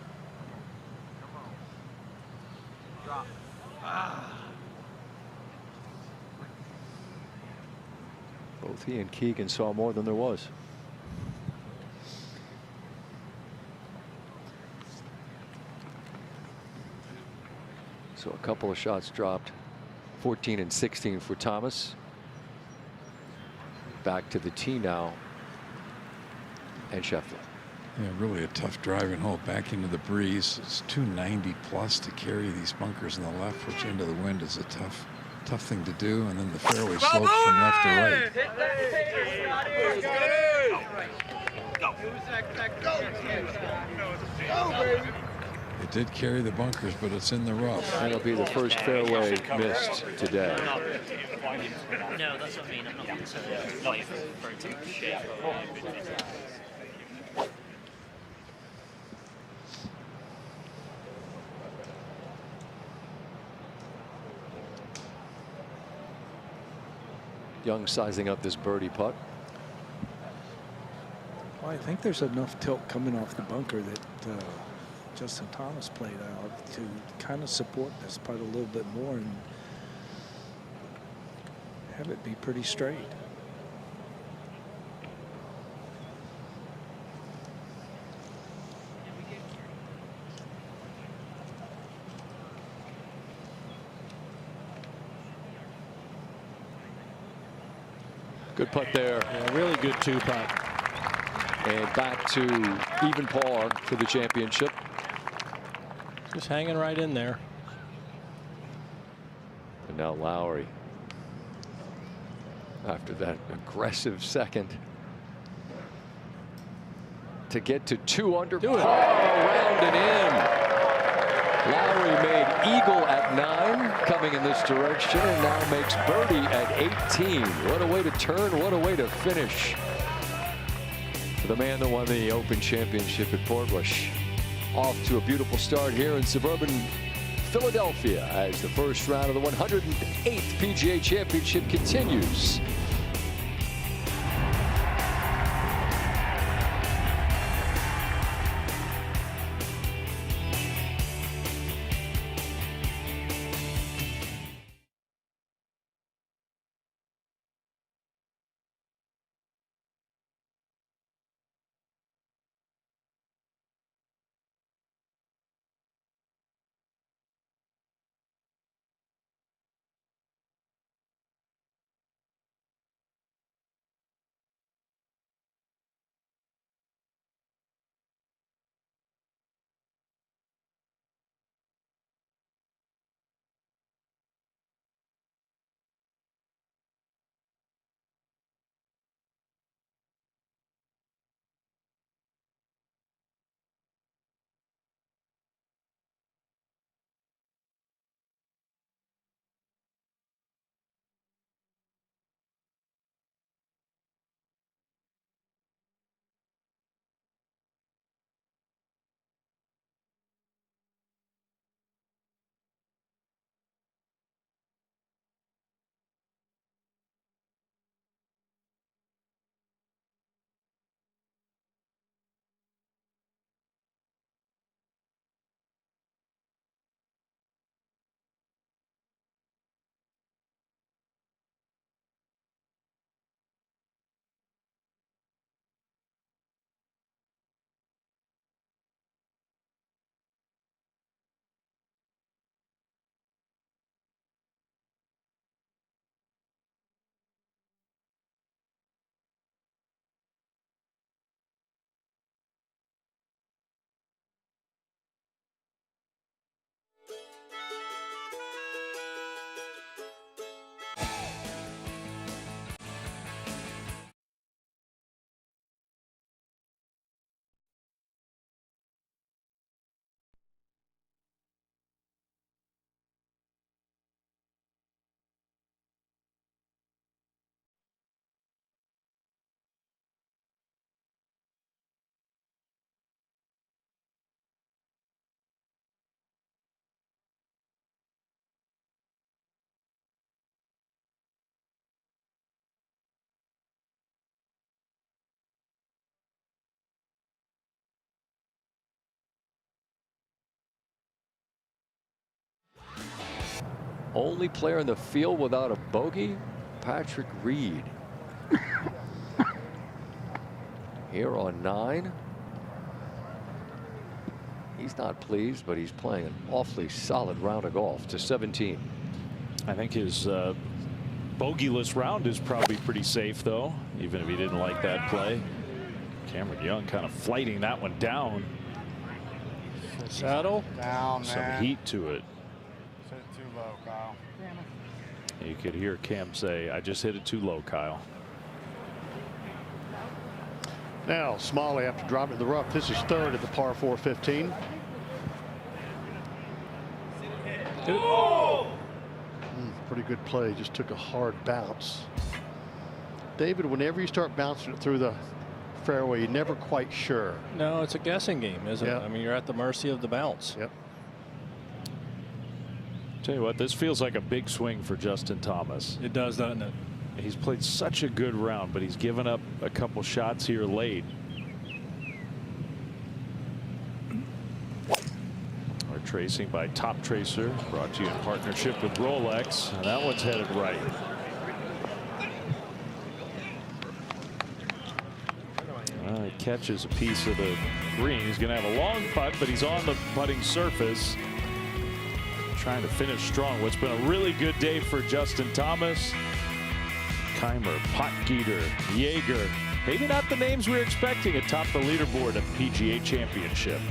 Both he and Keegan saw more than there was. So a couple of shots dropped. 14 and 16 for Thomas. Back to the tee now. And Scheffler. Yeah, really a tough driving hole back into the breeze. It's 290 plus to carry these bunkers in the left, which into the wind is a tough thing to do. And then the fairway slopes from left to right. It did carry the bunkers, but it's in the rough. That'll be the first fairway missed today. No, that's what I mean. I'm not going to fight for it to shake. Young sizing up this birdie putt. Well, I think there's enough tilt coming off the bunker that Justin Thomas played out to kind of support this putt a little bit more and have it be pretty straight. Good putt there. Yeah, really good two putt. And back to even par for the championship. Just hanging right in there. And now Lowry, after that aggressive second, to get to 2 under par, around and in. Lowry made eagle at 9, coming in this direction, and now makes birdie at 18. What a way to turn, what a way to finish for the man that won the Open Championship at Portrush. Off to a beautiful start here in suburban Philadelphia as the first round of the 108th PGA Championship continues. Only player in the field without a bogey, Patrick Reed. Here on 9. He's not pleased, but he's playing an awfully solid round of golf to 17. I think his bogeyless round is probably pretty safe, though, even if he didn't like that play. Cameron Young kind of flighting that one down. Saddle down, some man. heat to it. Hit it too low, Kyle. You could hear Cam say, "I just hit it too low, Kyle." Now Smalley, after dropping in the rough, this is third at the par 4 15. Pretty good play. Just took a hard bounce. David, whenever you start bouncing it through the fairway, you're never quite sure. No, it's a guessing game, isn't Yeah. it? I mean, you're at the mercy of the bounce. Yep. Tell you what, this feels like a big swing for Justin Thomas. It does, doesn't it? He's played such a good round, but he's given up a couple shots here late. Our tracing by Top Tracer, brought to you in partnership with Rolex, and that one's headed right. He catches a piece of the green. He's going to have a long putt, but he's on the putting surface, trying to finish strong. What's been a really good day for Justin Thomas. Keimer, Potgieter, Jaeger, maybe not the names we were expecting atop the leaderboard at the PGA Championship.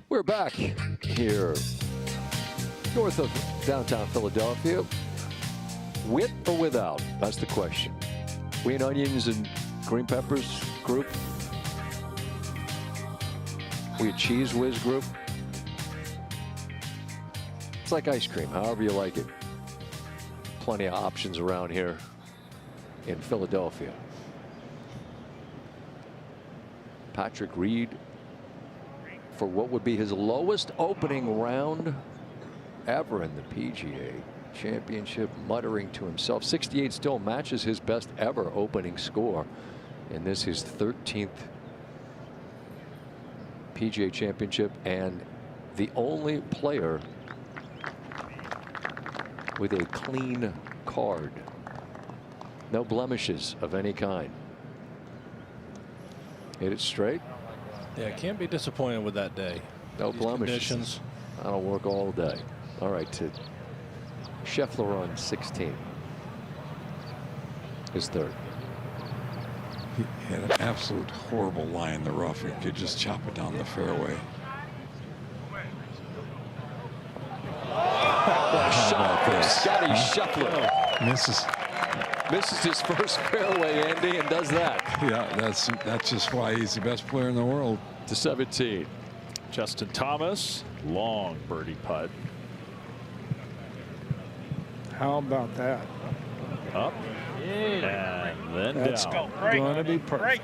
We're back here north of downtown Philadelphia. With or without? That's the question. Green onions and green peppers group. We a cheese whiz group. It's like ice cream, however you like it. Plenty of options around here in Philadelphia. Patrick Reed for what would be his lowest opening round ever in the PGA Championship, muttering to himself. 68 still matches his best ever opening score And this is 13th PGA Championship and the only player with a clean card. No blemishes of any kind. Hit it straight. Yeah, can't be disappointed with that day. No These blemishes. conditions. That'll work all day. All right, to Scheffler on 16. His third. He had an absolute horrible lie in the rough. He could just chop it down the fairway. Scottie Scheffler misses his first fairway, Andy, and does that. Yeah, that's just why he's the best player in the world. To 17. Justin Thomas, long birdie putt. How about that? Up and then That's down. going to be perfect.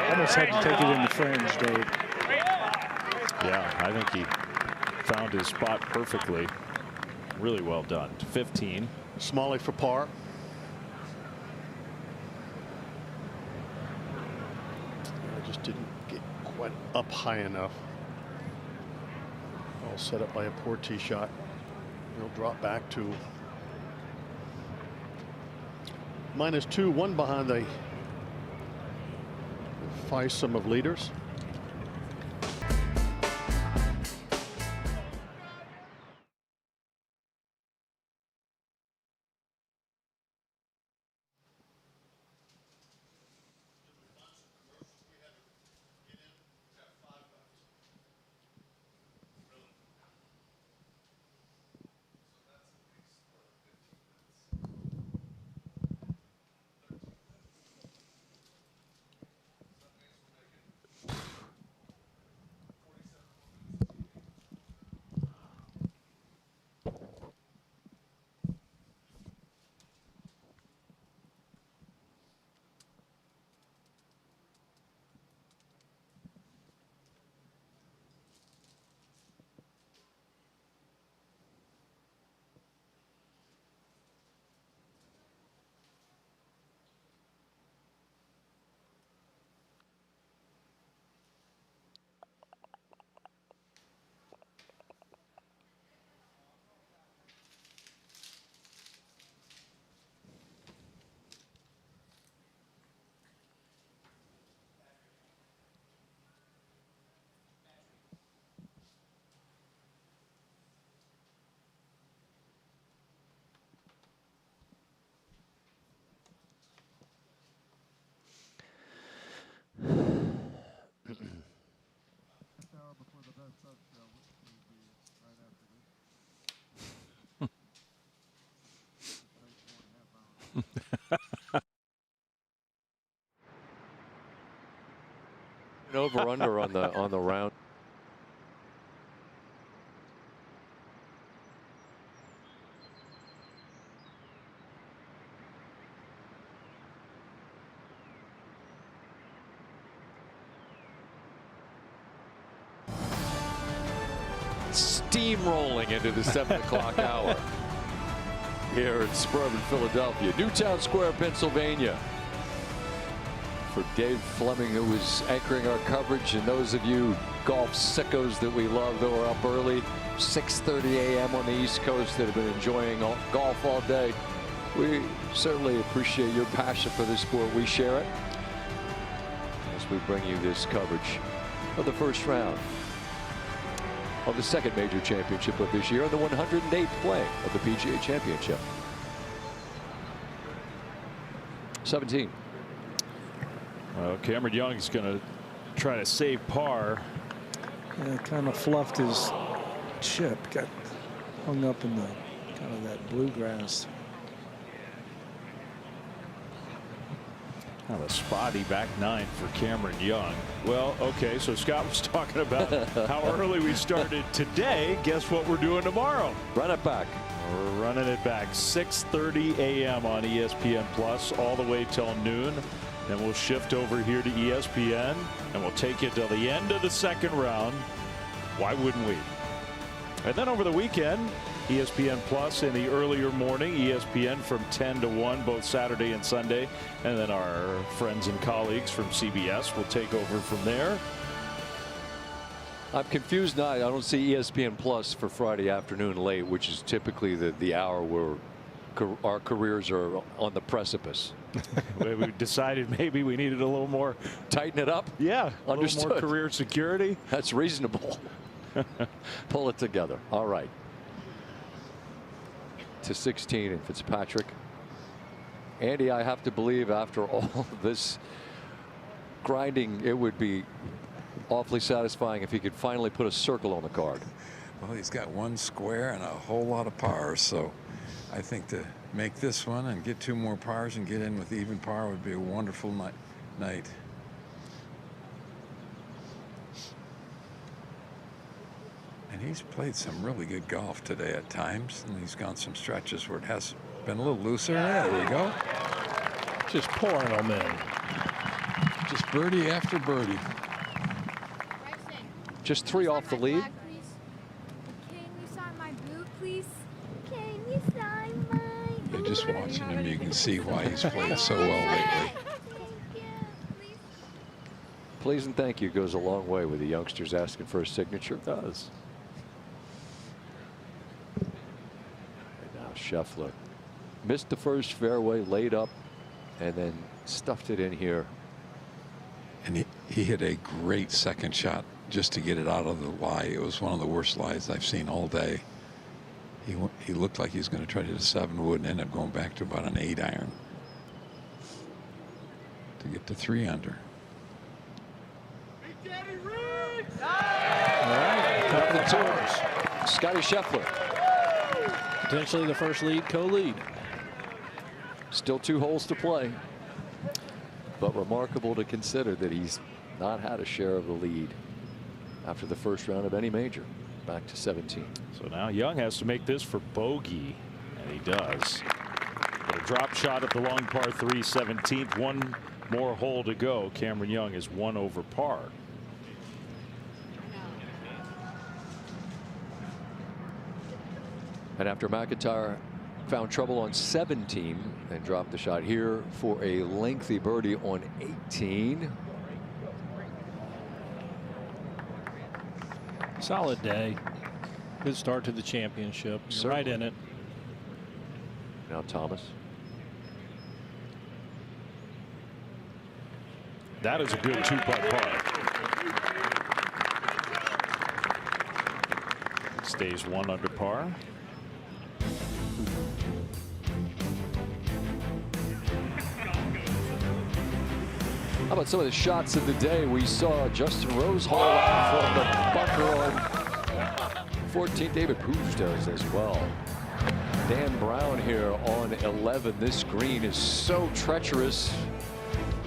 Almost had to take it in the fringe, Dave. Yeah, I think he found his spot perfectly. Really well done. 15. Smalley for par. I just didn't get quite up high enough. All set up by a poor tee shot. He'll drop back to -2, one behind the fivesome of leaders. Over under on the round. Steamrolling into the 7 o'clock hour here in suburban Philadelphia, Newtown Square, Pennsylvania. For Dave Fleming, who was anchoring our coverage, and those of you golf sickos that we love that were up early, 6:30 a.m. on the East Coast, that have been enjoying golf all day. We certainly appreciate your passion for this sport. We share it as we bring you this coverage of the first round of the second major championship of this year, and the 108th play of the PGA Championship. 17. Well, Cameron Young's going to try to save par. Yeah, kind of fluffed his chip, got hung up in the kind of that bluegrass. Kind of a spotty back 9 for Cameron Young. Well, okay, so Scott was talking about how early we started today. Guess what we're doing tomorrow? Run it back. We're running it back. 6:30 a.m. on ESPN Plus all the way till noon. Then we'll shift over here to ESPN and we'll take you till the end of the second round. Why wouldn't we? And then over the weekend, ESPN Plus in the earlier morning, ESPN from 10 to 1, both Saturday and Sunday. And then our friends and colleagues from CBS will take over from there. I'm confused now. I don't see ESPN Plus for Friday afternoon late, which is typically the hour where our careers are on the precipice. We decided maybe we needed a little more. Tighten it up? Yeah. Understood. A little more career security. That's reasonable. Pull it together. All right. To 16 and Fitzpatrick. Andy, I have to believe after all this grinding, it would be awfully satisfying if he could finally put a circle on the card. Well, he's got one square and a whole lot of pars, so I think to make this one and get 2 more pars and get in with even par would be a wonderful night. And he's played some really good golf today at times, and he's gone some stretches where it has been a little looser. Yeah, there you go. Just pouring them in. Just birdie after birdie. Just 3 off the lead. Can you sign my boot, please? Can you sign my boot? Yeah, just watching him, you can see why he's played so well lately. Please and thank you goes a long way with the youngsters asking for a signature. It does. And now Scheffler missed the first fairway, laid up, and then stuffed it in here. And he hit a great second shot just to get it out of the lie. It was one of the worst lies I've seen all day. He looked like he was going to try to hit a 7-wood and end up going back to about an 8-iron to get to 3 under. All right, top of the tours. Scottie Scheffler. Potentially the first lead co-lead. Still 2 holes to play. But remarkable to consider that he's not had a share of the lead after the first round of any major. Back to 17. So now Young has to make this for bogey, and he does. But a drop shot at the long par 3, 17th. 1 more hole to go. Cameron Young is 1 over par. And after McIntyre found trouble on 17 and dropped the shot here for a lengthy birdie on 18. Solid day. Good start to the championship. You're right in it. Now Thomas. That is a good 2-putt par. Stays 1 under par. How about some of the shots of the day? We saw Justin Rose haul out from the bunker on 14. David Pooch does as well. Dan Brown here on 11. This green is so treacherous.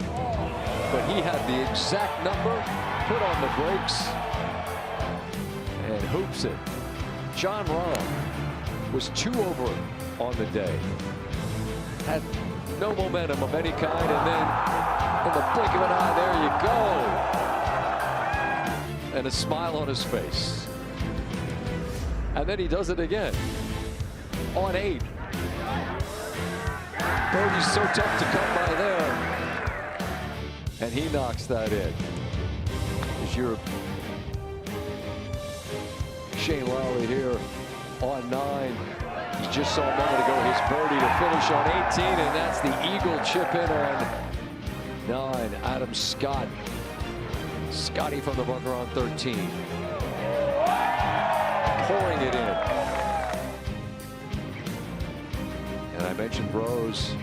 But he had the exact number, put on the brakes, and hoops it. John Rahm was 2 over on the day. Had no momentum of any kind, and then in the blink of an eye, there you go. And a smile on his face. And then he does it again on 8. Birdie's so tough to come by there. And he knocks that in. As your Shane Lowry here on 9. You just saw a moment ago his birdie to finish on 18, and that's the eagle chip in on 9. Adam Scott. Scottie from the bunker on 13. Pouring it in. And I mentioned Rose.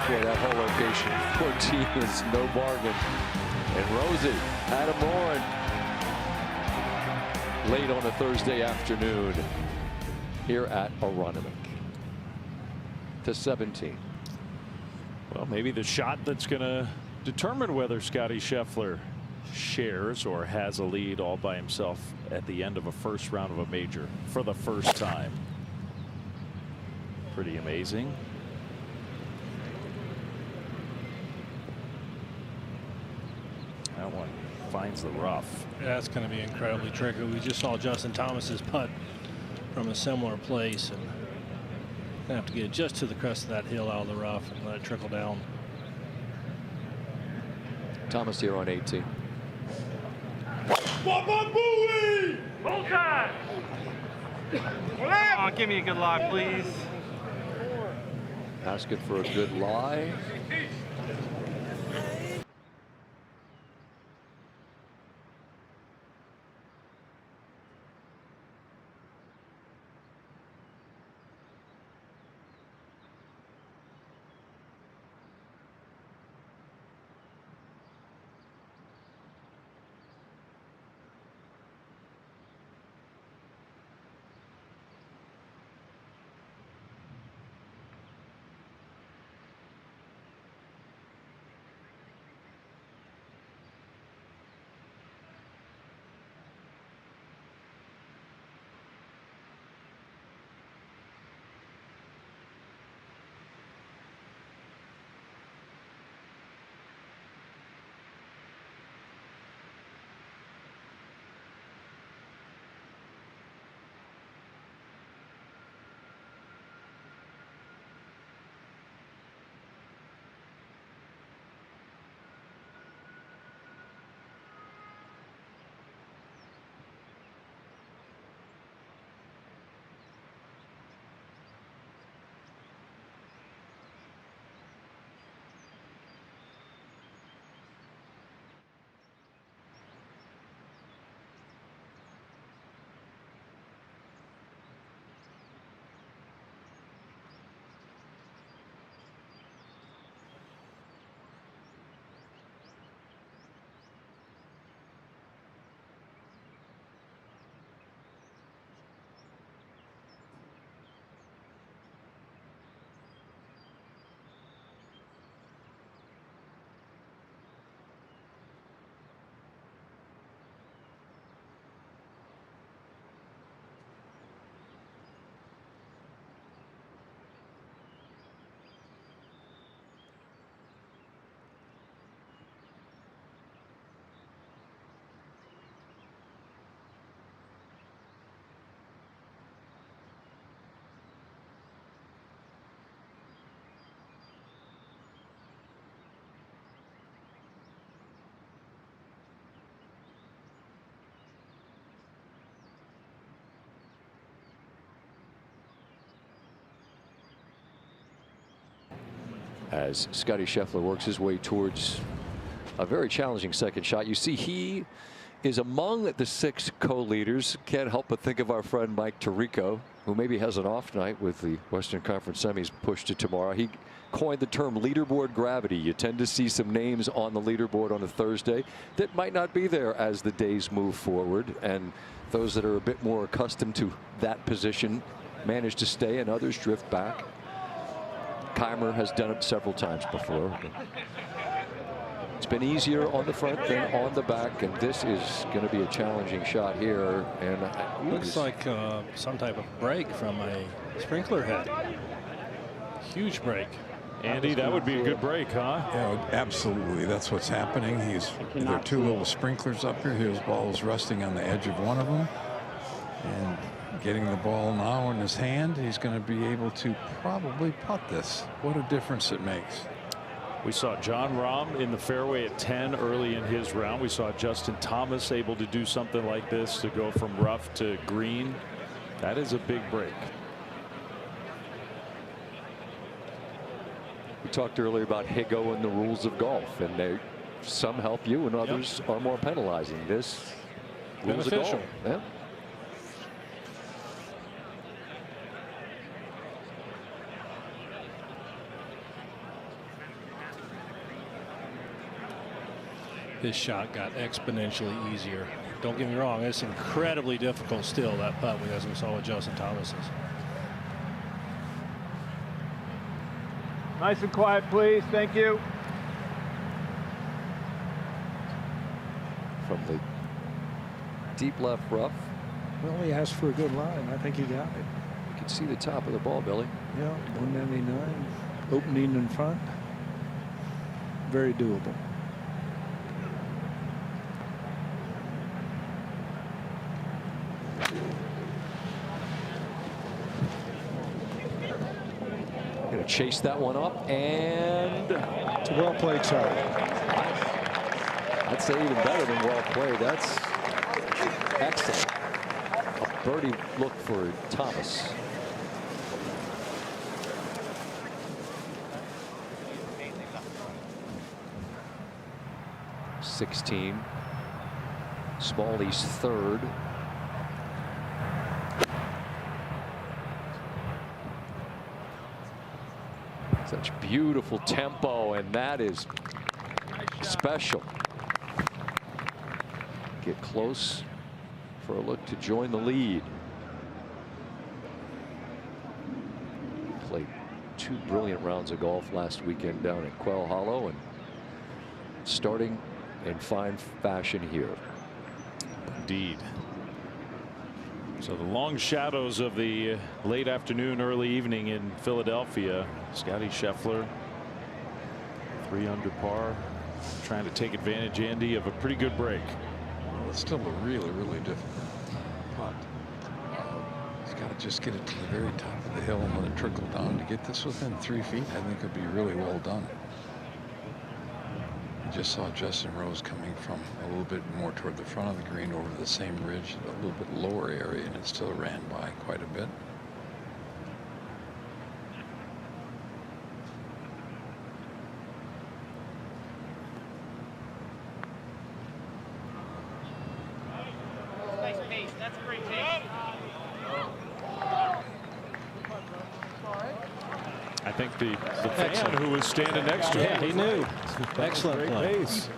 Boy, that whole location, 14 is no bargain. And Rosie had him on late on a Thursday afternoon here at Aronimink. To 17. Well, maybe the shot that's going to determine whether Scottie Scheffler shares or has a lead all by himself at the end of a first round of a major for the first time. Pretty amazing. That one finds the rough. Yeah, that's going to be incredibly tricky. We just saw Justin Thomas's putt from a similar place, and gonna have to get just to the crest of that hill out of the rough and let it trickle down. Thomas here on 18. Roll time! Oh, give me a good lie, please. Asking for a good lie. As Scottie Scheffler works his way towards a very challenging second shot. You see he is among the 6 co-leaders. Can't help but think of our friend Mike Tirico, who maybe has an off night with the Western Conference semis pushed to tomorrow. He coined the term leaderboard gravity. You tend to see some names on the leaderboard on a Thursday that might not be there as the days move forward, and those that are a bit more accustomed to that position manage to stay and others drift back. Keimer has done it several times before. It's been easier on the front than on the back, and this is going to be a challenging shot here. And looks like some type of break from a sprinkler head. Huge break. Andy, that would be a good break, huh? Yeah, absolutely. That's what's happening. There are 2 little sprinklers up here. His ball is resting on the edge of one of them, and getting the ball now in his hand, he's going to be able to probably putt this. What a difference it makes. We saw John Rahm in the fairway at 10 early in his round. We saw Justin Thomas able to do something like this, to go from rough to green. That is a big break. we talked earlier about Higo and the rules of golf, and some help you and others are more penalizing. This rules of golf. Yeah. This shot got exponentially easier. Don't get me wrong, it's incredibly difficult still, that putt, as we saw with Justin Thomas's. Nice and quiet, please. Thank you. From the deep left rough. Well, he asked for a good line. I think he got it. You can see the top of the ball, Billy. Yeah, 199. Opening in front. Very doable. Going to chase that one up, and it's a well played shot. I'd say even better than well played. That's excellent. A birdie look for Thomas. (16). Smalley's third. Such beautiful tempo, and that is special. Get close for a look to join the lead. Played 2 brilliant rounds of golf last weekend down at Quail Hollow, and starting in fine fashion here. Indeed. So the long shadows of the late afternoon, early evening in Philadelphia. Scottie Scheffler, 3 under par, trying to take advantage, Andy, of a pretty good break. Well, it's still a really, really difficult putt. He's got to just get it to the very top of the hill and let it trickle down. To get this within 3 feet, I think it'd be really well done. Just saw Justin Rose coming from a little bit more toward the front of the green over the same ridge, a little bit lower area, and it still ran by quite a bit. Nice pace. That's a great pace. I think the fan who was standing next to him, he knew. Excellent play. Pace.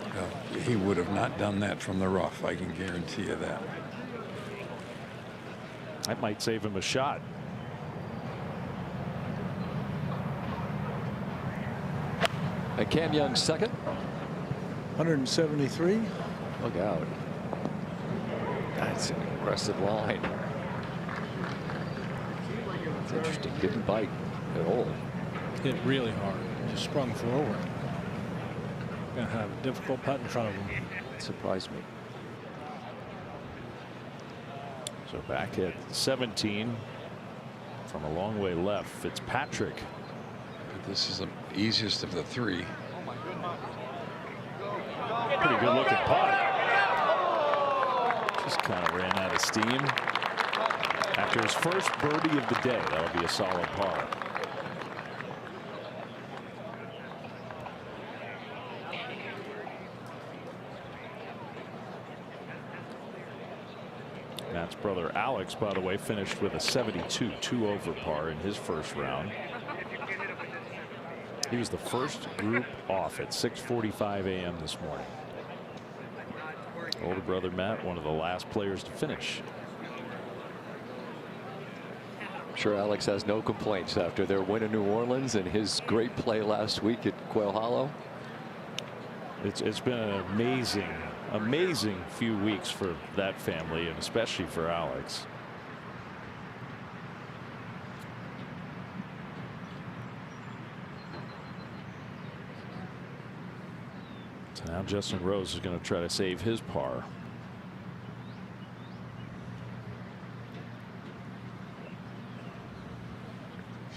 He would have not done that from the rough. I can guarantee you that. That might save him a shot. And Cam Young's second. 173. Look out. That's an aggressive line. It's interesting. Didn't bite at all. Hit really hard. Just sprung forward. Gonna have a difficult putt in front of him. It surprised me. So back at 17 from a long way left, Fitzpatrick. This is the easiest of the 3. Pretty good looking putt. Just kind of ran out of steam. After his first birdie of the day, that'll be a solid par. Matt's brother Alex, by the way, finished with a 72, 2 over par in his first round. He was the first group off at 6:45 a.m. this morning. Older brother Matt, one of the last players to finish. I'm sure Alex has no complaints after their win in New Orleans and his great play last week at Quail Hollow. It's been an amazing few weeks for that family, and especially for Alex. So now Justin Rose is going to try to save his par.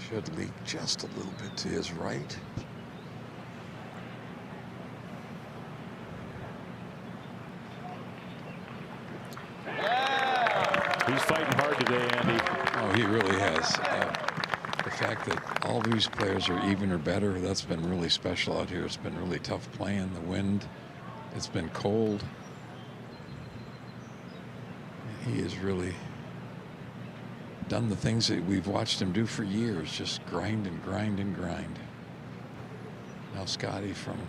Should leak just a little bit to his right. He's fighting hard today, Andy. Oh, he really has. The fact that all these players are even or better, that's been really special out here. It's been really tough playing. The wind, it's been cold. He has really done the things that we've watched him do for years, just grind and grind and grind. Now Scottie from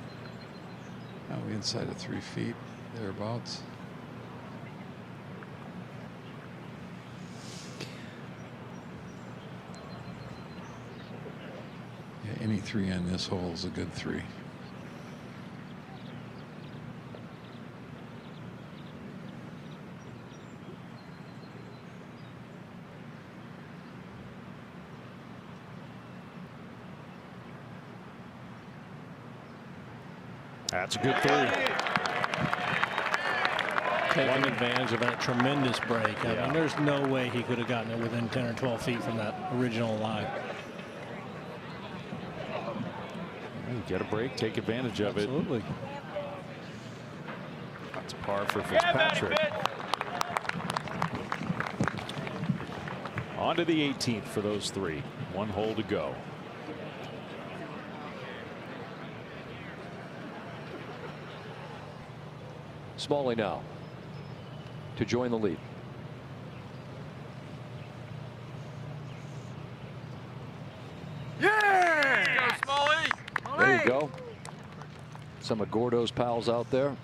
inside of 3 feet, thereabouts. Yeah, any 3 on this hole is a good 3. That's a good 3. Taking advantage of that tremendous break. I mean, there's no way he could have gotten it within 10 or 12 feet from that original line. Get a break, take advantage of it. Absolutely. That's par for Fitzpatrick. On to the 18th for those three. One hole to go. Smalley now to join the lead. Yeah! Let's go, Smalley! There you go. Some of Gordo's pals out there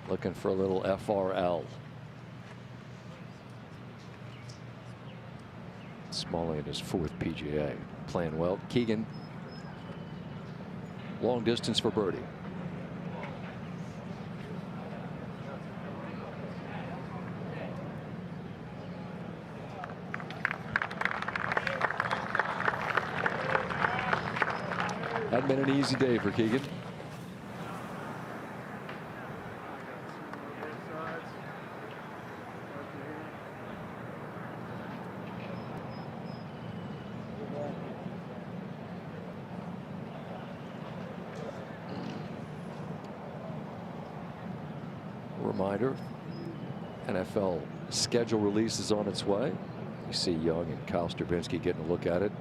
looking for a little FRL. Smalley in his 4th PGA, playing well. Keegan, long distance for birdie. Hadn't been an easy day for Keegan. Reminder, NFL schedule release is on its way. You see Young and Kyle Stravinsky getting a look at it.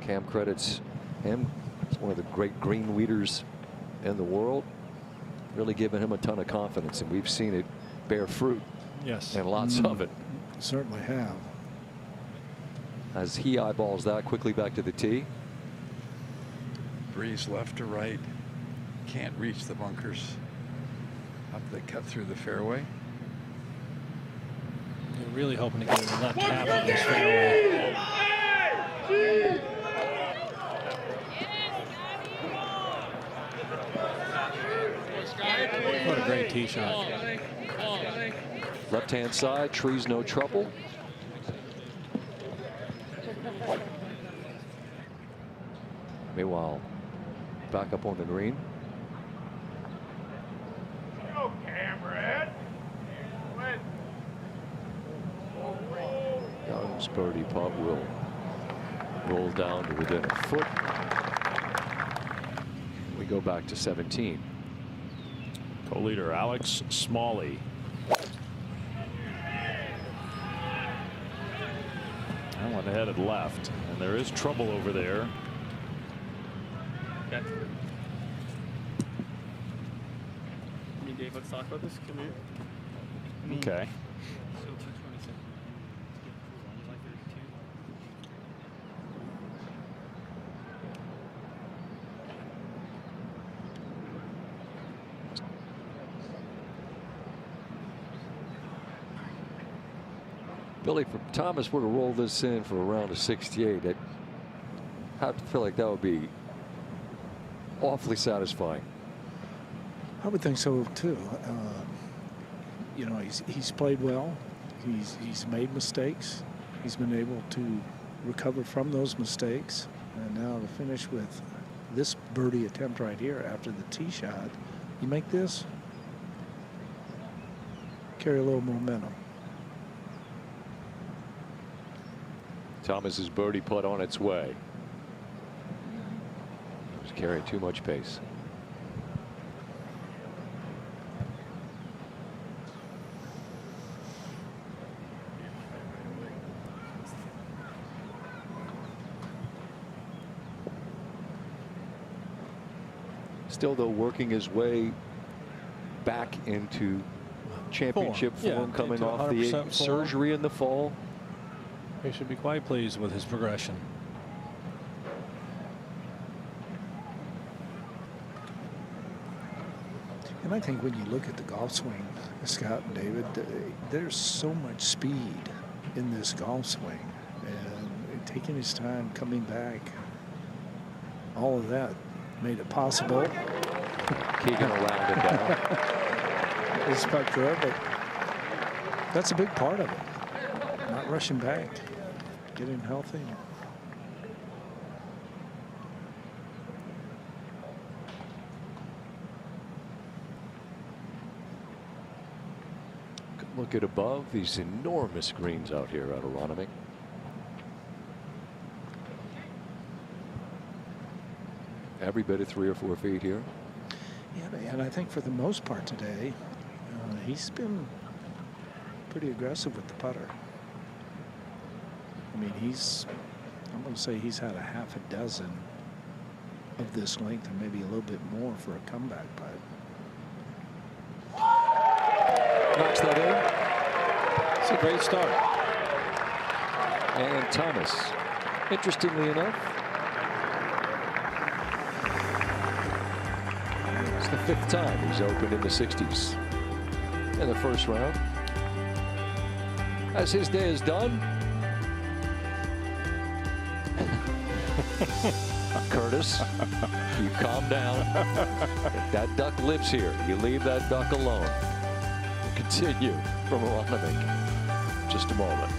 Cam credits him. He's one of the great green weeders in the world. Really giving him a ton of confidence, and we've seen it bear fruit. Yes. And lots of it. Certainly have. As he eyeballs that quickly back to the tee. Breeze left to right. Can't reach the bunkers. Up they cut through the fairway. They're really hoping to get in the left half of this fairway. What a great tee shot. Left hand side, trees no trouble. Meanwhile, back up on the green. Young's birdie putt will roll down to within a foot. We go back to 17. Co-leader Alex Smalley. That one headed left, and there is trouble over there. Okay. Me and Dave, let's talk about this. Come here. Okay. So 227. Like 32. Billy, if Thomas were to roll this in for a round of 68, I have to feel like that would be awfully satisfying. I would think so too. You know, he's played well. He's made mistakes. He's been able to recover from those mistakes, and now to finish with this birdie attempt right here after the tee shot, you make this, carry a little momentum. Thomas's birdie putt on its way. Was carrying too much pace. Still, though, working his way back into championship form, coming off the surgery in the fall. He should be quite pleased with his progression. And I think when you look at the golf swing, Scott and David, there's so much speed in this golf swing, and taking his time coming back, all of that made it possible. Keegan around him down. Respect there, but that's a big part of it. Not rushing back, getting healthy. Look at above these enormous greens out here at Aronimink. every bit of 3 or 4 feet here. Yeah, and I think for the most part today, he's been pretty aggressive with the putter. I mean, I'm going to say he's had a half a dozen of this length and maybe a little bit more for a comeback putt. Knocks that in. It's a great start. And Thomas, interestingly enough, it's the 5th time he's opened in the 60s in the first round. As his day is done, Curtis, you calm down. If that duck lives here, you leave that duck alone. We'll continue from Aronimink. Just a moment.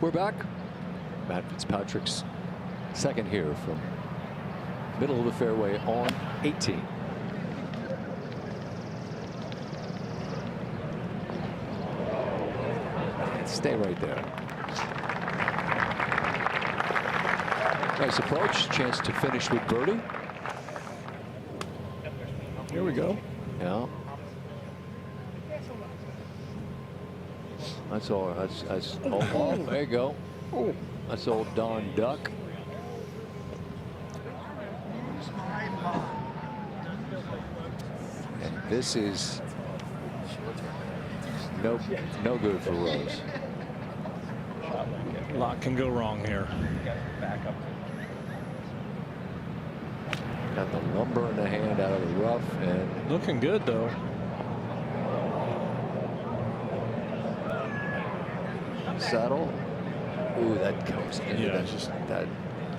We're back. Matt Fitzpatrick's second here from middle of the fairway on 18. And stay right there. Nice approach. Chance to finish with birdie. Here we go. Yeah. That's all. That's oh, there you go. Oh, that's old Don Duck. And this is no good for Rose. A lot can go wrong here. Got the lumber in the hand out of the rough and looking good though. Saddle. Ooh, that comes into Yeah, that. just that.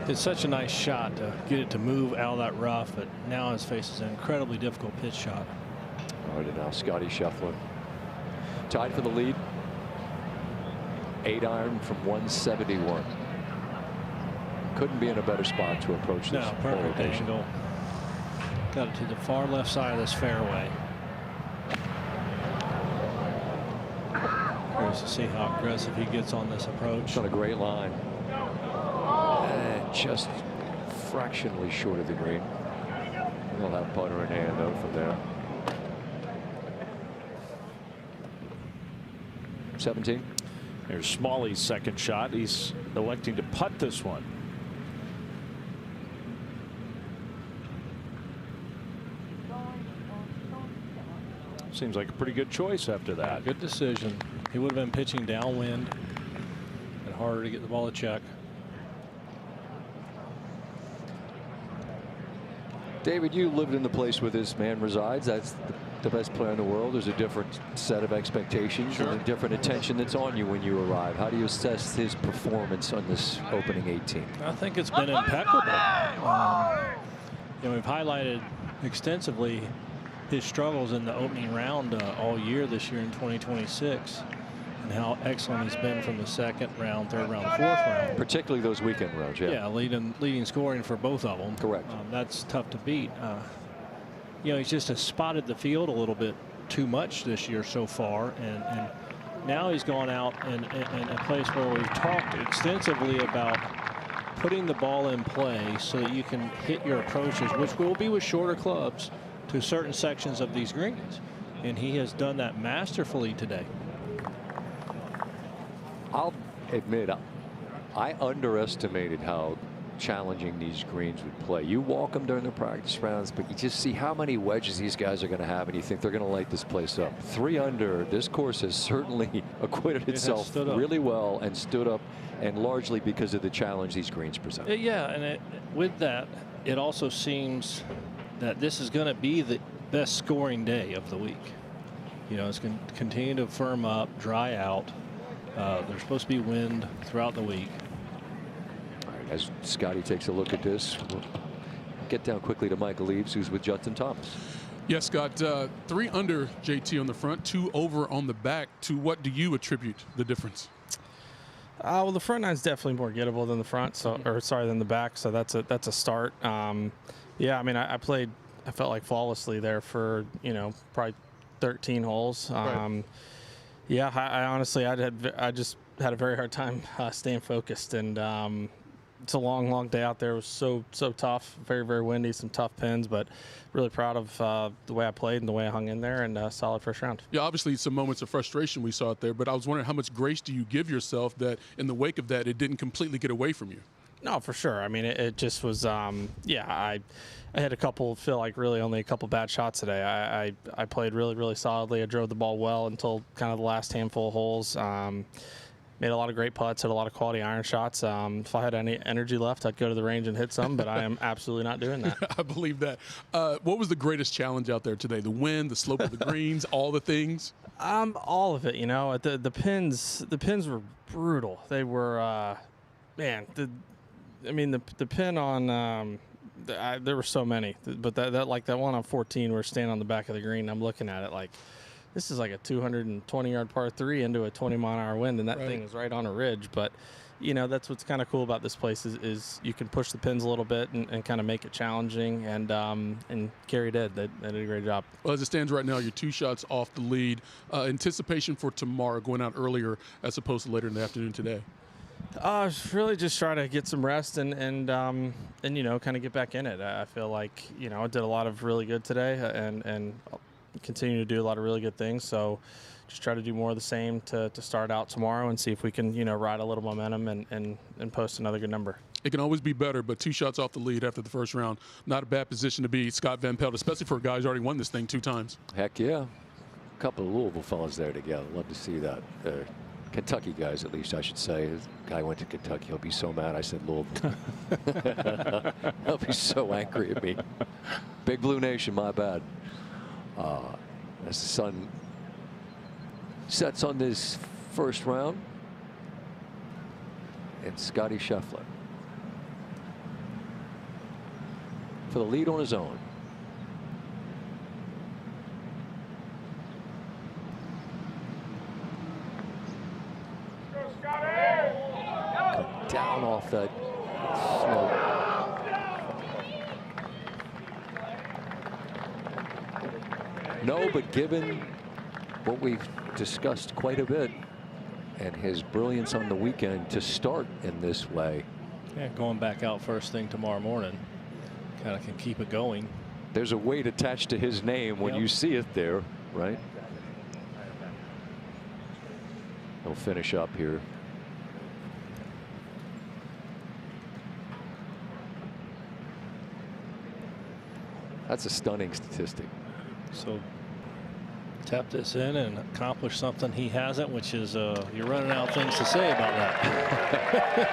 It's such a nice shot to get it to move out of that rough, but now his faces an incredibly difficult pitch shot. All right, and now Scottie Scheffler tied for the lead. 8-iron from 171. Couldn't be in a better spot to approach this. No, perfect angle. Got it to the far left side of this fairway. curious to see how aggressive he gets on this approach. On a great line. And just fractionally short of the green. He'll have putter in hand though from there. 17. There's Smalley's second shot. He's electing to putt this one. Seems like a pretty good choice after that. Good decision. He would have been pitching downwind and harder to get the ball to check. David, you lived in the place where this man resides. That's the best player in the world. There's a different set of expectations and a different attention that's on you when you arrive. How do you assess his performance on this opening 18? I think it's been impeccable. We've highlighted extensively his struggles in the opening round all year this year in 2026, and how excellent he's been from the second round, third round, fourth round. Particularly those weekend rounds, yeah. Yeah, leading scoring for both of them. Correct. That's tough to beat. He's just spotted the field a little bit too much this year so far, and now he's gone out in a place where we've talked extensively about putting the ball in play so that you can hit your approaches, which will be with shorter clubs, to certain sections of these greens, and he has done that masterfully today. I'll admit, I underestimated how challenging these greens would play. You walk them during the practice rounds, but you just see how many wedges these guys are going to have, and you think they're going to light this place up. 3 under, this course has certainly acquitted itself really well and stood up, and largely because of the challenge these greens present. Yeah, and with that, it also seems that this is going to be the best scoring day of the week. It's going to continue to firm up, dry out. There's supposed to be wind throughout the week. All right, as Scottie takes a look at this, we'll get down quickly to Michael Eaves, who's with Justin Thomas. Yes, Scott, 3 under JT on the front, 2 over on the back. To what do you attribute the difference? Well, the front nine's definitely more gettable than the front, than the back. So that's a start. Yeah, I mean, I felt like flawlessly there for probably 13 holes. Right. Yeah, I honestly, I just had a very hard time staying focused, and it's a long day out there. It was so tough, very, very windy, some tough pins, but really proud of the way I played and the way I hung in there, and solid first round. Yeah, obviously some moments of frustration we saw out there, but I was wondering how much grace do you give yourself that in the wake of that it didn't completely get away from you? No, for sure. I mean, it just was, I had really only a couple bad shots today. I played really, really solidly. I drove the ball well until kind of the last handful of holes. Made a lot of great putts, had a lot of quality iron shots. If I had any energy left, I'd go to the range and hit some, but I am absolutely not doing that. I believe that. What was the greatest challenge out there today? The wind, the slope of the greens, all the things? All of it, The pins were brutal. They were, the pin on, there were so many, but that one on 14, we're standing on the back of the green. I'm looking at it like, this is like a 220-yard par 3 into a 20-mile-an-hour wind, and that thing is right on a ridge. But, that's what's kind of cool about this place is you can push the pins a little bit and kind of make it challenging, and Gary did. They did a great job. Well, as it stands right now, you're 2 shots off the lead. Anticipation for tomorrow, going out earlier as opposed to later in the afternoon today? Really just try to get some rest and kind of get back in it. I feel like, I did a lot of really good today and continue to do a lot of really good things. So just try to do more of the same to start out tomorrow and see if we can, ride a little momentum and post another good number. It can always be better, but 2 shots off the lead after the first round, not a bad position to be. Scott Van Pelt, especially for a guy who's already won this thing 2 times. Heck yeah. A couple of Louisville fellas there together. Love to see that. Kentucky guys, at least I should say. This guy went to Kentucky. He'll be so mad I said Louisville. He'll be so angry at me. Big Blue Nation, my bad. As the sun sets on this first round, it's Scottie Scheffler for the lead on his own. Cut down off that slope. No, but given what we've discussed quite a bit, and his brilliance on the weekend to start in this way. Yeah, going back out first thing tomorrow morning kind of can keep it going. There's a weight attached to his name when you see it there, right? He'll finish up here. That's a stunning statistic. So tap this in and accomplish something he hasn't, which is you're running out of things to say about that.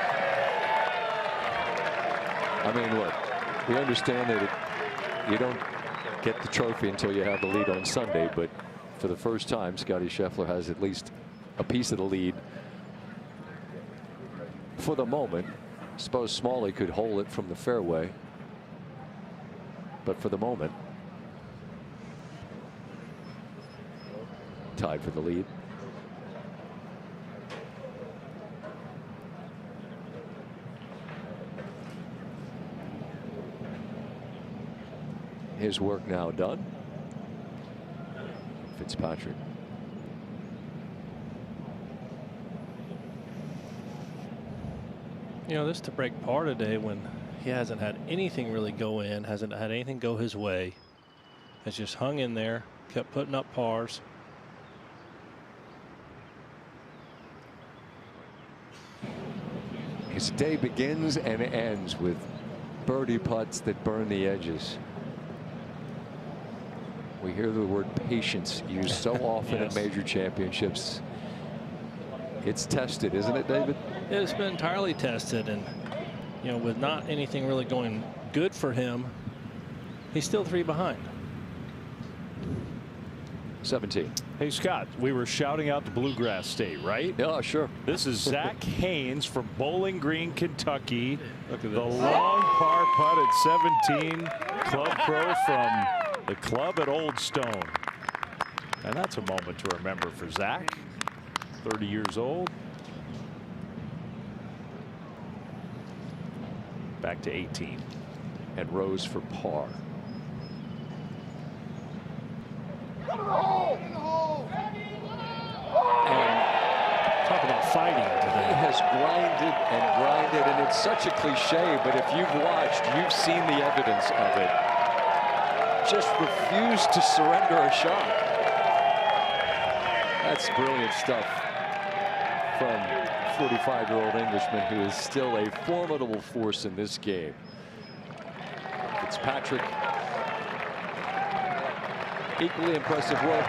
I mean, look, we understand that you don't get the trophy until you have the lead on Sunday, but for the first time, Scottie Scheffler has at least a piece of the lead for the moment. Suppose Smalley could hold it from the fairway, but for the moment, tied for the lead. His work now done. Fitzpatrick. You know, this to break par today when he hasn't had anything really go in, hasn't had anything go his way, has just hung in there, kept putting up pars. His day begins and ends with birdie putts that burn the edges. We hear the word patience used so often Yes. at major championships. It's tested, isn't it, David? It's been entirely tested, and you know, with not anything really going good for him, he's still 3 behind. 17. Hey, Scott, we were shouting out the Bluegrass State, right? Yeah, sure. This is Zach Haynes from Bowling Green, Kentucky. Look at the long par putt at 17. Club pro from the club at Old Stone. And that's a moment to remember for Zach. 30 years old. Back to 18. And Rose for par. Talk about fighting today. He has grinded and grinded, and it's such a cliche, but if you've watched, you've seen the evidence of it. Just refused to surrender a shot. That's brilliant stuff from 45-year-old Englishman who is still a formidable force in this game. Fitzpatrick, equally impressive work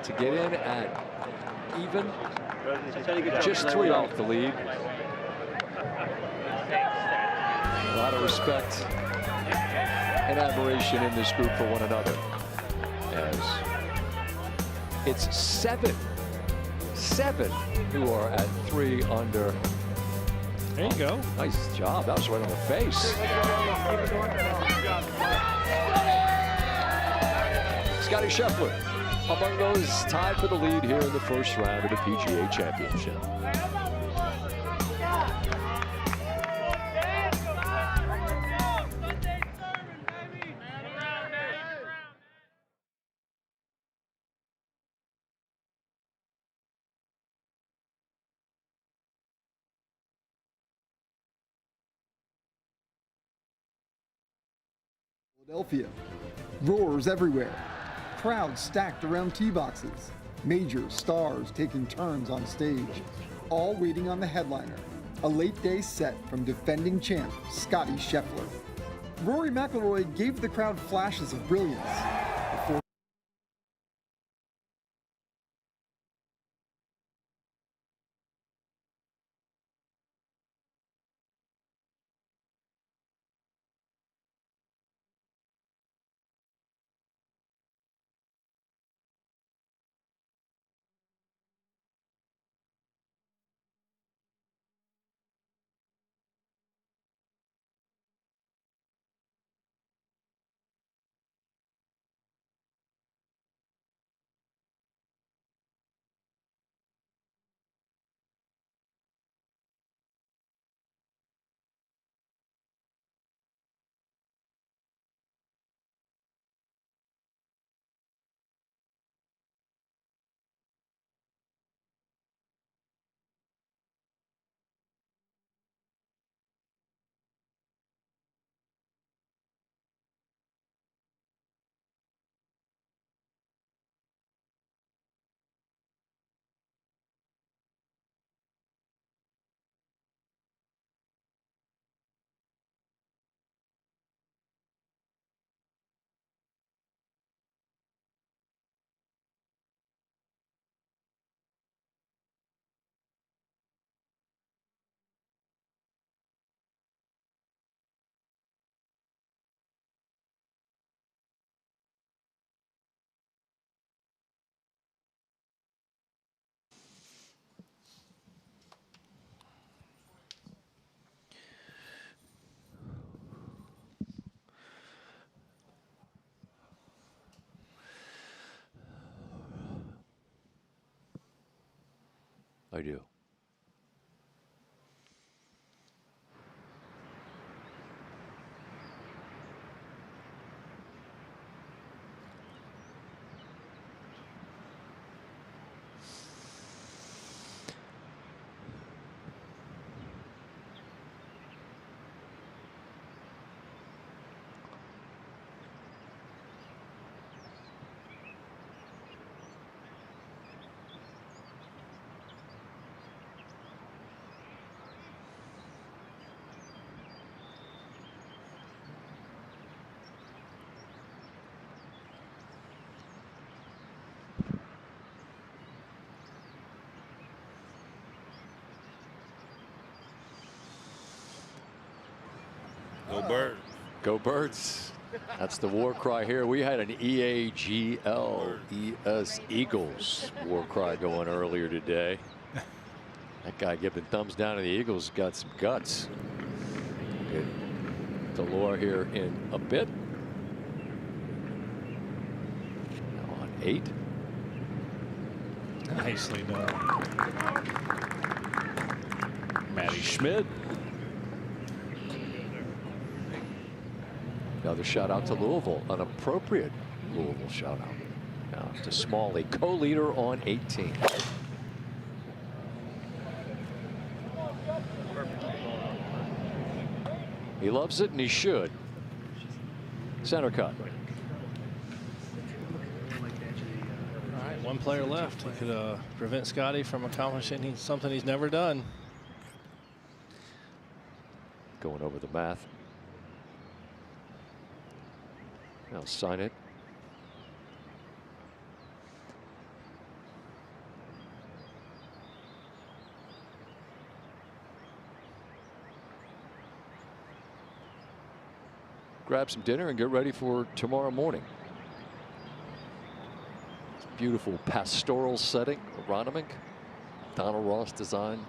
to get in at even, just 3 off the lead. A lot of respect and admiration in this group for one another, as it's 7 who are at 3 under. There you go. Nice job. That was right on the face. Scottie Scheffler among those tied for the lead here in the first round of the PGA Championship. Philadelphia. Roars everywhere. Crowds stacked around tee boxes. Major stars taking turns on stage. All waiting on the headliner. A late day set from defending champ Scottie Scheffler. Rory McIlroy gave the crowd flashes of brilliance before I do. Go Birds. Go Birds. That's the war cry here. We had an EAGLES Eagles war cry going earlier today. That guy giving thumbs down to the Eagles got some guts. Get Delore here in a bit. Now on 8. Nicely done. Matty Schmidt. Another shout out to Louisville, an appropriate Louisville shout out. Now to Smalley, co-leader on 18. He loves it and he should. Center cut. All right, one player left. He could prevent Scottie from accomplishing something he's never done. Going over the math. I'll sign it. Grab some dinner and get ready for tomorrow morning. Beautiful pastoral setting. Aronimink. Donald Ross design.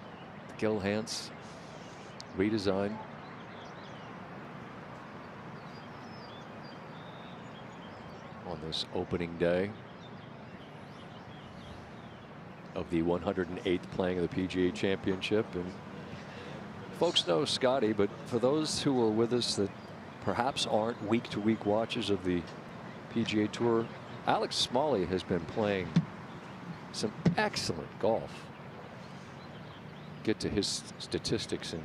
Gil Hans redesign. On this opening day of the 108th playing of the PGA Championship. And folks know Scottie, but for those who are with us that perhaps aren't week-to-week watchers of the PGA Tour, Alex Smalley has been playing some excellent golf. Get to his statistics in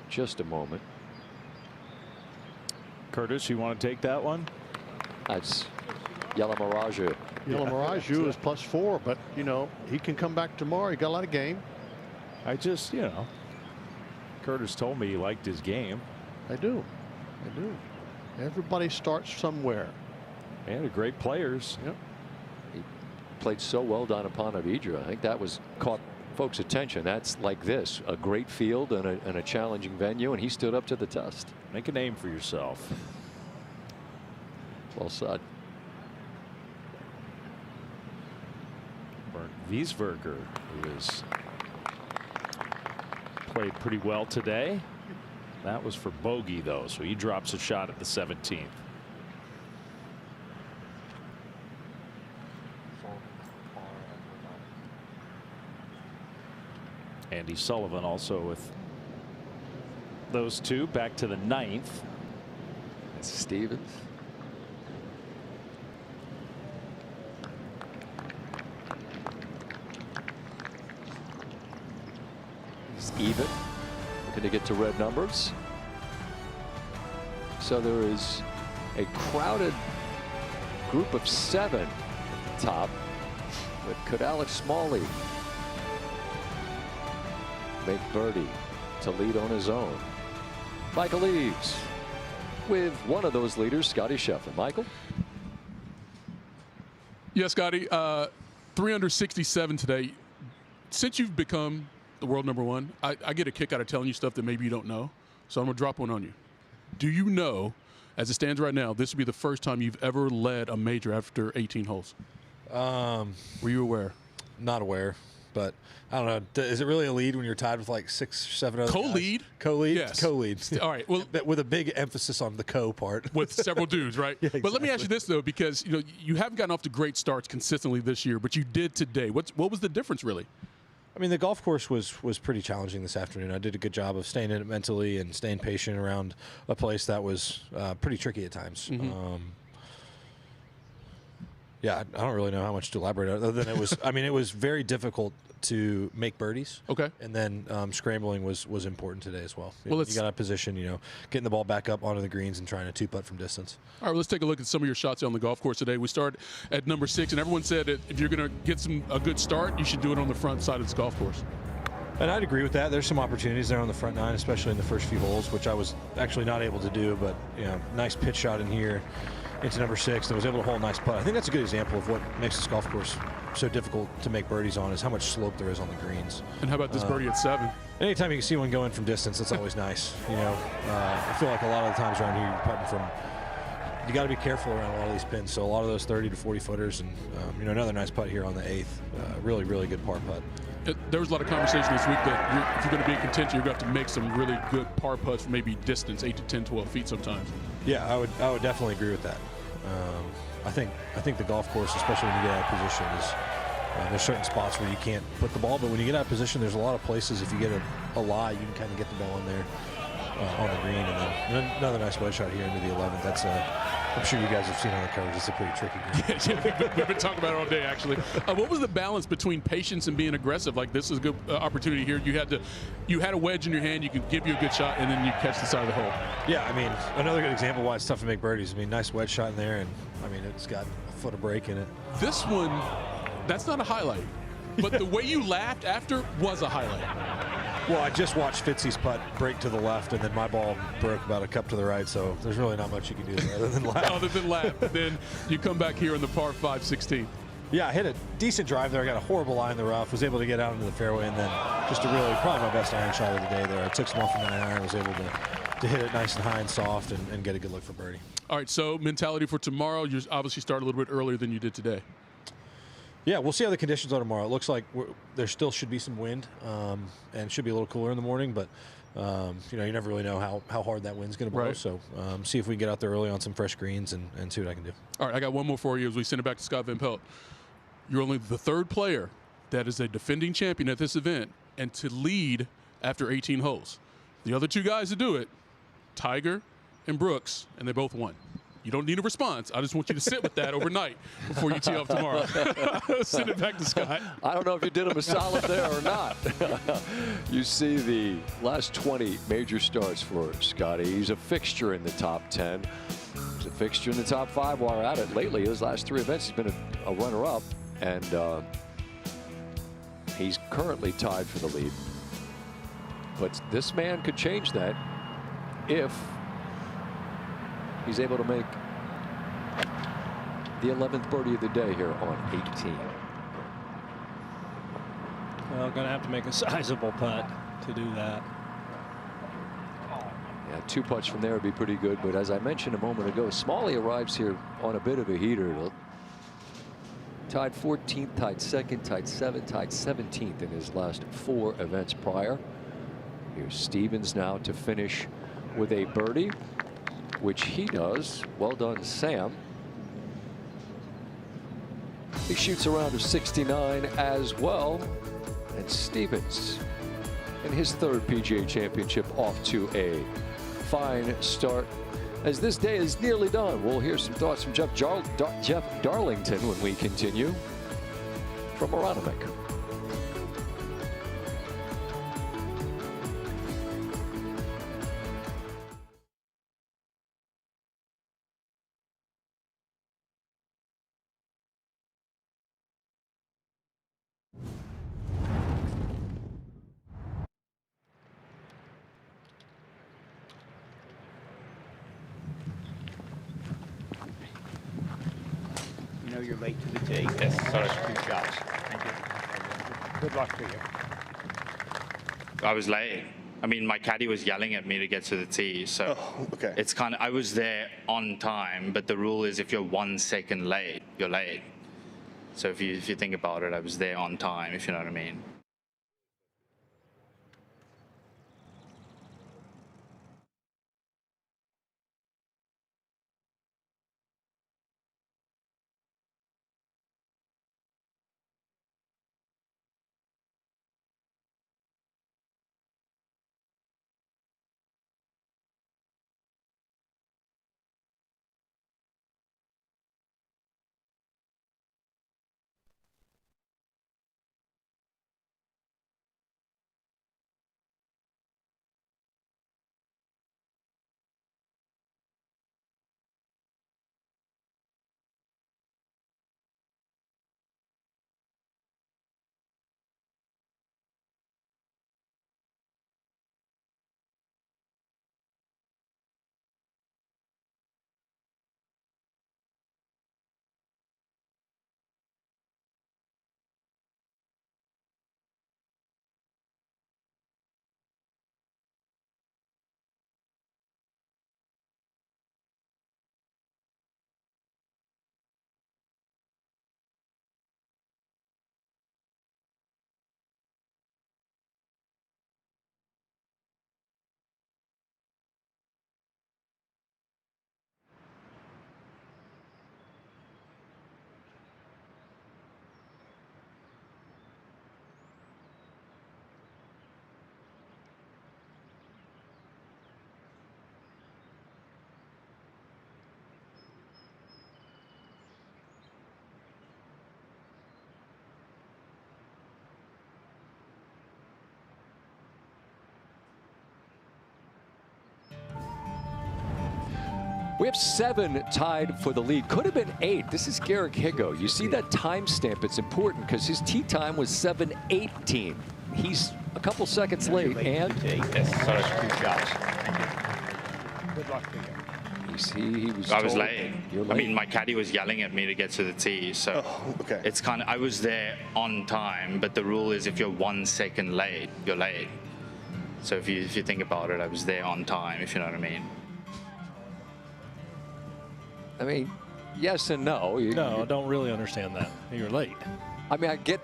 just a moment. Curtis, you want to take that one? That's Yellow Mirage. Yellow Mirage is +4, but you know he can come back tomorrow. He got a lot of game. I just, you know, Curtis told me he liked his game. I do. Everybody starts somewhere. And great players. Yep. He played so well down upon Avidra. I think that was caught folks' attention. That's like this, a great field and a challenging venue, and he stood up to the test. Make a name for yourself. Well said. Bernd Wiesberger, who has played pretty well today. That was for bogey, though, so he drops a shot at the 17th. Andy Sullivan also with those two back to the 9th. That's Stevens. He's even. Looking to get to red numbers. So there is a crowded group of 7 at the top. But could Alex Smalley make birdie to lead on his own? Michael leaves with one of those leaders, Scottie Scheffler. Michael? Yeah, Scottie, 367 today. Since you've become the world #1, I get a kick out of telling you stuff that maybe you don't know. So I'm going to drop one on you. Do you know, as it stands right now, this would be the first time you've ever led a major after 18 holes? Were you aware? Not aware, but I don't know. Is it really a lead when you're tied with like 6 or 7 other Co-lead? guys? Co-lead? Yes. Co-lead. All right. Well, with a big emphasis on the co part. With several dudes, right? Yeah, But let me ask you this, though, because you haven't gotten off to great starts consistently this year, but you did today. What was the difference, really? I mean, the golf course was pretty challenging this afternoon. I did a good job of staying in it mentally and staying patient around a place that was pretty tricky at times. Yeah, I don't really know how much to elaborate other than it was. I mean, it was very difficult to make birdies. Okay. And then scrambling was important today as well. Well, you got a position, getting the ball back up onto the greens and trying to two-putt from distance. All right, let's take a look at some of your shots on the golf course today. We start at number 6, and everyone said that if you're going to get a good start, you should do it on the front side of this golf course. And I'd agree with that. There's some opportunities there on the front 9, especially in the first few holes, which I was actually not able to do. But nice pitch shot in here into number 6, and was able to hold a nice putt. I think that's a good example of what makes this golf course so difficult to make birdies on, is how much slope there is on the greens. And how about this birdie at 7? Anytime you can see one going from distance, that's always nice. I feel like a lot of the times around here, you're putting from. You got to be careful around a lot of these pins. So a lot of those 30 to 40 footers, and another nice putt here on the 8th. Really, really good par putt. There was a lot of conversation this week that if you're going to be in contention, you're going to have to make some really good par putts for maybe distance, 8 to 10, 12 feet sometimes. Yeah, I would definitely agree with that. I think the golf course, especially when you get out of position, is there's certain spots where you can't put the ball, but when you get out of position, there's a lot of places. If you get a lie, you can kind of get the ball in there on the green, and then another nice wedge shot here into the 11th. That's I'm sure you guys have seen on the coverage. It's a pretty tricky green. Yeah, we've been talking about it all day, actually. What was the balance between patience and being aggressive? Like, this is a good opportunity here. You had a wedge in your hand. You could give you a good shot, and then you catch the side of the hole. Yeah, I mean, another good example why it's tough to make birdies. I mean, nice wedge shot in there, and I mean, it's got a foot of break in it. This one, that's not a highlight, but the way you laughed after was a highlight. Well, I just watched Fitzy's putt break to the left, and then my ball broke about a cup to the right, so there's really not much you can do there other than laugh. Other than laugh. Then you come back here in the par 5 16. Yeah, I hit a decent drive there. I got a horrible lie in the rough, was able to get out into the fairway, and then just probably my best iron shot of the day there. I took some off the 9 iron, was able to hit it nice and high and soft and get a good look for birdie. All right, so mentality for tomorrow, you obviously start a little bit earlier than you did today. Yeah, we'll see how the conditions are tomorrow. It looks like there still should be some wind, and it should be a little cooler in the morning, but you never really know how hard that wind's going to blow. Right. So see if we can get out there early on some fresh greens and see what I can do. All right, I got one more for you as we send it back to Scott Van Pelt. You're only the 3rd player that is a defending champion at this event and to lead after 18 holes. The other 2 guys to do it, Tiger and Brooks, and they both won. You don't need a response. I just want you to sit with that overnight before you tee off tomorrow. Send it back to Scott. I don't know if you did him a solid there or not. You see the last 20 major starts for Scottie. He's a fixture in the top 10. He's a fixture in the top 5 while we're at it. Lately, his last 3 events, he's been a runner-up, and he's currently tied for the lead. But this man could change that if he's able to make the 11th birdie of the day here on 18. Well, going to have to make a sizable putt to do that. Yeah, 2 putts from there would be pretty good. But as I mentioned a moment ago, Smalley arrives here on a bit of a heater. Tied 14th, tied 2nd, tied 7th, tied 17th in his last 4 events prior. Here's Stevens now to finish with a birdie, which he does. Well done, Sam. He shoots a round of 69 as well. And Stevens, in his 3rd PGA Championship, off to a fine start. As this day is nearly done, we'll hear some thoughts from Jeff Darlington when we continue from Aronimink. You're late to the tee. Yes, sorry. 2 shots. Thank you. Good luck to you. I was late. I mean, my caddy was yelling at me to get to the tee, so it's kind of, I was there on time, but the rule is if you're 1 second late, you're late. So if you think about it, I was there on time, if you know what I mean. We have 7 tied for the lead. Could have been 8. This is Garrick Higo. You see that timestamp? It's important because his tee time was 7:18. He's a couple seconds late, and Good luck to you. I was late. I mean, my caddy was yelling at me to get to the tee, so it's kind of, I was there on time, but the rule is if you're 1 second late, you're late. So if you think about it, I was there on time, if you know what I mean. I mean, yes and no. No, I don't really understand that. You're late. I mean, I get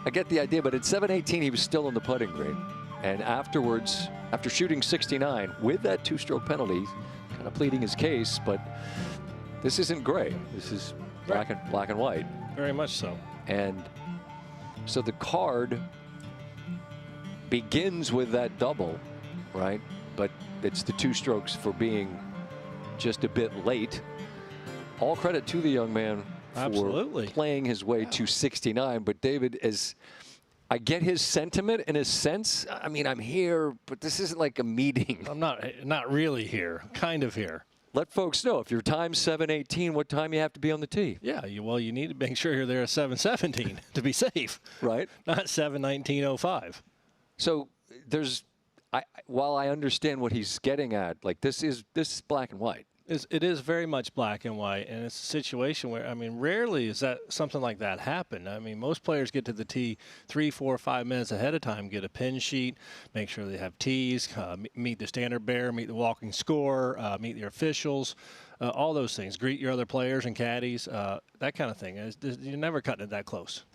the idea, but at 7:18, he was still on the putting green. And afterwards, after shooting 69 with that 2-stroke penalty, kind of pleading his case, but this isn't gray. This is black and white. Very much so. And so the card begins with that double, right? But it's the 2 strokes for being just a bit late. All credit to the young man for playing his way to 69. But David, as I get his sentiment in a sense, I mean, I'm here, but this isn't like a meeting. I'm not really here, kind of here. Let folks know if your time's 7:18, what time you have to be on the tee. Yeah, well, you need to make sure you're there at 7:17 to be safe. Right. Not 7:19:05. So there's, while I understand what he's getting at, like this is black and white. It is very much black and white, and it's a situation where, I mean, rarely is that something like that happen. I mean, most players get to the tee 3, 4, 5 minutes ahead of time, get a pin sheet, make sure they have tees, meet the standard bearer, meet the walking score, meet your officials, all those things. Greet your other players and caddies, that kind of thing. You're never cutting it that close.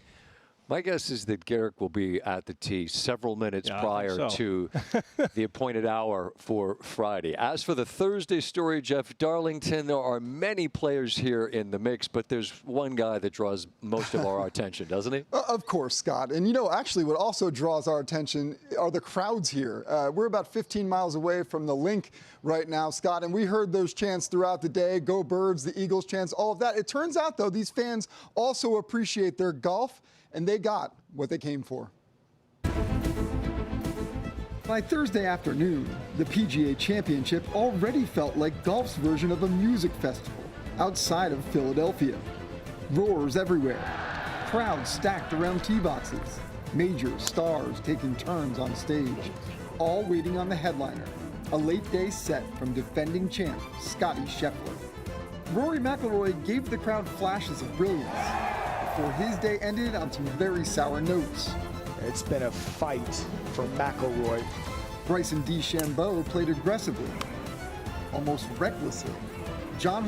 My guess is that Garrick will be at the tee several minutes prior to the appointed hour for Friday. As for the Thursday story, Jeff Darlington, there are many players here in the mix, but there's one guy that draws most of our attention, doesn't he? Of course, Scott. And, you know, actually what also draws our attention are the crowds here. We're about 15 miles away from the link right now, Scott, and we heard those chants throughout the day, Go Birds, the Eagles chants, all of that. It turns out, though, these fans also appreciate their golf, and they got what they came for. By Thursday afternoon, the PGA Championship already felt like golf's version of a music festival outside of Philadelphia. Roars everywhere, crowds stacked around tee boxes, major stars taking turns on stage, all waiting on the headliner, a late-day set from defending champ Scottie Scheffler. Rory McIlroy gave the crowd flashes of brilliance before his day ended on some very sour notes. It's been a fight for McIlroy. Bryson DeChambeau played aggressively, almost recklessly. John